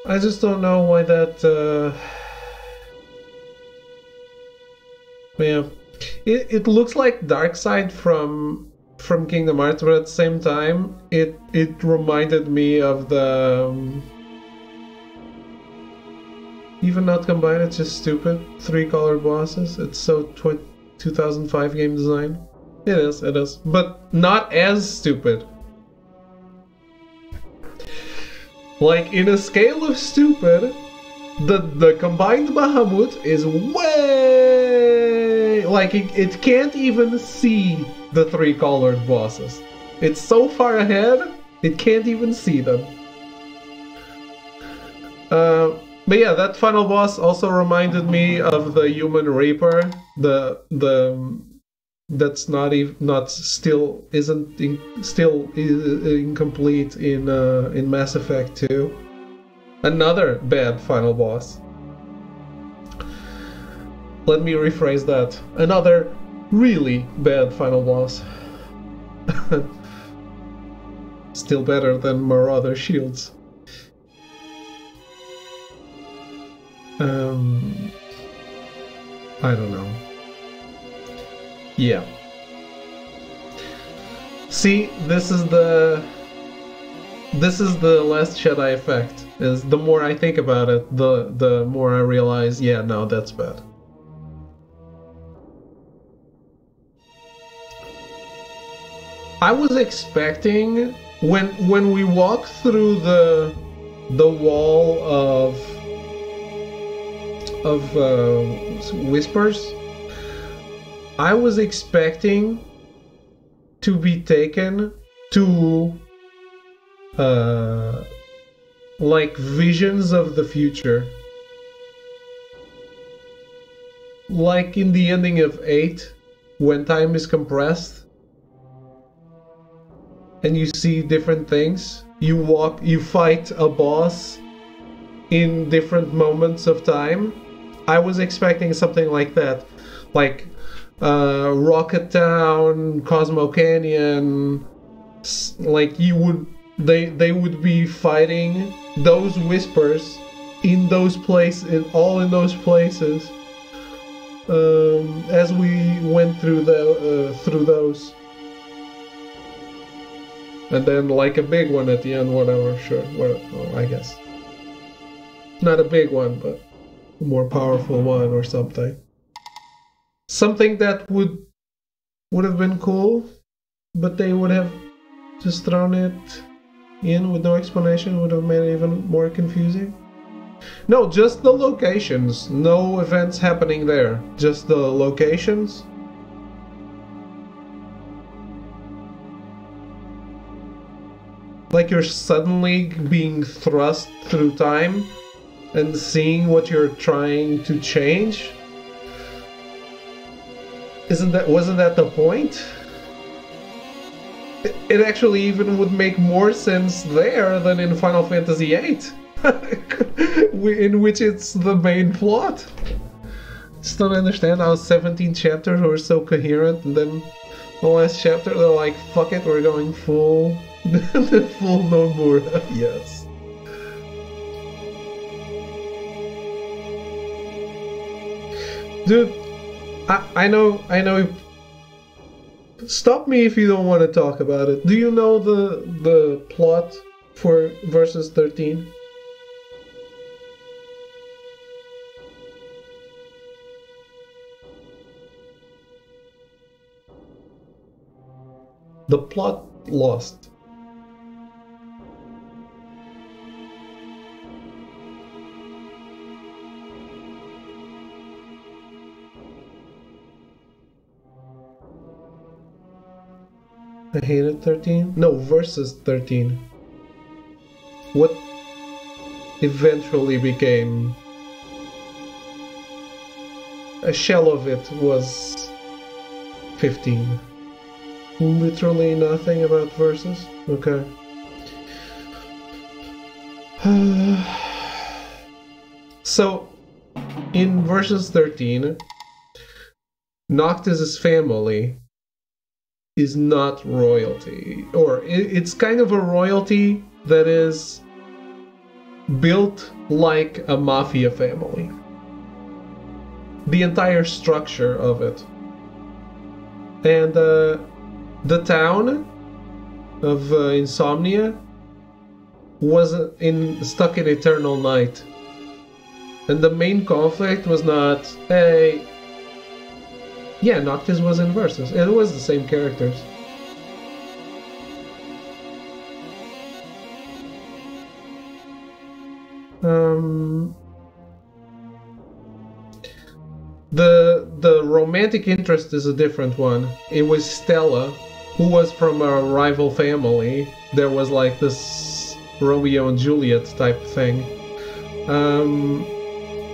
[SPEAKER 1] I just don't know why that, yeah. It looks like Darkseid from Kingdom Hearts, but at the same time, it reminded me of the... even not combined, it's just stupid. 3-color bosses. It's so 2005 game design. It is. But not as stupid. Like, in a scale of stupid, the combined Bahamut is way... like, it can't even see the 3-colored bosses. It's so far ahead, it can't even see them. But yeah, that final boss also reminded me of the Human Reaper. That's still incomplete in Mass Effect 2. Another bad final boss. Let me rephrase that. Another really bad final boss. Still better than Marauder Shields. I don't know. Yeah. See, this is the Last Jedi effect. Is the more I think about it, the more I realize, yeah, no, that's bad. I was expecting when we walk through the wall of whispers, I was expecting to be taken to like visions of the future, like in the ending of 8 when time is compressed and you see different things. You fight a boss in different moments of time. I was expecting something like that, like Rocket Town, Cosmo Canyon. Like they would be fighting those whispers in those places, all in those places, as we went through those. And then like a big one at the end, whatever, sure, well, I guess. Not a big one, but a more powerful one or something. Something that would have been cool, but they would have just thrown it in with no explanation, would have made it even more confusing. No, just the locations. No events happening there. Just the locations. Like you're suddenly being thrust through time and seeing what you're trying to change. Wasn't that the point? It actually even would make more sense there than in Final Fantasy VIII, in which it's the main plot. Just don't understand how 17 chapters were so coherent, and then the last chapter they're like, fuck it, we're going full full Nomura. Yes. Dude, I know. Stop me if you don't want to talk about it. Do you know the plot for Versus 13? The plot lost.
[SPEAKER 3] I hated 13? No, versus 13. What eventually became a shell of it was 15. Literally nothing about versus? Okay. So, in versus 13, Noctis' family is not royalty, or it's kind of a royalty that is built like a mafia family. The entire structure of it. And the town of Insomnia was stuck in eternal night. And the main conflict was not, hey... Yeah, Noctis was in versus. It was the same characters. The romantic interest is a different one. It was Stella, who was from a rival family. There was like this Romeo and Juliet type thing.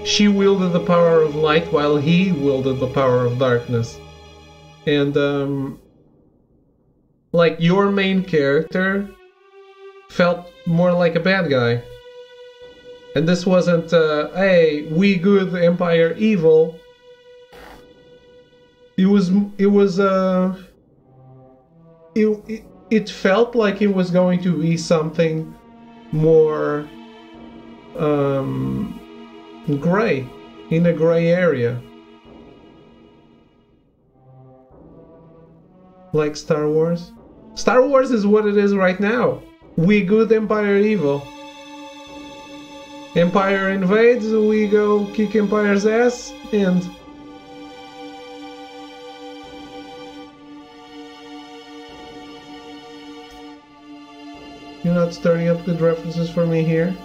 [SPEAKER 3] She wielded the power of light while he wielded the power of darkness. And like your main character felt more like a bad guy. And this wasn't, hey, we good, Empire evil. It felt like it was going to be something more gray, in a gray area. Like Star Wars. Star Wars is what it is right now. We good, Empire evil. Empire invades, we go kick Empire's ass, and... You're not stirring up good references for me here?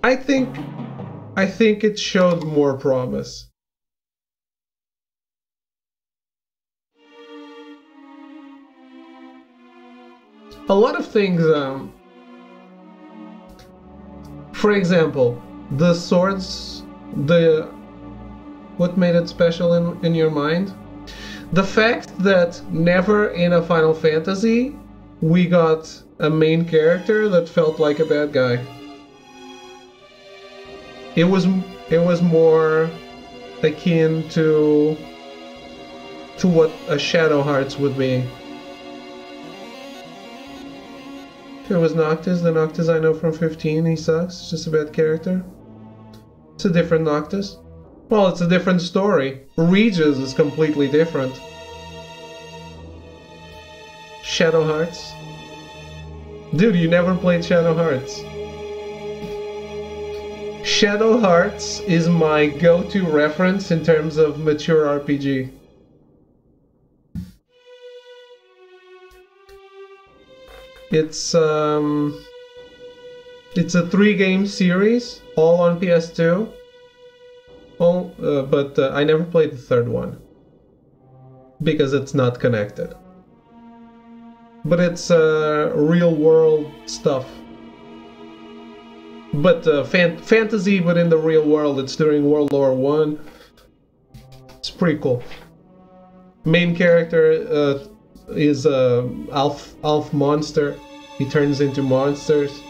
[SPEAKER 3] I think it showed more promise. A lot of things, for example, the swords, what made it special in your mind? The fact that never in a Final Fantasy we got a main character that felt like a bad guy. It was more akin to what a Shadow Hearts would be. If it was Noctis, the Noctis I know from 15, he sucks. It's just a bad character. It's a different Noctis. Well, it's a different story. Regis is completely different. Shadow Hearts? Dude, you never played Shadow Hearts. Shadow Hearts is my go-to reference in terms of mature RPG. It's a 3-game series, all on PS2. But I never played the third one because it's not connected. But it's real world stuff. But fantasy, but in the real world. It's during World War I. It's pretty cool. Main character is Alf Monster. He turns into monsters.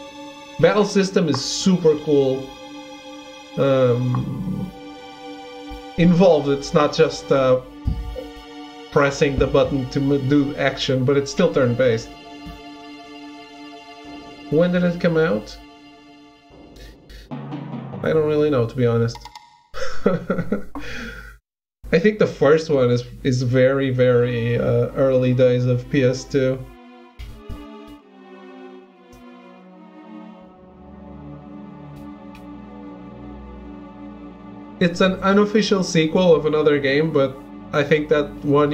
[SPEAKER 3] Battle system is super cool. Involved. It's not just pressing the button to do action, but it's still turn-based. When did it come out? I don't really know, to be honest. I think the first one is very, very early days of PS2. It's an unofficial sequel of another game, but I think that one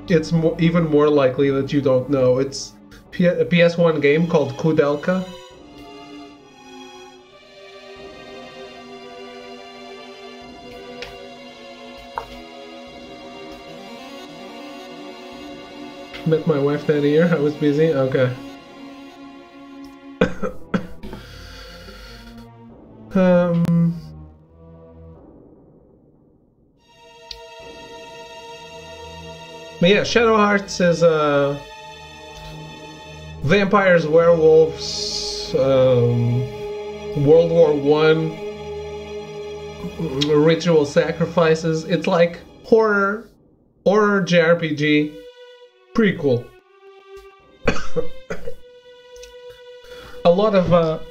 [SPEAKER 3] it's even more likely that you don't know. It's a PS1 game called Kudelka. Met my wife that year. I was busy. Okay. But yeah, Shadow Hearts is vampires, werewolves, World War I, ritual sacrifices. It's like horror JRPG. Pretty cool. A lot of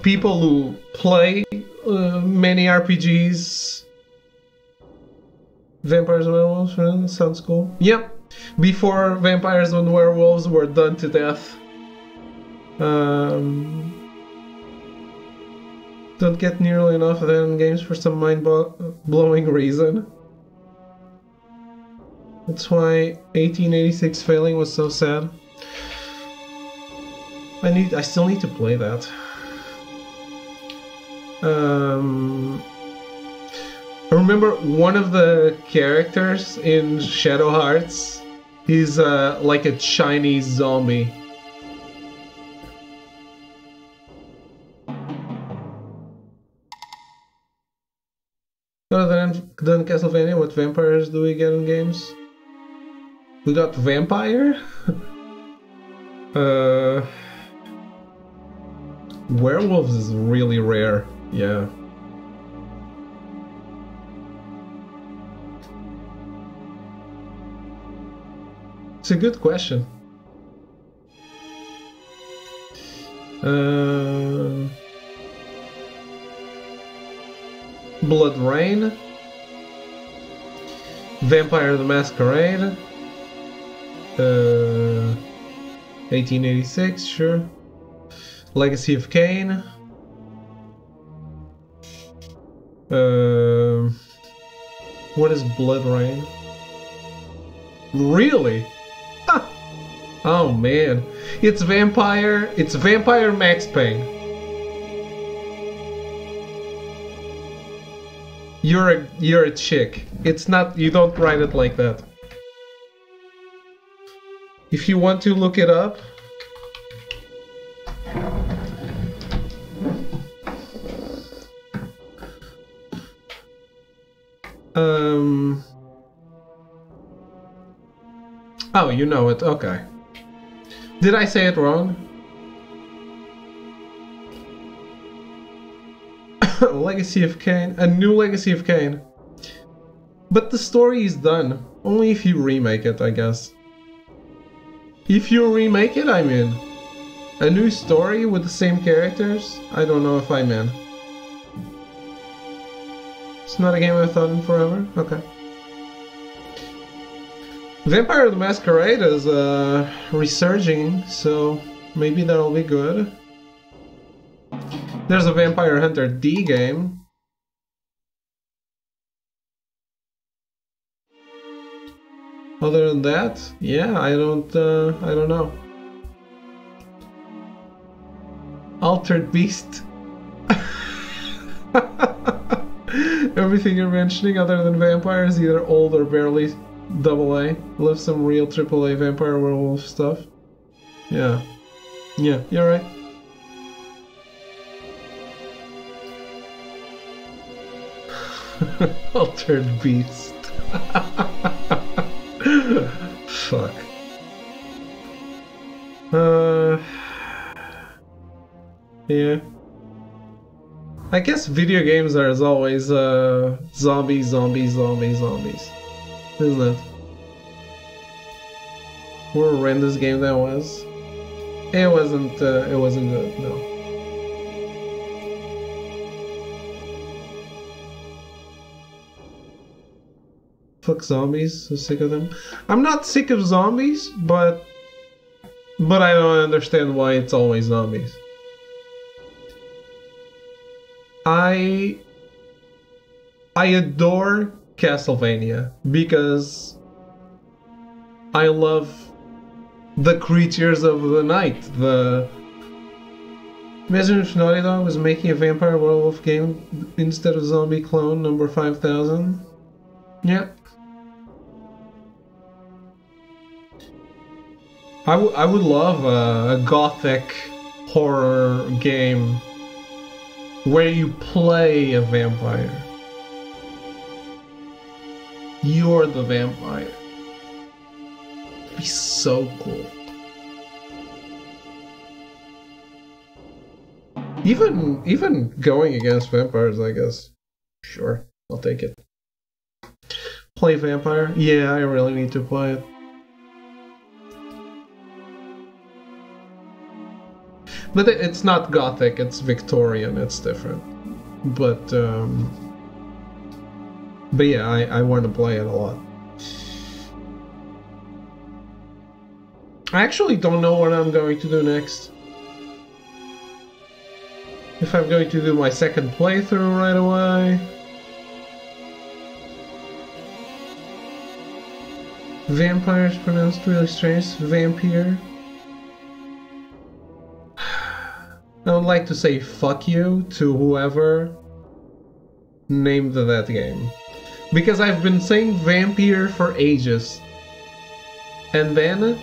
[SPEAKER 3] people who play many RPGs. Vampires and werewolves, sounds cool. Yep, before vampires and werewolves were done to death. Don't get nearly enough of them in games for some mind-blowing reason. That's why 1886 failing was so sad. I still need to play that. I remember one of the characters in Shadow Hearts is like a Chinese zombie. Other than Castlevania, what vampires do we get in games? We got vampire? Werewolves is really rare, yeah. It's a good question. Blood Rain, Vampire the Masquerade, 1886, sure. Legacy of Kain. What is Blood Rain? Really? Huh. Oh man, it's Vampire Max Payne. You're a chick. It's not, you don't write it like that. If you want to look it up, oh, you know it, okay. Did I say it wrong? Legacy of Kain, a new Legacy of Kain. But the story is done. Only if you remake it, I guess. If you remake it, I'm in. A new story with the same characters? I don't know if I'm in. It's not a game I've thought in forever? Okay. Vampire the Masquerade is resurging, so maybe that'll be good. There's a Vampire Hunter D game. Other than that, yeah, I don't know. Altered Beast. Everything you're mentioning other than vampire is either old or barely AA. Love some real AAA vampire werewolf stuff. Yeah. Yeah, you're right. Altered Beast. Fuck. Yeah. I guess video games are as always zombies, zombies, zombies, zombies. Isn't it? What a horrendous game that was. It wasn't good, no. Fuck zombies, so sick of them. I'm not sick of zombies, but I don't understand why it's always zombies. I adore Castlevania because I love the creatures of the night. Imagine if Naughty Dog was making a vampire werewolf game instead of Zombie Clone number 5000. Yeah.
[SPEAKER 1] I would love a gothic horror game where you play a vampire. You're the vampire. It'd be so cool. Even going against vampires, I guess. Sure, I'll take it. Play vampire? Yeah, I really need to play it. But it's not gothic, it's Victorian, it's different. But yeah, I want to play it a lot. I actually don't know what I'm going to do next. If I'm going to do my second playthrough right away. Vampire is pronounced really strange. Vampire. I would like to say fuck you to whoever named that game. Because I've been saying vampire for ages. And then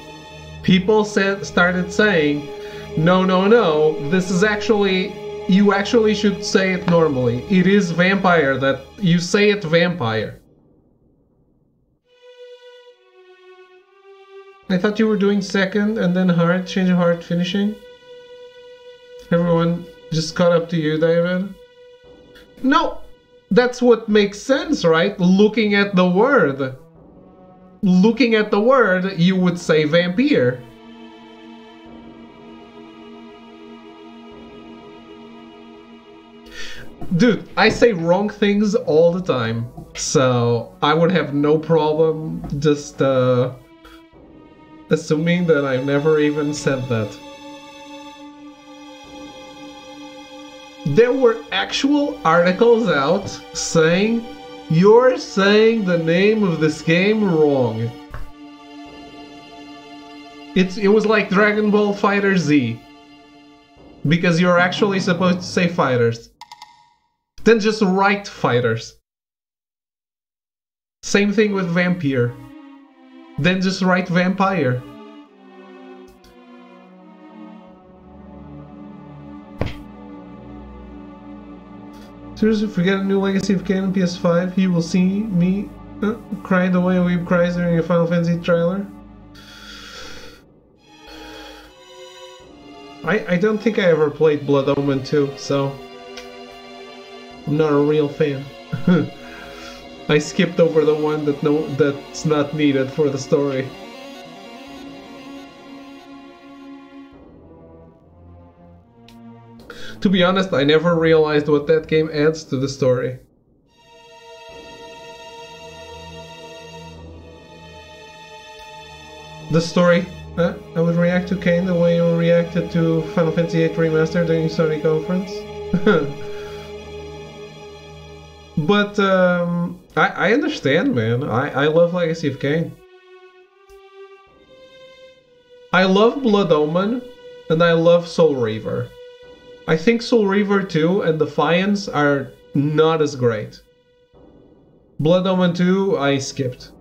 [SPEAKER 1] people started saying, no, this is actually, you actually should say it normally. It is vampire, that you say it vampire. I thought you were doing second and then hard, change of heart, finishing. Everyone just caught up to you, David? No! That's what makes sense, right? Looking at the word. Looking at the word, you would say vampire. Dude, I say wrong things all the time. So, I would have no problem just assuming that I've never even said that. There were actual articles out saying, you're saying the name of this game wrong. It was like Dragon Ball Fighter Z. Because you're actually supposed to say fighters. Then just write fighters. Same thing with vampire. Then just write vampire. Seriously, forget a new Legacy of Kain on PS5. You will see me cry the way a weeb cries during a Final Fantasy trailer. I don't think I ever played Blood Omen 2, so I'm not a real fan. I skipped over the one that's not needed for the story. To be honest, I never realized what that game adds to the story. The story? I would react to Kain the way you reacted to Final Fantasy VIII Remastered during Sony conference. But I understand, man. I love Legacy of Kain. I love Blood Omen, and I love Soul Reaver. I think Soul Reaver 2 and Defiance are not as great. Blood Omen 2 I skipped.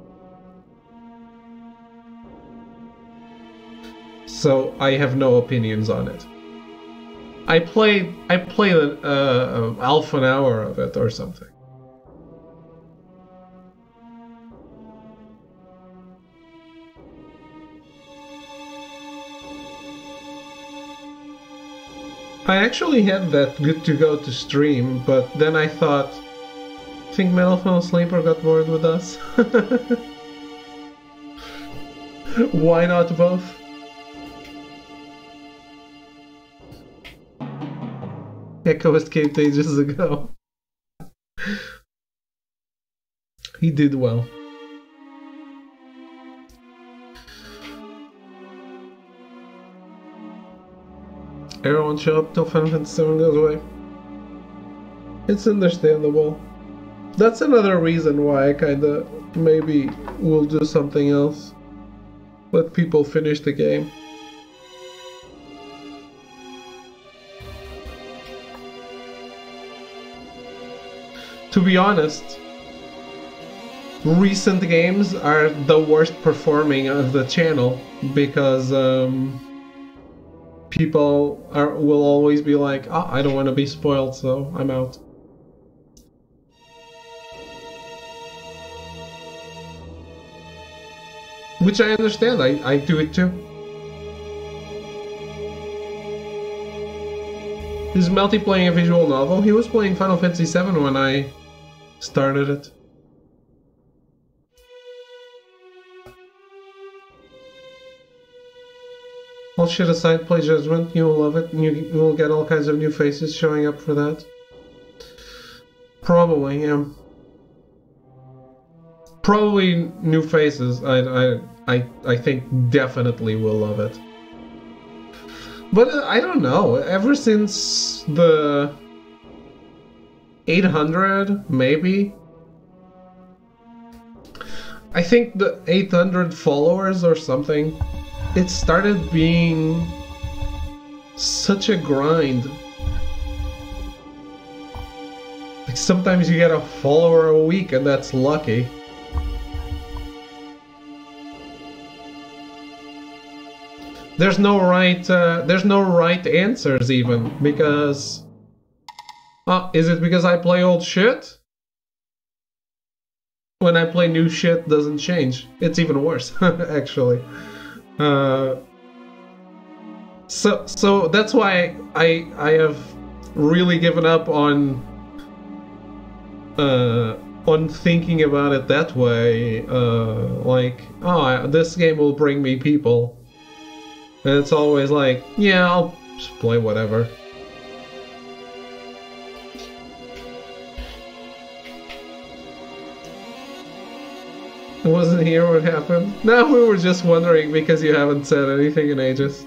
[SPEAKER 1] So I have no opinions on it. I played half an hour of it or something. I actually had that good to go to stream, but then I thought, I think Metal fell asleep or got bored with us. Why not both? Echo escaped ages ago. He did well. Everyone show up till Final Fantasy VII goes away. It's understandable. That's another reason why I kinda maybe will do something else. Let people finish the game. To be honest, recent games are the worst performing of the channel because people will always be like, oh, I don't want to be spoiled, so I'm out. Which I understand, I do it too. Is Melty playing a visual novel? He was playing Final Fantasy VII when I started it. All shit aside, play Judgment, you will love it, and you will get all kinds of new faces showing up for that. Probably, yeah. Probably new faces. I think definitely will love it. But I don't know. Ever since the 800, maybe. I think the 800 followers or something. It started being such a grind. Like sometimes you get a follower a week, and that's lucky. There's no right answers even, because is it because I play old shit? When I play new shit, doesn't change. It's even worse, actually. So that's why I have really given up on thinking about it that way. Like, oh, this game will bring me people. And it's always like, yeah, I'll just play whatever. I wasn't here, what happened? No, we were just wondering because you haven't said anything in ages.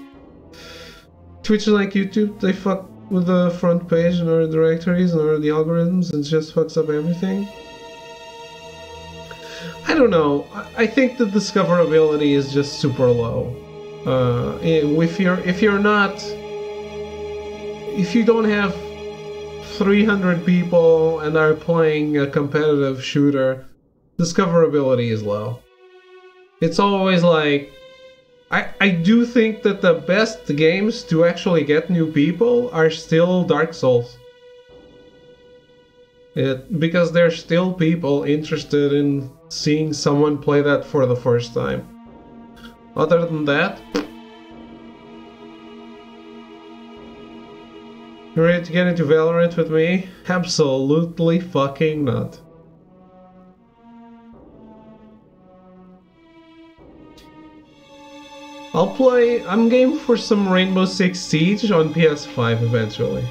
[SPEAKER 1] Twitch is like YouTube, they fuck with the front page and our directories and our the algorithms and just fucks up everything. I don't know, I think the discoverability is just super low. If you don't have 300 people and are playing a competitive shooter, discoverability is low. It's always like, I do think that the best games to actually get new people are still Dark Souls. Because there's still people interested in seeing someone play that for the first time. Other than that, you ready to get into Valorant with me? Absolutely fucking not. I'm game for some Rainbow Six Siege on PS5 eventually.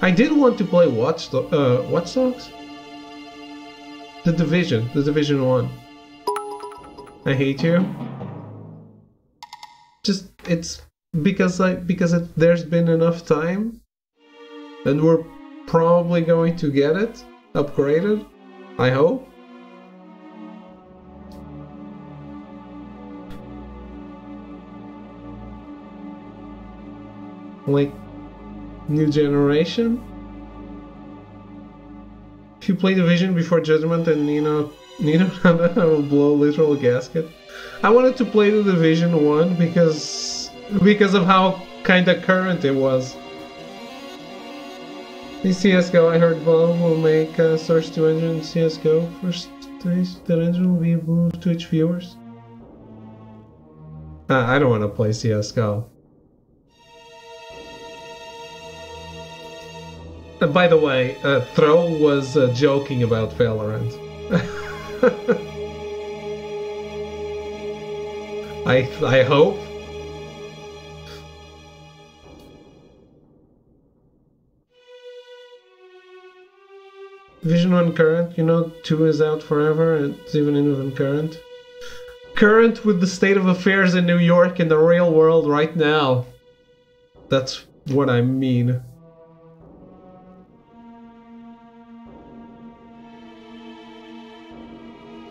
[SPEAKER 1] I did want to play Watch Dogs? The Division 1. I hate you. Just, it's because there's been enough time, and we're probably going to get it upgraded, I hope. Like, new generation? If you play Division before Judgment and Nino will blow a literal gasket. I wanted to play the Division 1 because of how kinda current it was. In CSGO, I heard Valve will make Source 2 engine in CSGO. First days, that engine will be moved to Twitch viewers. I don't want to play CSGO. By the way, Throw was joking about Valorant. I hope. Division 1 current, 2 is out forever, and it's even current. Current with the state of affairs in New York in the real world right now. That's what I mean.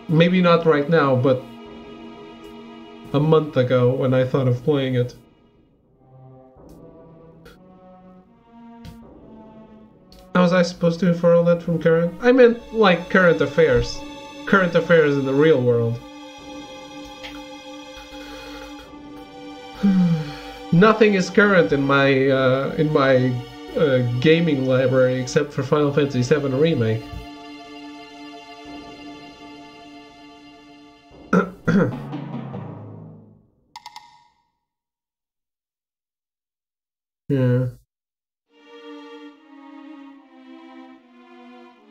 [SPEAKER 1] Maybe not right now, but a month ago when I thought of playing it. How was I supposed to infer all that from current? I meant, like, current affairs. Current affairs in the real world. Nothing is current in my gaming library except for Final Fantasy VII Remake. Yeah.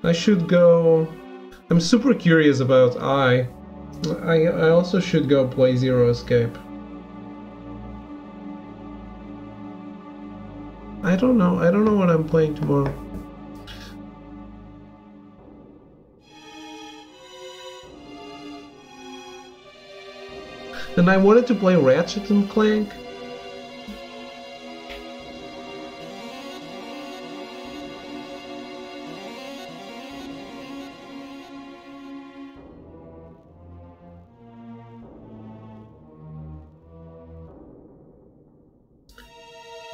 [SPEAKER 1] I should go... I'm super curious about I also should go play Zero Escape. I don't know what I'm playing tomorrow. And I wanted to play Ratchet and Clank.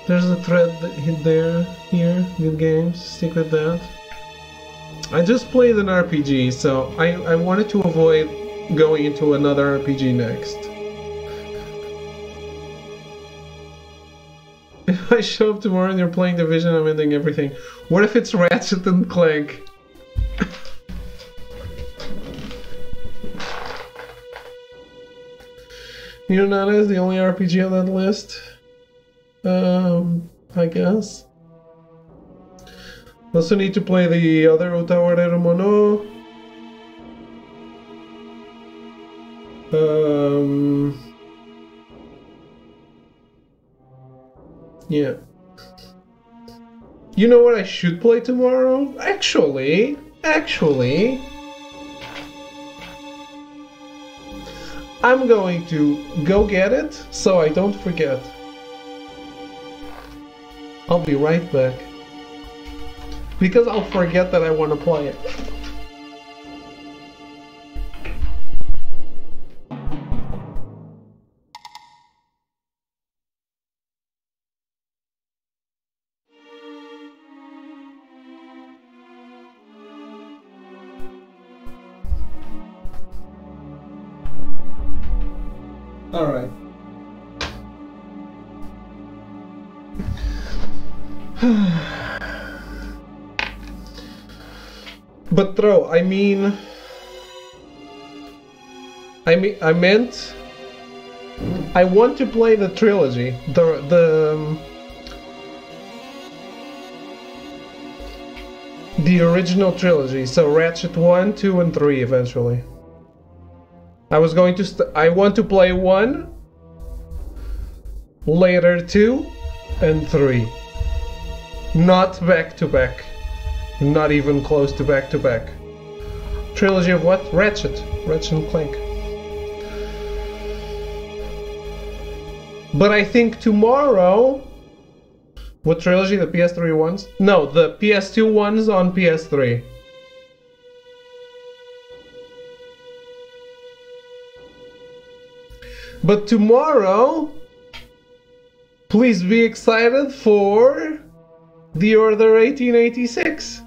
[SPEAKER 1] There's a thread here, good games, stick with that. I just played an RPG, so I wanted to avoid going into another RPG next. If I show up tomorrow and you're playing Division, I'm ending everything. What if it's Ratchet and Clank? Nana is the only RPG on that list. I guess. Also need to play the other Utawarero Mono. Yeah. You know what I should play tomorrow? Actually, I'm going to go get it so I don't forget. I'll be right back. Because I'll forget that I want to play it. Alright. But throw, I meant I want to play the trilogy, the original trilogy, so Ratchet 1, 2, and 3 eventually. I was going to I want to play 1, later 2, and 3. Not back to back. Not even close to back to back. Trilogy of what? Ratchet and Clank. But I think tomorrow... What trilogy? The PS3 ones? No, the PS2 ones on PS3. But tomorrow... Please be excited for... The Order 1886.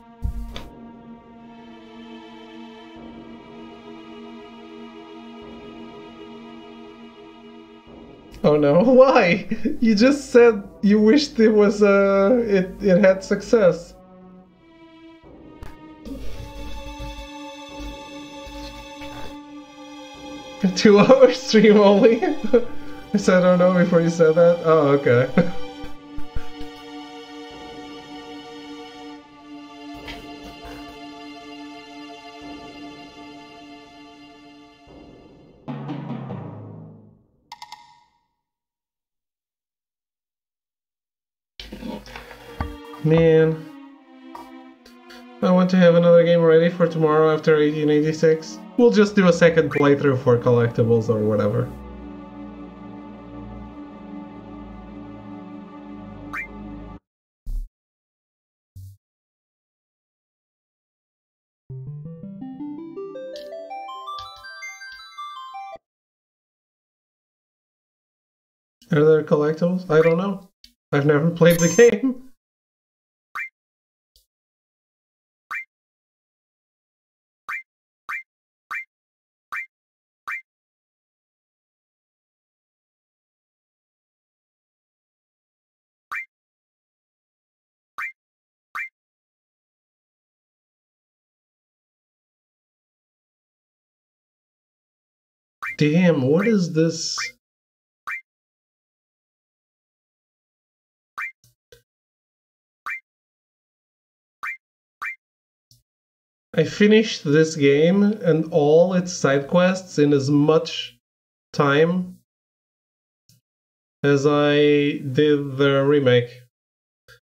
[SPEAKER 1] Oh no, why? You just said you wished it was it had success. A 2-hour stream only? I said I don't know before you said that. Oh, okay. Man, I want to have another game ready for tomorrow after 1886. We'll just do a second playthrough for collectibles or whatever. Are there collectibles? I don't know. I've never played the game. Damn, what is this? I finished this game and all its side quests in as much time as I did the remake.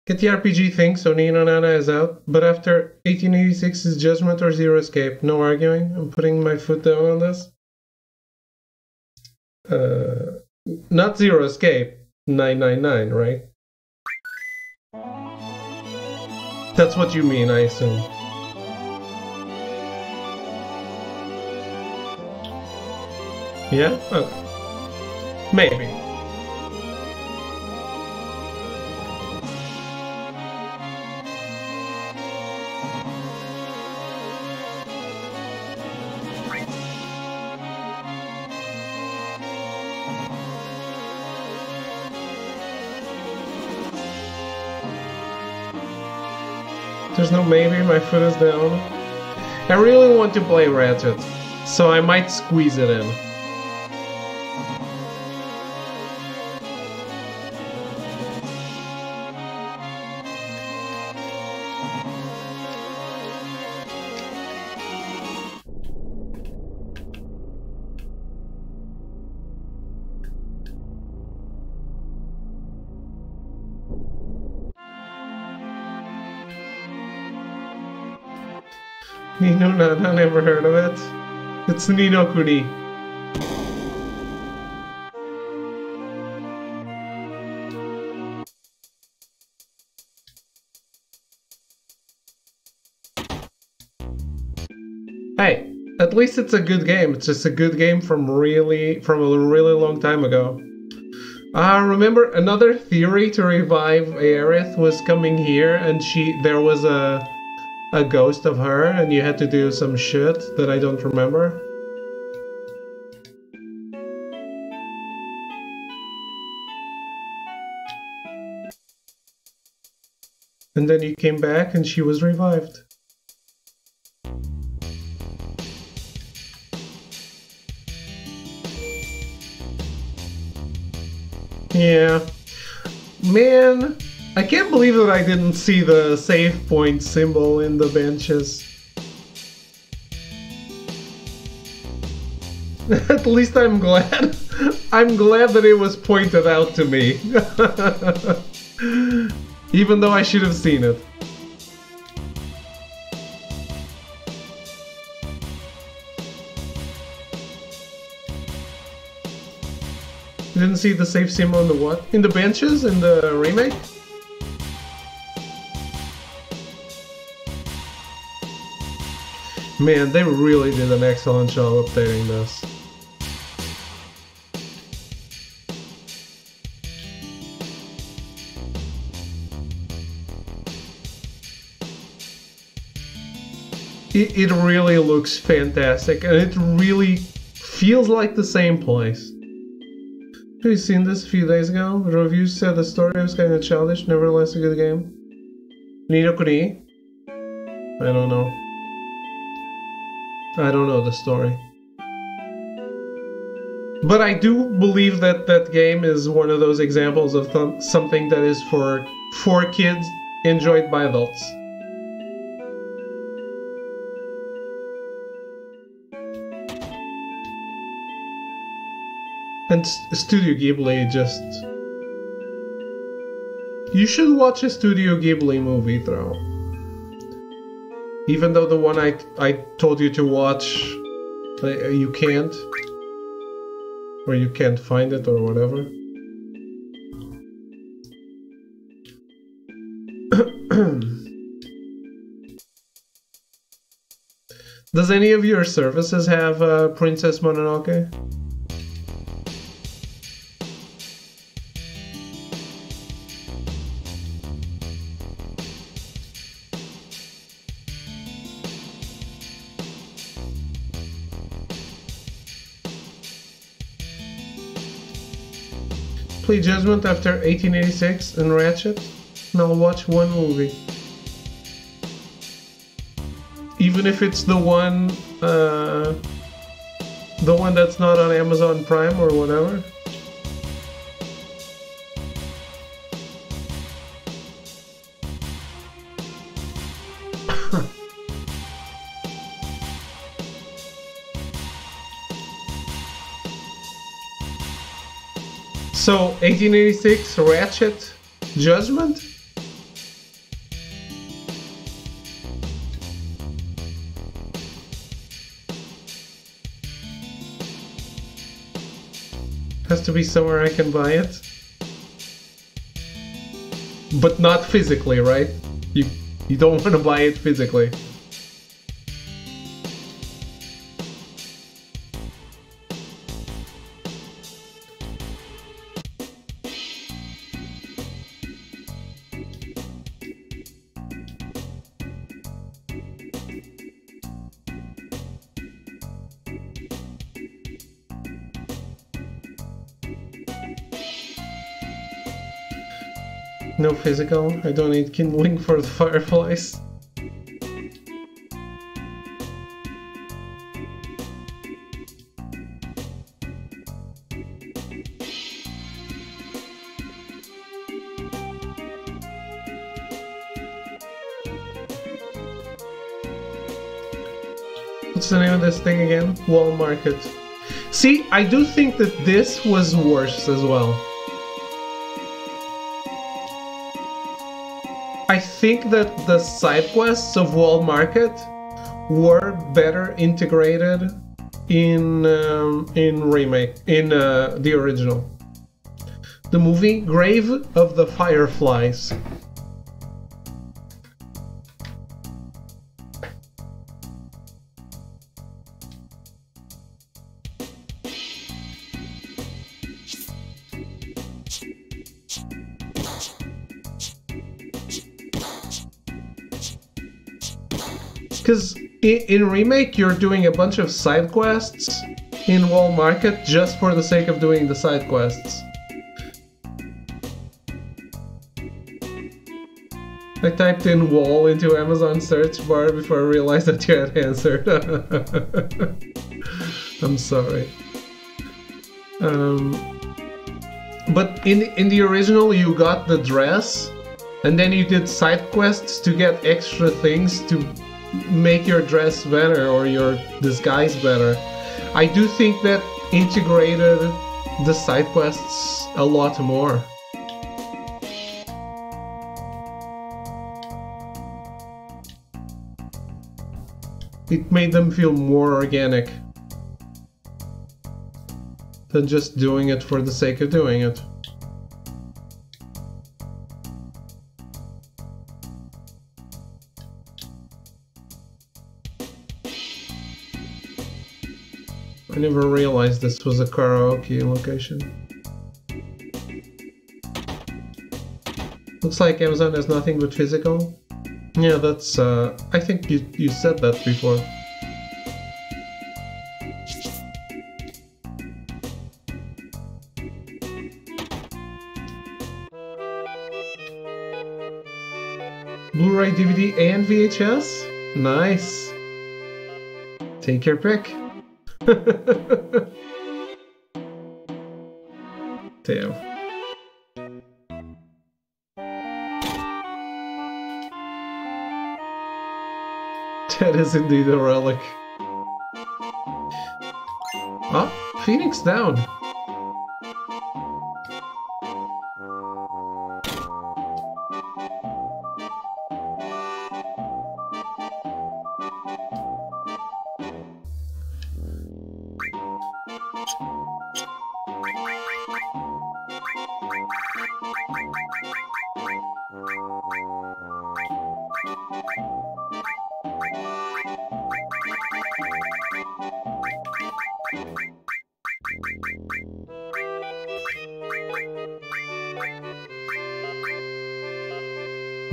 [SPEAKER 1] Get the RPG thing, so Nino Nana is out, but after 1886 is Judgment or Zero Escape. No arguing. I'm putting my foot down on this. Not Zero Escape, 999, right? That's what you mean, I assume. Yeah? Oh. Maybe. There's no maybe, my foot is down. I really want to play Ratchet, so I might squeeze it in. Nino Nana, never heard of it. It's Nino Kuni. Hey, at least it's a good game. It's just a good game from a really long time ago. Remember another theory to revive Aerith was coming here, and there was a ghost of her, and you had to do some shit that I don't remember. And then you came back and she was revived. Yeah. Man, I can't believe that I didn't see the save point symbol in the benches. At least I'm glad. I'm glad that it was pointed out to me. Even though I should have seen it. You didn't see the save symbol in the what? In the benches? In the remake? Man, they really did an excellent job updating this. It really looks fantastic, and it really feels like the same place. Have you seen this a few days ago? The reviews said the story was kind of childish, nevertheless a good game. Nino Kuni? I don't know. I don't know the story. But I do believe that that game is one of those examples of something that is for kids, enjoyed by adults. And Studio Ghibli just... You should watch a Studio Ghibli movie, though. Even though the one I told you to watch, you can't. Or you can't find it, or whatever. Does any of your services have Princess Mononoke? Play Judgment after 1886 and Ratchet, and I'll watch one movie. Even if it's the one The one that's not on Amazon Prime or whatever? So, 1886 Ratchet Judgment? Has to be somewhere I can buy it. But not physically, right? You don't want to buy it physically. No physical. I don't need kindling for the fireflies. What's the name of this thing again? Wall Market. See, I do think that this was worse as well. I think that the side quests of Wall Market were better integrated in Remake, in the original. The movie Grave of the Fireflies. Because in Remake, you're doing a bunch of side quests in Wall Market just for the sake of doing the side quests. I typed in wall into Amazon search bar before I realized that you had answered. I'm sorry. But in the original, you got the dress, and then you did side quests to get extra things to make your dress better or your disguise better. I do think that integrated the side quests a lot more. It made them feel more organic than just doing it for the sake of doing it. I never realized this was a karaoke location. Looks like Amazon has nothing but physical. Yeah, that's, I think you said that before. Blu-ray, DVD, and VHS? Nice. Take your pick. Damn. That is indeed a relic. Oh, Phoenix down.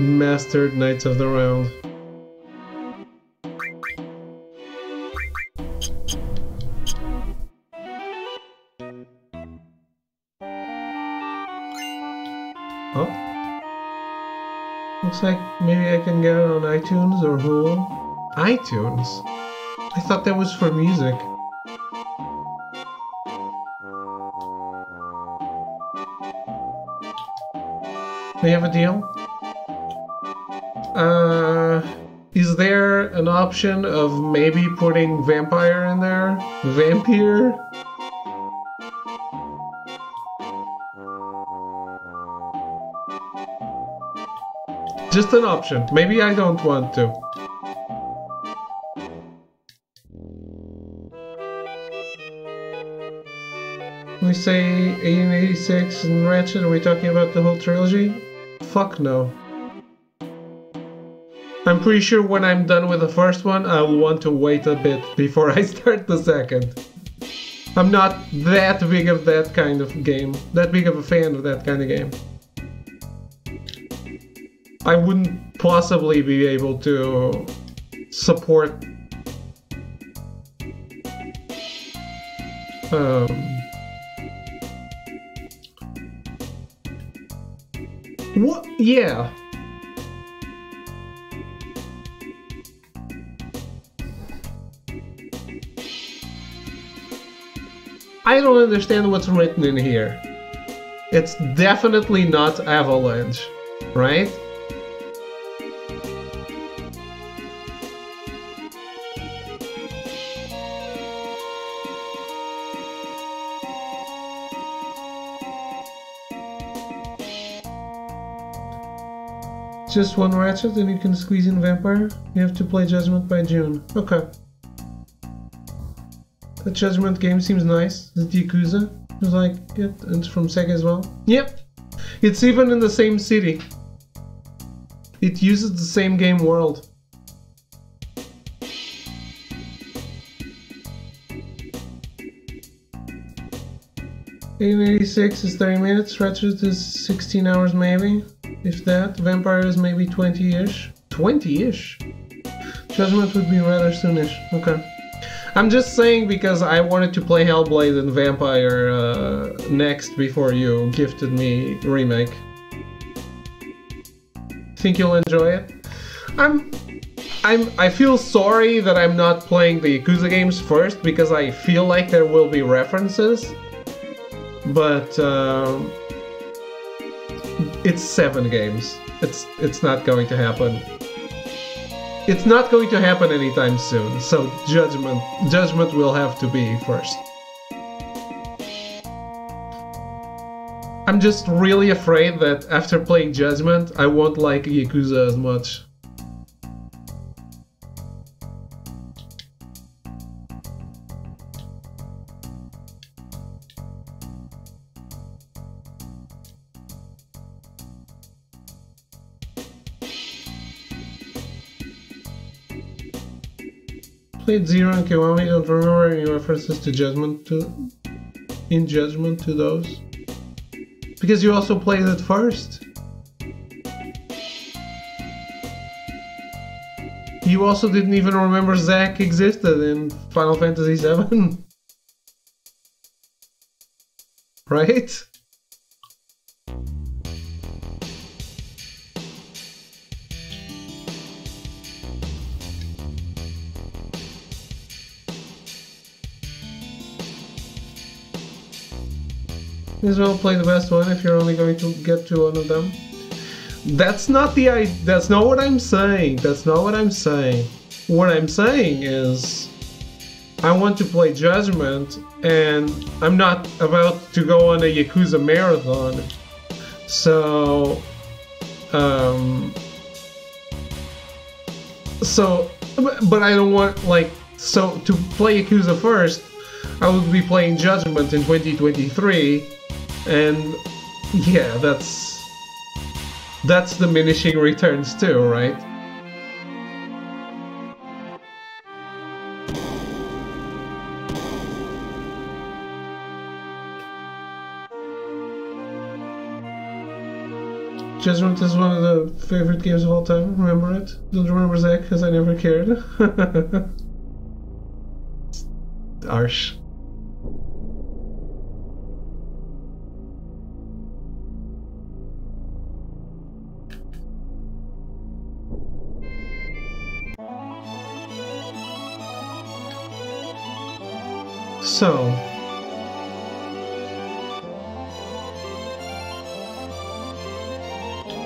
[SPEAKER 1] Mastered Knights of the Round. Oh. Looks like maybe I can get it on iTunes or Hulu. iTunes? I thought that was for music.
[SPEAKER 3] We have a deal. Is there an option of maybe putting vampire in there? Vampire? Just an option. Maybe I don't want to. We say 1886 and Ratchet, are we talking about the whole trilogy? Fuck no. I'm pretty sure when I'm done with the first one, I'll want to wait a bit before I start the second. I'm not that big of that kind of game, that big of a fan of that kind of game. I wouldn't possibly be able to support what? Yeah. I don't understand what's written in here. It's definitely not Avalanche, right? Just one Ratchet and you can squeeze in Vampire? You have to play Judgment by June. Okay. The Judgment game seems nice. It's Yakuza. It's like it. It's from Sega as well. Yep. It's even in the same city. It uses the same game world. $886 is 30 minutes. Ratchet is 16 hours maybe. If that. Vampire is maybe 20-ish. 20-ish? Judgment would be rather soonish. Okay. I'm just saying because I wanted to play Hellblade and Vampire next before you gifted me Remake. Think you'll enjoy it? I feel sorry that I'm not playing the Yakuza games first because I feel like there will be references. But it's 7 games. It's not going to happen. It's not going to happen anytime soon, so Judgment will have to be first. I'm just really afraid that after playing Judgment, I won't like Yakuza as much. Played Zero and Kiwami, don't remember any references to Judgment to those. Because you also played it first. You also didn't even remember Zack existed in Final Fantasy VII. Right? May as well play the best one if you're only going to get to one of them. That's not what I'm saying. That's not what I'm saying. What I'm saying is I want to play Judgment and I'm not about to go on a Yakuza marathon. So but I don't want so to play Yakuza first, I would be playing Judgment in 2023. And yeah, that's diminishing returns too, right? Judgment is one of the favorite games of all time. Remember it? Don't remember Zack because I never cared. Arsh. So,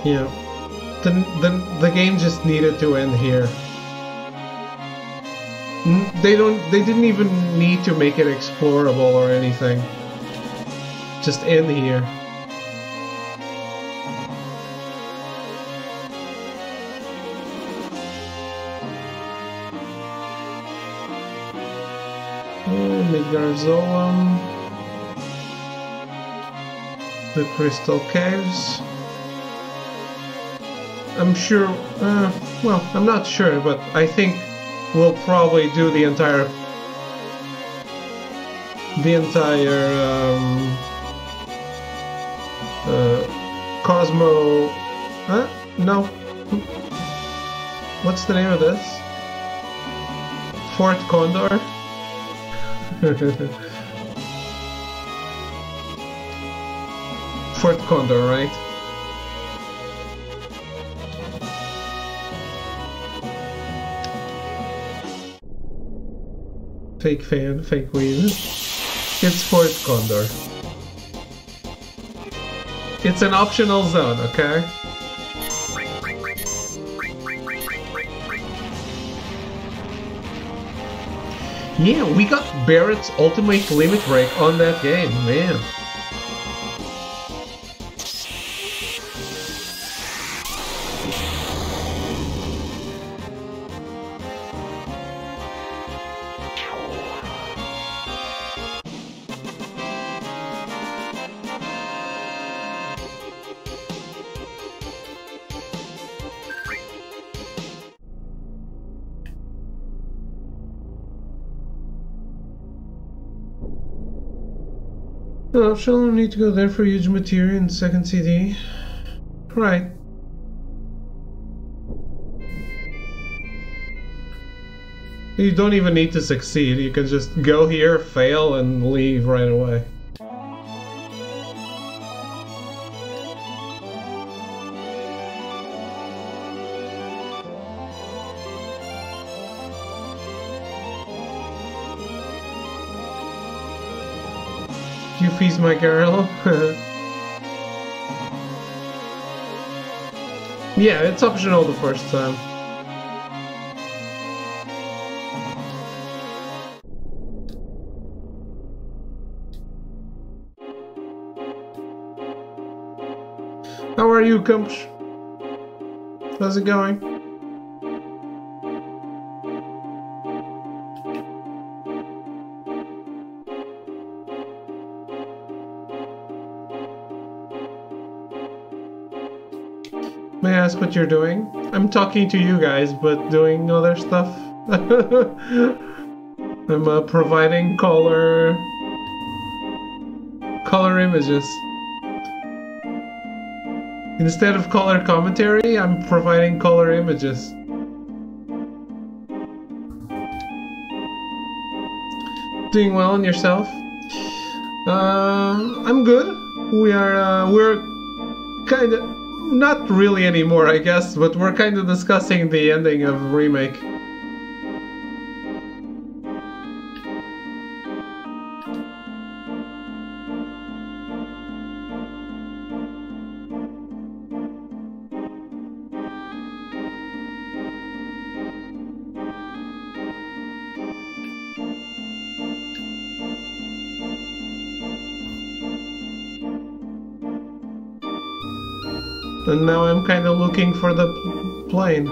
[SPEAKER 1] Yeah. The game just needed to end here. They didn't even need to make it explorable or anything. Just end here. Midgarzoa. The Crystal Caves. I'm sure, well, I'm not sure, but I think we'll probably do the entire Cosmo, no, what's the name of this? Fort Condor? Fort Condor, right? Fake fan, fake win. It's Fort Condor. It's an optional zone, okay? Yeah, we got Barrett's ultimate limit break on that game, man. Oh, shall I need to go there for huge material in the second CD? Right. You don't even need to succeed, you can just go here, fail, and leave right away. You feast my girl. Yeah, it's optional the first time. How are you, Kumsh? How's it going? May I ask what you're doing? I'm talking to you guys, but doing other stuff. I'm providing color images. Instead of color commentary, I'm providing color images. Doing well on yourself? I'm good. We're kind of, not really anymore, I guess, but we're kind of discussing the ending of Remake. And now I'm kind of looking for the plane.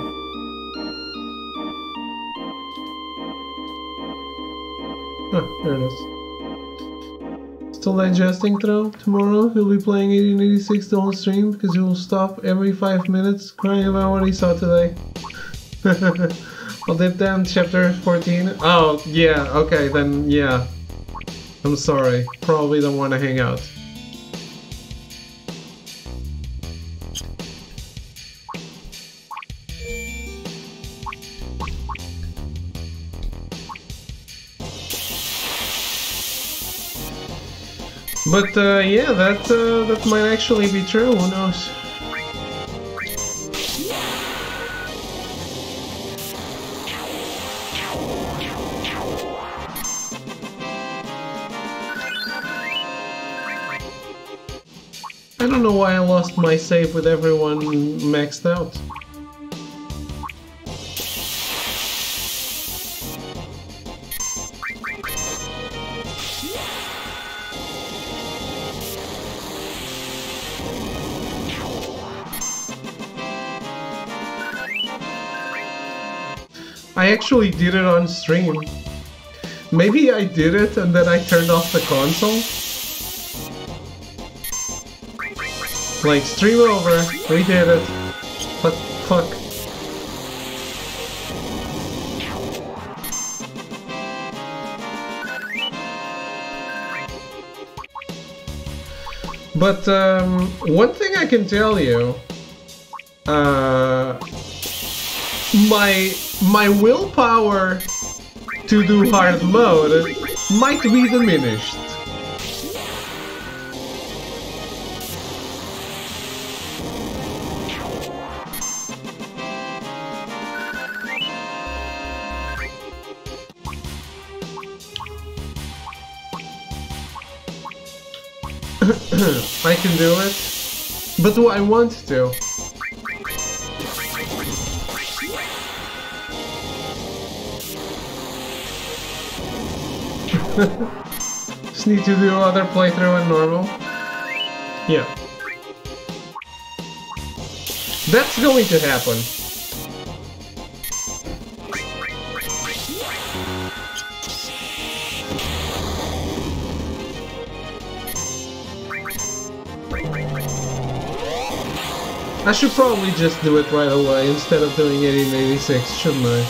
[SPEAKER 1] Ah, there it is. Still digesting through? Tomorrow he'll be playing 1886 the whole stream because he will stop every 5 minutes crying about what he saw today. I'll dip down chapter 14. Oh, yeah, okay, then yeah. I'm sorry. Probably don't want to hang out. But yeah, that might actually be true, who knows?
[SPEAKER 3] I don't know why I lost my save with everyone maxed out. I actually did it on stream. Maybe I did it and then I turned off the console. Like, stream over, we did it. But fuck. But one thing I can tell you, my willpower to do hard mode might be diminished. I can do it, but do I want to? Just need to do other playthrough and normal. Yeah. That's going to happen. I should probably just do it right away instead of doing it in 86, shouldn't I?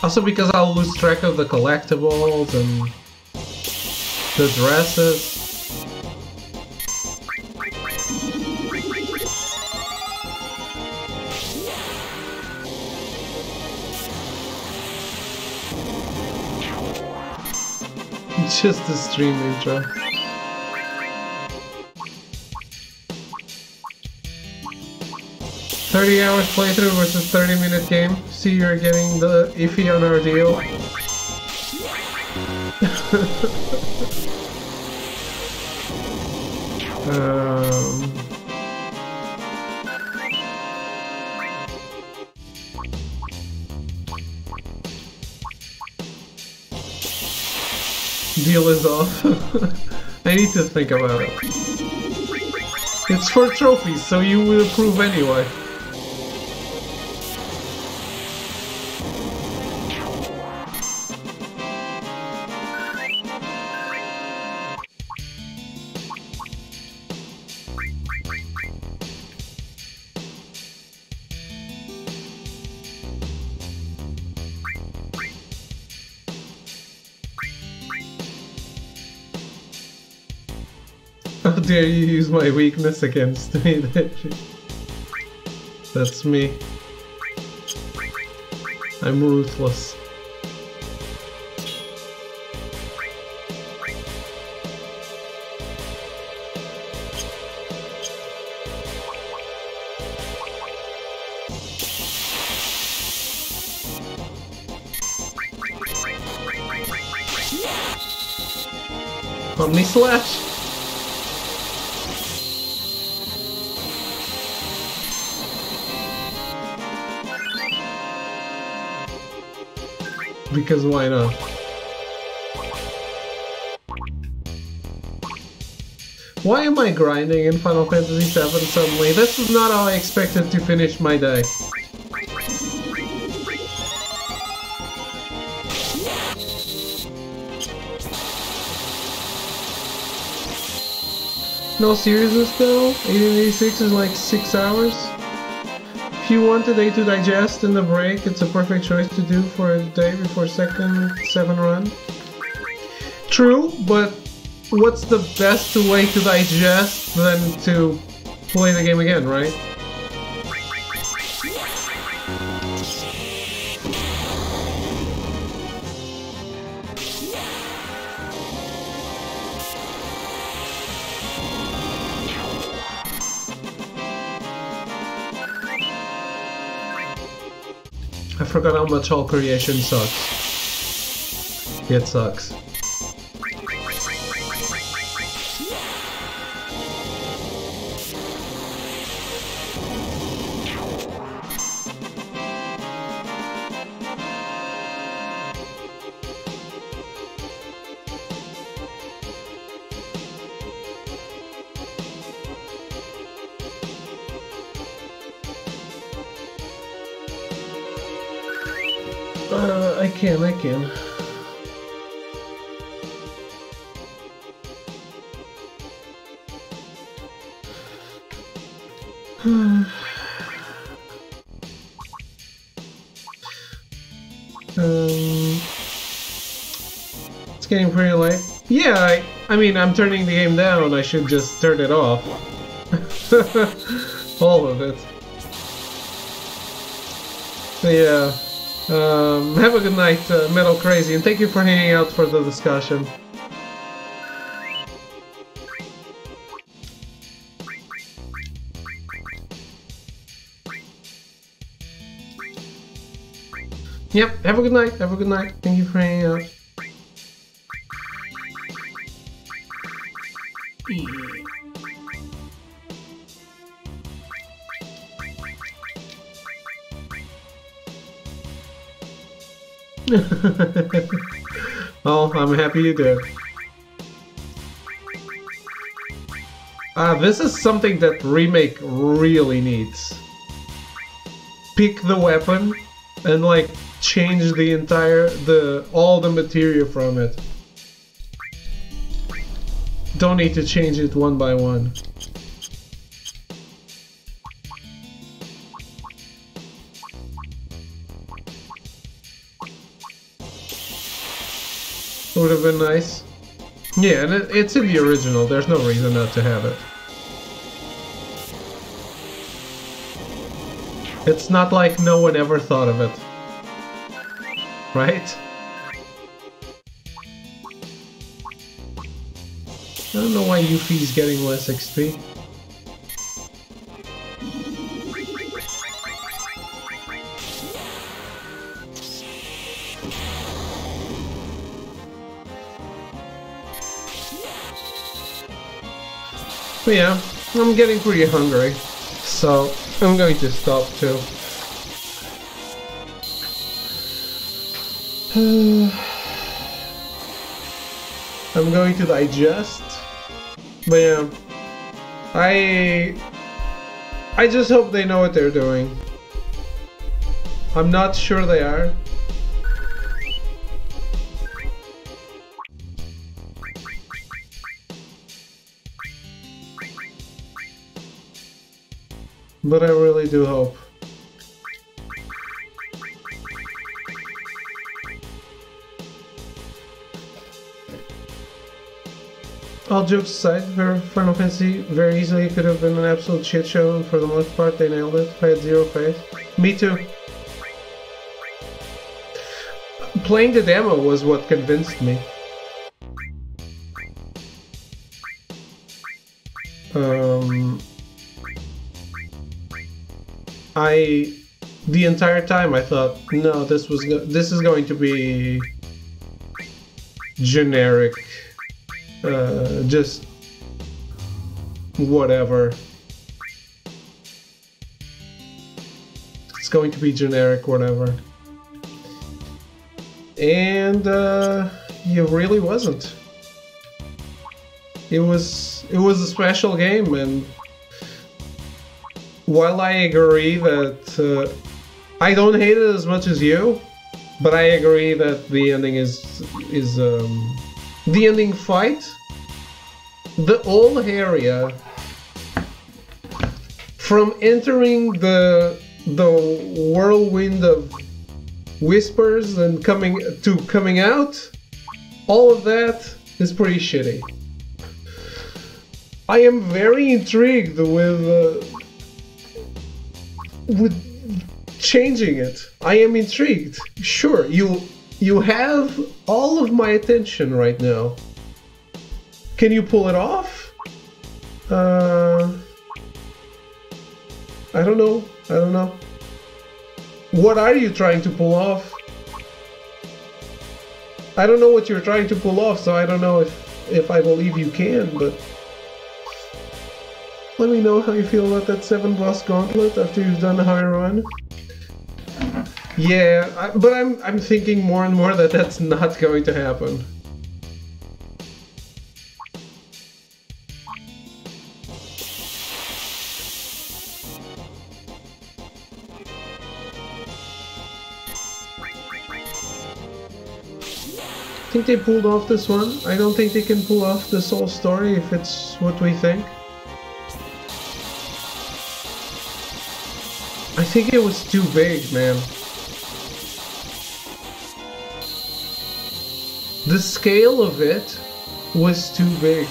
[SPEAKER 3] Also because I'll lose track of the collectibles and the dresses. Just the stream intro. $30 playthrough versus 30-minute game. See, you're getting the iffy on our deal. Deal is off. I need to think about it. It's for trophies, so you will approve anyway. How dare you use my weakness against me? That's me. I'm ruthless. Omni Slash! Because why not? Why am I grinding in Final Fantasy VII suddenly? This is not how I expected to finish my day. No seriousness though, 1886 is like 6 hours. If you want a day to digest in the break, it's a perfect choice to do for a day before second 7 run. True, but what's the best way to digest than to play the game again, right?
[SPEAKER 1] I forgot how much all creation sucks. It sucks. I can. It's getting pretty late. Yeah, I mean, I'm turning the game down. I should just turn it off. All of it. But yeah. Have a good night, Metal Crazy, and thank you for hanging out for the discussion. Yep, have a good night, have a good night. Thank you for hanging out. Oh, I'm happy you did. This is something that Remake really needs. Pick the weapon and like change the entire all the material from it. Don't need to change it one by one. Would have been nice. Yeah, and it's in the original. There's no reason not to have it. It's not like no one ever thought of it. Right? I don't know why Yuffie's getting less XP. But yeah, I'm getting pretty hungry, so I'm going to stop too. I'm going to digest, but yeah, I just hope they know what they're doing. I'm not sure they are. But I really do hope. All jokes aside, for Final Fantasy very easily could have been an absolute shit show, and for the most part they nailed it. I had zero faith. Me too. Playing the demo was what convinced me. The entire time I thought, no, this is going to be generic, just whatever. It's going to be generic whatever. And it really wasn't. It was a special game, and while I agree that I don't hate it as much as you, but I agree that the ending is the ending fight, the whole area from entering the whirlwind of whispers and coming out, all of that is pretty shitty. I am very intrigued with changing it. I am intrigued. Sure, you have all of my attention right now. Can you pull it off? I don't know. What are you trying to pull off? I don't know what you're trying to pull off, so I don't know if I believe you can, but... Let me know how you feel about that 7 boss gauntlet after you've done a high run. Yeah, but I'm thinking more and more that that's not going to happen. I think they pulled off this one. I don't think they can pull off this whole story if it's what we think. I think it was too big, man. The scale of it was too big.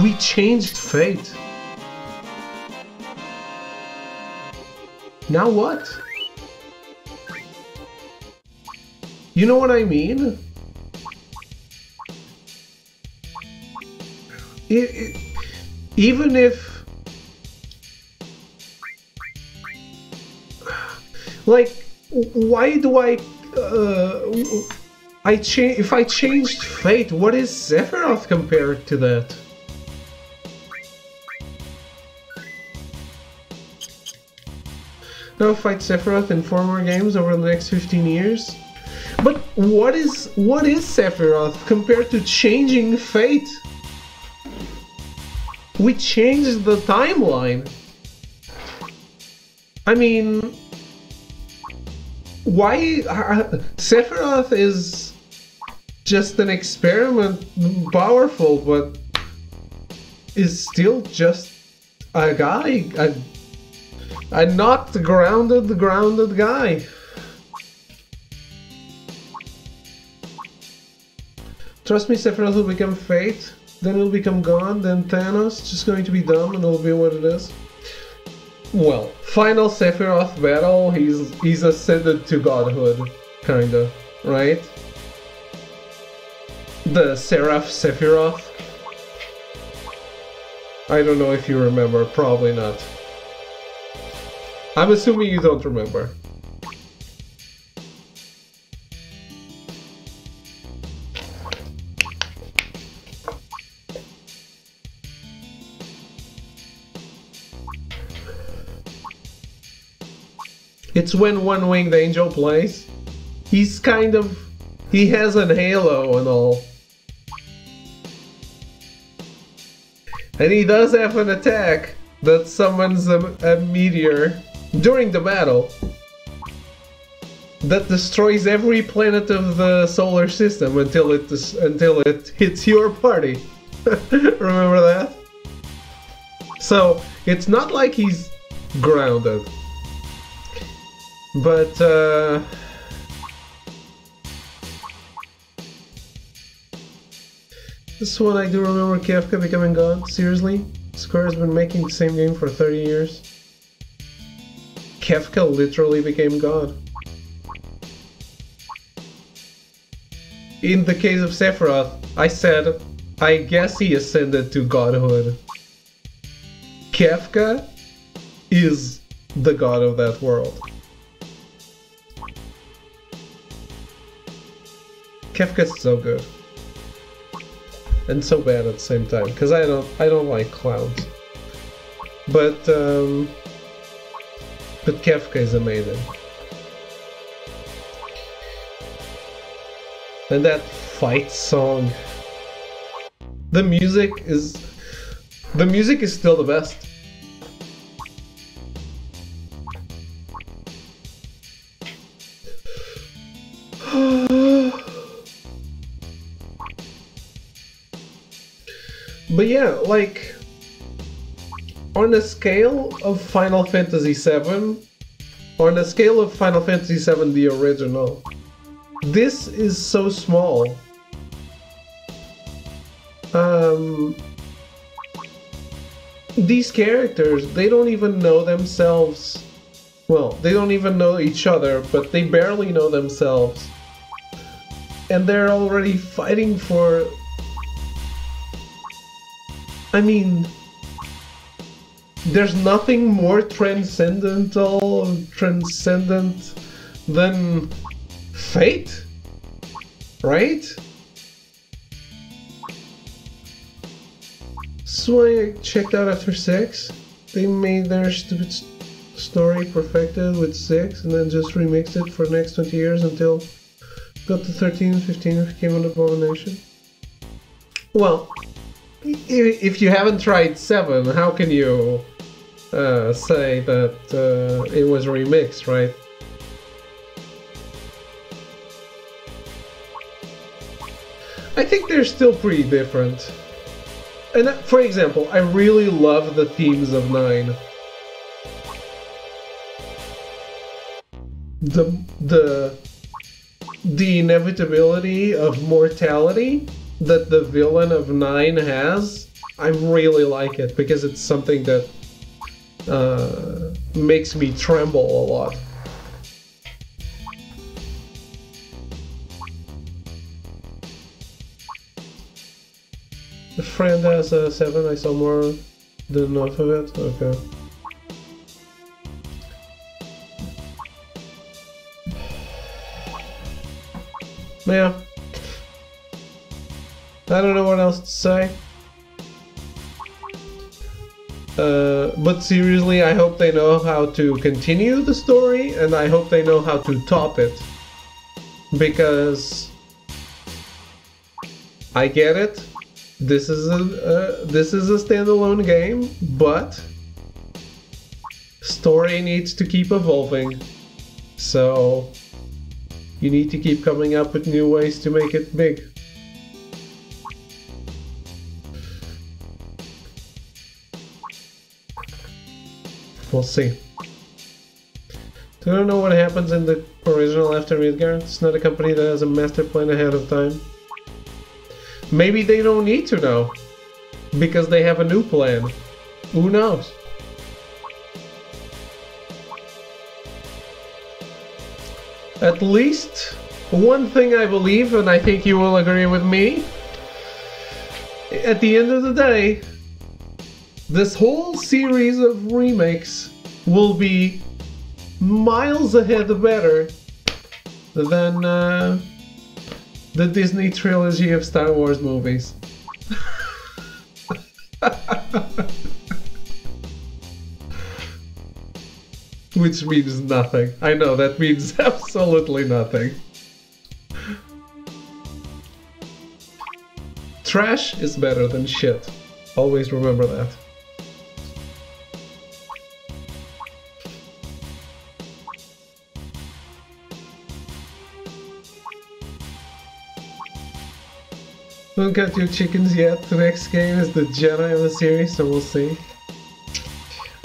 [SPEAKER 1] We changed fate. Now what? You know what I mean? Even if... Like, why do I if I changed fate, what is Sephiroth compared to that? Now fight Sephiroth in 4 more games over the next 15 years? But what is Sephiroth compared to changing fate? We changed the timeline. I mean, why Sephiroth is just an experiment, powerful, but is still just a guy, a not grounded guy. Trust me, Sephiroth will become Fate, then he'll become God, then Thanos, just going to be dumb and it'll be what it is. Well, final Sephiroth battle, he's ascended to godhood, kinda, right? The Seraph Sephiroth. I don't know if you remember, probably not. I'm assuming you don't remember. It's when One Winged Angel plays. He's kind of... he has an halo and all. And he does have an attack that summons a meteor during the battle that destroys every planet of the solar system until it hits your party. Remember that? So, it's not like he's grounded. But, this one I do remember Kefka becoming God. Seriously? Square has been making the same game for 30 years. Kefka literally became God. In the case of Sephiroth, I said, I guess he ascended to godhood. Kefka is the god of that world. Kefka's so good. And so bad at the same time, because I don't like clowns. But Kefka is amazing. And that fight song. The music is still the best. But yeah, like, on a scale of Final Fantasy VII, on a scale of Final Fantasy VII the original, this is so small. These characters, they don't even know themselves. Well, they don't even know each other, but they barely know themselves. And they're already fighting for... I mean, there's nothing more transcendent than fate, right? So I checked out after 6. They made their stupid story perfected with 6 and then just remixed it for the next 20 years until got to 13 and 15 and became an abomination. Well, if you haven't tried 7, how can you say that it was remixed, right? I think they're still pretty different. And for example, I really love the themes of 9. The inevitability of mortality that the villain of 9 has, I really like it because it's something that makes me tremble a lot. A friend has a 7, I saw more than enough of it. Okay. Yeah. I don't know what else to say. But seriously, I hope they know how to continue the story, and I hope they know how to top it. Because I get it. This is a standalone game, but story needs to keep evolving. So you need to keep coming up with new ways to make it big. We'll see. I don't know what happens in the original after Midgard. It's not a company that has a master plan ahead of time. Maybe they don't need to know, because they have a new plan. Who knows? At least one thing I believe, and I think you will agree with me, at the end of the day, this whole series of remakes will be miles ahead better than the Disney trilogy of Star Wars movies. Which means nothing. I know, that means absolutely nothing. Trash is better than shit. Always remember that. Don't got your chickens yet. The next game is the Jedi of the series, so we'll see.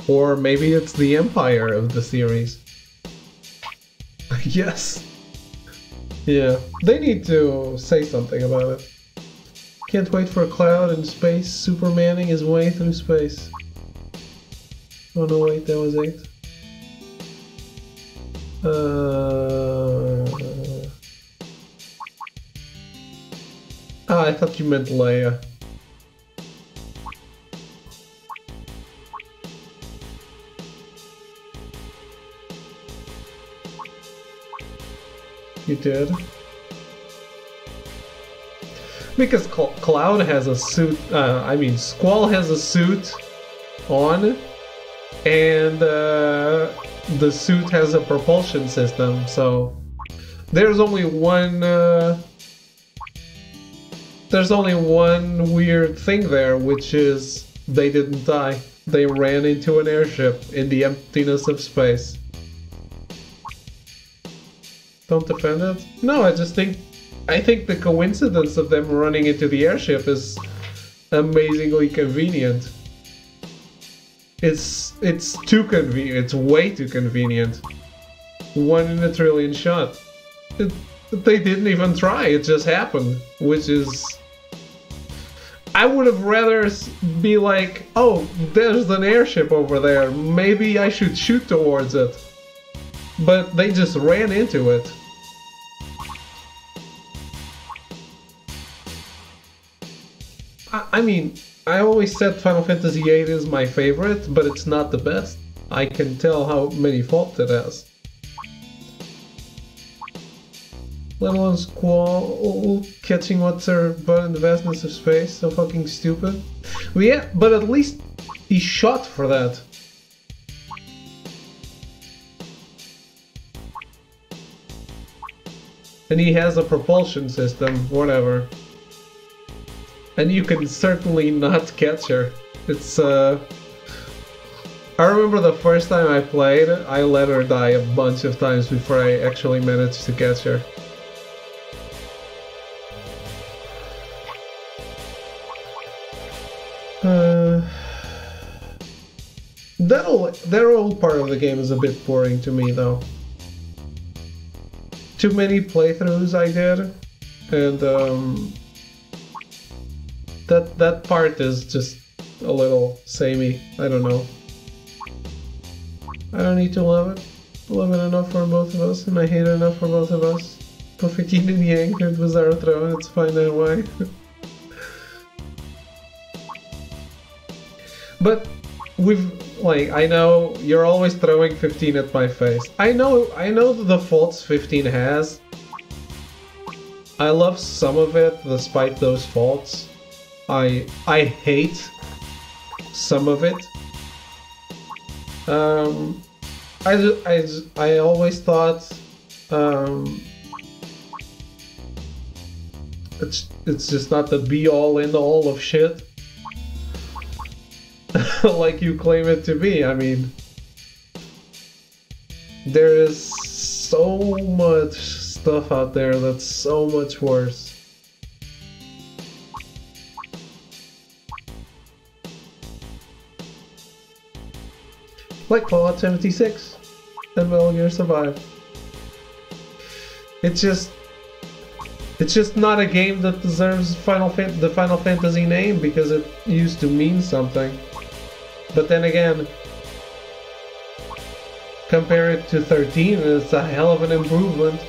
[SPEAKER 1] Or maybe it's the Empire of the series. Yes. Yeah, they need to say something about it. Can't wait for Cloud in space, Supermaning his way through space. Oh no, wait, that was 8. Ah, I thought you meant Leia. You did? Because Cloud has a suit, Squall has a suit on, and the suit has a propulsion system, so there's only one weird thing there, which is they didn't die. They ran into an airship in the emptiness of space. Don't defend it? No, I think the coincidence of them running into the airship is amazingly convenient. It's too convenient. It's way too convenient. 1 in a trillion shot. They didn't even try. It just happened, which is... I would have rather be like, oh, there's an airship over there. Maybe I should shoot towards it. But they just ran into it. I mean, I always said Final Fantasy VIII is my favorite, but it's not the best. I can tell how many faults it has. Let alone Squall catching what's her butt in the vastness of space, so fucking stupid. But yeah, but at least he shot for that. And he has a propulsion system, whatever. And you can certainly not catch her. It's I remember the first time I played, I let her die a bunch of times before I actually managed to catch her. That whole part of the game is a bit boring to me, though. Too many playthroughs I did, and that part is just a little samey. I don't know. I don't need to love it. I love it enough for both of us, and I hate it enough for both of us. Perfect yin and yang, it was our throne, it's fine that way. But I know you're always throwing 15 at my face. I know the faults 15 has. I love some of it despite those faults. I hate some of it. I always thought it's just not the be all end all of shit. Like you claim it to be. I mean, there is so much stuff out there that's so much worse. Like Fallout 76 and Metal Gear Survive. It's just not a game that deserves the Final Fantasy name because it used to mean something. But then again, compare it to 13, and it's a hell of an improvement.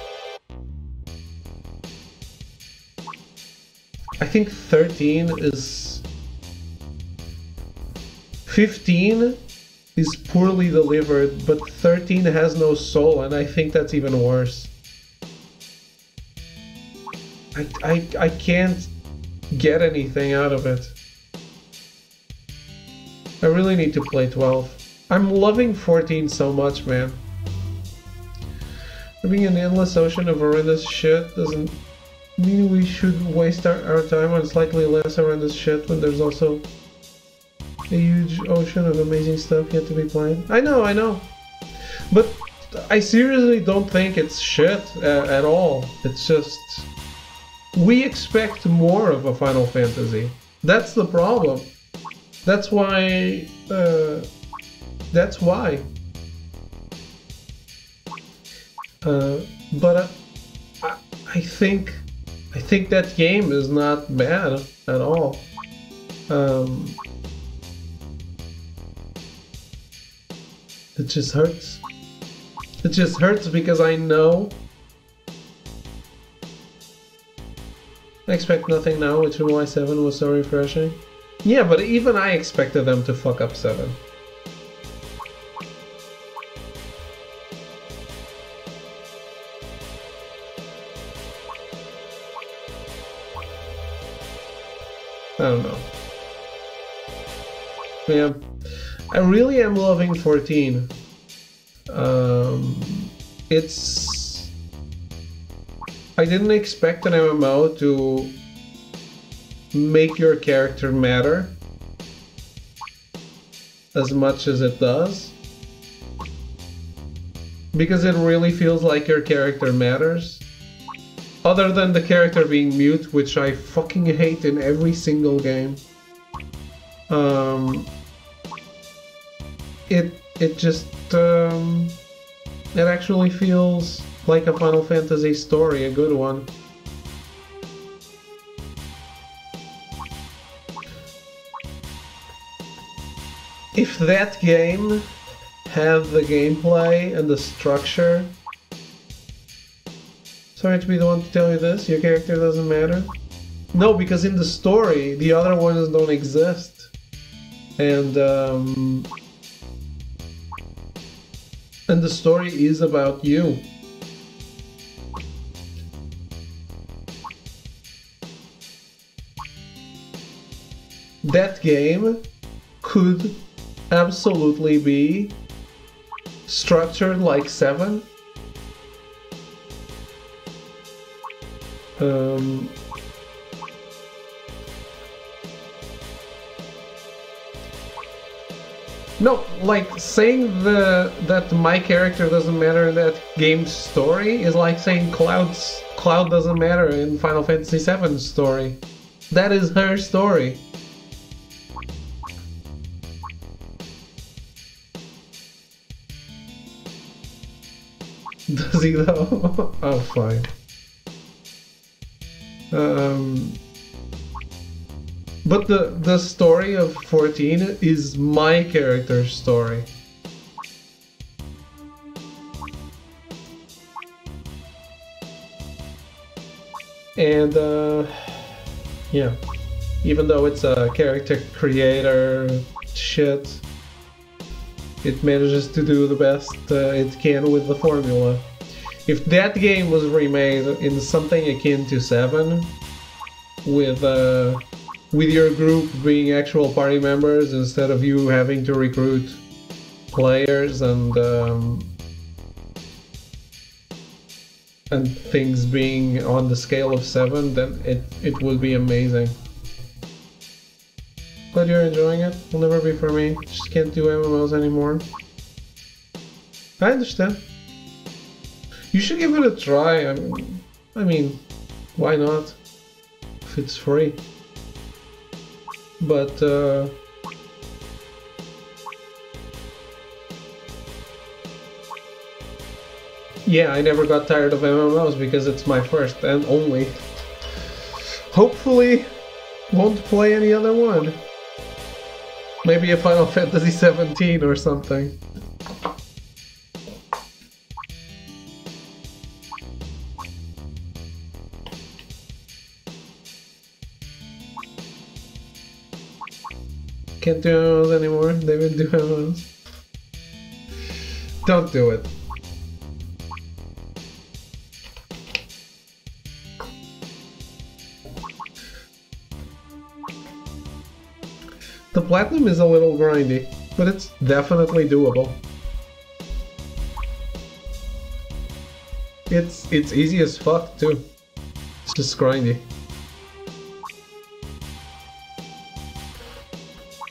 [SPEAKER 1] I think 13 is... 15 is poorly delivered, but 13 has no soul, and I think that's even worse. I can't get anything out of it. I really need to play 12. I'm loving 14 so much, man. Having an endless ocean of horrendous shit doesn't mean we should waste our time on slightly less horrendous shit when there's also a huge ocean of amazing stuff yet to be played. I know. But I seriously don't think it's shit at all. It's just... we expect more of a Final Fantasy. That's the problem. That's why... But I think that game is not bad at all. It just hurts. It just hurts because I know I expect nothing now, which is why 7 was so refreshing. Yeah, but even I expected them to fuck up 7. I don't know. Yeah, I really am loving 14. It's... I didn't expect an MMO to make your character matter as much as it does. Because it really feels like your character matters. Other than the character being mute, which I fucking hate in every single game. It just... it actually feels like a Final Fantasy story, a good one. If that game had the gameplay and the structure... Sorry to be the one to tell you this, your character doesn't matter. No, because in the story, the other ones don't exist. And the story is about you. That game could absolutely be structured like 7. No, like saying that my character doesn't matter in that game's story is like saying Cloud doesn't matter in Final Fantasy VII's story. That is her story. Does he though? Oh, fine. But the story of 14 is my character's story. And yeah, even though it's a character creator shit, it manages to do the best it can with the formula. If that game was remade in something akin to 7, with your group being actual party members instead of you having to recruit players and things being on the scale of 7, then it would be amazing. Glad you're enjoying it. Will never be for me. Just can't do MMOs anymore. I understand. You should give it a try. I mean, why not? If it's free. But yeah, I never got tired of MMOs because it's my first and only. Hopefully, won't play any other one. Maybe a Final Fantasy 17 or something. Can't do MMOs anymore. They've been doing MMOs. Don't do it. The platinum is a little grindy, but it's definitely doable. It's easy as fuck too. It's just grindy.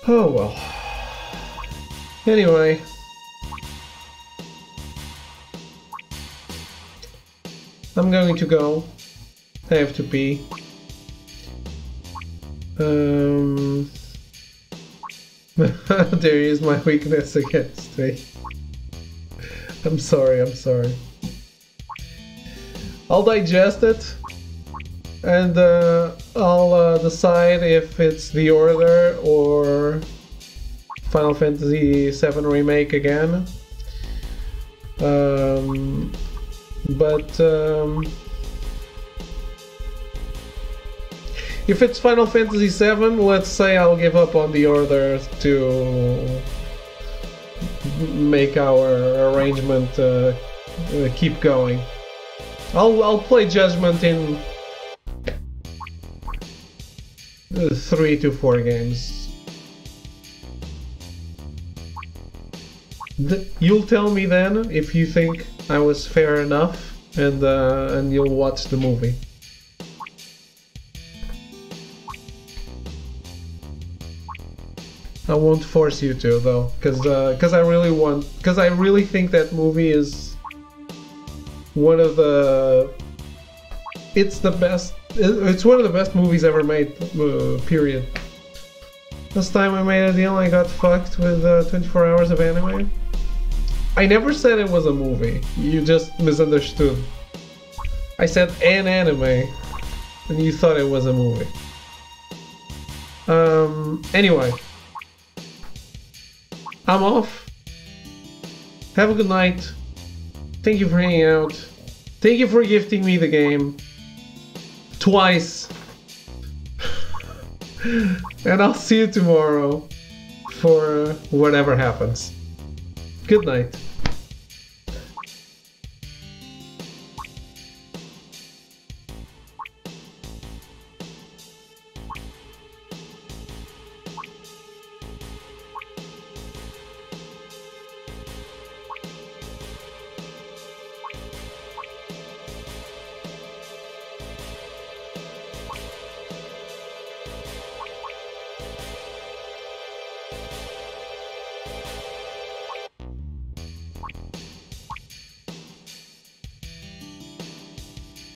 [SPEAKER 1] Oh well. Anyway. I'm going to go. I have to pee. There is my weakness against me. I'm sorry, I'm sorry. I'll digest it and I'll decide if it's The Order or Final Fantasy VII Remake again. If it's Final Fantasy VII, let's say I'll give up on The Order to make our arrangement keep going. I'll play Judgment in 3 to 4 games. You'll tell me then if you think I was fair enough, and you'll watch the movie. I won't force you to though, because I really think that movie is one of the. It's the best. It's one of the best movies ever made. Period. Last time I made a deal, I got fucked with 24 hours of anime. I never said it was a movie. You just misunderstood. I said an anime, and you thought it was a movie. Anyway. I'm off. Have a good night. Thank you for hanging out. Thank you for gifting me the game. Twice. And I'll see you tomorrow for whatever happens. Good night.